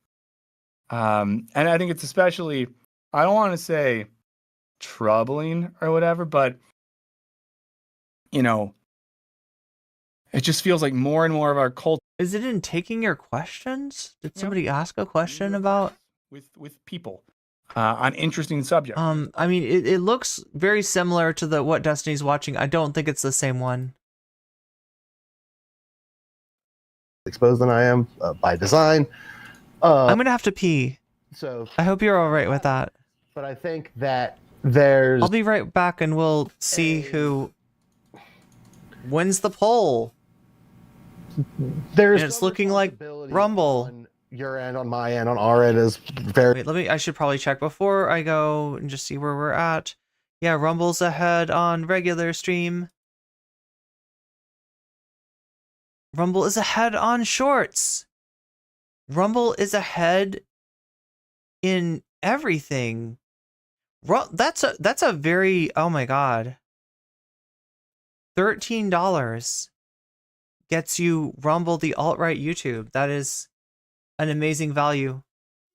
Speaker 11: and I think it's especially, I don't want to say troubling or whatever, but you know, It just feels like more and more of our culture.
Speaker 2: Is it in taking your questions? Did somebody ask a question about
Speaker 11: with people on interesting subjects?
Speaker 2: I mean, it looks very similar to the what Destiny's watching. I don't think it's the same one.
Speaker 3: Exposed than I am by design.
Speaker 2: I'm gonna have to pee.
Speaker 3: So
Speaker 2: I hope you're all right with that.
Speaker 3: But I think that there's.
Speaker 2: I'll be right back, and we'll see who wins the poll.
Speaker 3: There's
Speaker 2: and it's looking like Rumble.
Speaker 3: On your end, on my end, on our end is very.
Speaker 2: Wait, I should probably check before I go and just see where we're at. Yeah, Rumble's ahead on regular stream. Rumble is ahead on shorts. Rumble is ahead in everything. That's a very, oh my god. $13 gets you Rumble, the alt-right YouTube. That is an amazing value.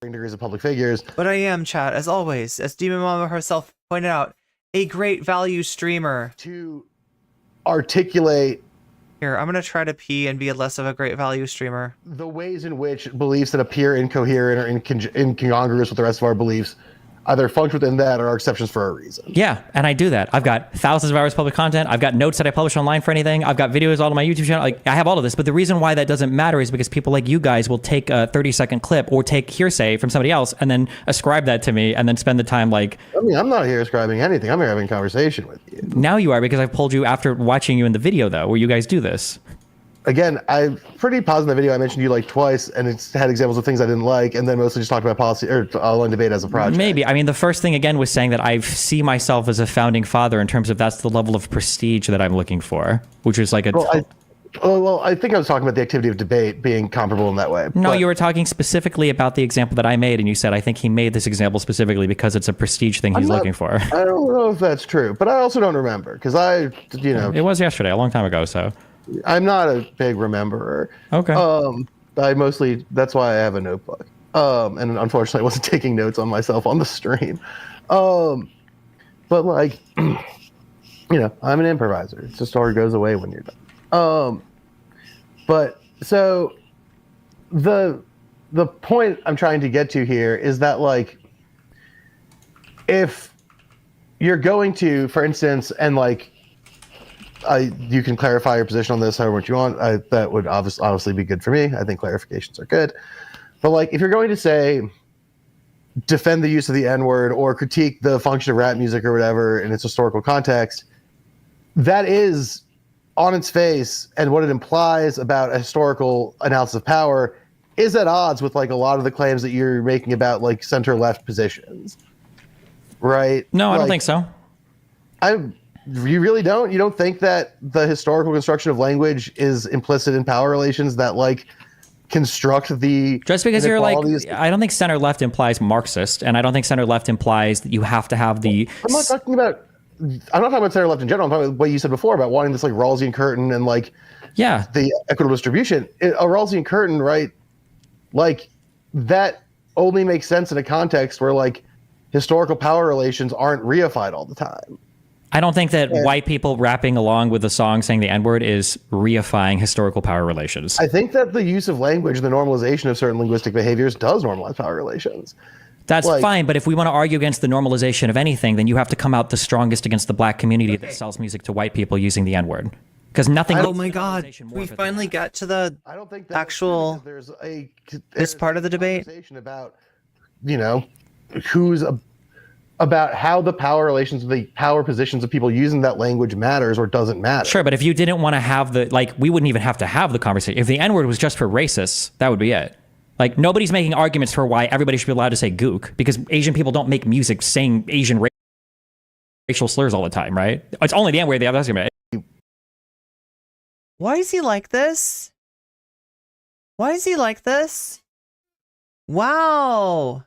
Speaker 3: Degrees of public figures.
Speaker 2: But I am, chat, as always, as Demon Mama herself pointed out, a great value streamer.
Speaker 3: To articulate.
Speaker 2: Here, I'm gonna try to pee and be less of a great value streamer.
Speaker 3: The ways in which beliefs that appear incoherent or incongruous with the rest of our beliefs either function within that or are exceptions for a reason.
Speaker 4: Yeah, and I do that. I've got thousands of hours of public content. I've got notes that I publish online for anything. I've got videos all on my YouTube channel. Like, I have all of this. But the reason why that doesn't matter is because people like you guys will take a 30-second clip or take hearsay from somebody else and then ascribe that to me and then spend the time like...
Speaker 3: I mean, I'm not here ascribing anything. I'm here having a conversation with you.
Speaker 4: Now you are, because I've pulled you after watching you in the video, though, where you guys do this.
Speaker 3: Again, I'm pretty positive in the video. I mentioned you like twice, and it's had examples of things I didn't like, and then mostly just talked about policy or online debate as a project.
Speaker 4: Maybe. I mean, the first thing again was saying that I see myself as a founding father in terms of that's the level of prestige that I'm looking for, which is like a.
Speaker 3: Well, I think I was talking about the activity of debate being comparable in that way.
Speaker 4: No, you were talking specifically about the example that I made, and you said I think he made this example specifically because it's a prestige thing he's looking for.
Speaker 3: I don't know if that's true, but I also don't remember because
Speaker 4: It was yesterday, a long time ago, so.
Speaker 3: I'm not a big rememberer.
Speaker 4: Okay.
Speaker 3: That's why I have a notebook. And unfortunately I wasn't taking notes on myself on the stream. But like, I'm an improviser. It's just story goes away when you're done. But so the point I'm trying to get to here is that like, if you're going to, for instance, and like, you can clarify your position on this however much you want. That would obviously be good for me. I think clarifications are good. But like, if you're going to say, defend the use of the N-word or critique the function of rap music or whatever in its historical context, that is on its face and what it implies about a historical analysis of power is at odds with like a lot of the claims that you're making about like center-left positions, right?
Speaker 4: No, I don't think so.
Speaker 3: You really don't? You don't think that the historical construction of language is implicit in power relations that like construct the
Speaker 4: just because you're like, I don't think center left implies Marxist, and I don't think center left implies that you have to have the.
Speaker 3: I'm not talking about center left in general. I'm talking about what you said before about wanting this like Rawlsian curtain and like the equitable distribution. A Rawlsian curtain, right? Like that only makes sense in a context where like historical power relations aren't reified all the time.
Speaker 4: I don't think that white people rapping along with the song saying the N-word is reifying historical power relations.
Speaker 3: I think that the use of language and the normalization of certain linguistic behaviors does normalize power relations.
Speaker 4: That's fine, but if we want to argue against the normalization of anything, then you have to come out the strongest against the black community that sells music to white people using the N-word. Because nothing.
Speaker 2: Oh my God! We finally got to the actual. This part of the debate
Speaker 3: about who's about how the power relations, the power positions of people using that language matters or doesn't matter.
Speaker 4: Sure, but if you didn't want to have we wouldn't even have to have the conversation. If the N-word was just for racists, that would be it. Like, nobody's making arguments for why everybody should be allowed to say gook, because Asian people don't make music saying Asian racial slurs all the time, right? It's only the N-word they have to say.
Speaker 2: Why is he like this? Why is he like this? Wow.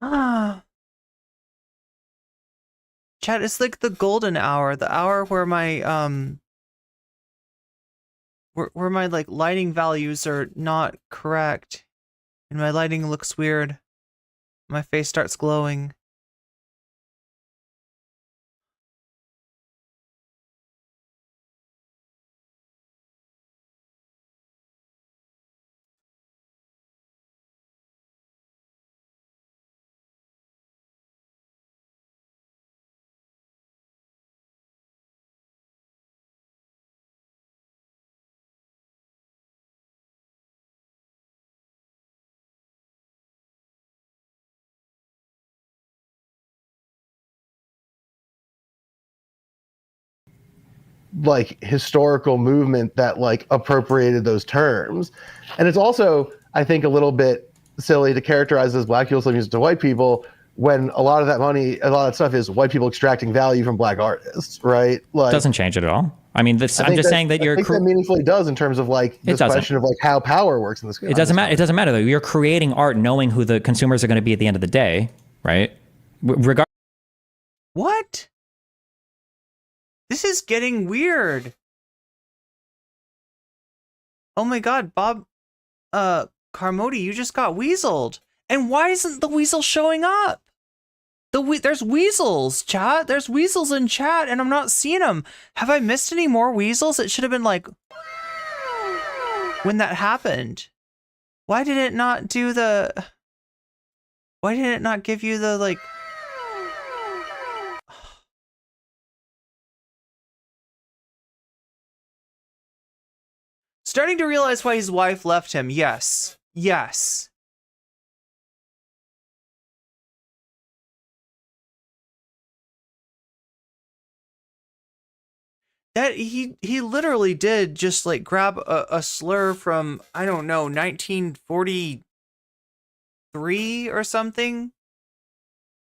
Speaker 2: Ah. Chat, it's like the golden hour, the hour where my where my like lighting values are not correct and my lighting looks weird. My face starts glowing.
Speaker 3: Like historical movement that like appropriated those terms. And it's also, I think, a little bit silly to characterize as black people selling music to white people when a lot of that money, a lot of that stuff is white people extracting value from black artists, right? Like,
Speaker 4: Doesn't change it at all. I mean, this, I'm just saying that you're.
Speaker 3: I think that meaningfully does in terms of like this question of like how power works in this.
Speaker 4: It doesn't matter. It doesn't matter though. You're creating art knowing who the consumers are going to be at the end of the day, right?
Speaker 2: What? This is getting weird. Oh my god, Bob Carmody, you just got weaseled. And why isn't the weasel showing up? There's weasels, chat. There's weasels in chat and I'm not seeing them. Have I missed any more weasels? It should have been like when that happened. Why did it not do the Why did it not give you the like Starting to realize why his wife left him. Yes. Yes. That he literally did just like grab a slur from, I don't know, 1943 or something.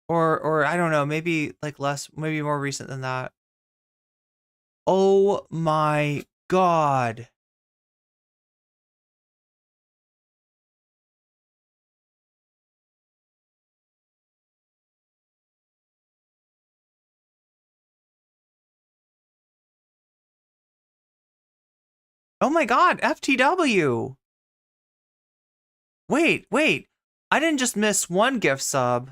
Speaker 2: Or I don't know, maybe like less, maybe more recent than that. Oh my god. Oh my god, FTW. Wait. I didn't just miss one gift sub.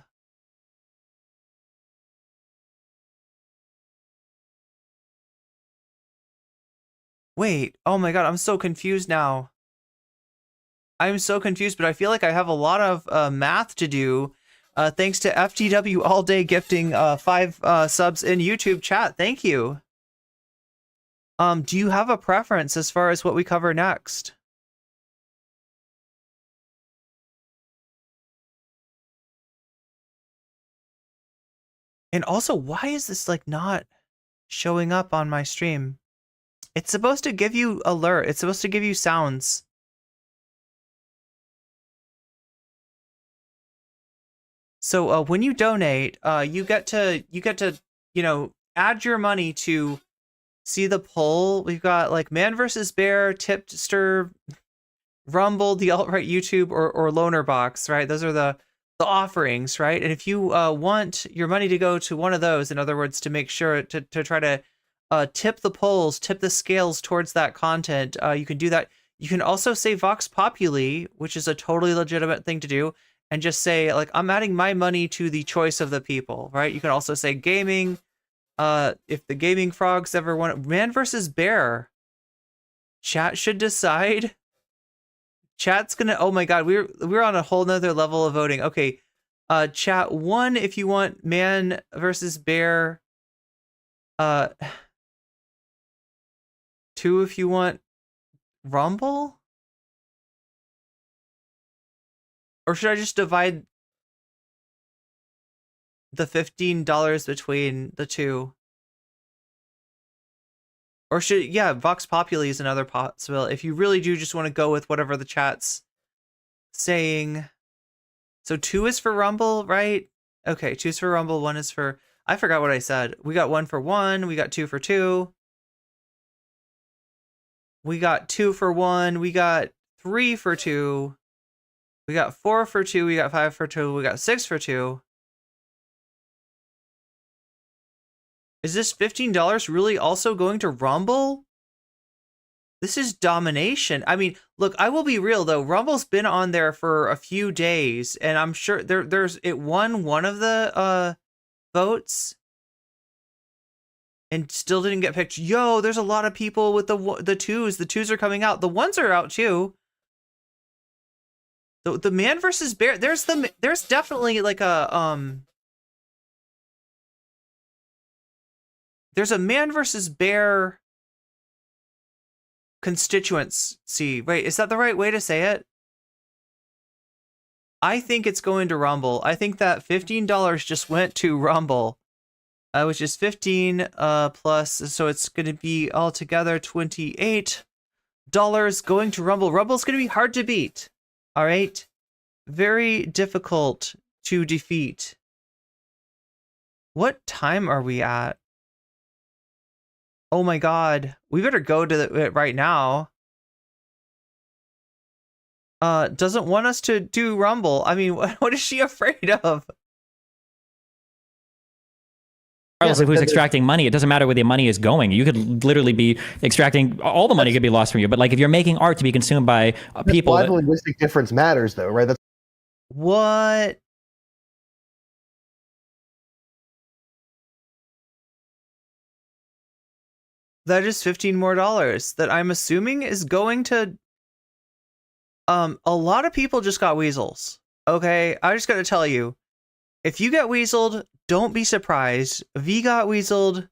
Speaker 2: Wait, oh my god, I'm so confused now. I'm so confused, but I feel like I have a lot of math to do. Thanks to FTW All Day gifting 5 subs in YouTube chat. Thank you. Do you have a preference as far as what we cover next? And also, why is this like not showing up on my stream? It's supposed to give you alert. It's supposed to give you sounds. So when you donate, you get to you know, add your money to see the poll. We've got like Man vs. Bear, Tipster, Rumble, the alt-right YouTube, or Loner Box, right? Those are the offerings, right? And if you want your money to go to one of those, in other words, to make sure to try to tip the polls, tip the scales towards that content, you can do that. You can also say Vox Populi, which is a totally legitimate thing to do, and just say, like, I'm adding my money to the choice of the people, right? You can also say gaming, if the gaming frogs ever want Man versus Bear. Chat should decide. Chat's gonna, oh my god, we're on a whole nother level of voting. Okay, chat 1 if you want Man versus Bear. 2 if you want Rumble? Or should I just divide the $15 between the two? Or should, yeah, Vox Populi is another possibility. If you really do just want to go with whatever the chat's saying. So 2 is for Rumble, right? Okay, 2 is for Rumble, 1 is for, I forgot what I said. We got 1 for 1, we got 2 for 2. We got 2 for 1, we got 3 for 2. We got 4 for 2. We got 5 for 2. We got 6 for 2. Is this $15 really also going to Rumble? This is domination. I mean, look, I will be real though. Rumble's been on there for a few days, and I'm sure it won one of the votes, and still didn't get picked. Yo, there's a lot of people with the twos. The twos are coming out. The ones are out too. The man versus bear. There's definitely like a there's a man versus bear constituency. Wait, is that the right way to say it? I think it's going to Rumble. I think that $15 just went to Rumble, which is 15 plus, so it's going to be altogether $28 going to Rumble. Rumble's going to be hard to beat. All right, very difficult to defeat. What time are we at? Oh my God, we better go to it right now. Doesn't want us to do Rumble. I mean, what is she afraid of?
Speaker 4: Regardless of who's extracting money, it doesn't matter where the money is going. You could literally be extracting, all the money could be lost from you. But like if you're making art to be consumed by people.
Speaker 3: Why the linguistic difference matters though, right? That's
Speaker 2: what? That is $15 more that I'm assuming is going to. A lot of people just got weasels. Okay, I just got to tell you, if you get weaseled, don't be surprised. V got weaseled,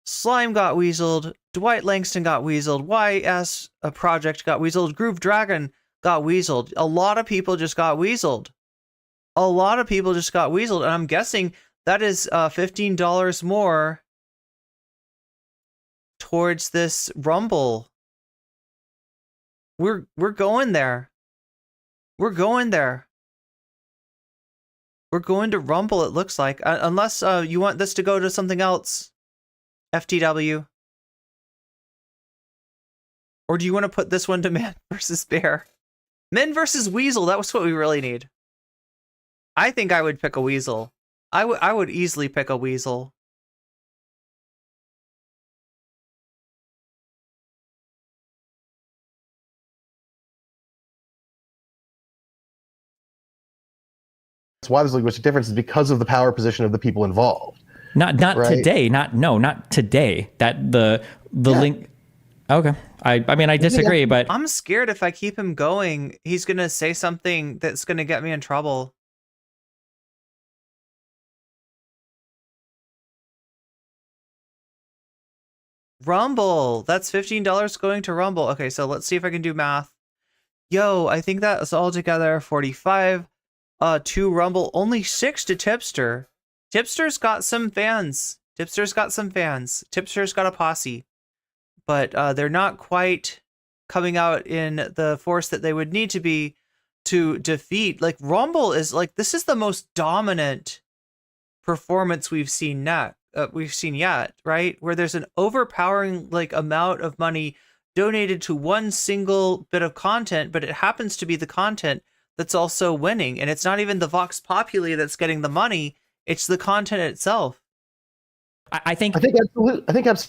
Speaker 2: Slime got weaseled, Dwight Langston got weaseled, YS Project got weaseled, Groove Dragon got weaseled. A lot of people just got weaseled. A lot of people just got weaseled, and I'm guessing that is $15 more towards this Rumble. We're going there. We're going there. We're going to Rumble, it looks like. Unless you want this to go to something else. FTW. Or do you want to put this one to Man versus Bear? Men versus Weasel, that was what we really need. I think I would pick a Weasel. I would easily pick a Weasel.
Speaker 3: why there's a linguistic difference is because of the power position of the people involved.
Speaker 4: Not
Speaker 3: right?
Speaker 4: today. Not today. That the link. Okay. I mean, I disagree, but
Speaker 2: I'm scared if I keep him going, he's gonna say something that's gonna get me in trouble. Rumble. That's $15 going to Rumble. Okay, so let's see if I can do math. Yo, I think that's all together 45 to Rumble, only 6 to Tipster. Tipster's got some fans. Tipster's got a posse. But they're not quite coming out in the force that they would need to be to defeat. Like, Rumble is like, this is the most dominant performance we've seen yet, right? Where there's an overpowering like amount of money donated to one single bit of content, but it happens to be the content that's also winning. And it's not even the Vox Populi that's getting the money, it's the content itself.
Speaker 4: I think
Speaker 3: absolutely.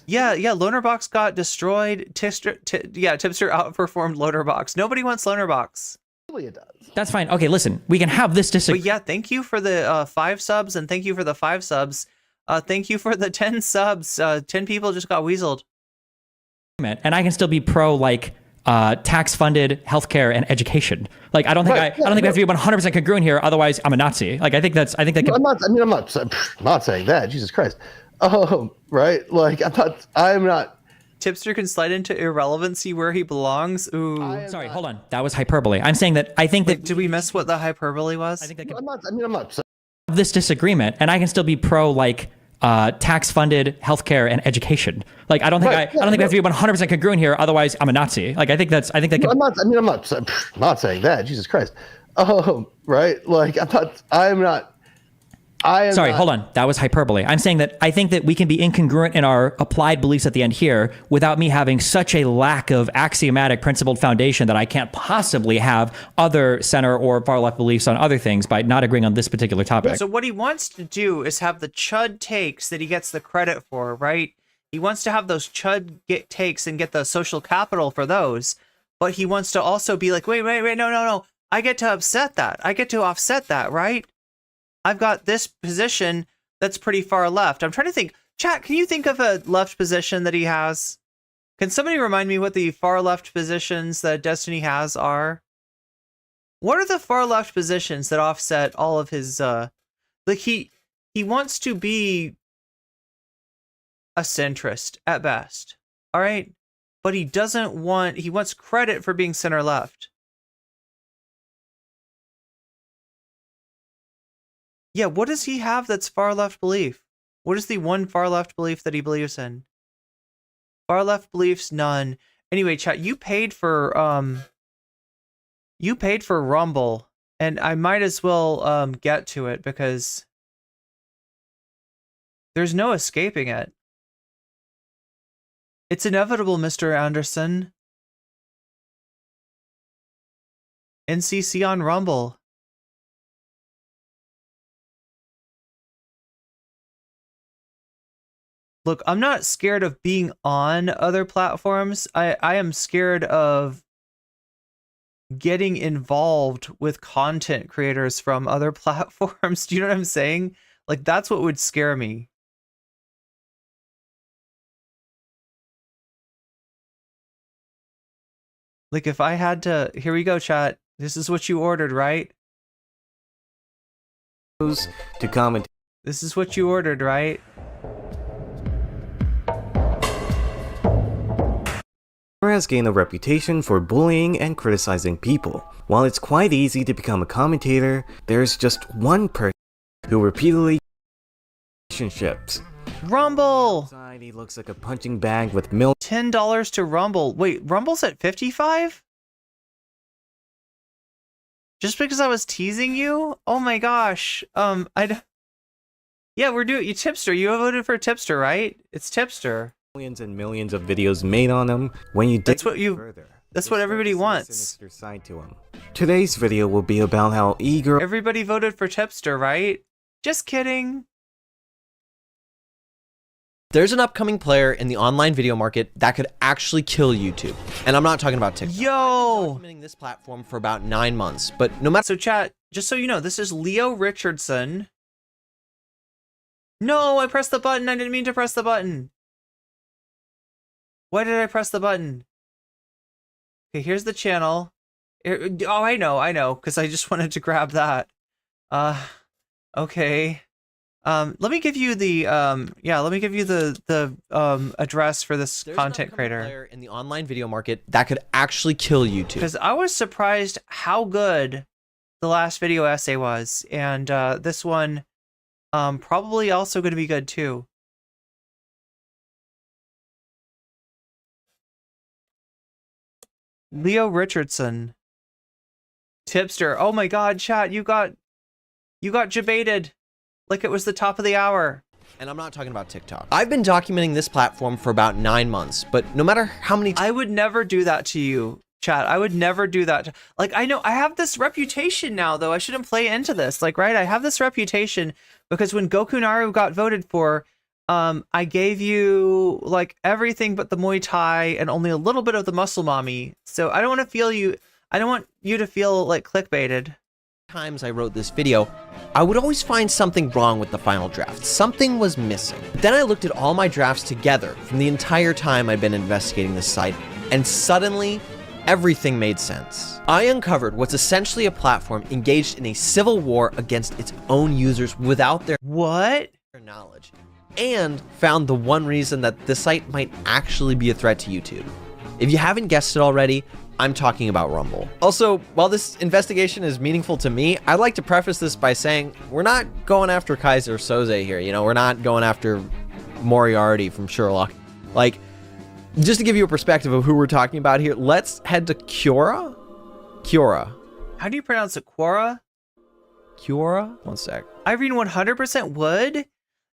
Speaker 2: Yeah. Lonerbox got destroyed. Tipster outperformed Lonerbox. Nobody wants Lonerbox.
Speaker 3: It does.
Speaker 4: That's fine. Okay, listen, we can have this
Speaker 2: But yeah, thank you for the 5 subs, and thank you for the 5 subs. Thank you for the 10 subs. 10 people just got weaseled.
Speaker 4: And I can still be pro like tax-funded healthcare and education. Like I don't think I don't think we have to be 100% congruent here. Otherwise, I'm a Nazi. Like I think that.
Speaker 3: I'm not saying that. Jesus Christ. Right? Like I'm not.
Speaker 2: Tipster can slide into irrelevancy where he belongs. Ooh.
Speaker 4: Sorry, hold on. That was hyperbole. I'm saying that I think that.
Speaker 2: Did we miss what the hyperbole was?
Speaker 4: I think that.
Speaker 3: I'm not.
Speaker 4: This disagreement, and I can still be pro like tax-funded healthcare and education. Like I don't think I don't think we have to be 100% congruent here. Otherwise, I'm a Nazi. Like I think that.
Speaker 3: I'm not saying that. Jesus Christ. Right? Like I'm not.
Speaker 4: Sorry, hold on. That was hyperbole. I'm saying that I think that we can be incongruent in our applied beliefs at the end here without me having such a lack of axiomatic principled foundation that I can't possibly have other center or far left beliefs on other things by not agreeing on this particular topic.
Speaker 2: So what he wants to do is have the chud takes that he gets the credit for, right? He wants to have those chud takes and get the social capital for those, but he wants to also be like, wait, no. I get to offset that, right? I've got this position that's pretty far left. I'm trying to think. Chat, can you think of a left position that he has? Can somebody remind me what the far left positions that Destiny has are? What are the far left positions that offset all of his like he wants to be a centrist at best. All right? But he wants credit for being center left. Yeah, what does he have that's far left belief? What is the one far left belief that he believes in? Far left beliefs, none. Anyway, chat, you paid for Rumble, and I might as well get to it because there's no escaping it. It's inevitable, Mr. Anderson. NCC on Rumble. Look, I'm not scared of being on other platforms. I am scared of getting involved with content creators from other platforms. Do you know what I'm saying? Like, that's what would scare me. Like, if I had to... Here we go, chat. This is what you ordered, right?
Speaker 5: To comment.
Speaker 2: This is what you ordered, right?
Speaker 5: Has gained a reputation for bullying and criticizing people. While it's quite easy to become a commentator, there's just one person who repeatedly relationships.
Speaker 2: Rumble!
Speaker 5: He looks like a punching bag with
Speaker 2: $10 to Rumble. Wait, Rumble's at 55? Just because I was teasing you? Oh my gosh. Yeah, we're doing you Tipster. You voted for Tipster, right? It's Tipster.
Speaker 5: Millions and millions of videos made on him. When you dig further,
Speaker 2: that's what everybody wants.
Speaker 5: Side to him. Today's video will be about how
Speaker 2: everybody voted for Tipster, right? Just kidding.
Speaker 22: There's an upcoming player in the online video market that could actually kill YouTube. And I'm not talking about TikTok.
Speaker 2: Yo!
Speaker 22: I've been documenting this platform for about 9 months, but no matter...
Speaker 2: So chat, just so you know, this is Leo Richardson. No, I pressed the button. I didn't mean to press the button. Why did I press the button? Okay, here's the channel. Oh, I know, because I just wanted to grab that. Okay. Let me give you the address for this content creator.
Speaker 22: Player in the online video market that could actually kill YouTube.
Speaker 2: Because I was surprised how good the last video essay was, and this one probably also going to be good too. Leo Richardson. Tipster. Oh my god, chat, you got jebaited. Like it was the top of the hour.
Speaker 22: And I'm not talking about TikTok. I've been documenting this platform for about 9 months, but no matter how many
Speaker 2: I would never do that to you, chat. I would never do that. Like, I know I have this reputation now, though. I shouldn't play into this. Like, right? I have this reputation because when Goku Naru got voted for, I gave you like everything but the Muay Thai and only a little bit of the Muscle Mommy. So I don't want you to feel like clickbaited.
Speaker 22: Times I wrote this video, I would always find something wrong with the final draft. Something was missing. Then I looked at all my drafts together from the entire time I'd been investigating this site, and suddenly everything made sense. I uncovered what's essentially a platform engaged in a civil war against its own users without their knowledge, and found the one reason that this site might actually be a threat to YouTube. If you haven't guessed it already, I'm talking about Rumble. Also, while this investigation is meaningful to me, I'd like to preface this by saying we're not going after Kaiser Soze here. You know, we're not going after Moriarty from Sherlock. Like, just to give you a perspective of who we're talking about here, let's head to Quora.
Speaker 2: How do you pronounce it? Quora?
Speaker 22: Quora? One sec.
Speaker 2: Irene 100% would?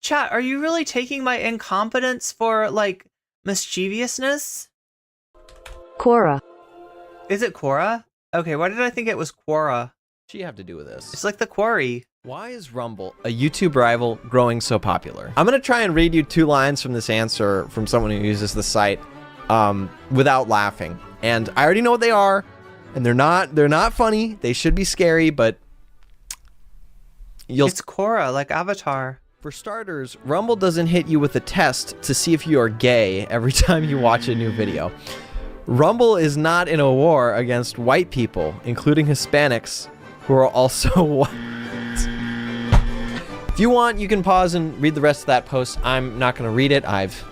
Speaker 2: Chat, are you really taking my incompetence for, like, mischievousness?
Speaker 1: Quora.
Speaker 2: Is it Quora? Okay, why did I think it was Quora?
Speaker 22: What do you have to do with this?
Speaker 2: It's like the quarry.
Speaker 22: Why is Rumble, a YouTube rival, growing so popular? I'm gonna try and read you 2 lines from this answer from someone who uses the site without laughing. And I already know what they are, and they're not funny. They should be scary, but
Speaker 2: It's Quora, like Avatar.
Speaker 22: For starters, Rumble doesn't hit you with a test to see if you are gay every time you watch a new video. Rumble is not in a war against white people, including Hispanics, who are also white. If you want, you can pause and read the rest of that post. I'm not going to read it. I've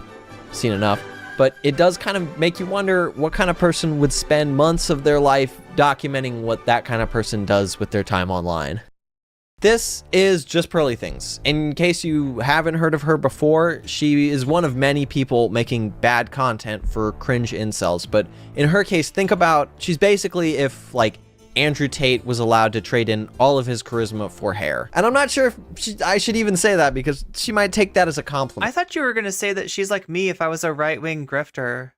Speaker 22: seen enough. But it does kind of make you wonder what kind of person would spend months of their life documenting what that kind of person does with their time online. This is Just Pearly Things. In case you haven't heard of her before, she is one of many people making bad content for cringe incels. But in her case, think about, she's basically if, like, Andrew Tate was allowed to trade in all of his charisma for hair. And I'm not sure if I should even say that, because she might take that as a compliment.
Speaker 2: I thought you were going to say that she's like me if I was a right-wing grifter.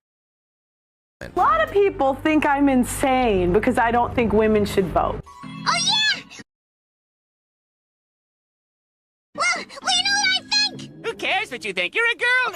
Speaker 1: A lot of people think I'm insane because I don't think women should vote.
Speaker 6: Oh, yeah! Well, you know what I think? Who cares what you think? You're a girl!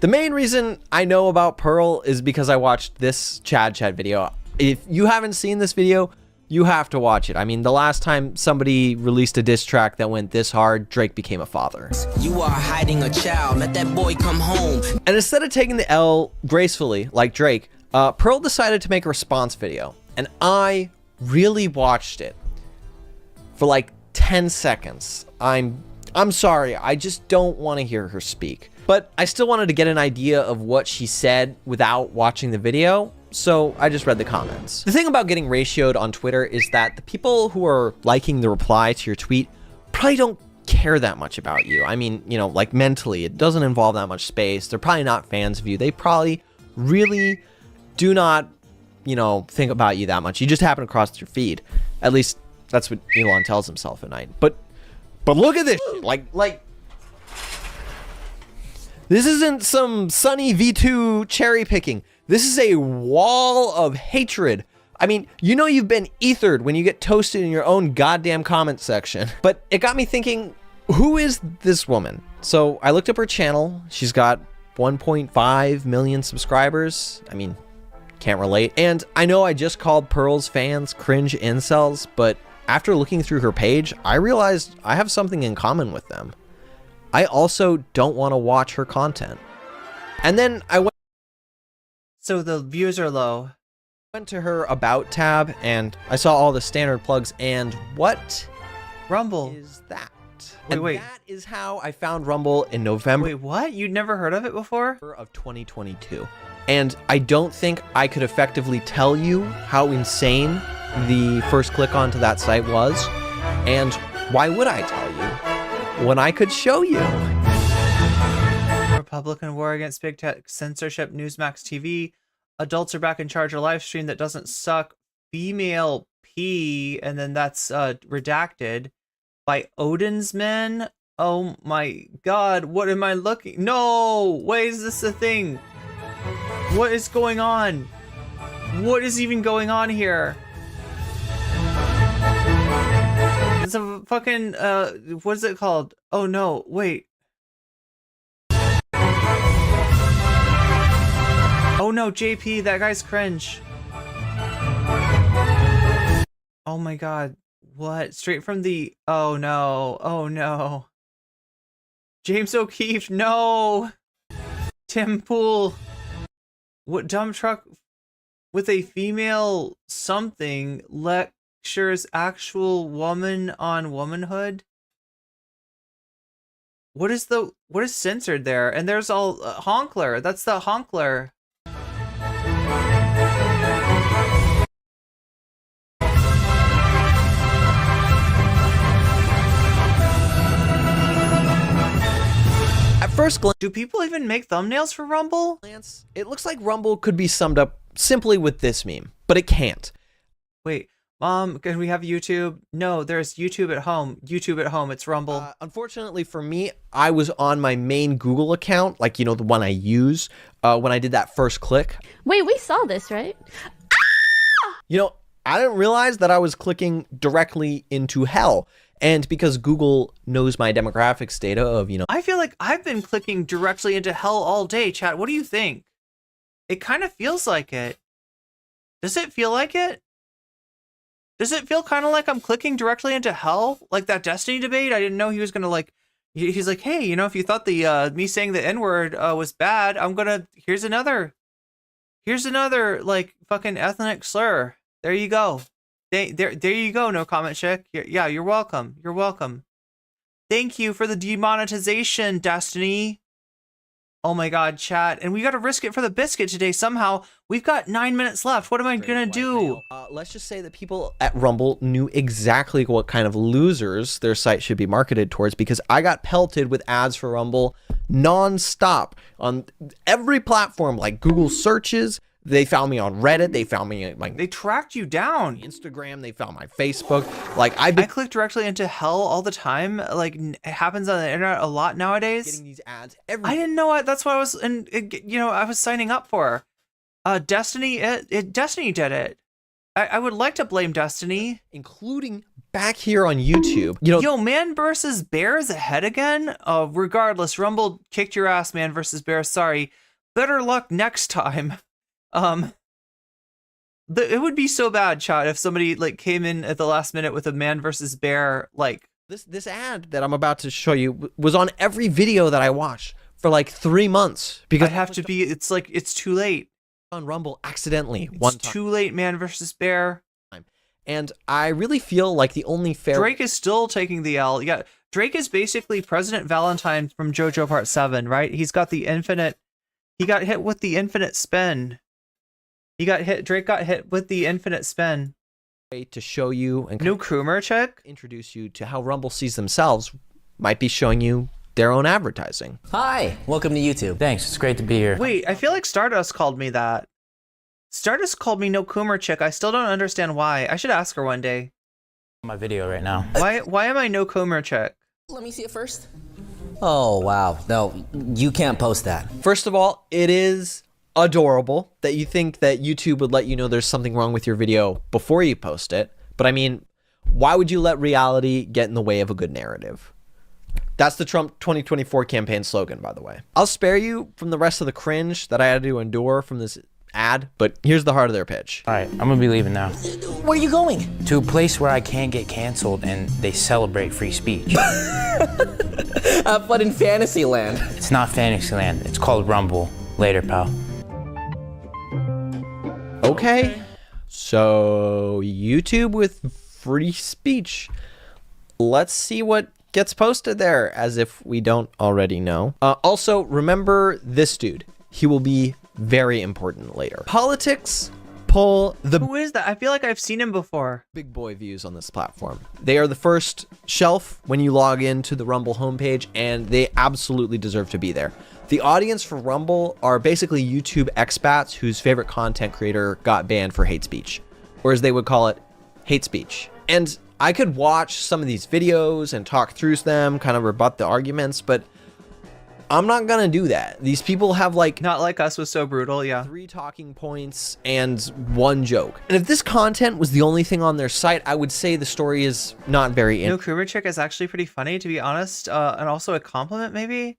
Speaker 22: The main reason I know about Pearl is because I watched this Chad Chat video. If you haven't seen this video, you have to watch it. I mean, the last time somebody released a diss track that went this hard, Drake became a father.
Speaker 8: You are hiding a child. Let that boy come home.
Speaker 22: And instead of taking the L gracefully, like Drake, Pearl decided to make a response video. And I really watched it for like 10 seconds. I'm sorry, I just don't want to hear her speak. But I still wanted to get an idea of what she said without watching the video, so I just read the comments. The thing about getting ratioed on Twitter is that the people who are liking the reply to your tweet probably don't care that much about you. I mean, you know, like mentally, it doesn't involve that much space. They're probably not fans of you. They probably really do not, you know, think about you that much. You just happen across your feed. At least that's what Elon tells himself at night. But look at this shit. Like this isn't some Sunny V2 cherry picking. This is a wall of hatred. I mean, you know you've been ethered when you get toasted in your own goddamn comment section. But it got me thinking, who is this woman? So I looked up her channel. She's got 1.5 million subscribers. I mean, can't relate. And I know I just called Pearl's fans cringe incels, but after looking through her page, I realized I have something in common with them. I also don't want to watch her content. And then I went...
Speaker 2: So the views are low.
Speaker 22: Went to her About tab, and I saw all the standard plugs, and what?
Speaker 2: Rumble.
Speaker 22: Is that?
Speaker 2: Wait.
Speaker 22: That is how I found Rumble in November.
Speaker 2: Wait, what? You'd never heard of it before?
Speaker 22: Of 2022. And I don't think I could effectively tell you how insane the first click onto that site was. And why would I tell you when I could show you?
Speaker 2: Republican war against big tech censorship, Newsmax TV. Adults are back in charge of live stream that doesn't suck. Female P, and then that's redacted by Odin's Men. Oh my god, what am I looking? No, why is this a thing? What is going on? What is even going on here? It's a fucking what is it called? Oh no, wait. Oh no, JP, that guy's cringe. Oh my god. What? Straight from the... Oh no. Oh no. James O'Keefe, no! Tim Pool. What dump truck with a female something lectures actual woman on womanhood? What is censored there? And there's all Honkler. That's the Honkler.
Speaker 22: First glance,
Speaker 2: do people even make thumbnails for Rumble?
Speaker 22: It looks like Rumble could be summed up simply with this meme, but it can't.
Speaker 2: Wait, Mom, can we have YouTube? No, there's YouTube at home. YouTube at home. It's Rumble.
Speaker 22: Unfortunately for me, I was on my main Google account, like, you know, the one I use, when I did that first click.
Speaker 7: Wait, we saw this, right?
Speaker 22: You know, I didn't realize that I was clicking directly into hell. And because Google knows my demographics data of, you know...
Speaker 2: I feel like I've been clicking directly into hell all day, chat. What do you think? It kind of feels like it. Does it feel like it? Does it feel kind of like I'm clicking directly into hell? Like that Destiny debate? I didn't know he was going to like... He's like, hey, you know, if you thought the me saying the N-word was bad, I'm going to... Here's another, like, fucking ethnic slur. There you go. There you go, no comment check. Yeah, you're welcome. You're welcome. Thank you for the demonetization, Destiny. Oh my god, chat. And we got to risk it for the biscuit today somehow. We've got 9 minutes left. What am I gonna do?
Speaker 22: Let's just say that people at Rumble knew exactly what kind of losers their site should be marketed towards, because I got pelted with ads for Rumble non-stop on every platform, like Google searches. They found me on Reddit. They found me like
Speaker 2: they tracked you down.
Speaker 22: Instagram. They found my Facebook. Like I
Speaker 2: click directly into hell all the time. Like it happens on the internet a lot nowadays.
Speaker 22: Getting these ads.
Speaker 2: I didn't know it. That's what I was, and you know, I was signing up for. Destiny. Destiny did it. I would like to blame Destiny,
Speaker 22: including back here on YouTube. You know,
Speaker 2: yo, man versus bear is ahead again. Regardless, Rumble kicked your ass, man versus bear. Sorry. Better luck next time. It would be so bad, chat, if somebody like came in at the last minute with a man versus bear. Like
Speaker 22: this ad that I'm about to show you was on every video that I watched for like 3 months, because
Speaker 2: I have to be. It's like it's too late
Speaker 22: on Rumble accidentally.
Speaker 2: It's too late, man versus bear.
Speaker 22: And I really feel like the only fair...
Speaker 2: Drake is still taking the L. Yeah, Drake is basically President Valentine from JoJo Part 7, right? He's got the infinite... He got hit with the infinite spin. Drake got hit with the infinite spin.
Speaker 22: To show you and...
Speaker 2: No Coomer check?
Speaker 22: Introduce you to how Rumble sees themselves might be showing you their own advertising.
Speaker 14: Hi, welcome to YouTube. Thanks, it's great to be here.
Speaker 2: Wait, I feel like Stardust called me that. Stardust called me no Coomer chick. I still don't understand why. I should ask her one day.
Speaker 14: My video right now.
Speaker 2: Why am I no Coomer chick?
Speaker 14: Let me see it first. Oh, wow. No, you can't post that.
Speaker 22: First of all, it is adorable that you think that YouTube would let you know there's something wrong with your video before you post it. But I mean, why would you let reality get in the way of a good narrative? That's the Trump 2024 campaign slogan, by the way. I'll spare you from the rest of the cringe that I had to endure from this ad, but here's the heart of their pitch.
Speaker 14: All right, I'm gonna be leaving now. Where are you going? To a place where I can't get canceled and they celebrate free speech. Have fun in Fantasyland. It's not Fantasyland, it's called Rumble. Later, pal.
Speaker 22: Okay, so YouTube with free speech. Let's see what gets posted there, as if we don't already know. Also, remember this dude. He will be very important later. Politics pull the...
Speaker 2: Who is that? I feel like I've seen him before.
Speaker 22: Big boy views on this platform. They are the first shelf when you log into the Rumble homepage, and they absolutely deserve to be there. The audience for Rumble are basically YouTube expats whose favorite content creator got banned for hate speech, or as they would call it, hate speech. And I could watch some of these videos and talk through them, kind of rebut the arguments, but I'm not gonna do that. These people have like...
Speaker 2: Not like us was so brutal, yeah.
Speaker 22: 3 talking points and 1 joke. And if this content was the only thing on their site, I would say the story is not very...
Speaker 2: No Coomer chick is actually pretty funny, to be honest, and also a compliment, maybe?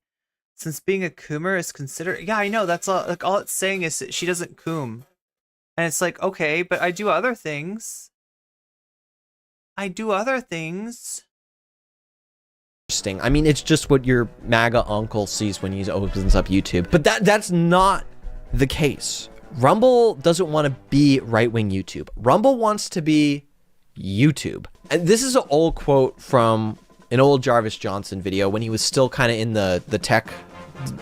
Speaker 2: Since being a Coomer is considered... Yeah, I know, that's all, like, all it's saying is that she doesn't coom. And it's like, okay, but I do other things.
Speaker 22: I mean, it's just what your MAGA uncle sees when he opens up YouTube. But that's not the case. Rumble doesn't want to be right-wing YouTube. Rumble wants to be YouTube. And this is an old quote from an old Jarvis Johnson video when he was still kind of in the tech,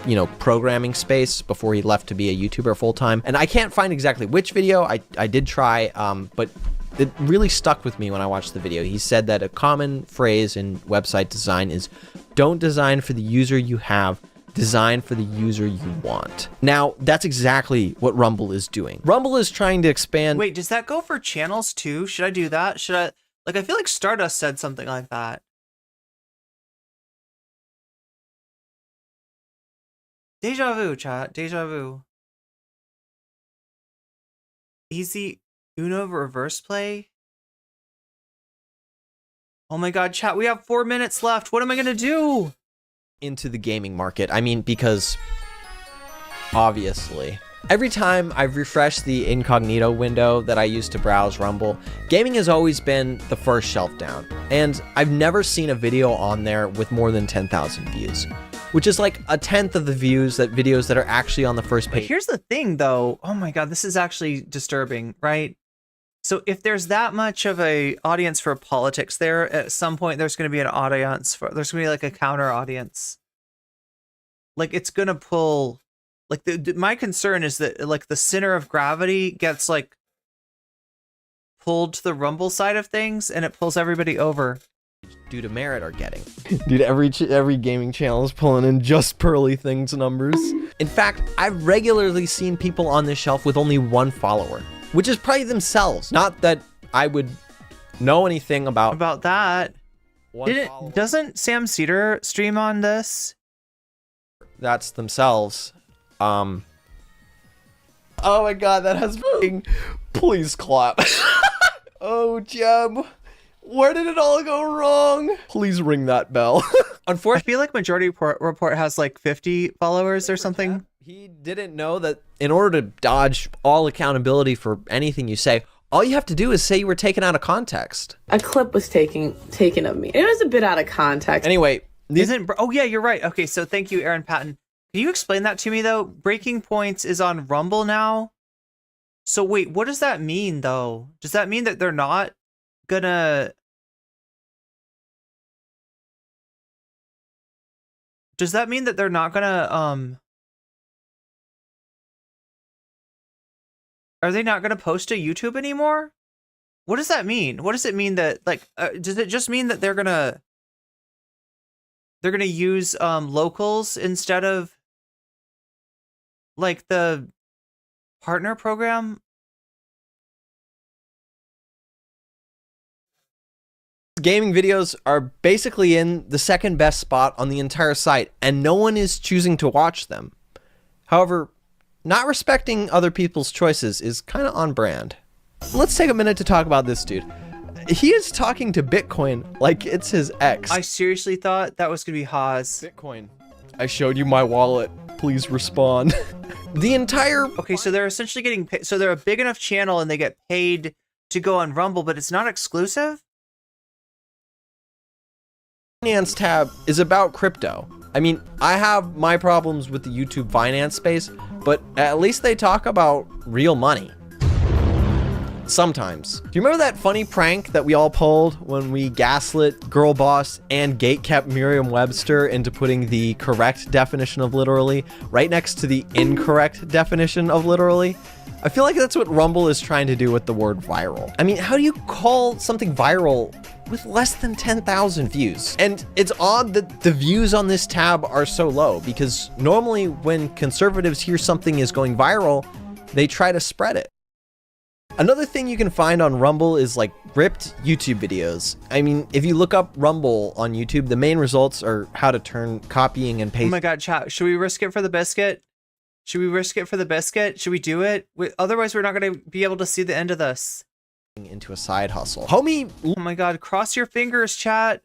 Speaker 22: you know, programming space before he left to be a YouTuber full-time. And I can't find exactly which video. I did try, but it really stuck with me when I watched the video. He said that a common phrase in website design is, don't design for the user you have, designed for the user you want. Now, that's exactly what Rumble is doing. Rumble is trying to expand.
Speaker 2: Wait, does that go for channels too? Should I do that? Should I, like, I feel like Stardust said something like that. Deja vu, chat. Deja vu. Easy Uno reverse play. Oh my god, chat, we have 4 minutes left. What am I gonna do? Into the gaming market. I mean, because obviously, every time I've refreshed the incognito window that I use to browse Rumble, gaming has always been the first shelf down. And I've never seen a video on there with more than 10,000 views, which is like a tenth of the views that videos that are actually on the first page. But here's the thing though. Oh my god, this is actually disturbing, right? So if there's that much of a audience for politics there, at some point there's going to be an audience for, there's going to be like a counter audience. Like it's going to pull, like my concern is that like the center of gravity gets like pulled to the Rumble side of things and it pulls everybody over. Due to merit are getting. Dude, every gaming channel is pulling in just Pearly Things numbers. In fact, I've regularly seen people on this shelf with only 1 follower. Which is probably themselves. Not that I would know anything about that. Doesn't Sam Cedar stream on this? That's themselves. Oh my god, that has been... Please clap. Oh, Jeb. Where did it all go wrong? Please ring that bell. Unfortunately, I feel like Majority Report has like 50 followers or something. He didn't know that in order to dodge all accountability for anything you say, all you have to do is say you were taken out of context.
Speaker 1: A clip was taken of me. It was a bit out of context.
Speaker 2: Anyway, oh yeah, you're right. Okay, so thank you, Aaron Patton. Can you explain that to me though? Breaking Points is on Rumble now. So wait, what does that mean though? Does that mean that they're not gonna... Does that mean that they're not gonna, are they not gonna post to YouTube anymore? What does that mean? What does it mean that, like, does it just mean that they're gonna use, locals instead of, like, the partner program? Gaming videos are basically in the second best spot on the entire site, and no one is choosing to watch them. However, not respecting other people's choices is kind of on brand. Let's take a minute to talk about this dude. He is talking to Bitcoin like it's his ex. I seriously thought that was gonna be Haas. Bitcoin, I showed you my wallet. Please respond. The entire... Okay, so they're essentially getting paid. So they're a big enough channel and they get paid to go on Rumble, but it's not exclusive? Finance tab is about crypto. I mean, I have my problems with the YouTube finance space, but at least they talk about real money. Sometimes. Do you remember that funny prank that we all pulled when we gaslit Girlboss and gatekept Merriam-Webster into putting the correct definition of literally right next to the incorrect definition of literally? I feel like that's what Rumble is trying to do with the word viral. I mean, how do you call something viral with less than 10,000 views? And it's odd that the views on this tab are so low, because normally when conservatives hear something is going viral, they try to spread it. Another thing you can find on Rumble is like ripped YouTube videos. I mean, if you look up Rumble on YouTube, the main results are how to turn copying and pasting. Oh my god, chat, should we risk it for the biscuit? Should we risk it for the biscuit? Should we do it? Otherwise, we're not going to be able to see the end of this. Into a side hustle. Homie! Oh my god, cross your fingers, chat.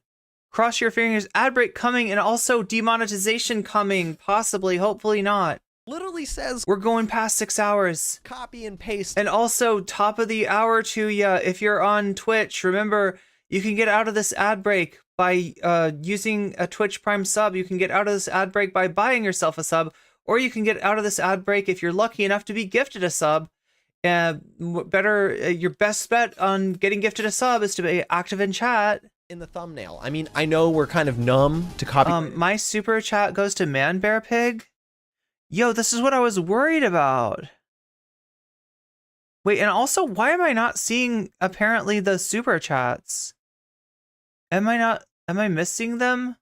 Speaker 2: Cross your fingers. Ad break coming and also demonetization coming. Possibly, hopefully not. Literally says we're going past 6 hours. Copy and paste. And also, top of the hour to ya. If you're on Twitch, remember, you can get out of this ad break by using a Twitch Prime sub. You can get out of this ad break by buying yourself a sub. Or you can get out of this ad break if you're lucky enough to be gifted a sub. Your best bet on getting gifted a sub is to be active in chat. In the thumbnail. I mean, I know we're kind of numb to copy. My super chat goes to Man Bear Pig. Yo, this is what I was worried about. Wait, and also, why am I not seeing apparently the super chats? Am I missing them?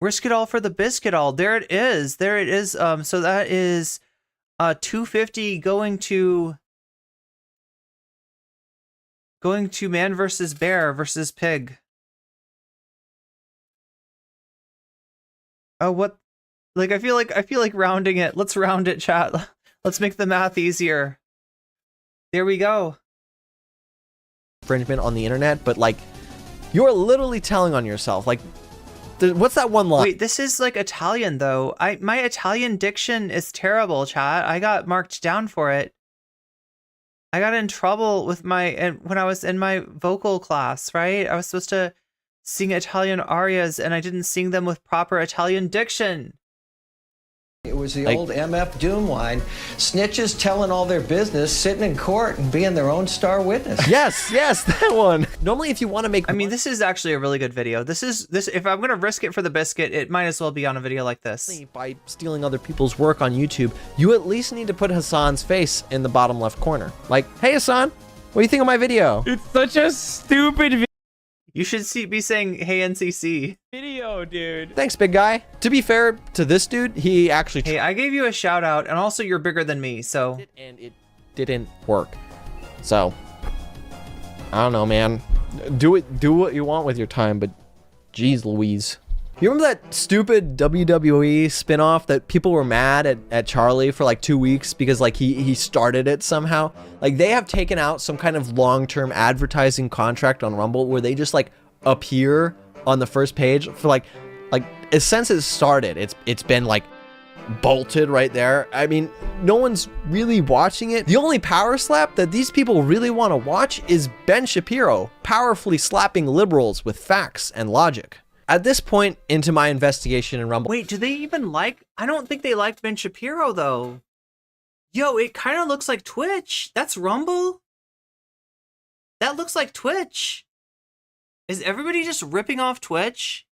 Speaker 2: Risk it all for the biscuit all. There it is. There it is. So that is 250 going to man versus bear versus pig. Oh, what? Like I feel like rounding it. Let's round it, chat. Let's make the math easier. There we go.
Speaker 22: Infringement on the internet, but like you're literally telling on yourself. Like, what's that one line?
Speaker 2: Wait, this is like Italian though. My Italian diction is terrible, chat. I got marked down for it. I got in trouble with when I was in my vocal class, right? I was supposed to sing Italian arias and I didn't sing them with proper Italian diction.
Speaker 7: It was the old MF Doom line. Snitches telling all their business, sitting in court and being their own star witness.
Speaker 22: Yes, that one. Normally, if you want to make...
Speaker 2: I mean, this is actually a really good video. This. If I'm going to risk it for the biscuit, it might as well be on a video like this.
Speaker 22: By stealing other people's work on YouTube, you at least need to put Hassan's face in the bottom left corner. Like, hey, Hassan, what do you think of my video?
Speaker 16: It's such a stupid video.
Speaker 2: You should be saying, hey, NCC.
Speaker 16: Video, dude.
Speaker 22: Thanks, big guy. To be fair to this dude, he actually...
Speaker 2: Hey, I gave you a shout out, and also you're bigger than me, so...
Speaker 22: And it didn't work. So, I don't know, man. Do what you want with your time, but geez Louise. You remember that stupid WWE spinoff that people were mad at Charlie for like 2 weeks because like he started it somehow? Like they have taken out some kind of long-term advertising contract on Rumble where they just like appear on the first page for like since it started, it's been like bolted right there. I mean, no one's really watching it. The only power slap that these people really want to watch is Ben Shapiro powerfully slapping liberals with facts and logic. At this point into my investigation in Rumble...
Speaker 2: Wait, do they even like... I don't think they liked Ben Shapiro, though. Yo, it kind of looks like Twitch. That's Rumble? That looks like Twitch. Is everybody just ripping off Twitch?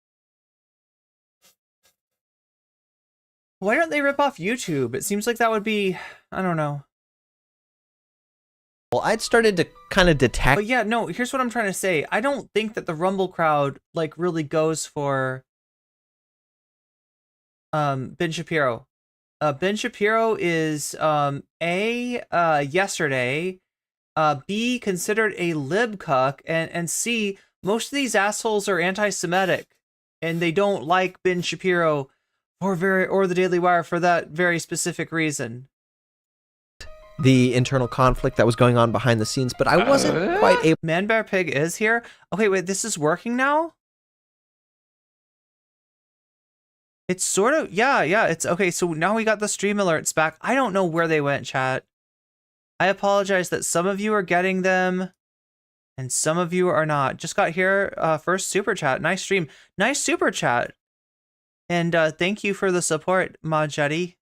Speaker 2: Why don't they rip off YouTube? It seems like that would be... I don't know.
Speaker 22: Well, I'd started to kind of detect...
Speaker 2: But yeah, no, here's what I'm trying to say. I don't think that the Rumble crowd, like, really goes for Ben Shapiro. Ben Shapiro is, yesterday, B, considered a lib cuck, and C, most of these assholes are anti-Semitic, and they don't like Ben Shapiro or the Daily Wire for that very specific reason.
Speaker 22: The internal conflict that was going on behind the scenes, but I wasn't quite able...
Speaker 2: Man Bear Pig is here? Okay, wait, this is working now? It's sort of... Yeah, it's... Okay, so now we got the stream alerts back. I don't know where they went, chat. I apologize that some of you are getting them, and some of you are not. Just got here, first super chat. Nice stream. Nice super chat. And thank you for the support, Majetti.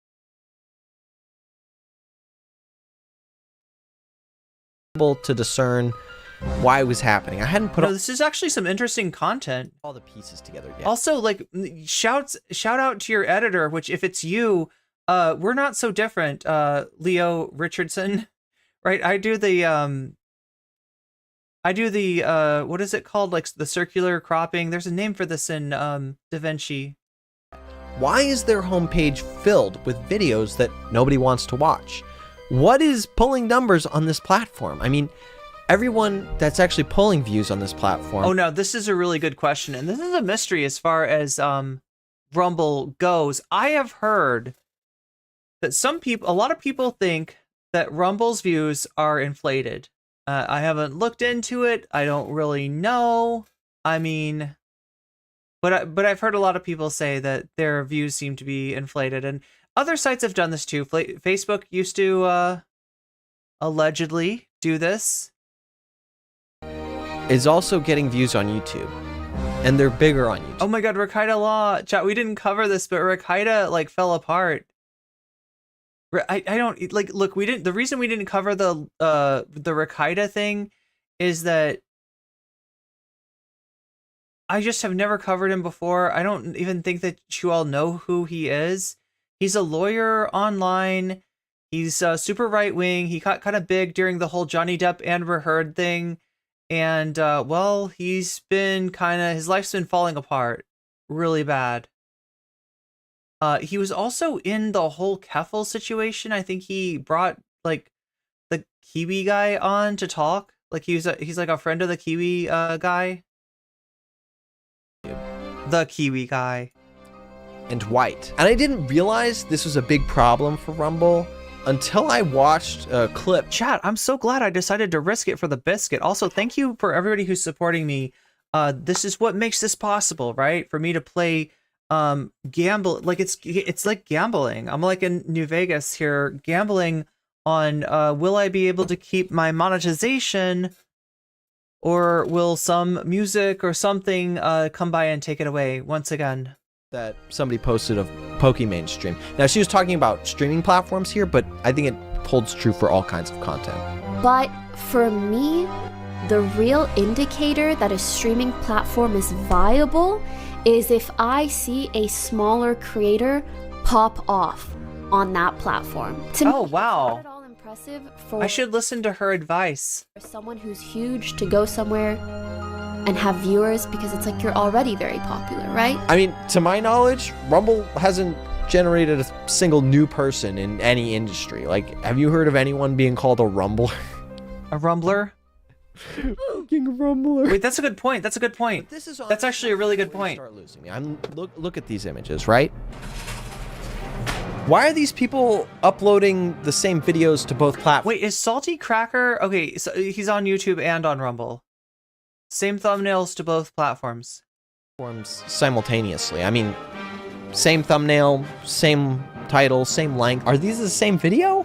Speaker 22: To discern why it was happening. I hadn't put...
Speaker 2: No, this is actually some interesting content.
Speaker 22: All the pieces together yet.
Speaker 2: Also, like, shout out to your editor, which if it's you, we're not so different, Leo Richardson, right? I do the what is it called? Like the circular cropping. There's a name for this in DaVinci.
Speaker 22: Why is their homepage filled with videos that nobody wants to watch? What is pulling numbers on this platform? I mean, everyone that's actually pulling views on this platform...
Speaker 2: Oh no, this is a really good question, and this is a mystery as far as Rumble goes. I have heard that a lot of people think that Rumble's views are inflated. I haven't looked into it. I don't really know. I mean, but I've heard a lot of people say that their views seem to be inflated, and other sites have done this too. Facebook used to allegedly do this.
Speaker 22: Is also getting views on YouTube, and they're bigger on YouTube.
Speaker 2: Oh my god, Rakaida Law. Chat, we didn't cover this, but Rakaida like fell apart. I don't like look, we didn't, the reason we didn't cover the Rakaida thing is that I just have never covered him before. I don't even think that you all know who he is. He's a lawyer online. He's super right wing. He got kind of big during the whole Johnny Depp Amber Heard thing. And well, he's been his life's been falling apart really bad. He was also in the whole Keffel situation. I think he brought like the Kiwi guy on to talk. Like he's like a friend of the Kiwi guy. The Kiwi guy.
Speaker 22: And white. And I didn't realize this was a big problem for Rumble until I watched a clip.
Speaker 2: Chat, I'm so glad I decided to risk it for the biscuit. Also, thank you for everybody who's supporting me. This is what makes this possible, right? For me to play gamble, like it's like gambling. I'm like in New Vegas here, gambling on will I be able to keep my monetization, or will some music or something come by and take it away once again?
Speaker 22: That somebody posted of Pokimane stream. Now she was talking about streaming platforms here, but I think it holds true for all kinds of content.
Speaker 18: But for me, the real indicator that a streaming platform is viable is if I see a smaller creator pop off on that platform. To me,
Speaker 2: oh wow.
Speaker 18: it's not at all impressive for
Speaker 2: I should listen to her advice.
Speaker 18: someone who's huge to go somewhere and have viewers, because it's like you're already very popular, right?
Speaker 22: I mean, to my knowledge, Rumble hasn't generated a single new person in any industry. Like, have you heard of anyone being called a Rumbler?
Speaker 2: A Rumbler?
Speaker 22: Fucking Rumbler.
Speaker 2: Wait, that's a good point. That's a good point. That's actually a really good point.
Speaker 22: Start losing me. Look at these images, right? Why are these people uploading the same videos to both platforms?
Speaker 2: Wait, is Salty Cracker? Okay, so he's on YouTube and on Rumble. Same thumbnails to both platforms.
Speaker 22: Simultaneously. I mean, same thumbnail, same title, same length. Are these the same video?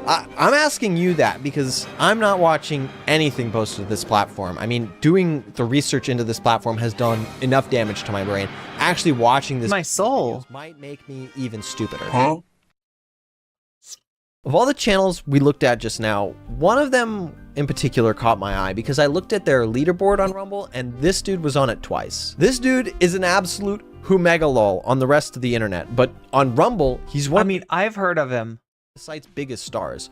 Speaker 22: I'm asking you that because I'm not watching anything posted to this platform. I mean, doing the research into this platform has done enough damage to my brain. Actually watching this
Speaker 2: my soul
Speaker 22: might make me even stupider. Huh? Of all the channels we looked at just now, one of them in particular caught my eye because I looked at their leaderboard on Rumble and this dude was on it twice. This dude is an absolute whomegalol on the rest of the internet, but on Rumble, he's one.
Speaker 2: I mean, I've heard of him.
Speaker 22: The site's biggest stars,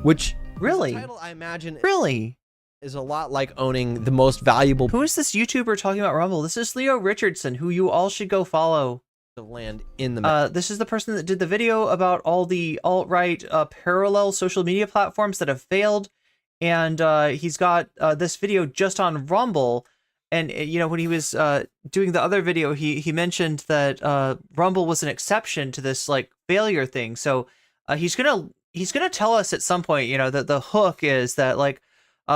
Speaker 22: which
Speaker 2: really,
Speaker 22: title, I imagine,
Speaker 2: really
Speaker 22: is a lot like owning the most valuable.
Speaker 2: Who is this YouTuber talking about Rumble? This is Leo Richardson, who you all should go follow.
Speaker 22: Land in the
Speaker 2: this is the person that did the video about all the alt-right parallel social media platforms that have failed, and he's got this video just on Rumble. And you know, when he was doing the other video, he mentioned that Rumble was an exception to this like failure thing. So he's gonna tell us at some point, you know, that the hook is that like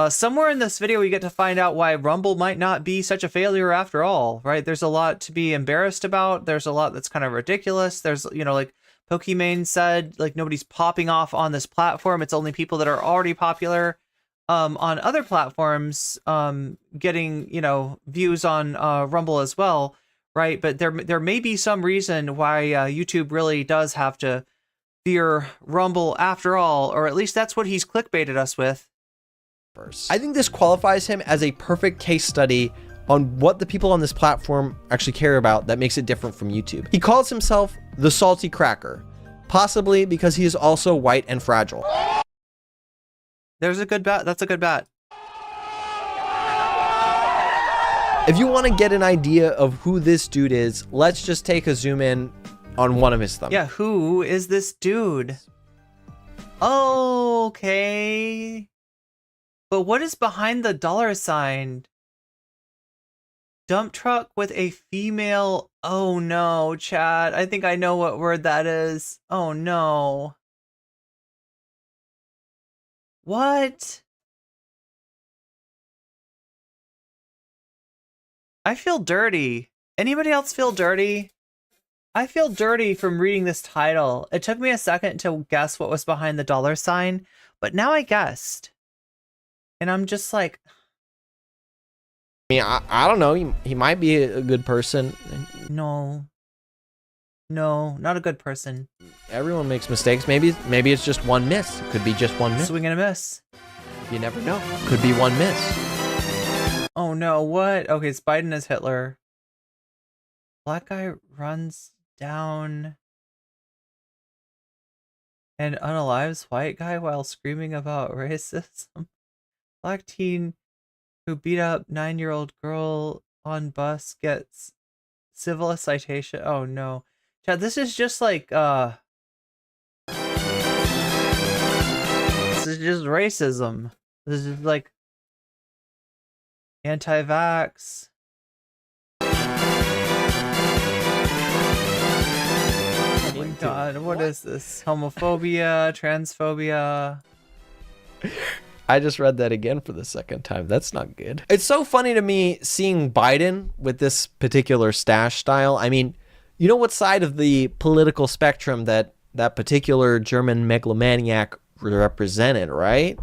Speaker 2: somewhere in this video we get to find out why Rumble might not be such a failure after all, right? There's a lot to be embarrassed about. There's a lot that's kind of ridiculous. There's, you know, like Pokimane said, like nobody's popping off on this platform. It's only people that are already popular on other platforms getting, you know, views on Rumble as well, right? But there may be some reason why YouTube really does have to fear Rumble after all, or at least that's what he's clickbaited us with.
Speaker 22: I think this qualifies him as a perfect case study on what the people on this platform actually care about that makes it different from YouTube. He calls himself the Salty Cracker, possibly because he is also white and fragile.
Speaker 2: There's a good bet. That's a good bet.
Speaker 22: If you want to get an idea of who this dude is, let's just take a zoom in on one of his thumbs.
Speaker 2: Yeah, who is this dude? Okay. But what is behind the $? Dump truck with a female. Oh no, chat. I think I know what word that is. Oh no. What? I feel dirty. Anybody else feel dirty? I feel dirty from reading this title. It took me a second to guess what was behind the $, but now I guessed. And I'm just like,
Speaker 22: I mean, I don't know. He might be a good person.
Speaker 2: No, not a good person.
Speaker 22: Everyone makes mistakes. Maybe it's just one miss. It could be just one miss.
Speaker 2: Swing and a miss.
Speaker 22: You never know. Could be one miss.
Speaker 2: Oh no, what? Okay, it's Biden as Hitler. Black guy runs down and unalives white guy while screaming about racism. Black teen who beat up 9-year-old girl on bus gets civil citation. Oh no. Chad, this is just like this is just racism. This is like anti-vax. Oh my god, what is this? Homophobia, transphobia.
Speaker 22: I just read that again for the second time. That's not good. It's so funny to me seeing Biden with this particular stash style. I mean, you know what side of the political spectrum that particular German megalomaniac represented, right?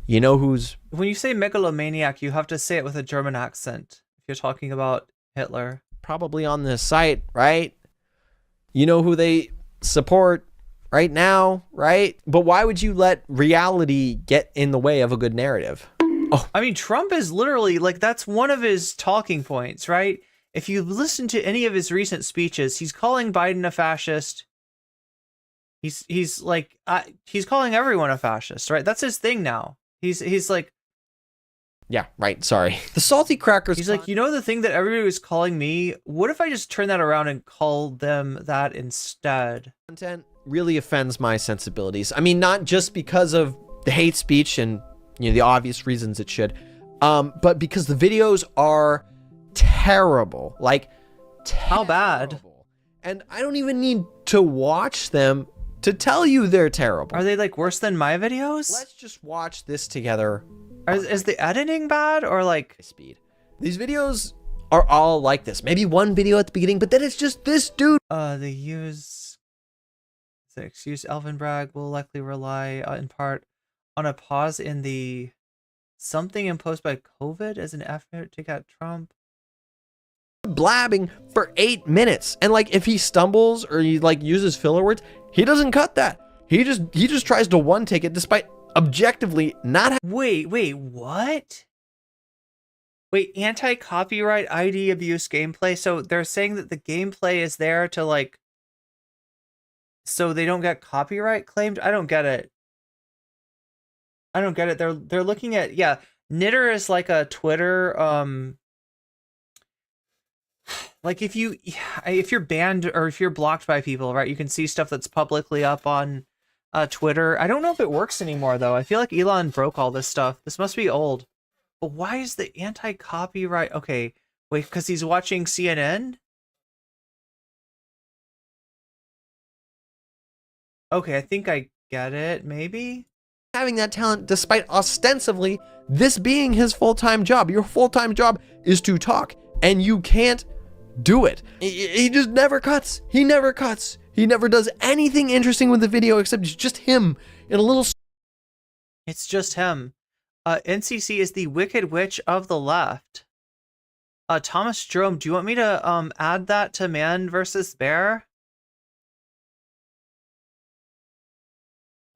Speaker 22: You know who's...
Speaker 2: When you say megalomaniac, you have to say it with a German accent. If you're talking about Hitler.
Speaker 22: Probably on this site, right? You know who they support right now, right? But why would you let reality get in the way of a good narrative?
Speaker 2: Oh, I mean, Trump is literally like, that's one of his talking points, right? If you listen to any of his recent speeches, he's calling Biden a fascist. He's like, he's calling everyone a fascist, right? That's his thing now. He's like,
Speaker 22: yeah, right. Sorry. The salty crackers.
Speaker 2: He's like, you know, the thing that everybody was calling me, what if I just turn that around and call them that instead?
Speaker 22: Content really offends my sensibilities. I mean, not just because of the hate speech and, you know, the obvious reasons it should, but because the videos are terrible. Like,
Speaker 2: how bad?
Speaker 22: And I don't even need to watch them to tell you they're terrible.
Speaker 2: Are they like worse than my videos?
Speaker 22: Let's just watch this together.
Speaker 2: Is the editing bad or like
Speaker 22: speed? These videos are all like this. Maybe one video at the beginning, but then it's just this dude.
Speaker 2: The excuse Alvin Bragg will likely rely in part on a pause in the something imposed by COVID as an effort to get Trump.
Speaker 22: Blabbing for 8 minutes, and like if he stumbles or he like uses filler words, he doesn't cut that. He just tries to one take it despite objectively not.
Speaker 2: Wait, what? Wait, anti-copyright ID abuse gameplay. So they're saying that the gameplay is there to like, so they don't get copyright claimed. I don't get it. They're looking at, yeah. Knitter is like a Twitter like if you're banned or if you're blocked by people, right, you can see stuff that's publicly up on Twitter. I don't know if it works anymore though. I feel like Elon broke all this stuff. This must be old. But why is the anti-copyright? Okay, wait, because he's watching CNN? Okay, I think I get it, maybe?
Speaker 22: Having that talent despite ostensibly this being his full-time job. Your full-time job is to talk, and you can't do it. He just never cuts. He never cuts. He never does anything interesting with the video except it's just him in a little...
Speaker 2: It's just him. NCC is the Wicked Witch of the left. Thomas Jerome, do you want me to add that to Man versus Bear?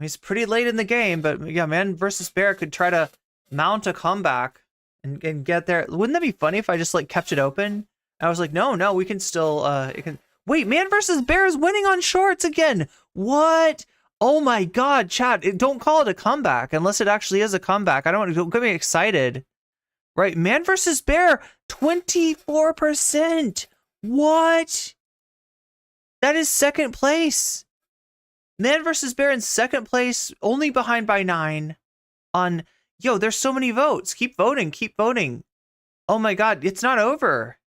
Speaker 2: He's pretty late in the game, but yeah, Man versus Bear could try to mount a comeback and get there. Wouldn't that be funny if I just like kept it open? I was like, no, we can still it can. Wait, Man versus Bear is winning on shorts again. What? Oh my god, chat. Don't call it a comeback unless it actually is a comeback. Don't get me excited. Right, Man versus Bear, 24%. What? That is second place. Man versus Bear in second place, only behind by 9 on, yo, there's so many votes. Keep voting. Oh my god, it's not over.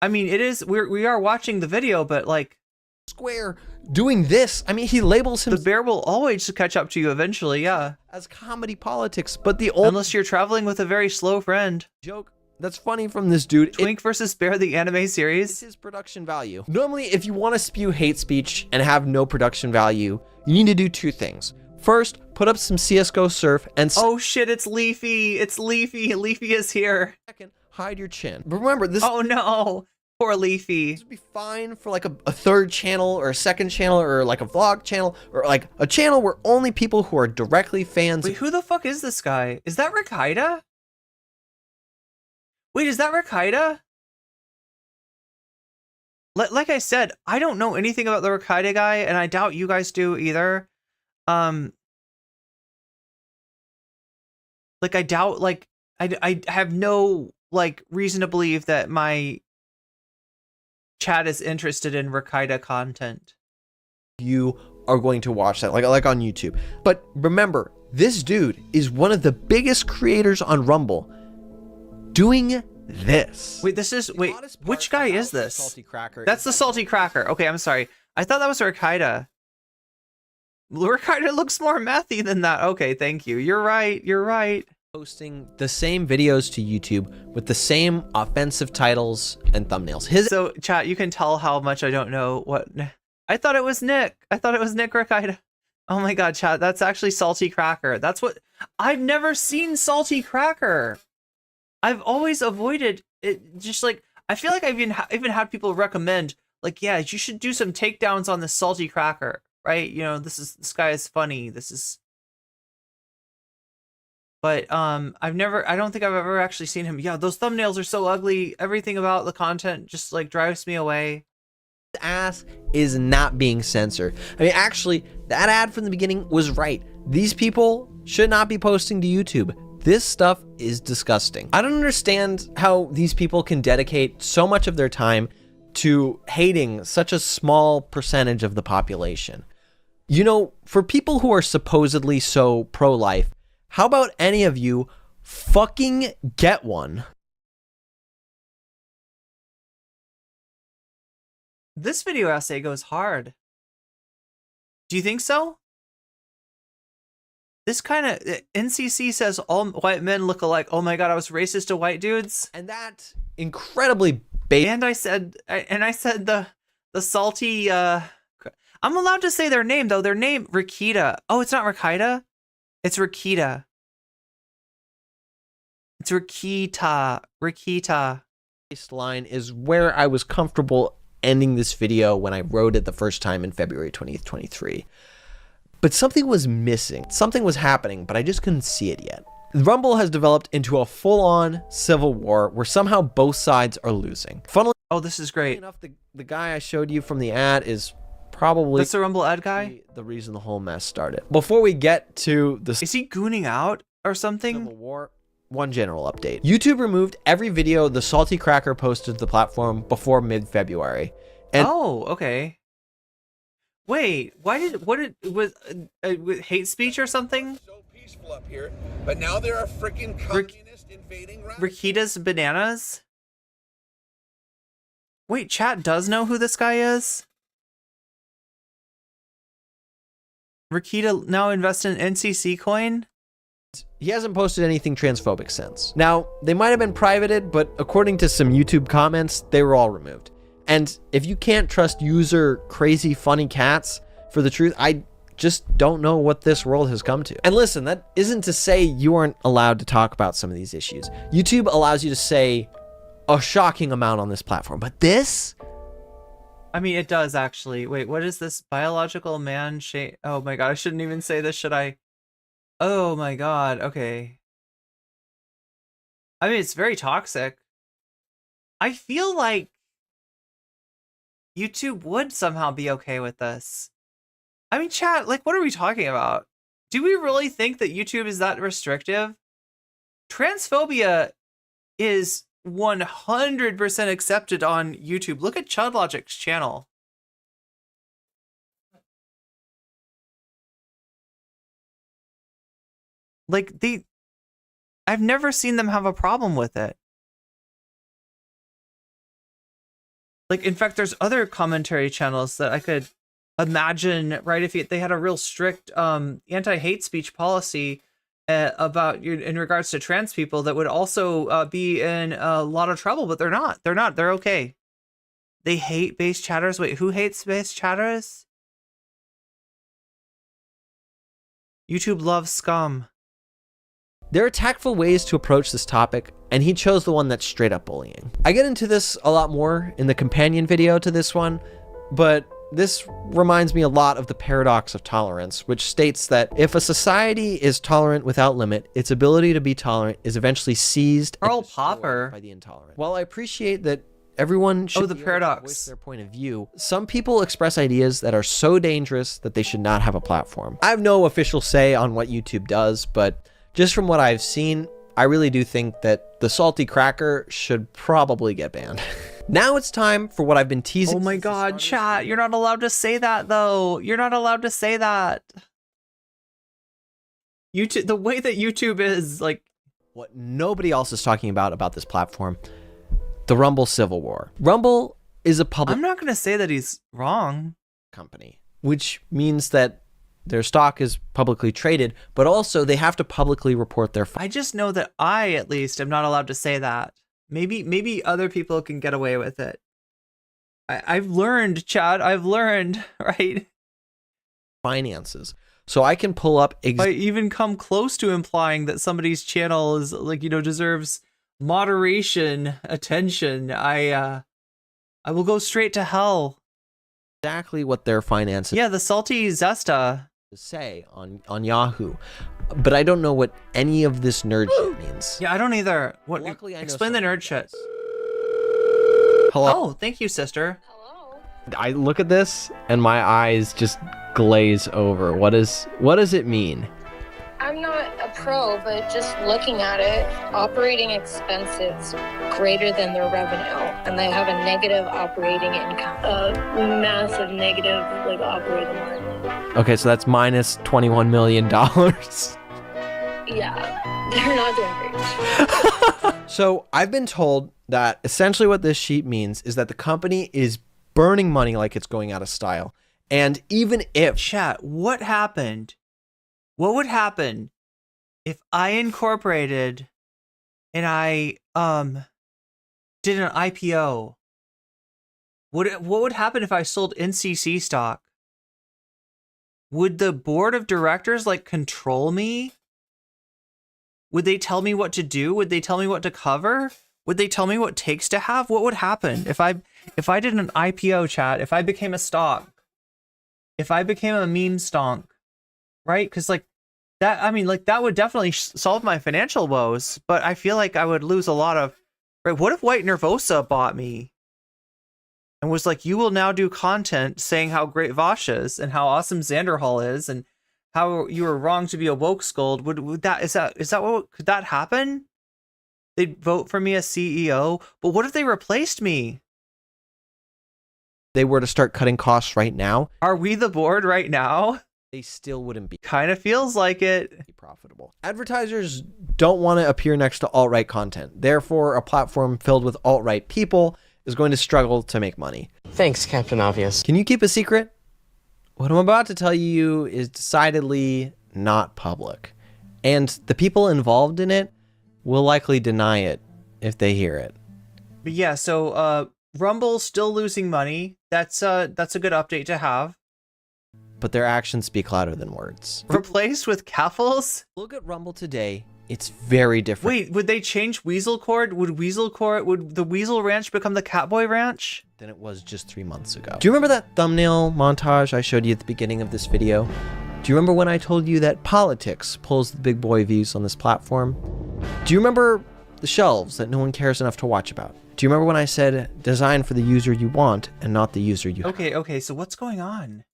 Speaker 2: I mean, it is, we are watching the video, but like...
Speaker 22: Square doing this. I mean, he labels him...
Speaker 2: The bear will always catch up to you eventually, yeah.
Speaker 22: As comedy politics, but the old...
Speaker 2: Unless you're traveling with a very slow friend.
Speaker 22: Joke that's funny from this dude.
Speaker 2: Twink versus Bear, the anime series.
Speaker 22: This is production value. Normally, if you want to spew hate speech and have no production value, you need to do 2 things. First, put up some CSGO surf and...
Speaker 2: Oh shit, it's Leafy. It's Leafy. Leafy is here.
Speaker 22: Second, hide your chin. But remember, this...
Speaker 2: Oh no. Poor Leafy.
Speaker 22: This would be fine for like a 3rd channel or a 2nd channel or like a vlog channel or like a channel where only people who are directly fans...
Speaker 2: Wait, who the fuck is this guy? Is that Rick Haida? Wait, is that Rick Haida? Like I said, I don't know anything about the Rick Haida guy, and I doubt you guys do either. Like I doubt, like I have no like reason to believe that my Chad is interested in Rakita content. You are going to watch that, like on YouTube. But remember, this dude is one of the biggest creators on Rumble doing this. Wait, which guy is this? Salty Cracker. That's the Salty Cracker. Okay, I'm sorry. I thought that was Rakita. Rakita looks more methy than that. Okay, thank you. You're right. Posting the same videos to YouTube with the same offensive titles and thumbnails. So, chat, you can tell how much I don't know what... I thought it was Nick. Rakita. Oh my god, chat, that's actually Salty Cracker. That's what... I've never seen Salty Cracker. I've always avoided it. Just like, I feel like I've even had people recommend, like, yeah, you should do some takedowns on the Salty Cracker, right? You know, this guy is funny. But I don't think I've ever actually seen him. Yeah, those thumbnails are so ugly. Everything about the content just like drives me away. The ass is not being censored. I mean, actually, that ad from the beginning was right. These people should not be posting to YouTube. This stuff is disgusting. I don't understand how these people can dedicate so much of their time to hating such a small percentage of the population. You know, for people who are supposedly so pro-life, how about any of you fucking get one? This video essay goes hard. Do you think so? This kind of... NCC says all white men look alike. Oh my god, I was racist to white dudes. And that incredibly bait. And I said the salty... I'm allowed to say their name, though. Their name, Rakita. Oh, it's not Rakita? It's Rakita. It's Rakita. This line is where I was comfortable ending this video when I wrote it the first time in February 2023. But something was missing. Something was happening, but I just couldn't see it yet. Rumble has developed into a full-on civil war where somehow both sides are losing. Funnily, oh, this is great. Enough, the guy I showed you from the ad is probably... That's the Rumble ad guy? The reason the whole mess started. Before we get to the... Is he gooning out or something? Civil war. One general update. YouTube removed every video the Salty Cracker posted to the platform before mid-February. Oh, okay. Wait, was hate speech or something?
Speaker 21: So peaceful up here, but now there are freaking communists invading
Speaker 2: Rakita's Bananas? Wait, chat does know who this guy is? Rakita now invests in NCC coin? He hasn't posted anything transphobic since. Now, they might have been privated, but according to some YouTube comments, they were all removed. And if you can't trust user crazy funny cats for the truth, I just don't know what this world has come to. And listen, that isn't to say you aren't allowed to talk about some of these issues. YouTube allows you to say a shocking amount on this platform, but this... I mean, it does actually. Wait, what is this? Biological man shape? Oh my god, I shouldn't even say this, should I? Oh my god, okay. I mean, it's very toxic. I feel like YouTube would somehow be okay with this. I mean, chat, like, what are we talking about? Do we really think that YouTube is that restrictive? Transphobia is 100% accepted on YouTube. Look at ChudLogic's channel. Like, I've never seen them have a problem with it. Like, in fact, there's other commentary channels that I could imagine, right, if they had a real strict anti-hate speech policy about in regards to trans people that would also be in a lot of trouble, but they're not. They're okay. They hate base chatters. Wait, who hates base chatters? YouTube loves scum. There are tactful ways to approach this topic, and he chose the one that's straight up bullying. I get into this a lot more in the companion video to this one, but this reminds me a lot of the paradox of tolerance, which states that if a society is tolerant without limit, its ability to be tolerant is eventually seized and destroyed by the intolerant. While I appreciate that everyone should be able to voice their point of view, some people express ideas that are so dangerous that they should not have a platform. I have no official say on what YouTube does, but just from what I've seen, I really do think that the Salty Cracker should probably get banned.
Speaker 22: Now it's time for what I've been teasing.
Speaker 2: Oh my god, chat, you're not allowed to say that though. You're not allowed to say that. YouTube, the way that YouTube is, like,
Speaker 22: what nobody else is talking about this platform, the Rumble Civil War. Rumble is a public...
Speaker 2: I'm not going to say that he's wrong.
Speaker 22: ...company, which means that their stock is publicly traded, but also they have to publicly report their...
Speaker 2: I just know that I, at least, am not allowed to say that. Maybe other people can get away with it. I've learned, Chad. I've learned, right?
Speaker 22: Finances. So I can pull up...
Speaker 2: I even come close to implying that somebody's channel is, like, you know, deserves moderation, attention. I will go straight to hell.
Speaker 22: Exactly what their finances...
Speaker 2: Yeah, the salty Zesta.
Speaker 22: ...say on Yahoo. But I don't know what any of this nerd shit means.
Speaker 2: Yeah, I don't either. What?
Speaker 22: Luckily, I know
Speaker 2: explain the nerd shit.
Speaker 22: Hello?
Speaker 2: Oh, thank you, sister.
Speaker 22: I look at this and my eyes just glaze over. What does it mean?
Speaker 17: I'm not a pro, but just looking at it, operating expenses greater than their revenue, and they have a negative operating income, a massive negative like operating margin.
Speaker 22: Okay, so that's minus $21 million.
Speaker 17: Yeah, they're not doing great.
Speaker 22: So I've been told that essentially what this sheet means is that the company is burning money like it's going out of style. And even if...
Speaker 2: Chat, what happened? What would happen if I incorporated and I did an IPO? What would happen if I sold NCC stock? Would the board of directors like control me? Would they tell me what to do? Would they tell me what to cover? Would they tell me what takes to have? What would happen if I did an IPO, chat? If I became a stock? If I became a meme stonk? Right? Because like that, I mean, like that would definitely solve my financial woes, but I feel like I would lose a lot of, right? What if White Nervosa bought me and was like, you will now do content saying how great Vosh is and how awesome Xanderhall is and how you were wrong to be a woke scold? Would that, is that what, could that happen? They'd vote for me as CEO, but what if they replaced me?
Speaker 22: They were to start cutting costs right now.
Speaker 2: Are we the board right now?
Speaker 22: They still wouldn't be.
Speaker 2: Kind of feels like it.
Speaker 22: Profitable. Advertisers don't want to appear next to alt-right content. Therefore, a platform filled with alt-right people is going to struggle to make money.
Speaker 14: Thanks, Captain Obvious.
Speaker 22: Can you keep a secret? What I'm about to tell you is decidedly not public. And the people involved in it will likely deny it if they hear it.
Speaker 2: But yeah, so Rumble's still losing money. That's a good update to have.
Speaker 22: But their actions speak louder than words.
Speaker 2: Replaced with Caffles?
Speaker 22: Look at Rumble today. It's very different.
Speaker 2: Wait, would they change Weasel Court? Would the Weasel Ranch become the Catboy Ranch?
Speaker 22: Than it was just 3 months ago. Do you remember that thumbnail montage I showed you at the beginning of this video? Do you remember when I told you that politics pulls the big boy views on this platform? Do you remember the shelves that no one cares enough to watch about? Do you remember when I said design for the user you want and not the user you have?
Speaker 2: Okay, so what's going on?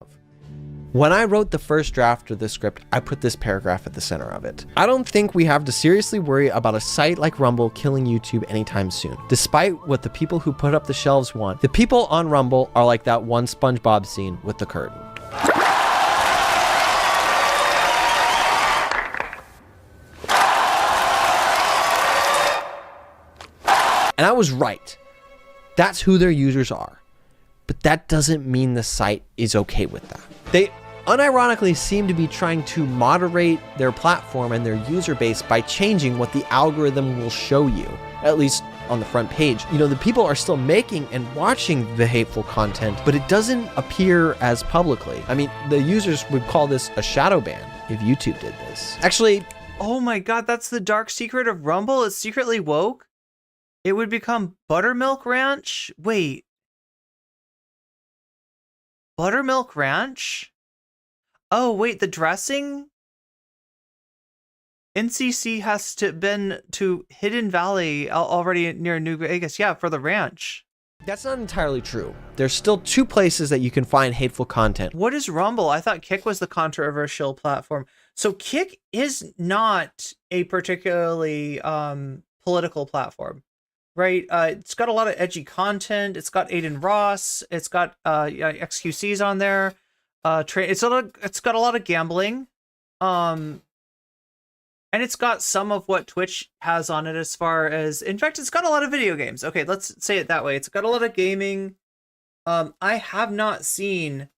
Speaker 22: When I wrote the first draft of the script, I put this paragraph at the center of it. I don't think we have to seriously worry about a site like Rumble killing YouTube anytime soon. Despite what the people who put up the shelves want, the people on Rumble are like that one SpongeBob scene with the curtain. And I was right. That's who their users are. But that doesn't mean the site is okay with that. They unironically seem to be trying to moderate their platform and their user base by changing what the algorithm will show you, at least on the front page. You know, the people are still making and watching the hateful content, but it doesn't appear as publicly. I mean, the users would call this a shadow ban if YouTube did this. Actually,
Speaker 2: oh my god, that's the dark secret of Rumble? It's secretly woke? It would become Buttermilk Ranch? Wait. Buttermilk Ranch? Oh, wait, the dressing? NCC has been to Hidden Valley already near New Vegas. Yeah, for the ranch.
Speaker 22: That's not entirely true. There's still 2 places that you can find hateful content.
Speaker 2: What is Rumble? I thought Kick was the controversial platform. So Kick is not a particularly political platform. right? It's got a lot of edgy content. It's got Aiden Ross. It's got XQCs on there. It's got a lot of gambling. And it's got some of what Twitch has on it as far as, in fact, it's got a lot of video games. Okay, let's say it that way. It's got a lot of gaming. I have not seen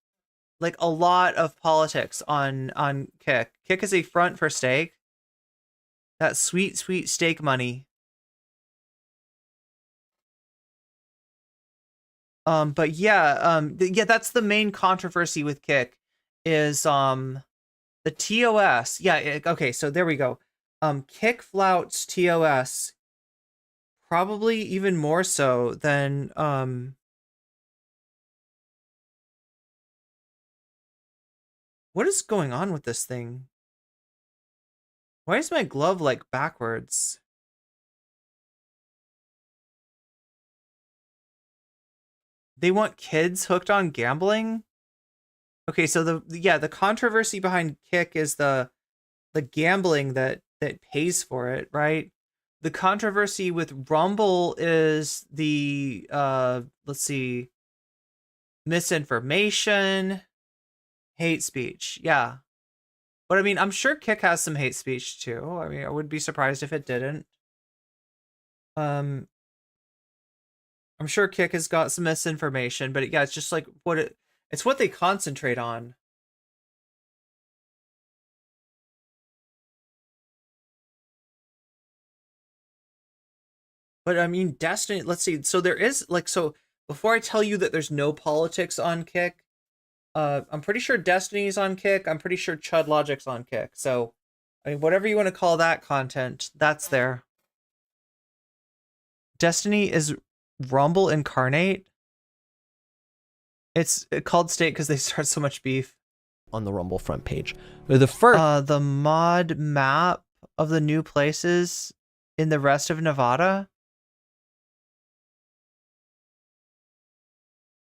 Speaker 2: like a lot of politics on Kick. Kick is a front for steak. That sweet, sweet steak money. But yeah, that's the main controversy with Kick is the TOS. Yeah, okay, so there we go. Kick flouts TOS probably even more so than what is going on with this thing? Why is my glove like backwards? They want kids hooked on gambling? Okay, so the controversy behind Kick is the gambling that pays for it, right? The controversy with Rumble is the let's see, misinformation, hate speech. Yeah. But I mean, I'm sure Kick has some hate speech too. I mean, I would be surprised if it didn't. I'm sure Kick has got some misinformation, but yeah, it's just like it's what they concentrate on. But I mean, Destiny, let's see. So there is so before I tell you that there's no politics on Kick, I'm pretty sure Destiny's on Kick. I'm pretty sure Chud Logic's on Kick. So, I mean, whatever you want to call that content, that's there. Destiny is Rumble incarnate. It's called State because they start so much beef.
Speaker 22: On the Rumble front page. The first...
Speaker 2: the mod map of the new places in the rest of Nevada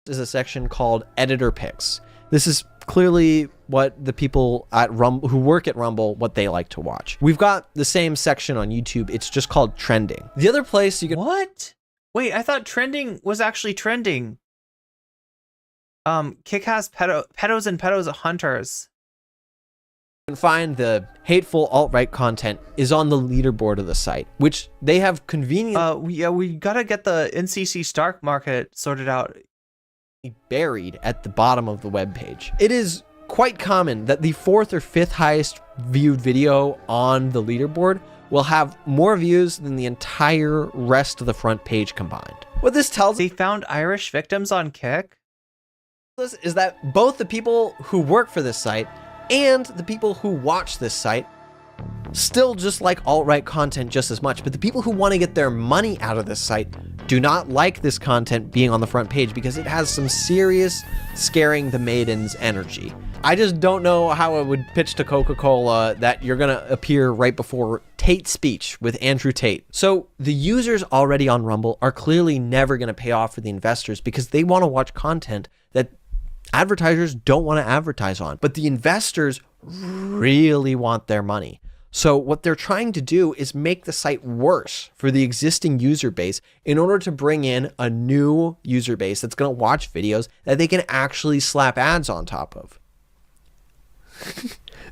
Speaker 22: is a section called Editor Picks. This is clearly what the people at Rumble who work at Rumble, what they like to watch. We've got the same section on YouTube. It's just called Trending. The other place you can...
Speaker 2: What? Wait, I thought Trending was actually trending. Kick has pedos and pedos hunters.
Speaker 22: You can find the hateful alt-right content is on the leaderboard of the site, which they have convenient...
Speaker 2: we gotta get the NCC Stark market sorted out.
Speaker 22: Buried at the bottom of the web page. It is quite common that the 4th or 5th highest viewed video on the leaderboard will have more views than the entire rest of the front page combined. What this tells...
Speaker 2: They found Irish victims on Kick?
Speaker 22: Is that both the people who work for this site and the people who watch this site still just like alt-right content just as much, but the people who want to get their money out of this site do not like this content being on the front page because it has some serious scaring the maidens energy. I just don't know how I would pitch to Coca-Cola that you're going to appear right before Tate speech with Andrew Tate. So the users already on Rumble are clearly never going to pay off for the investors because they want to watch content that advertisers don't want to advertise on. But the investors really want their money. So what they're trying to do is make the site worse for the existing user base in order to bring in a new user base that's going to watch videos that they can actually slap ads on top of.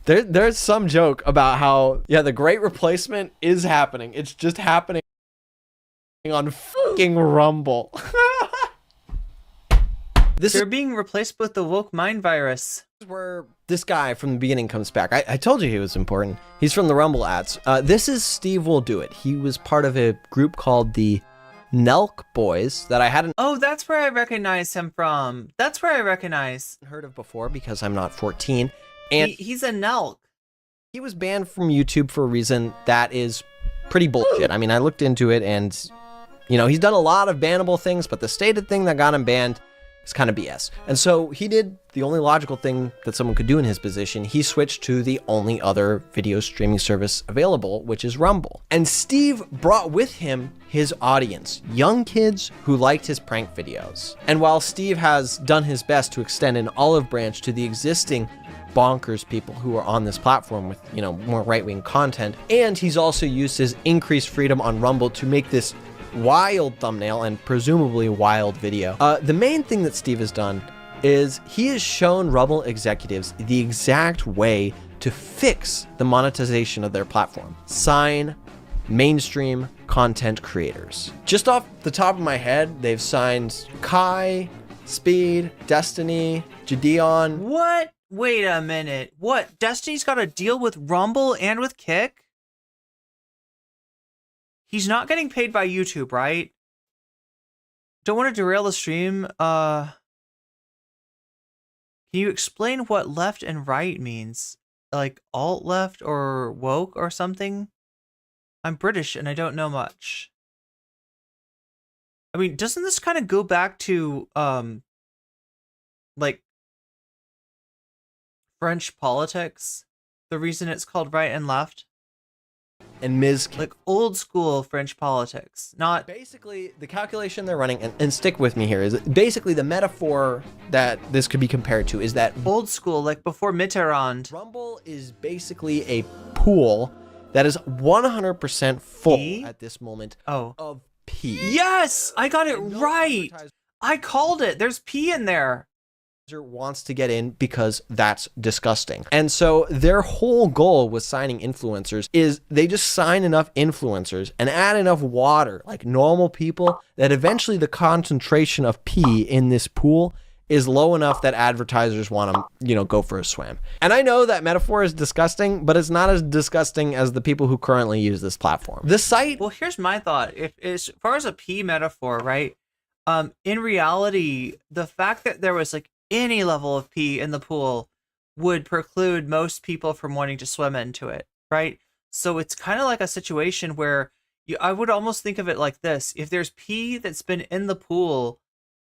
Speaker 22: There's some joke about how, yeah, the great replacement is happening. It's just happening on fucking Rumble.
Speaker 2: They're being replaced with the woke mind virus.
Speaker 22: This is where this guy from the beginning comes back. I told you he was important. He's from the Rumble ads. This is Steve Will Do It. He was part of a group called the Nelk Boys that I hadn't...
Speaker 2: Oh, that's where I recognize him from. That's where I recognize.
Speaker 22: ...heard of before because I'm not 14. And
Speaker 2: he's a Nelk.
Speaker 22: He was banned from YouTube for a reason that is pretty bullshit. I mean, I looked into it and, you know, he's done a lot of bannable things, but the stated thing that got him banned is kind of BS. And so he did the only logical thing that someone could do in his position. He switched to the only other video streaming service available, which is Rumble. And Steve brought with him his audience, young kids who liked his prank videos. And while Steve has done his best to extend an olive branch to the existing bonkers people who are on this platform with, you know, more right-wing content, and he's also used his increased freedom on Rumble to make this wild thumbnail and presumably wild video. The main thing that Steve has done is he has shown Rumble executives the exact way to fix the monetization of their platform. Sign mainstream content creators. Just off the top of my head, they've signed Kai, Speed, Destiny, Jadeon.
Speaker 2: What? Wait a minute. What? Destiny's got a deal with Rumble and with Kick? He's not getting paid by YouTube, right? Don't want to derail the stream. Can you explain what left and right means? Like alt left or woke or something? I'm British and I don't know much. I mean, doesn't this kind of go back to like French politics? The reason it's called right and left?
Speaker 22: And Ms.
Speaker 2: Like old school French politics, not
Speaker 22: basically the calculation they're running, and stick with me here, is basically the metaphor that this could be compared to is that
Speaker 2: old school, like before Mitterrand.
Speaker 22: Rumble is basically a pool that is 100% full at this moment of pee.
Speaker 2: Yes, I got it right. I called it. There's pee in there.
Speaker 22: Wants to get in because that's disgusting. And so their whole goal with signing influencers is they just sign enough influencers and add enough water, like normal people, that eventually the concentration of pee in this pool is low enough that advertisers want to, go for a swim. And I know that metaphor is disgusting, but it's not as disgusting as the people who currently use this platform. The site.
Speaker 2: Well, here's my thought. If as far as a pee metaphor, right? In reality, the fact that there was like any level of pee in the pool would preclude most people from wanting to swim into it, right? So it's kind of like a situation where I would almost think of it like this. If there's pee that's been in the pool,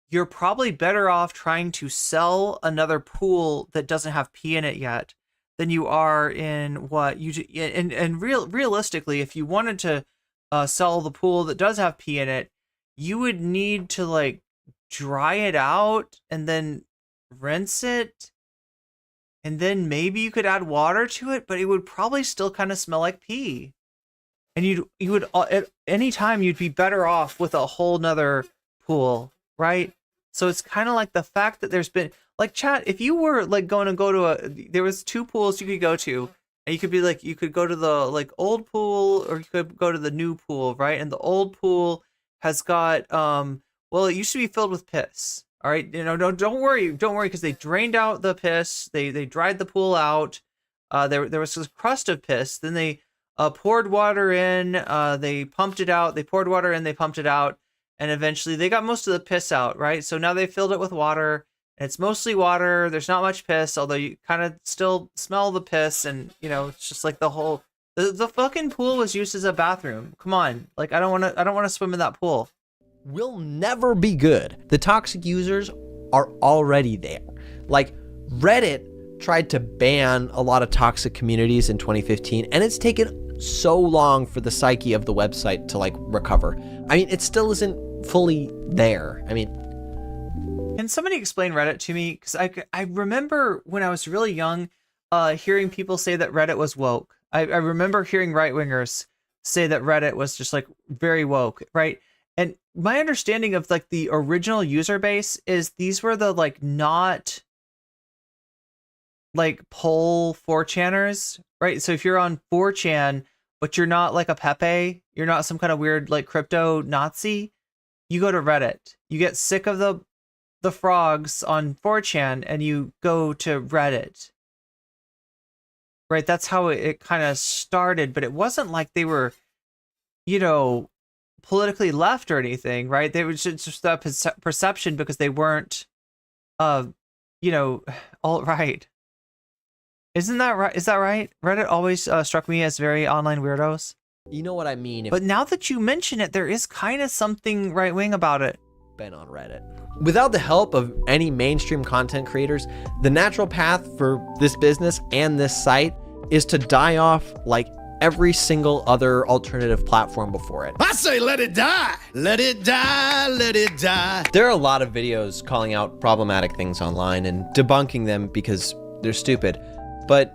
Speaker 2: you're probably better off trying to sell another pool that doesn't have pee in it yet than you are in what you realistically, if you wanted to sell the pool that does have pee in it, you would need to like dry it out and then rinse it, and then maybe you could add water to it, but it would probably still kind of smell like pee. And you would at any time you'd be better off with a whole nother pool, right? So it's kind of like the fact that there's been like, chat, if you were like going to go to there was two pools you could go to, and you could be like, you could go to the like old pool or you could go to the new pool, right? And the old pool has got well, it used to be filled with piss. All right, don't worry, because they drained out the piss, they dried the pool out. There was this crust of piss. Then they poured water in, they pumped it out. They poured water in, they pumped it out, and eventually they got most of the piss out. Right, so now they filled it with water, and it's mostly water. There's not much piss, although you kind of still smell the piss, and it's just like the fucking pool was used as a bathroom. Come on, like I don't want to swim in that pool.
Speaker 22: Will never be good. The toxic users are already there. Like Reddit tried to ban a lot of toxic communities in 2015, and it's taken so long for the psyche of the website to like recover. I mean, it still isn't fully there. I mean,
Speaker 2: can somebody explain Reddit to me? Because I remember when I was really young, hearing people say that Reddit was woke. I remember hearing right-wingers say that Reddit was just like very woke, right? And my understanding of like the original user base is these were the like not like poll 4chaners, right? So if you're on 4chan, but you're not like a Pepe, you're not some kind of weird like crypto Nazi, you go to Reddit. You get sick of the frogs on 4chan and you go to Reddit. Right? That's how it kind of started, but it wasn't like they were, politically left or anything, right? They were just that perception because they weren't, alt-right. Isn't that right? Is that right? Reddit always struck me as very online weirdos.
Speaker 22: You know what I mean?
Speaker 2: But now that you mention it, there is kind of something right-wing about it.
Speaker 22: Been on Reddit. Without the help of any mainstream content creators, the natural path for this business and this site is to die off like every single other alternative platform before it.
Speaker 21: I say let it die. Let it die, let it die.
Speaker 22: There are a lot of videos calling out problematic things online and debunking them because they're stupid. But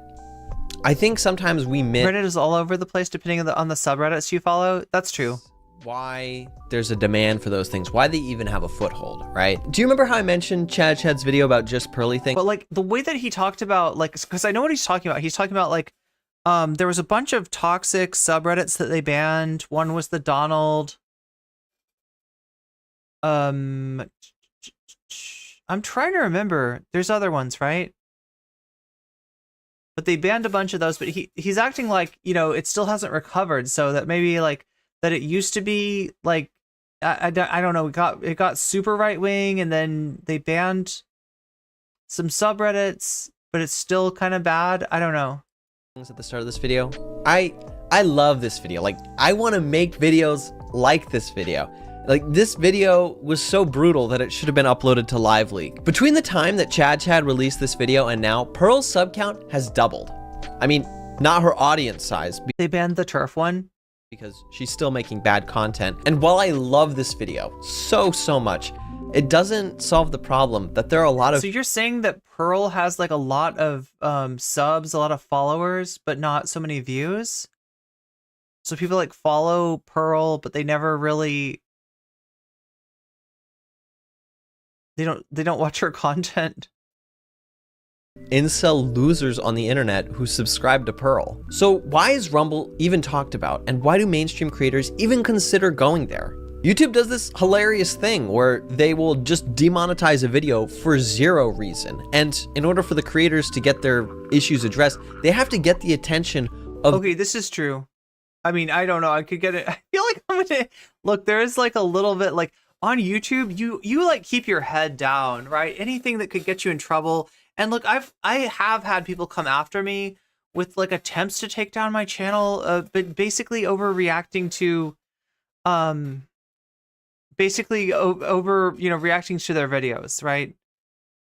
Speaker 22: I think sometimes we miss...
Speaker 2: Reddit is all over the place depending on the subreddits you follow. That's true.
Speaker 22: why there's a demand for those things, why they even have a foothold, right? Do you remember how I mentioned Chad's video about just Pearly thing?
Speaker 2: But like the way that he talked about, like, because I know what he's talking about. He's talking about like, there was a bunch of toxic subreddits that they banned. One was the Donald. I'm trying to remember. There's other ones, right? But they banned a bunch of those. But he's acting like, you know, it still hasn't recovered. So that maybe like that it used to be like I don't know. It got super right wing, and then they banned some subreddits, but it's still kind of bad. I don't know.
Speaker 22: At the start of this video, I love this video. Like, I want to make videos like this video. Like, this video was so brutal that it should have been uploaded to Live Leak. Between the time that Chad released this video and now, Pearl's sub count has doubled. I mean, not her audience size.
Speaker 2: They banned the turf one
Speaker 22: because she's still making bad content. And while I love this video so much, it doesn't solve the problem that there are a lot of—
Speaker 2: So you're saying that Pearl has like a lot of subs, a lot of followers, but not so many views? So people like follow Pearl, but they never really— they don't watch her content.
Speaker 22: Incel losers on the internet who subscribe to Pearl. So why is Rumble even talked about, and why do mainstream creators even consider going there? YouTube does this hilarious thing where they will just demonetize a video for zero reason. And in order for the creators to get their issues addressed, they have to get the attention of—
Speaker 2: Okay, this is true. I mean, I don't know. I could get it. I feel like I'm gonna— look, there is like a little bit like on YouTube, you like keep your head down, right? Anything that could get you in trouble. And look, I have had people come after me with like attempts to take down my channel, but basically overreacting to, basically over, you know, reacting to their videos, right?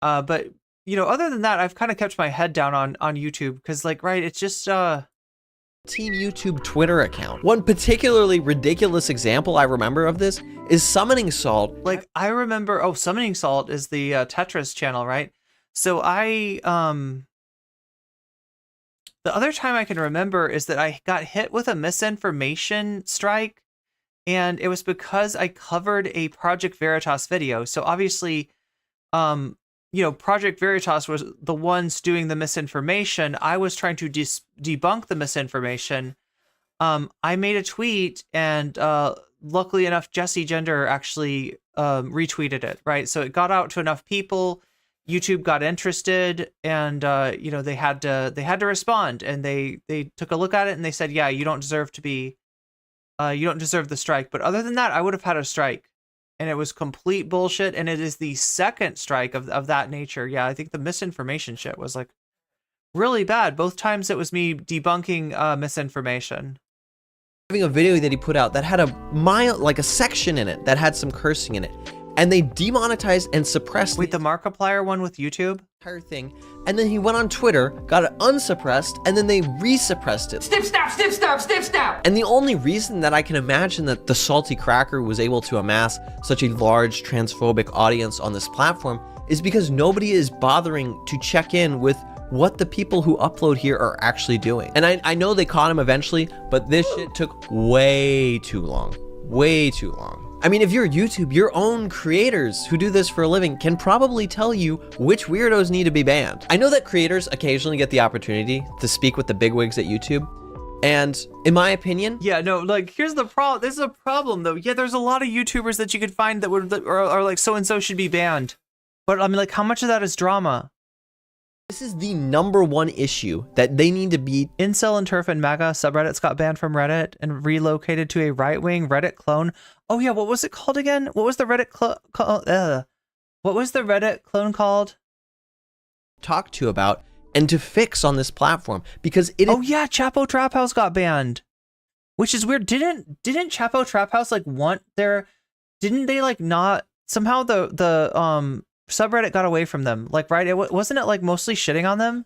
Speaker 2: But you know, other than that, I've kind of kept my head down on YouTube because, like, right, it's just
Speaker 22: Team YouTube Twitter account. One particularly ridiculous example I remember of this is Summoning Salt.
Speaker 2: Like, I remember— oh, Summoning Salt is the Tetris channel, right? So the other time I can remember is that I got hit with a misinformation strike, and it was because I covered a Project Veritas video. So obviously, you know, Project Veritas was the ones doing the misinformation. I was trying to debunk the misinformation. I made a tweet, and luckily enough, Jesse Gender actually retweeted it, right? So it got out to enough people. YouTube got interested, and you know, they had to respond, and they took a look at it, and they said, yeah, you don't deserve to be, you don't deserve the strike. But other than that, I would have had a strike. And it was complete bullshit, and it is the second strike of that nature. Yeah, I think the misinformation shit was like really bad. Both times it was me debunking misinformation.
Speaker 22: Having a video that he put out that had a section in it that had some cursing in it, and they demonetized and suppressed—
Speaker 2: Wait, the Markiplier one with YouTube?
Speaker 22: Entire thing. And then he went on Twitter, got it unsuppressed, and then they resuppressed it.
Speaker 6: Snip, snap, snip, snap, snip, snap!
Speaker 22: And the only reason that I can imagine that the Salty Cracker was able to amass such a large transphobic audience on this platform is because nobody is bothering to check in with what the people who upload here are actually doing. And I know they caught him eventually, but this shit took way too long. Way too long. I mean, if you're YouTube, your own creators who do this for a living can probably tell you which weirdos need to be banned. I know that creators occasionally get the opportunity to speak with the bigwigs at YouTube, and in my opinion—
Speaker 2: yeah, no, like, here's the problem. This is a problem, though. Yeah, there's a lot of YouTubers that you could find that are like, so-and-so should be banned. But I mean, like, how much of that is drama?
Speaker 22: This is the #1 issue that they need to beat.
Speaker 2: Incel and Turf and MAGA subreddits got banned from Reddit and relocated to a right-wing Reddit clone. Oh yeah, what was it called again? What was the Reddit what was the Reddit clone called?
Speaker 22: Talk to about and to fix on this platform, because it—
Speaker 2: oh yeah, Chapo Trap House got banned, which is weird. Didn't Chapo Trap House like want their— didn't they like not somehow the subreddit got away from them, like, right? Wasn't it like mostly shitting on them?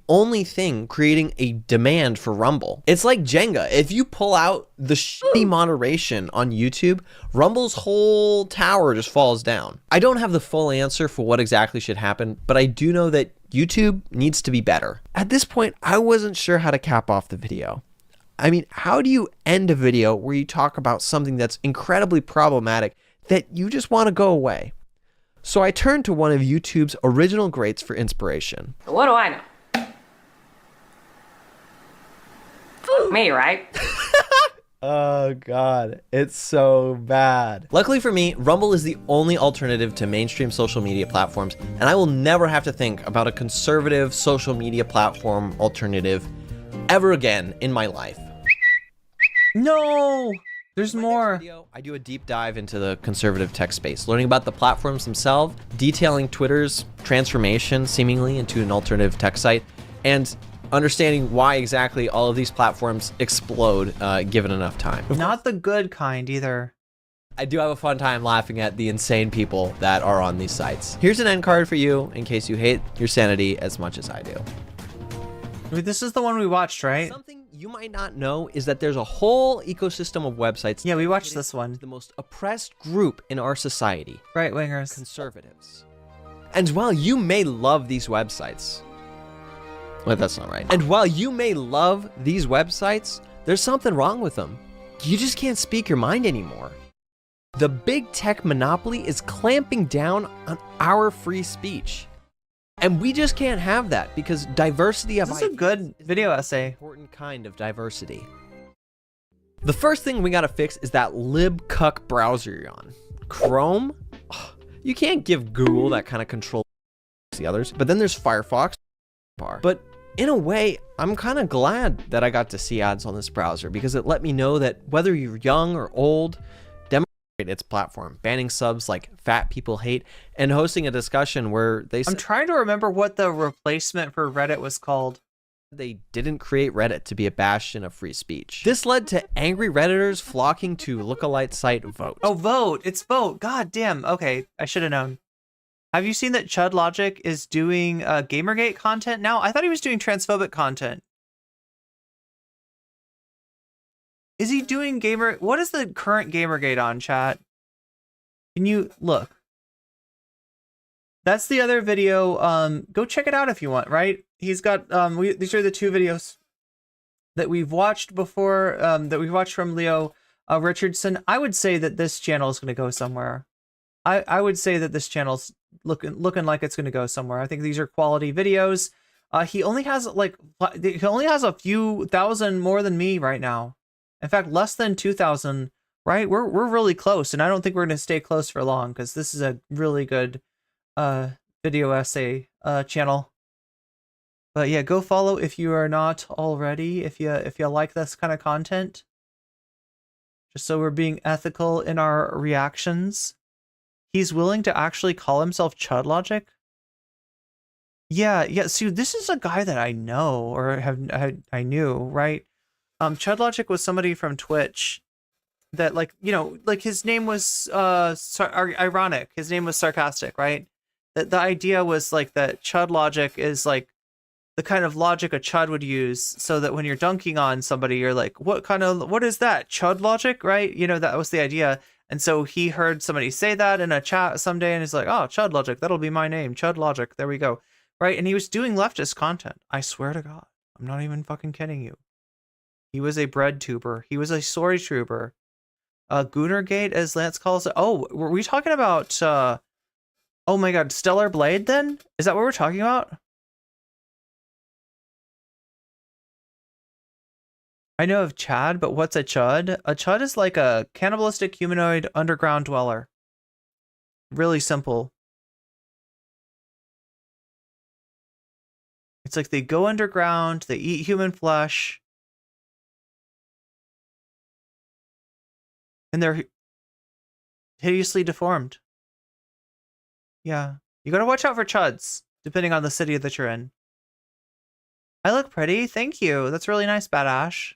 Speaker 22: Only thing creating a demand for Rumble. It's like Jenga. If you pull out the shitty moderation on YouTube, Rumble's whole tower just falls down. I don't have the full answer for what exactly should happen, but I do know that YouTube needs to be better. At this point, I wasn't sure how to cap off the video. I mean, how do you end a video where you talk about something that's incredibly problematic that you just want to go away? So I turned to one of YouTube's original greats for inspiration.
Speaker 19: What do I know? Me, right?
Speaker 22: Oh god, it's so bad. Luckily for me, Rumble is the only alternative to mainstream social media platforms, and I will never have to think about a conservative social media platform alternative ever again in my life.
Speaker 2: No! There's more.
Speaker 22: I do a deep dive into the conservative tech space, learning about the platforms themselves, detailing Twitter's transformation seemingly into an alternative tech site, and understanding why exactly all of these platforms explode given enough time.
Speaker 2: Not the good kind either.
Speaker 22: I do have a fun time laughing at the insane people that are on these sites. Here's an end card for you in case you hate your sanity as much as I do.
Speaker 2: This is the one we watched, right?
Speaker 22: Something you might not know is that there's a whole ecosystem of websites.
Speaker 2: Yeah, we watched this one.
Speaker 22: The most oppressed group in our society.
Speaker 2: Right-wingers.
Speaker 22: Conservatives. And while you may love these websites, wait, that's not right. And while you may love these websites, there's something wrong with them. You just can't speak your mind anymore. The big tech monopoly is clamping down on our free speech. And we just can't have that because diversity of
Speaker 2: This is a good video essay.
Speaker 22: Important kind of diversity. The first thing we gotta fix is that libcuck browser you're on. Chrome? Ugh, you can't give Google that kind of control as the others. But then there's Firefox. But in a way, I'm kind of glad that I got to see ads on this browser because it let me know that whether you're young or old, its platform, banning subs like Fat People Hate, and hosting a discussion where they
Speaker 2: I'm trying to remember what the replacement for Reddit was called.
Speaker 22: They didn't create Reddit to be a bastion of free speech. This led to angry Redditors flocking to lookalike site Vote.
Speaker 2: Oh, Vote. It's Vote. God damn. Okay, I should have known. Have you seen that Chud Logic is doing Gamergate content now? I thought he was doing transphobic content. Is he doing what is the current Gamergate on, chat? Can you look? That's the other video. Go check it out if you want, right? He's got these are the two videos that we've watched before, that we've watched from Leo Richardson. I would say that this channel is going to go somewhere. I would say that this channel's looking like it's going to go somewhere. I think these are quality videos. He only has a few thousand more than me right now. In fact, less than 2,000, right? We're really close, and I don't think we're going to stay close for long because this is a really good video essay channel. But yeah, go follow if you are not already, if you like this kind of content. Just so we're being ethical in our reactions. He's willing to actually call himself Chud Logic. Yeah. See, this is a guy that I know or I knew, right? Chud Logic was somebody from Twitch that, like, you know, like his name was ironic. His name was sarcastic, right? That the idea was like that Chud Logic is like the kind of logic a Chud would use, so that when you're dunking on somebody, you're like, what is that? Chud Logic, right? You know, that was the idea. And so he heard somebody say that in a chat someday, and he's like, oh, Chud Logic, that'll be my name, Chud Logic. There we go, right? And he was doing leftist content. I swear to God, I'm not even fucking kidding you. He was a bread tuber. He was a story trooper. Goonergate, as Lance calls it. Oh, were we talking about, oh my God, Stellar Blade then? Is that what we're talking about? I know of Chad, but what's a Chud? A Chud is like a cannibalistic humanoid underground dweller. Really simple. It's like they go underground, they eat human flesh, and they're hideously deformed. Yeah. You gotta watch out for Chuds, depending on the city that you're in. I look pretty, thank you. That's really nice, Badash.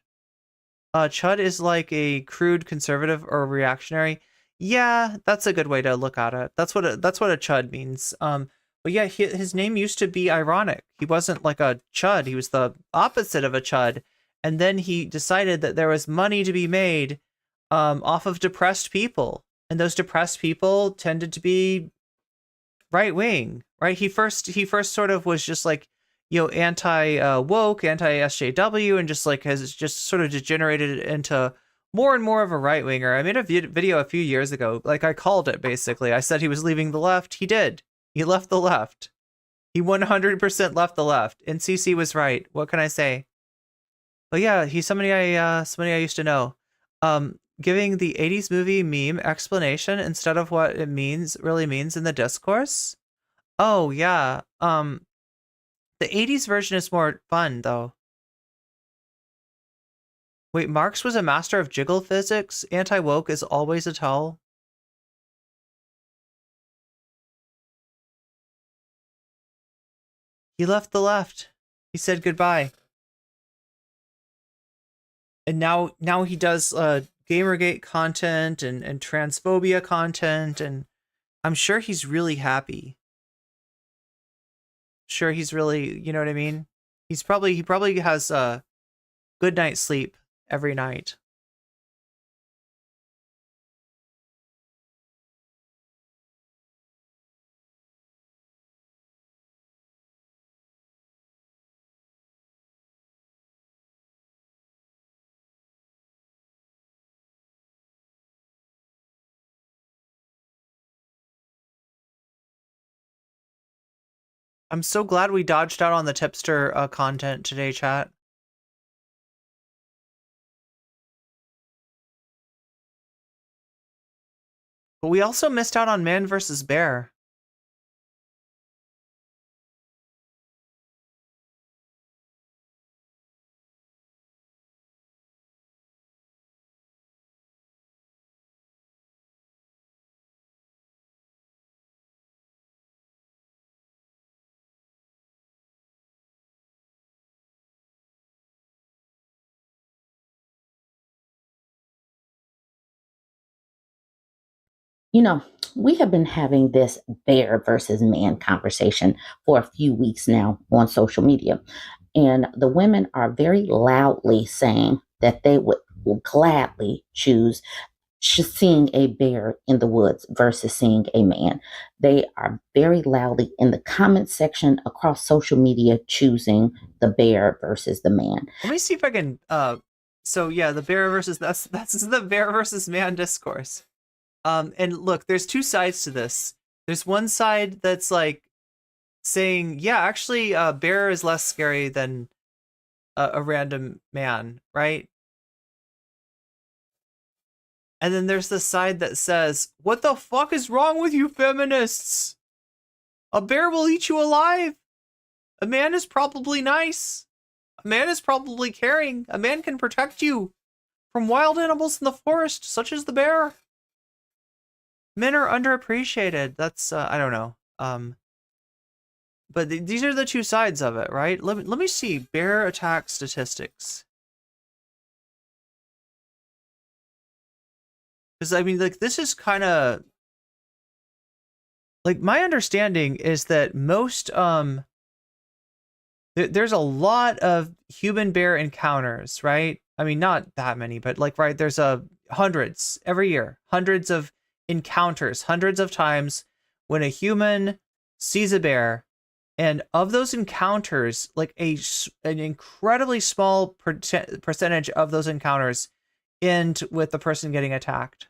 Speaker 2: Chud is like a crude conservative or reactionary. Yeah, that's a good way to look at it. That's what a Chud means. But yeah, his name used to be ironic. He wasn't like a Chud. He was the opposite of a Chud. And then he decided that there was money to be made off of depressed people. And those depressed people tended to be right wing, right? He first sort of was just like, anti woke, anti SJW, and just like has just sort of degenerated into more and more of a right winger. I made a video a few years ago. Like I called it basically. I said he was leaving the left. He did. He left the left. He 100% left the left. And CC was right. What can I say? But yeah, he's somebody I used to know. Giving the 80s movie meme explanation instead of what it really means in the discourse. Oh yeah. The 80s version is more fun though. Wait, Marx was a master of jiggle physics? Anti-woke is always a tell? He left the left. He said goodbye. And now he does Gamergate content and transphobia content, and I'm sure he's really happy. Sure, he's really, you know what I mean? He probably has a good night's sleep every night. I'm so glad we dodged out on the tipster content today, chat. But we also missed out on Man versus Bear.
Speaker 9: You know, we have been having this bear versus man conversation for a few weeks now on social media. And the women are very loudly saying that they would gladly choose seeing a bear in the woods versus seeing a man. They are very loudly in the comment section across social media choosing the bear versus the man.
Speaker 2: Let me see if I can so yeah, the bear versus that's the bear versus man discourse. And look, there's two sides to this. There's one side that's like saying, yeah, actually, bear is less scary than a random man, right? And then there's the side that says, what the fuck is wrong with you feminists? A bear will eat you alive. A man is probably nice. A man is probably caring. A man can protect you from wild animals in the forest, such as the bear. Men are underappreciated. That's I don't know. But these are the two sides of it, right? Let me see bear attack statistics. Because I mean, like, this is kind of like my understanding is that most there's a lot of human bear encounters, right? I mean, not that many, but like, right, there's hundreds every year, hundreds of encounters, hundreds of times when a human sees a bear, and of those encounters, like an incredibly small percentage of those encounters end with the person getting attacked.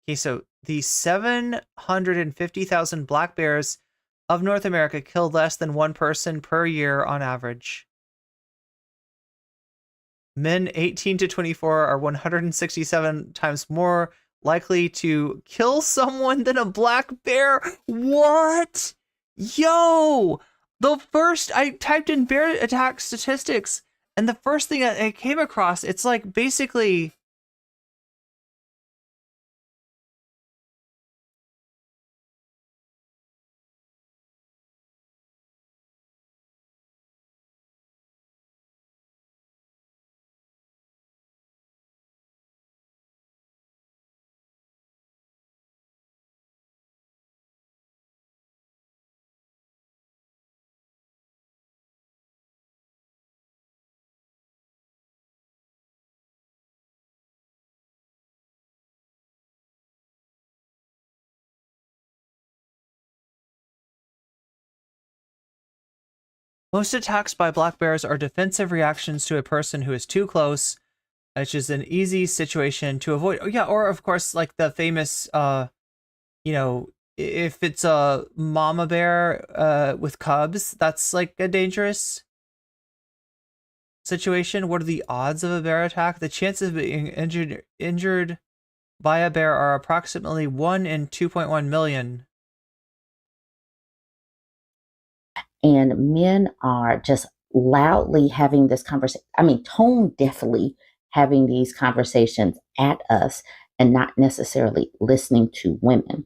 Speaker 2: Okay, so the 750,000 black bears of North America kill less than one person per year on average. Men 18 to 24 are 167 times more likely to kill someone than a black bear. What? Yo! I typed in bear attack statistics, and the first thing I came across, it's like basically Most attacks by black bears are defensive reactions to a person who is too close, which is an easy situation to avoid. Oh, yeah, or of course, like the famous, you know, if it's a mama bear with cubs, that's like a dangerous situation. What are the odds of a bear attack? The chances of being injured by a bear are approximately 1 in 2.1 million.
Speaker 9: And men are just loudly having this conversation. I mean, tone deafly having these conversations at us and not necessarily listening to women.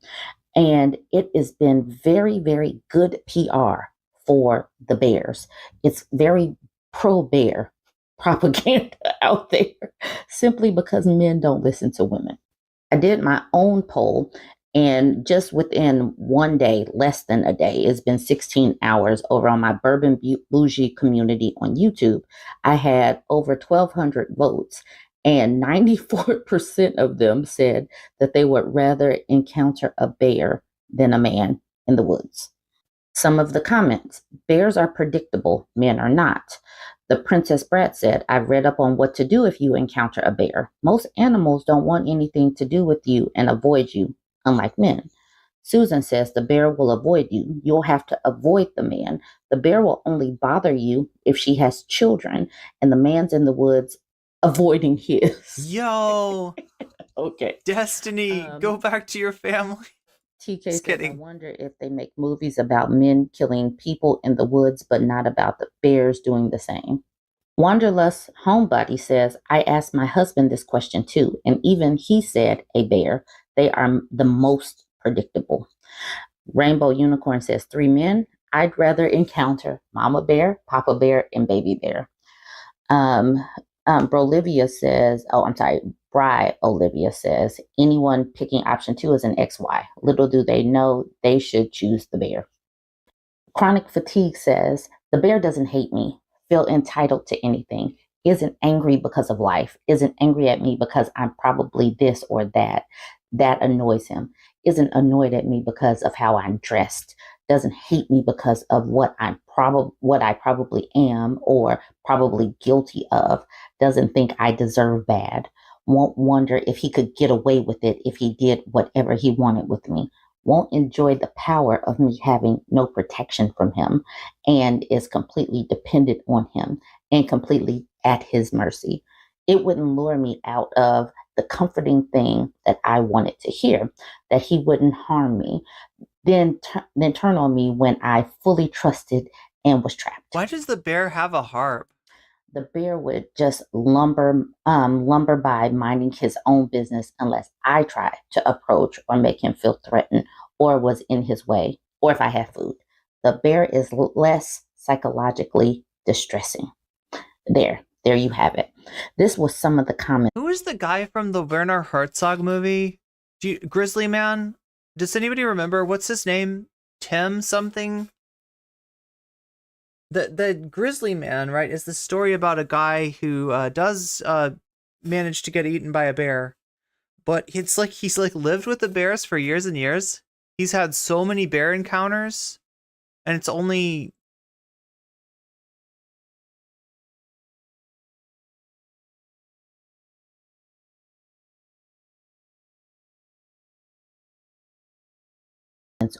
Speaker 9: And it has been very, very good PR for the bears. It's very pro-bear propaganda out there simply because men don't listen to women. I did my own poll, and just within one day, less than a day, it's been 16 hours over on my Bourbon Bougie community on YouTube. I had over 1,200 votes, and 94% of them said that they would rather encounter a bear than a man in the woods. Some of the comments: bears are predictable, men are not. The Princess Brat said, I've read up on what to do if you encounter a bear. Most animals don't want anything to do with you and avoid you, unlike men. Susan says the bear will avoid you. You'll have to avoid the man. The bear will only bother you if she has children, and the man's in the woods avoiding his.
Speaker 2: Yo!
Speaker 9: Okay.
Speaker 2: Destiny, go back to your family.
Speaker 9: TK says, I wonder if they make movies about men killing people in the woods, but not about the bears doing the same. Wanderlust Homebody says, I asked my husband this question too, and even he said a bear. They are the most predictable. Rainbow Unicorn says, 3 men. I'd rather encounter Mama Bear, Papa Bear, and Baby Bear. Brolivia says, Bri Olivia says, anyone picking option 2 is an XY. Little do they know they should choose the bear. Chronic Fatigue says, the bear doesn't hate me, feel entitled to anything, isn't angry because of life, isn't angry at me because I'm probably this or that. That annoys him, isn't annoyed at me because of how I'm dressed, doesn't hate me because of what I probably am or probably guilty of, doesn't think I deserve bad, won't wonder if he could get away with it if he did whatever he wanted with me, won't enjoy the power of me having no protection from him, and is completely dependent on him and completely at his mercy. It wouldn't lure me out of the comforting thing that I wanted to hear, that he wouldn't harm me, then turn on me when I fully trusted and was trapped.
Speaker 2: Why does the bear have a harp?
Speaker 9: The bear would just lumber by, minding his own business unless I tried to approach or make him feel threatened or was in his way, or if I had food. The bear is less psychologically distressing. There you have it. This was some of the comments.
Speaker 2: Who is the guy from the Werner Herzog movie? Grizzly Man? Does anybody remember? What's his name? Tim something? The Grizzly Man, right, is the story about a guy who does manage to get eaten by a bear. But it's like he's like lived with the bears for years and years. He's had so many bear encounters, and it's only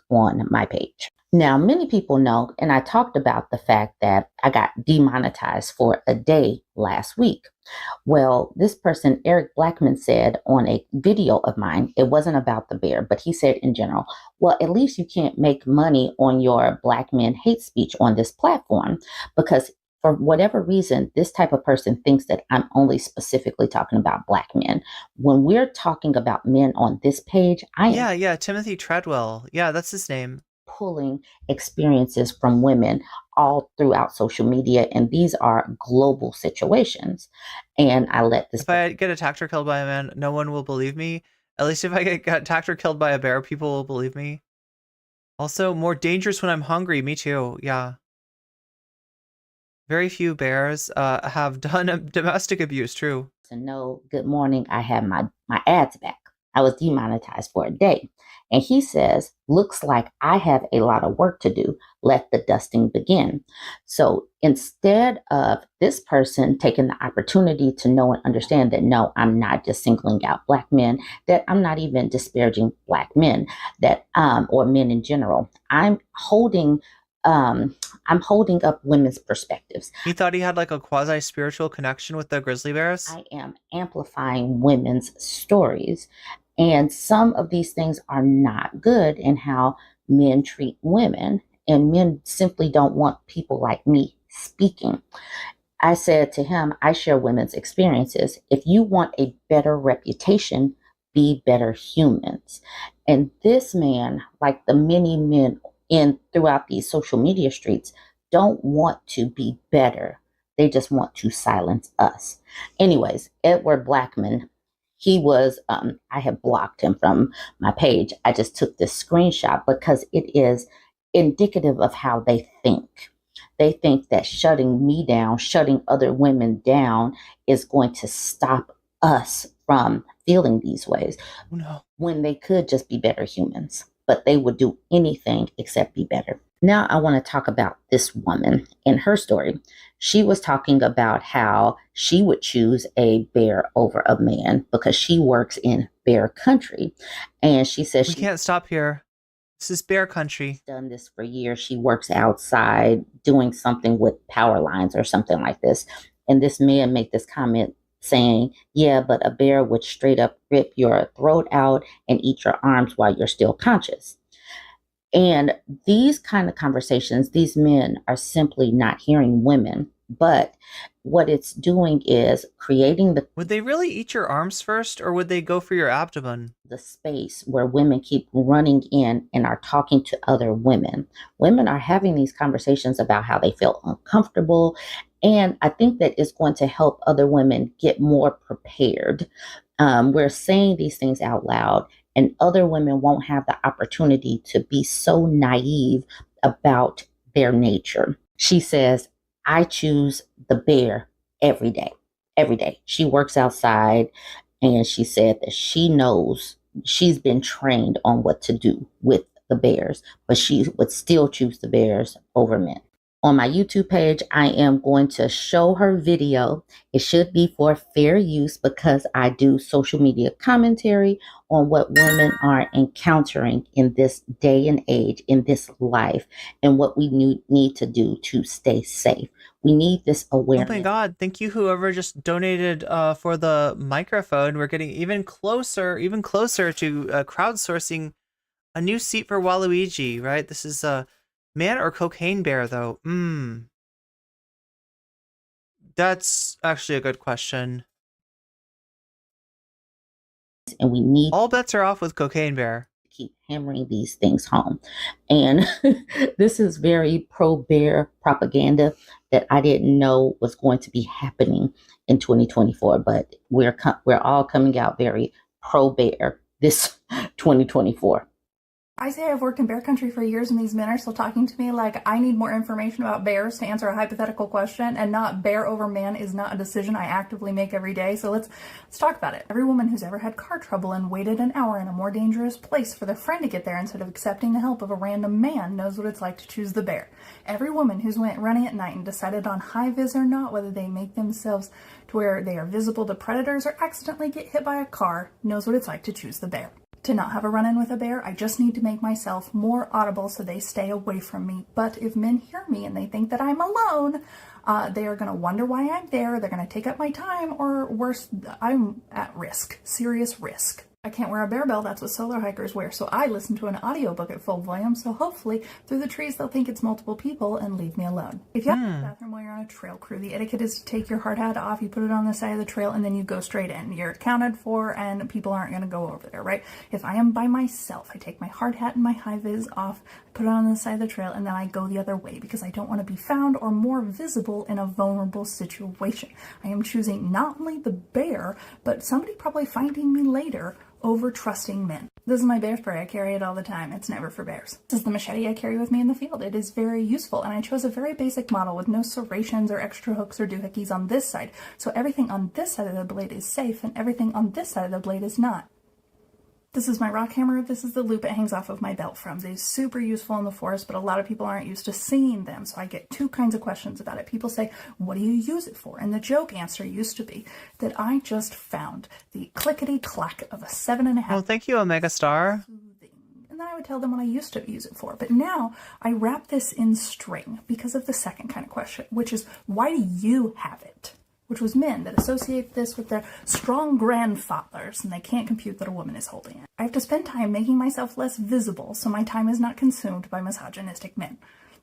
Speaker 9: on my page. Now, many people know, and I talked about the fact that I got demonetized for a day last week. Well, this person, Eric Blackman, said on a video of mine, it wasn't about the bear, but he said in general, well, at least you can't make money on your black men hate speech on this platform, because for whatever reason, this type of person thinks that I'm only specifically talking about black men. When we're talking about men on this page, I am
Speaker 2: yeah, Timothy Treadwell. Yeah, that's his name.
Speaker 9: Pulling experiences from women all throughout social media, and these are global situations. And I let this.
Speaker 2: If I get attacked or killed by a man, no one will believe me. At least if I get attacked or killed by a bear, people will believe me. Also, more dangerous when I'm hungry. Me too. Yeah. Very few bears have done domestic abuse. True.
Speaker 9: So no, good morning. I have my ads back. I was demonetized for a day. And he says, looks like I have a lot of work to do. Let the dusting begin. So instead of this person taking the opportunity to know and understand that, no, I'm not just singling out Black men, that I'm not even disparaging Black men, that or men in general. I'm holding up women's perspectives.
Speaker 2: He thought he had like a quasi-spiritual connection with the grizzly bears?
Speaker 9: I am amplifying women's stories. And some of these things are not good in how men treat women. And men simply don't want people like me speaking. I said to him, I share women's experiences. If you want a better reputation, be better humans. And this man, like the many men throughout these social media streets, don't want to be better. They just want to silence us. Anyways, Edward Blackman, he was, I have blocked him from my page. I just took this screenshot because it is indicative of how they think. They think that shutting me down, shutting other women down is going to stop us from feeling these ways.
Speaker 2: No.
Speaker 9: When they could just be better humans, but they would do anything except be better. Now I want to talk about this woman in her story. She was talking about how she would choose a bear over a man because she works in bear country. And she says
Speaker 2: we can't stop here. This is bear country.
Speaker 9: Done this for years. She works outside doing something with power lines or something like this. And this man made this comment saying, yeah, but a bear would straight up rip your throat out and eat your arms while you're still conscious. And these kind of conversations, these men are simply not hearing women, but what it's doing is creating the...
Speaker 2: Would they really eat your arms first, or would they go for your abdomen?
Speaker 9: The space where women keep running in and are talking to other women. Women are having these conversations about how they feel uncomfortable. And I think that it's going to help other women get more prepared. We're saying these things out loud, and other women won't have the opportunity to be so naive about their nature. She says, I choose the bear every day. Every day. She works outside, and she said that she knows, she's been trained on what to do with the bears, but she would still choose the bears over men. On my YouTube page, I am going to show her video. It should be for fair use because I do social media commentary on what women are encountering in this day and age, in this life, and what we need to do to stay safe. We need this awareness.
Speaker 2: Oh my God. Thank you, whoever just donated for the microphone. We're getting even closer to crowdsourcing a new seat for Waluigi, right? This is man or cocaine bear, though? That's actually a good question.
Speaker 9: And we need...
Speaker 2: All bets are off with cocaine bear.
Speaker 9: Keep hammering these things home. And this is very pro-bear propaganda that I didn't know was going to be happening in 2024. But we're all coming out very pro-bear this 2024.
Speaker 10: I say I've worked in bear country for years, and these men are still talking to me like I need more information about bears to answer a hypothetical question, and not bear over man is not a decision I actively make every day. So let's talk about it. Every woman who's ever had car trouble and waited an hour in a more dangerous place for their friend to get there instead of accepting the help of a random man knows what it's like to choose the bear. Every woman who's went running at night and decided on high vis or not, whether they make themselves to where they are visible to predators or accidentally get hit by a car, knows what it's like to choose the bear. To not have a run-in with a bear, I just need to make myself more audible so they stay away from me. But if men hear me and they think that I'm alone, they are going to wonder why I'm there, they're going to take up my time, or worse, I'm at risk, serious risk. I can't wear a bear bell, that's what solo hikers wear, so I listen to an audiobook at full volume, so hopefully through the trees they'll think it's multiple people and leave me alone. If you have to the bathroom while you're on a trail crew, the etiquette is to take your hard hat off, you put it on the side of the trail, and then you go straight in. You're accounted for, and people aren't going to go over there, right? If I am by myself, I take my hard hat and my high vis off, put it on the side of the trail, and then I go the other way because I don't want to be found or more visible in a vulnerable situation. I am choosing not only the bear, but somebody probably finding me later over trusting men. This is my bear spray. I carry it all the time. It's never for bears. This is the machete I carry with me in the field. It is very useful, and I chose a very basic model with no serrations or extra hooks or doohickeys on this side. So everything on this side of the blade is safe, and everything on this side of the blade is not. This is my rock hammer. This is the loop it hangs off of my belt from. They're super useful in the forest, but a lot of people aren't used to seeing them. So I get two kinds of questions about it. People say, what do you use it for? And the joke answer used to be that I just found the clickety-clack of a 7.5.
Speaker 2: Oh, thank you, Omega Star.
Speaker 10: And then I would tell them what I used to use it for. But now I wrap this in string because of the second kind of question, which is, why do you have it? Which was men that associate this with their strong grandfathers, and they can't compute that a woman is holding it. I have to spend time making myself less visible so my time is not consumed by misogynistic men.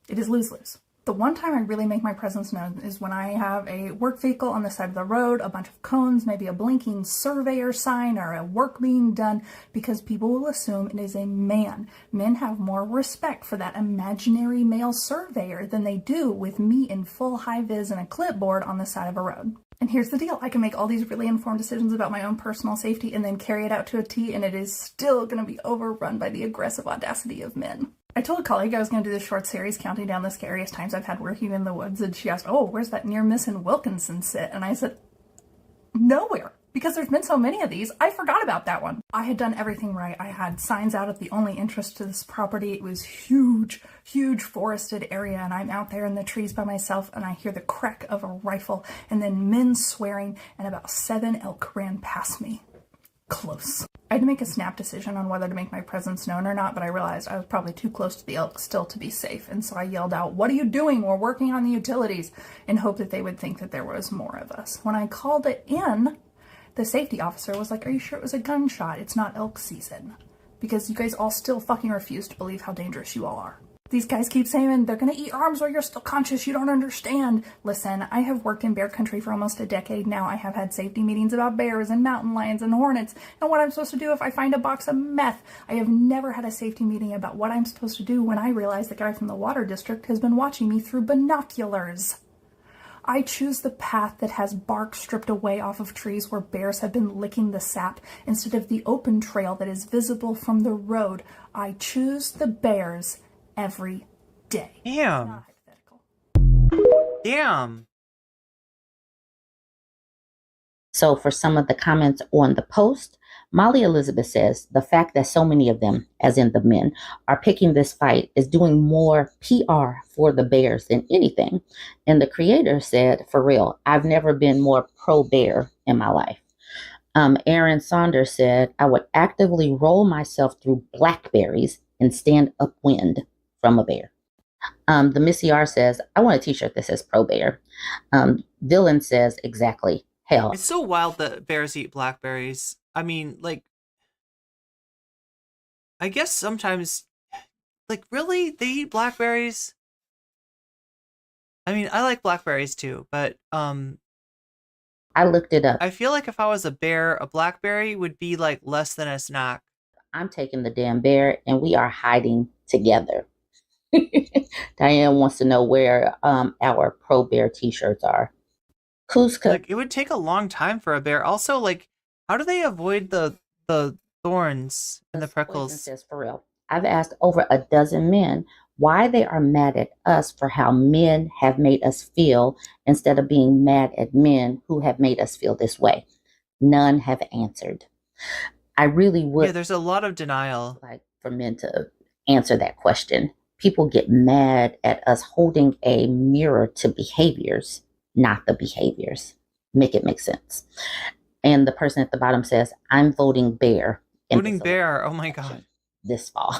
Speaker 10: It is lose-lose. The one time I really make my presence known is when I have a work vehicle on the side of the road, a bunch of cones, maybe a blinking surveyor sign or a work being done, because people will assume it is a man. Men have more respect for that imaginary male surveyor than they do with me in full high-vis and a clipboard on the side of a road. And here's the deal. I can make all these really informed decisions about my own personal safety and then carry it out to a T, and it is still going to be overrun by the aggressive audacity of men. I told a colleague I was going to do this short series counting down the scariest times I've had working in the woods, and she asked, oh, where's that near miss in Wilkinson sit? And I said, nowhere, because there's been so many of these, I forgot about that one. I had done everything right. I had signs out at the only entrance to this property. It was huge forested area, and I'm out there in the trees by myself, and I hear the crack of a rifle, and then men swearing, and about 7 elk ran past me. Close. I had to make a snap decision on whether to make my presence known or not, but I realized I was probably too close to the elk still to be safe, and so I yelled out, what are you doing? We're working on the utilities, and hoped that they would think that there was more of us. When I called it in, the safety officer was like, are you sure it was a gunshot? It's not elk season. Because you guys all still fucking refuse to believe how dangerous you all are. These guys keep saying they're gonna eat arms while you're still conscious, you don't understand. Listen, I have worked in bear country for almost a decade now. I have had safety meetings about bears and mountain lions and hornets and what I'm supposed to do if I find a box of meth. I have never had a safety meeting about what I'm supposed to do when I realize the guy from the water district has been watching me through binoculars. I choose the path that has bark stripped away off of trees where bears have been licking the sap instead of the open trail that is visible from the road. I choose the bears every day.
Speaker 2: Damn. Damn.
Speaker 9: So for some of the comments on the post, Molly Elizabeth says the fact that so many of them, as in the men, are picking this fight is doing more PR for the bears than anything. And the creator said, for real, I've never been more pro-bear in my life. Aaron Saunders said, I would actively roll myself through blackberries and stand upwind from a bear. The Missy R says, I want a t-shirt that says pro-bear. Dylan says, exactly. Hell.
Speaker 2: It's so wild that bears eat blackberries. I mean, like, I guess sometimes, like, really? They eat blackberries? I mean, I like blackberries too, but,
Speaker 9: I looked it up.
Speaker 2: I feel like if I was a bear, a blackberry would be, like, less than a snack.
Speaker 9: I'm taking the damn bear, and we are hiding together. Diane wants to know where our pro-bear t-shirts are. Kuzka.
Speaker 2: Like, it would take a long time for a bear. Also, like, how do they avoid the thorns and the prickles?
Speaker 9: Says, for real, I've asked over a dozen men why they are mad at us for how men have made us feel instead of being mad at men who have made us feel this way. None have answered. I really would.
Speaker 2: Yeah, there's a lot of denial.
Speaker 9: Like for men to answer that question. People get mad at us holding a mirror to behaviors, not the behaviors. Make it make sense. And the person at the bottom says, I'm voting bear.
Speaker 2: Voting bear. Oh my God.
Speaker 9: This fall.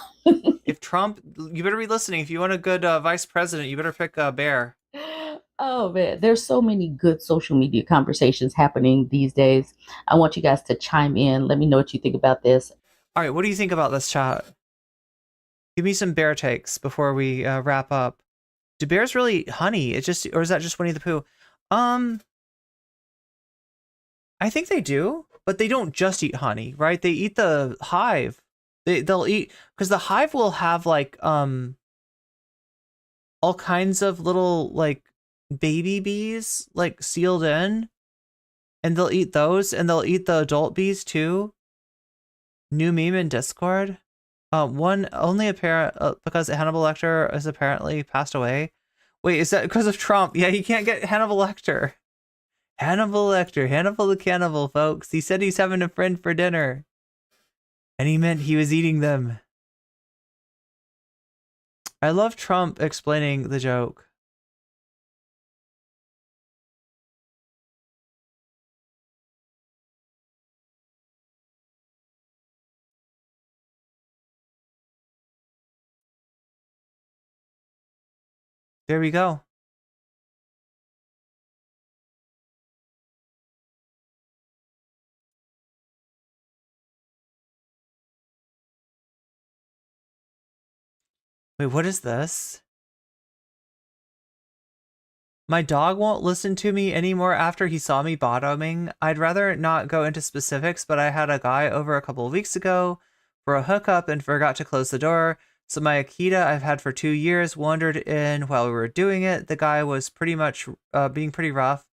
Speaker 2: If Trump, you better be listening. If you want a good vice president, you better pick a bear.
Speaker 9: Oh man, there's so many good social media conversations happening these days. I want you guys to chime in. Let me know what you think about this.
Speaker 2: All right, what do you think about this chat? Give me some bear takes before we wrap up. Do bears really eat honey? It's just, or is that just Winnie the Pooh? I think they do, but they don't just eat honey, right? They eat the hive. They'll eat, because the hive will have like all kinds of little like baby bees like sealed in, and they'll eat those, and they'll eat the adult bees too. New meme in Discord. One only apparent because Hannibal Lecter has apparently passed away. Wait, is that because of Trump? Yeah, you can't get Hannibal Lecter. Hannibal Lecter, Hannibal the cannibal, folks. He said he's having a friend for dinner. And he meant he was eating them. I love Trump explaining the joke. There we go. Wait, what is this? My dog won't listen to me anymore after he saw me bottoming. I'd rather not go into specifics, but I had a guy over a couple of weeks ago for a hookup and forgot to close the door. So my Akita I've had for 2 years wandered in while we were doing it. The guy was pretty much being pretty rough,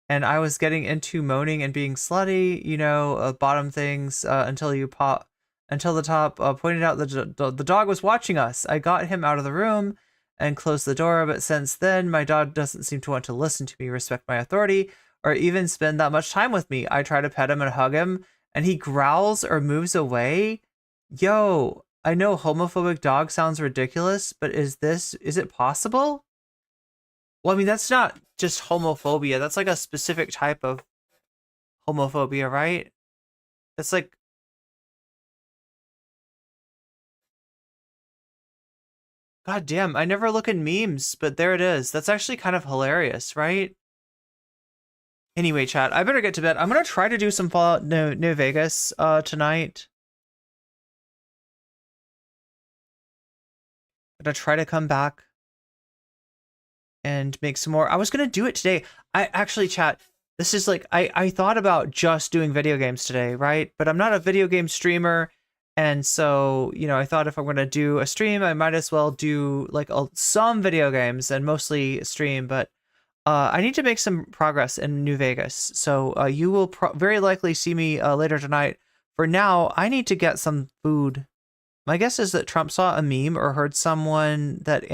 Speaker 2: and I was getting into moaning and being slutty, you know, bottom things until the top pointed out the dog was watching us. I got him out of the room and closed the door, but since then, my dog doesn't seem to want to listen to me, respect my authority, or even spend that much time with me. I try to pet him and hug him, and he growls or moves away. Yo, I know homophobic dog sounds ridiculous, but is it possible? Well, I mean, that's not just homophobia. That's like a specific type of homophobia, right? That's like... God damn, I never look at memes, but there it is. That's actually kind of hilarious, right? Anyway, chat, I better get to bed. I'm gonna try to do some Fallout New Vegas tonight. I'm gonna try to come back and make some more. I was gonna do it today. I actually, chat, this is like, I thought about just doing video games today, right? But I'm not a video game streamer. And so, you know, I thought if I'm going to do a stream, I might as well do like some video games and mostly stream. But I need to make some progress in New Vegas. So you will very likely see me later tonight. For now, I need to get some food. My guess is that Trump saw a meme or heard someone that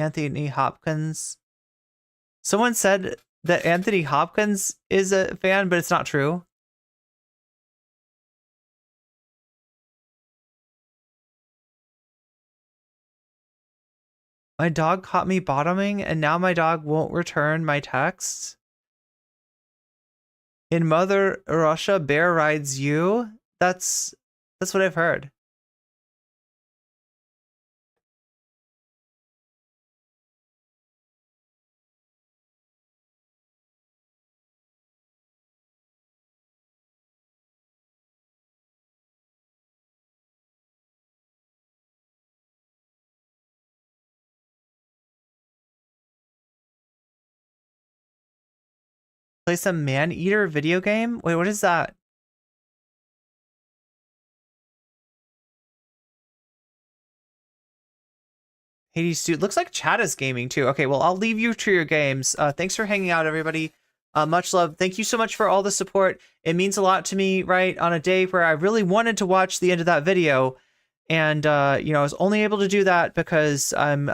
Speaker 2: someone said that Anthony Hopkins is a fan, but it's not true. My dog caught me bottoming, and now my dog won't return my texts. In Mother Russia, bear rides you. That's what I've heard. Play some man-eater video game? Wait, what is that? Hades dude, looks like chat is gaming too. Okay, well, I'll leave you to your games. Thanks for hanging out, everybody. Much love. Thank you so much for all the support. It means a lot to me, right? On a day where I really wanted to watch the end of that video. And, you know, I was only able to do that because I'm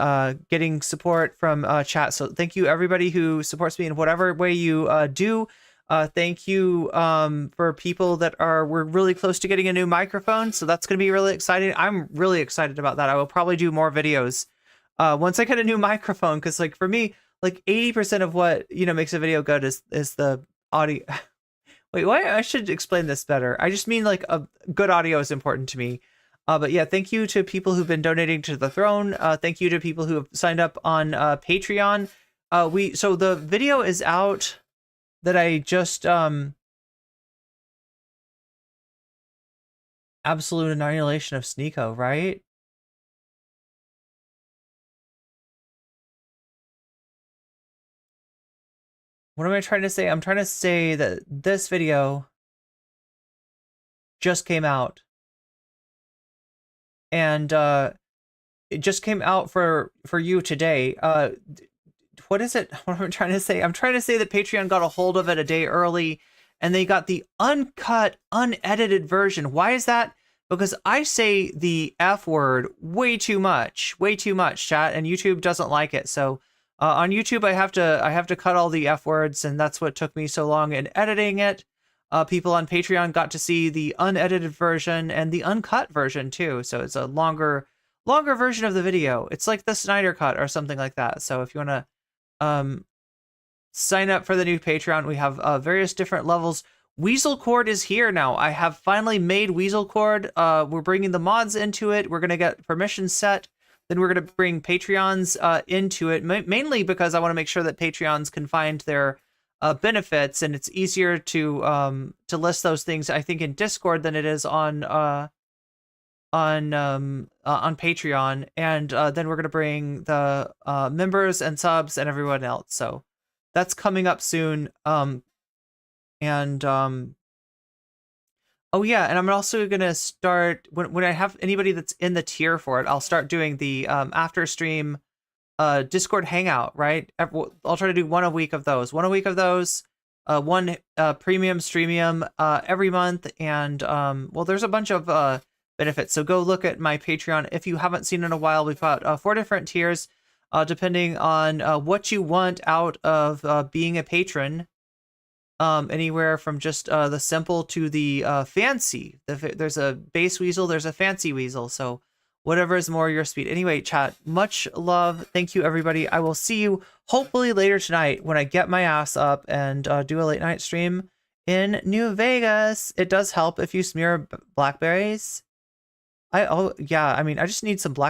Speaker 2: getting support from chat. So thank you, everybody who supports me in whatever way you do. Thank you for people that we're really close to getting a new microphone. So that's going to be really exciting. I'm really excited about that. I will probably do more videos once I get a new microphone. Because, like, for me, like 80% of what, you know, makes a video good is the audio. Wait, why? I should explain this better. I just mean, like, a good audio is important to me. But yeah, thank you to people who've been donating to the throne. Thank you to people who have signed up on Patreon. So the video is out that I just absolute annihilation of Sneeko, right? What am I trying to say? I'm trying to say that this video just came out. And it just came out for you today. What is it? What am I trying to say? I'm trying to say that Patreon got a hold of it a day early, and they got the uncut, unedited version. Why is that? Because I say the F word way too much, chat, and YouTube doesn't like it. So on YouTube, I have to cut all the F words, and that's what took me so long in editing it. people on Patreon got to see the unedited version and the uncut version too. So it's a longer version of the video. It's like the Snyder Cut or something like that. So if you want to sign up for the new Patreon, we have various different levels. Weasel Cord is here now. I have finally made Weasel Cord. We're bringing the mods into it. We're going to get permissions set. Then we're going to bring Patreons into it, mainly because I want to make sure that Patreons can find their benefits, and it's easier to list those things, I think, in Discord than it is on Patreon. And then we're going to bring the members and subs and everyone else. So that's coming up soon. Oh yeah, and I'm also gonna start when I have anybody that's in the tier for it, I'll start doing the after stream Discord hangout, right? I'll try to do one a week of those. One premium streamium every month, and well, there's a bunch of benefits. So go look at my Patreon if you haven't seen it in a while. We've got 4 different tiers, depending on what you want out of being a patron. Anywhere from just the simple to the fancy. There's a base weasel, there's a fancy weasel, so whatever is more your speed. Anyway, chat, much love. Thank you, everybody. I will see you hopefully later tonight when I get my ass up and do a late night stream in New Vegas. It does help if you smear blackberries. I just need some black